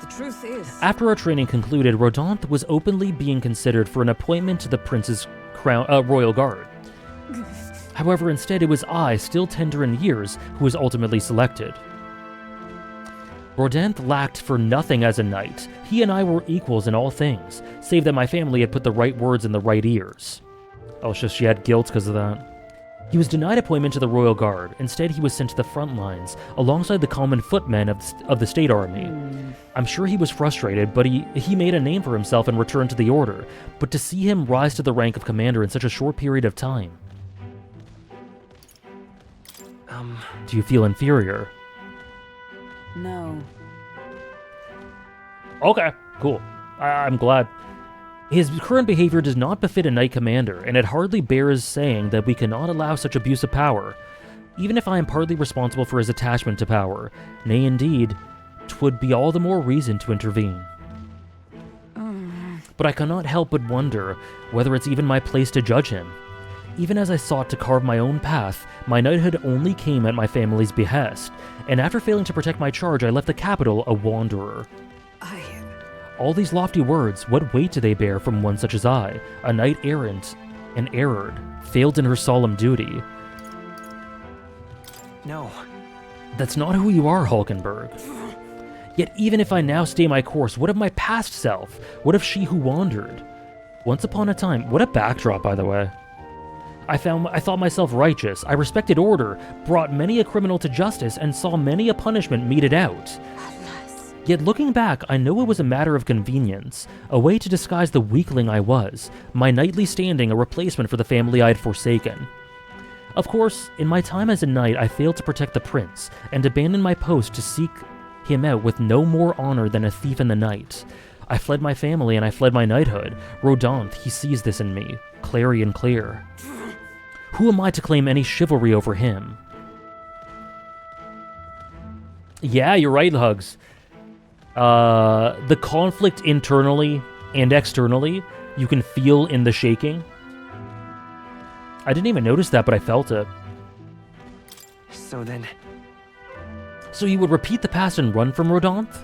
The truth is... After our training concluded, Rodant was openly being considered for an appointment to the Prince's Royal Guard. However, instead it was I, still tender in years, who was ultimately selected. Rodant lacked for nothing as a knight. He and I were equals in all things, save that my family had put the right words in the right ears. Oh, it's just she had guilt because of that. He was denied appointment to the Royal Guard. Instead, he was sent to the front lines, alongside the common footmen of the state army. I'm sure he was frustrated, but he made a name for himself and returned to the Order. But to see him rise to the rank of commander in such a short period of time... Do you feel inferior? No. Okay, cool. I'm glad. His current behavior does not befit a Knight Commander, and it hardly bears saying that we cannot allow such abuse of power, even if I am partly responsible for his attachment to power. Nay, indeed, 'twould be all the more reason to intervene. But I cannot help but wonder whether it's even my place to judge him. Even as I sought to carve my own path, my knighthood only came at my family's behest, and after failing to protect my charge, I left the capital a wanderer. All these lofty words, what weight do they bear from one such as I, a knight errant and erred, failed in her solemn duty? No. That's not who you are, Hulkenberg. Yet even if I now stay my course, what of my past self? What of she who wandered? Once upon a time, what a backdrop, by the way. I thought myself righteous. I respected order, brought many a criminal to justice, and saw many a punishment meted out. Yet looking back, I know it was a matter of convenience, a way to disguise the weakling I was, my knightly standing a replacement for the family I had forsaken. Of course, in my time as a knight, I failed to protect the prince, and abandoned my post to seek him out with no more honor than a thief in the night. I fled my family and I fled my knighthood. Rodonth, he sees this in me, clarion clear. Who am I to claim any chivalry over him? Yeah, you're right, Hugs. The conflict internally and externally, you can feel in the shaking. I didn't even notice that, but I felt it. So you would repeat the past and run from Rodonth?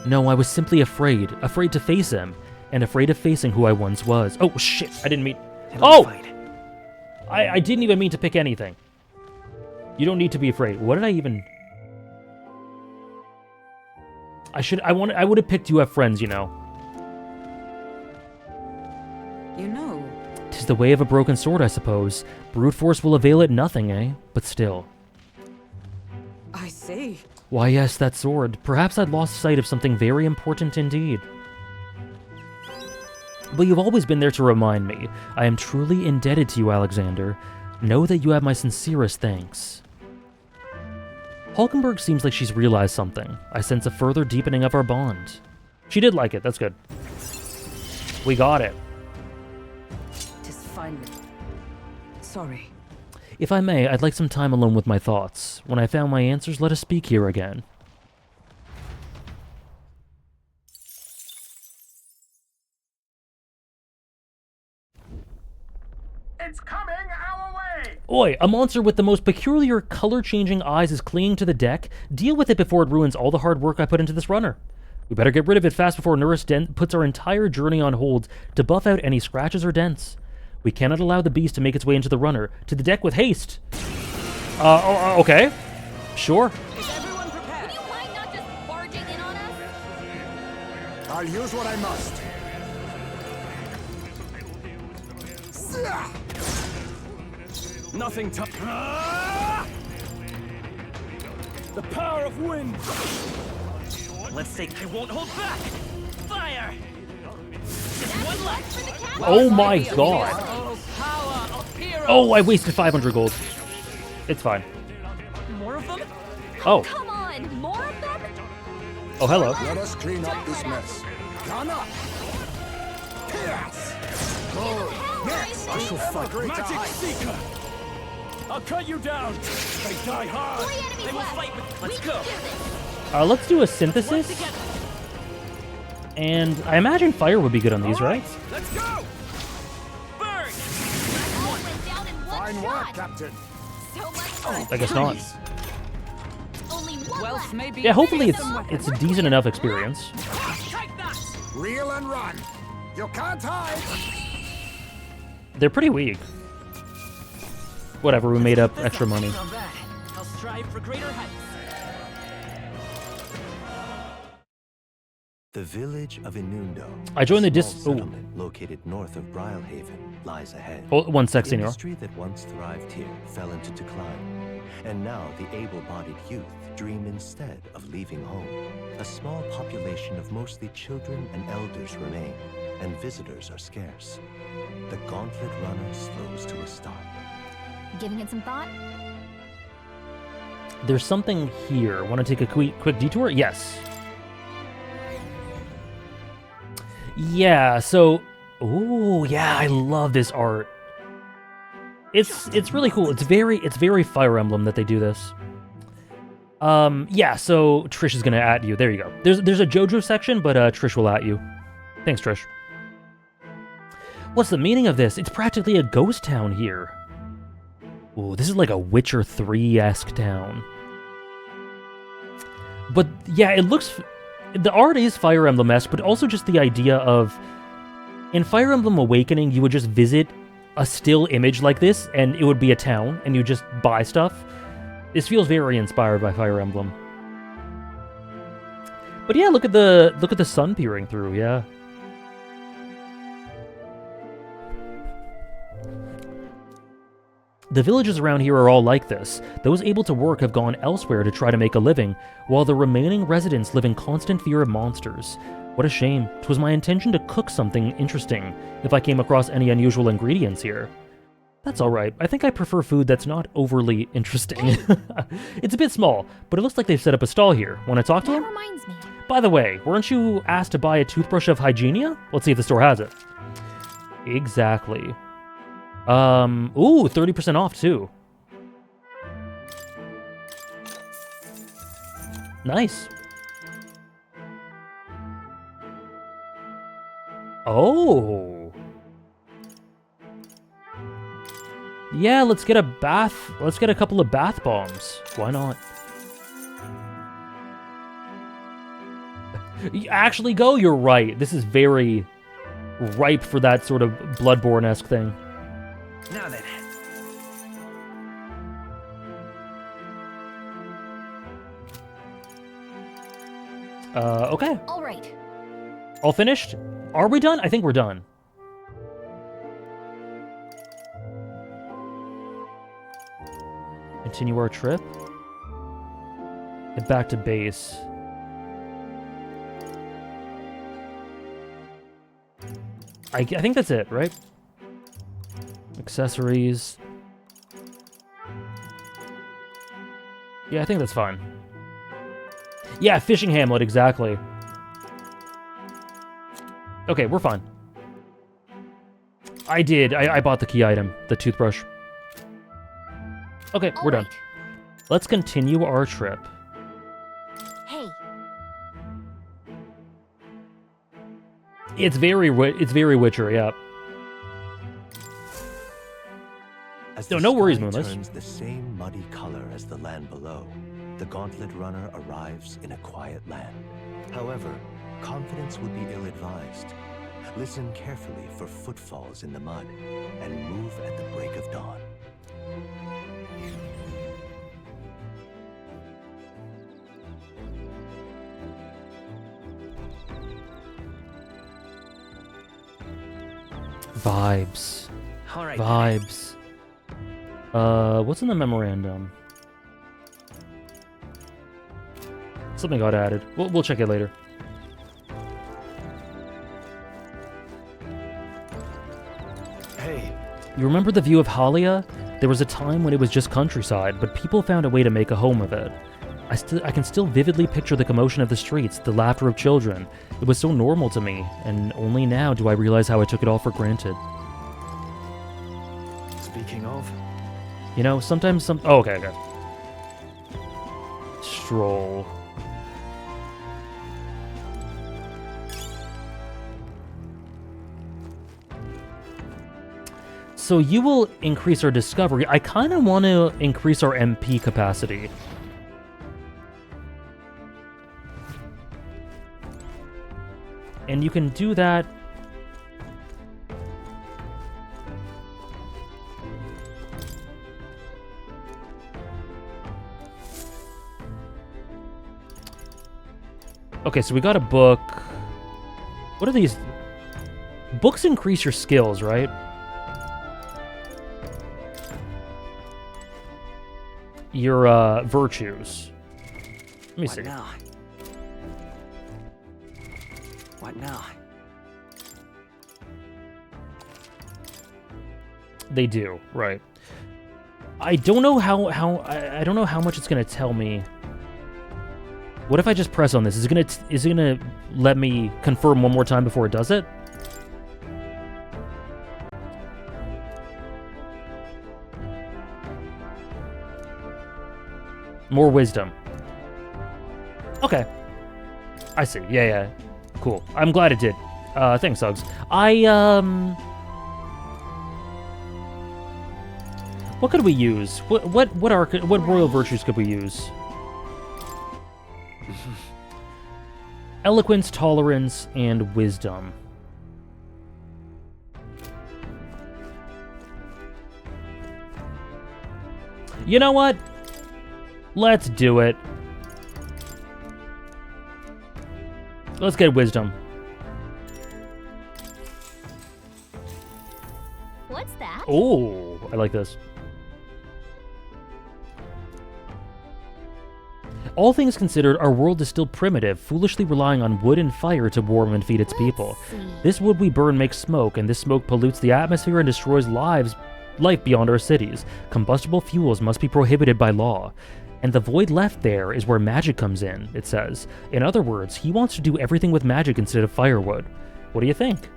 No, I was simply afraid to face him, and afraid of facing who I once was. Oh, shit, I didn't mean... Oh! I didn't even mean to pick anything. You don't need to be afraid. What did I even... I would have picked you have friends, you know. You know. 'Tis the way of a broken sword, I suppose. Brute force will avail it nothing, eh? But still. I see. Why, yes, that sword. Perhaps I'd lost sight of something very important indeed. But you've always been there to remind me. I am truly indebted to you, Alexander. Know that you have my sincerest thanks. Hulkenberg seems like she's realized something. I sense a further deepening of our bond. She did like it, that's good. We got it. 'Tis finally. Sorry. If I may, I'd like some time alone with my thoughts. When I found my answers, let us speak here again. It's coming our way! Oi, a monster with the most peculiar color-changing eyes is clinging to the deck. Deal with it before it ruins all the hard work I put into this runner. We better get rid of it fast before Nurse Dent puts our entire journey on hold to buff out any scratches or dents. We cannot allow the beast to make its way into the runner. To the deck with haste! Okay. Sure. Is everyone prepared? Would you mind not just barging in on us? I'll use what I must. Nothing to... The power of wind! Let's say I won't hold back! Fire! Just one left! Oh my god! Oh, I wasted 500 gold. It's fine. More of them? Oh. Come on, more of them? Oh, hello. Let us clean up this mess. Come up. Yes. Yes. I shall fight. Magic Seeker! I'll cut you down! They die hard! They will fight with... Let's go! Let's do a synthesis. And I imagine fire would be good on these, right? Let's go! Burn! Fine work, Captain. I guess not. Wealth may be... Yeah, hopefully it's a decent enough experience. Reel and run. You can't hide. They're pretty weak. Whatever, we made up extra money. I'll strive for greater heights. The village of Inundo, I joined the settlement located north of Brilehaven, lies ahead. Oh, one sec, The senor. industry that once thrived here fell into decline, and now the able-bodied youth dream instead of leaving home. A small population of mostly children and elders remain, and visitors are scarce. The gauntlet runner slows to a stop. Giving it some thought? There's something here. Want to take a quick detour? Yes. Yeah, so... Oh, yeah, I love this art. It's really cool. It's very Fire Emblem that they do this. Yeah, so Trish is gonna at you. There you go. There's a JoJo section, but Trish will at you. Thanks, Trish. What's the meaning of this? It's practically a ghost town here. Ooh, this is like a Witcher 3-esque town. But yeah, it looks... The art is Fire Emblem-esque, but also just the idea of... In Fire Emblem Awakening, you would just visit a still image like this, and it would be a town, and you just buy stuff. This feels very inspired by Fire Emblem. But yeah, look at the sun peering through, yeah. The villages around here are all like this. Those able to work have gone elsewhere to try to make a living, while the remaining residents live in constant fear of monsters. What a shame. 'Twas my intention to cook something interesting if I came across any unusual ingredients here. That's alright. I think I prefer food that's not overly interesting. It's a bit small, but it looks like they've set up a stall here. Want to talk to him? Reminds me. By the way, weren't you asked to buy a toothbrush of Hygienia? Let's see if the store has it. Exactly. Ooh, 30% off too. Nice. Oh. Yeah, let's get a bath. Let's get a couple of bath bombs. Why not? Actually, go. You're right. This is very ripe for that sort of Bloodborne-esque thing. Now then. Okay. All right. All finished? Are we done? I think we're done. Continue our trip. Get back to base. I think that's it, right? Accessories. Yeah, I think that's fine. Yeah, fishing hamlet, exactly. Okay, we're fine. I did. I bought the key item, the toothbrush. Okay, we're done. Let's continue our trip. Hey. It's very Witcher, yeah. No worries, Moonless. Turns the same muddy color as the land below. The Gauntlet Runner arrives in a quiet land. However, confidence would be ill-advised. Listen carefully for footfalls in the mud, and move at the break of dawn. Vibes. All right. Vibes. What's in the memorandum? Something got added. We'll check it later. Hey. You remember the view of Halia? There was a time when it was just countryside, but people found a way to make a home of it. I can still vividly picture the commotion of the streets, the laughter of children. It was so normal to me, and only now do I realize how I took it all for granted. Speaking of... You know, sometimes some... Oh, okay. Stroll. So you will increase our discovery. I kind of want to increase our MP capacity. And you can do that... Okay, so we got a book. What are these? Books increase your skills, right? Your virtues. Let me see. Now? What now? They do, right. I don't know I don't know how much it's gonna tell me. What if I just press on this? Is it gonna let me confirm one more time before it does it? More wisdom. Okay. I see. Yeah. Cool. I'm glad it did. Thanks, Uggs. What could we use? What royal virtues could we use? Eloquence, tolerance, and wisdom. You know what? Let's do it. Let's get wisdom. What's that? Oh, I like this. All things considered, our world is still primitive, foolishly relying on wood and fire to warm and feed its people. This wood we burn makes smoke, and this smoke pollutes the atmosphere and destroys life beyond our cities. Combustible fuels must be prohibited by law. And the void left there is where magic comes in, it says. In other words, he wants to do everything with magic instead of firewood. What do you think?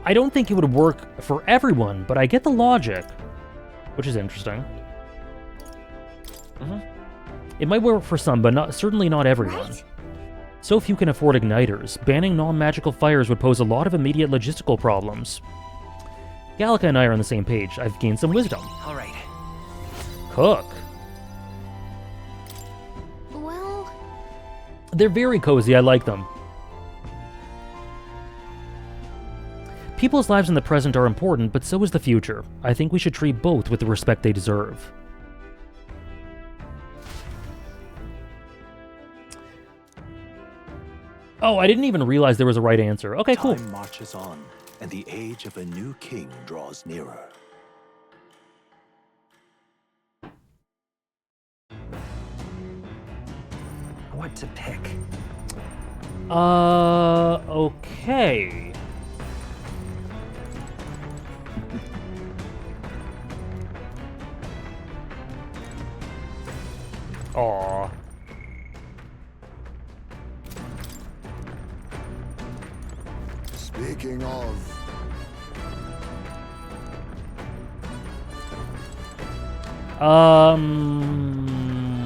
I don't think it would work for everyone, but I get the logic, which is interesting. It might work for some, but certainly not everyone. Right? So few can afford igniters. Banning non-magical fires would pose a lot of immediate logistical problems. Gallica and I are on the same page. I've gained some wisdom. All right. Cook. Well... They're very cozy. I like them. People's lives in the present are important, but so is the future. I think we should treat both with the respect they deserve. Oh, I didn't even realize there was a right answer. Okay, cool. Time marches on, and the age of a new king draws nearer. What to pick? Okay. Aww. Speaking of...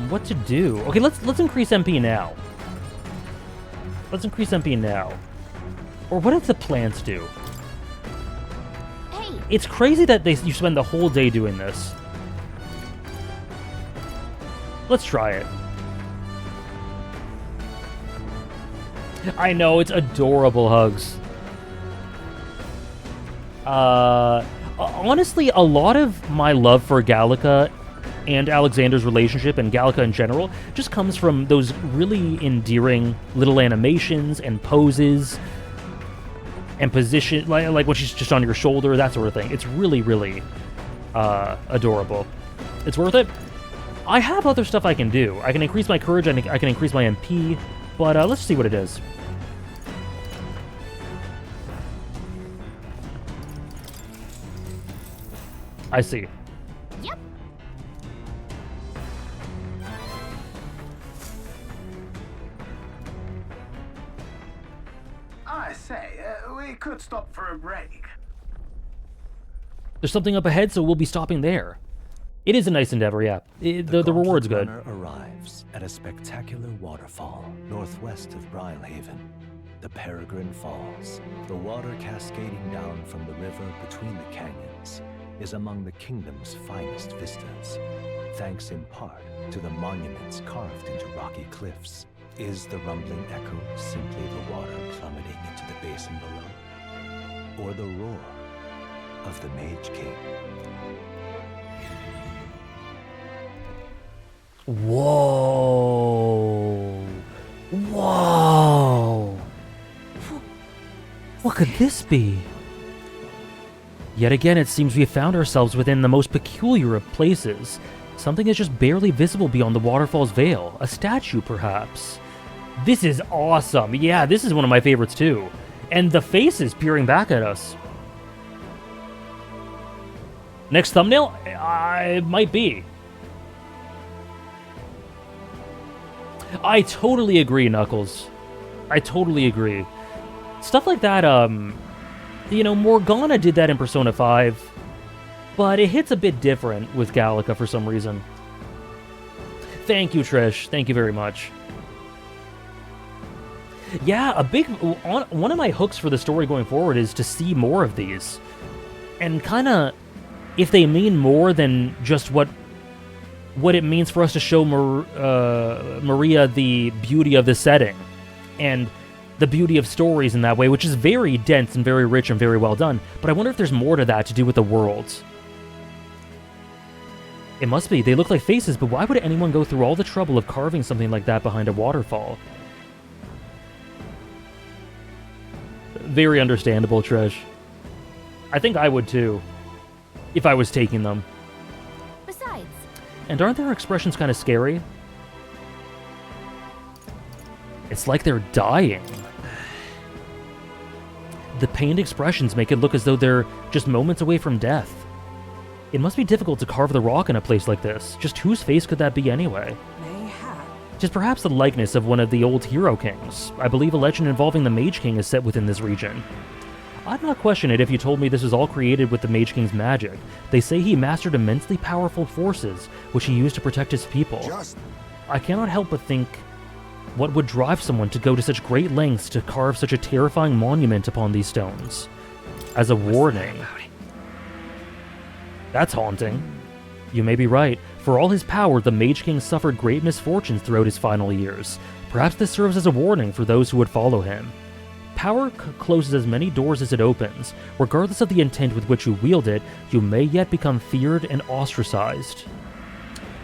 What to do? Okay, let's increase MP now. Let's increase MP now. Or what if the plants do? Hey. It's crazy that you spend the whole day doing this. Let's try it. I know, it's adorable, Hugs. Honestly, a lot of my love for Gallica and Alexander's relationship, and Gallica in general, just comes from those really endearing little animations and poses and position, like when she's just on your shoulder, that sort of thing. It's really, really adorable. It's worth it. I have other stuff I can do. I can increase my courage, I can increase my MP, but let's see what it is. I see. Yep. I say, we could stop for a break. There's something up ahead, so we'll be stopping there. It is a nice endeavor, yeah. The reward's good. The arrives at a spectacular waterfall northwest of Brilehaven, the Peregrine Falls. The water cascading down from the river between the canyons is among the kingdom's finest vistas, thanks in part to the monuments carved into rocky cliffs. Is the rumbling echo simply the water plummeting into the basin below, or the roar of the Mage King? Whoa! Whoa! What could this be? Yet again, it seems we have found ourselves within the most peculiar of places. Something is just barely visible beyond the waterfall's veil. A statue, perhaps. This is awesome. Yeah, this is one of my favorites, too. And the faces peering back at us. Next thumbnail? It might be. I totally agree, Knuckles. I totally agree. Stuff like that, you know, Morgana did that in Persona 5, but it hits a bit different with Gallica for some reason. Thank you, Trish. Thank you very much. Yeah, one of my hooks for the story going forward is to see more of these. And kind of, if they mean more than just what it means for us to show Maria the beauty of the setting and the beauty of stories in that way, which is very dense and very rich and very well done. But I wonder if there's more to that to do with the worlds. It must be. They look like faces, but why would anyone go through all the trouble of carving something like that behind a waterfall? Very understandable, Trish. I think I would too, if I was taking them. Besides... And aren't their expressions kind of scary? It's like they're dying. The pained expressions make it look as though they're just moments away from death. It must be difficult to carve the rock in a place like this. Just whose face could that be anyway? It is perhaps the likeness of one of the old hero kings. I believe a legend involving the Mage King is set within this region. I'd not question it if you told me this was all created with the Mage King's magic. They say he mastered immensely powerful forces, which he used to protect his people. I cannot help but think, what would drive someone to go to such great lengths to carve such a terrifying monument upon these stones? As a warning. That's haunting. You may be right. For all his power, the Mage King suffered great misfortunes throughout his final years. Perhaps this serves as a warning for those who would follow him. Power closes as many doors as it opens. Regardless of the intent with which you wield it, you may yet become feared and ostracized.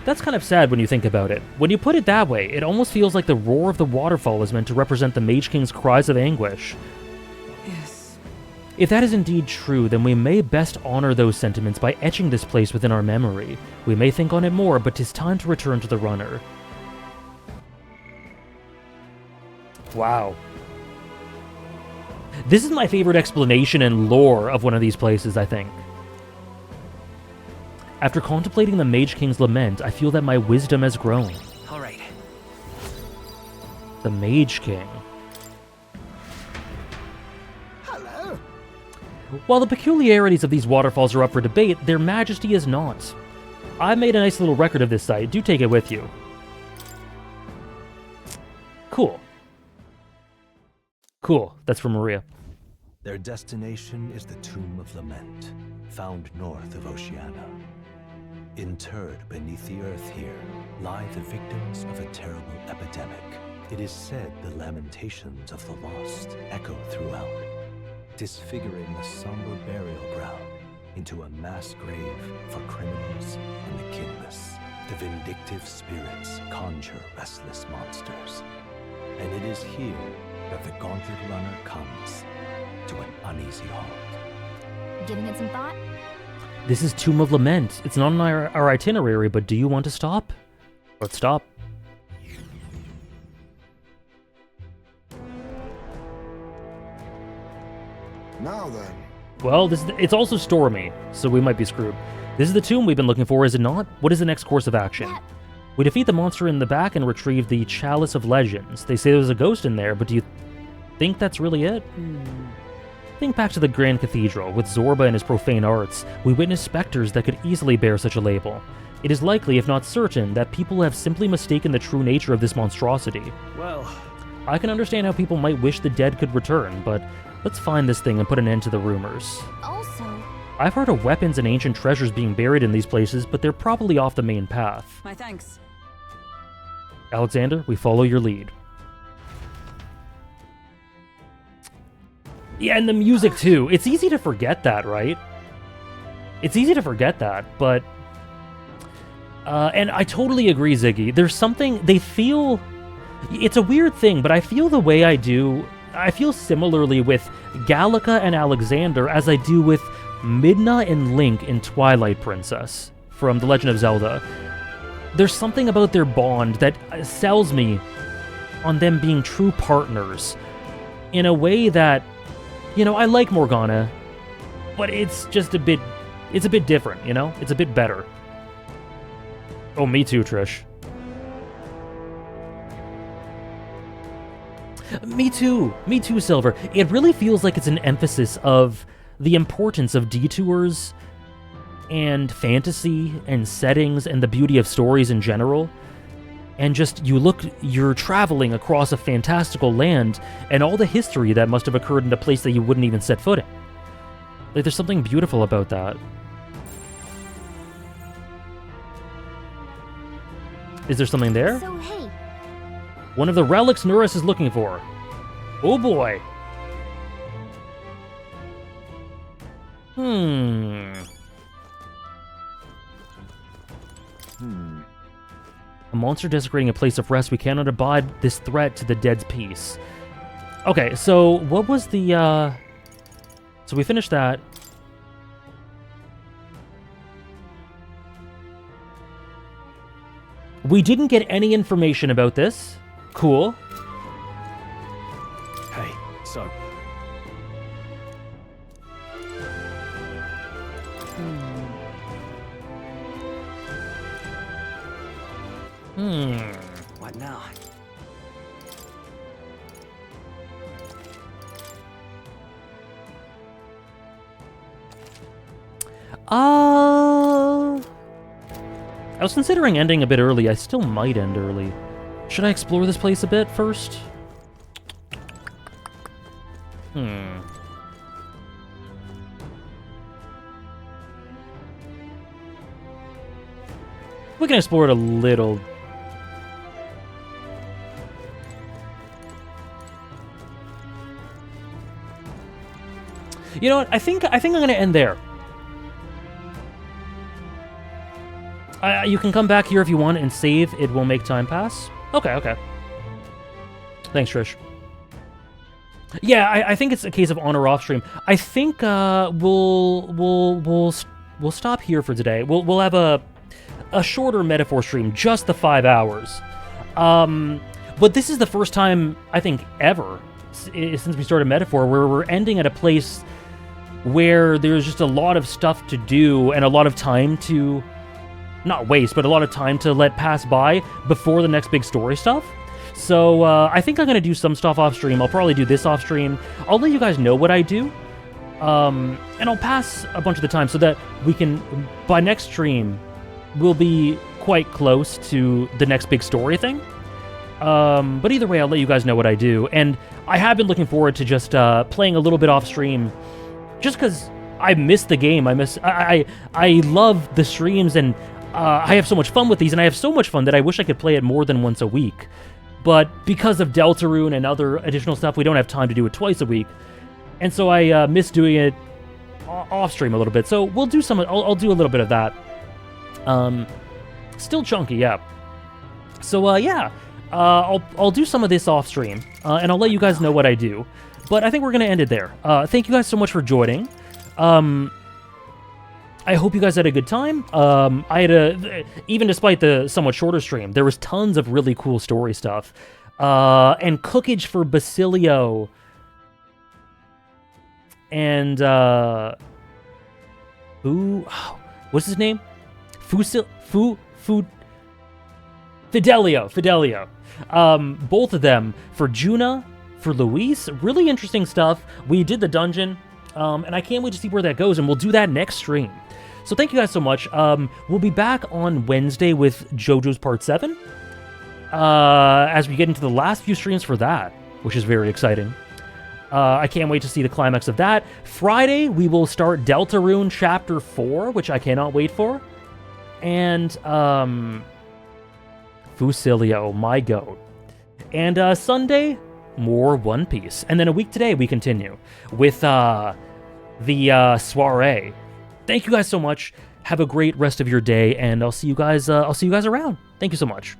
That's kind of sad when you think about it. When you put it that way, it almost feels like the roar of the waterfall is meant to represent the Mage King's cries of anguish. Yes. If that is indeed true, then we may best honor those sentiments by etching this place within our memory. We may think on it more, but 'tis time to return to the runner. Wow. This is my favorite explanation and lore of one of these places, I think. After contemplating the Mage King's lament, I feel that my wisdom has grown. All right. The Mage King. Hello. While the peculiarities of these waterfalls are up for debate, their majesty is not. I made a nice little record of this site. Do take it with you. Cool. Cool. That's from Maria. Their destination is the Tomb of Lament, found north of Oceania. Interred beneath the earth here lie the victims of a terrible epidemic. It is said the lamentations of the lost echo throughout, disfiguring the somber burial ground into a mass grave for criminals and the kinless. The vindictive spirits conjure restless monsters, and it is here that the gauntlet runner comes to an uneasy halt. Giving it some thought? This is Tomb of Lament. It's not on our itinerary, but do you want to stop? Let's stop. Now then. Well, it's also stormy, so we might be screwed. This is the tomb we've been looking for, is it not? What is the next course of action? We defeat the monster in the back and retrieve the Chalice of Legends. They say there's a ghost in there, but do you think that's really it? Think back to the Grand Cathedral. With Zorba and his profane arts, we witness specters that could easily bear such a label. It is likely, if not certain, that people have simply mistaken the true nature of this monstrosity. Well, I can understand how people might wish the dead could return, but let's find this thing and put an end to the rumors. Also, I've heard of weapons and ancient treasures being buried in these places, but they're probably off the main path. My thanks. Alexander, we follow your lead. Yeah, and the music too. It's easy to forget that, right? It's easy to forget that, but... and I totally agree, Ziggy. There's something... They feel... It's a weird thing, but I feel the way I do... I feel similarly with Gallica and Alexander as I do with Midna and Link in Twilight Princess from The Legend of Zelda. There's something about their bond that sells me on them being true partners in a way that, you know, I like Morgana, but it's just a bit different, you know? It's a bit better. Oh, me too, Trish. Me too, Silver. It really feels like it's an emphasis of the importance of detours and fantasy and settings and the beauty of stories in general. And just, you're traveling across a fantastical land and all the history that must have occurred in a place that you wouldn't even set foot in. Like, there's something beautiful about that. Is there something there? So, hey. One of the relics Nuris is looking for. Oh boy. A monster desecrating a place of rest. We cannot abide this threat to the dead's peace. Okay, so what was the, so we finished that. We didn't get any information about this. Cool. Hey, so... What now? I was considering ending a bit early. I still might end early. Should I explore this place a bit first? We can explore it a little. You know what? I think I'm gonna end there. You can come back here if you want and save. It will make time pass. Okay. Thanks, Trish. Yeah, I think it's a case of on or off stream. I think we'll stop here for today. We'll have a shorter metaphor stream, just the 5 hours. But this is the first time I think ever since we started metaphor where we're ending at a place where there's just a lot of stuff to do and a lot of time to not waste, but a lot of time to let pass by before the next big story stuff. So I think I'm going to do some stuff off stream. I'll probably do this off stream. I'll let you guys know what I do. And I'll pass a bunch of the time so that we can, by next stream, we'll be quite close to the next big story thing. But either way, I'll let you guys know what I do. And I have been looking forward to just playing a little bit off stream, just because I miss the game. I love the streams, and I have so much fun with these, and I have so much fun that I wish I could play it more than once a week. But because of Deltarune and other additional stuff, we don't have time to do it twice a week. And so I miss doing it off stream a little bit. So we'll do some. I'll do a little bit of that. Still chunky, yeah. So yeah, I'll do some of this off stream, and I'll let you guys know what I do. But I think we're gonna end it there. Thank you guys so much for joining. I hope you guys had a good time. I had even despite the somewhat shorter stream, there was tons of really cool story stuff. And cookage for Basilio. And, what's his name? Fidelio. Both of them for Juna, for Luis. Really interesting stuff. We did the dungeon, and I can't wait to see where that goes, and we'll do that next stream. So thank you guys so much. We'll be back on Wednesday with JoJo's Part 7, as we get into the last few streams for that, which is very exciting. I can't wait to see the climax of that. Friday, we will start Deltarune Chapter 4, which I cannot wait for. And, Fusilio, my goat. And, Sunday, more One Piece. And then a week today, we continue with, the soiree. Thank you guys so much. Have a great rest of your day, and I'll see you guys around. Thank you so much.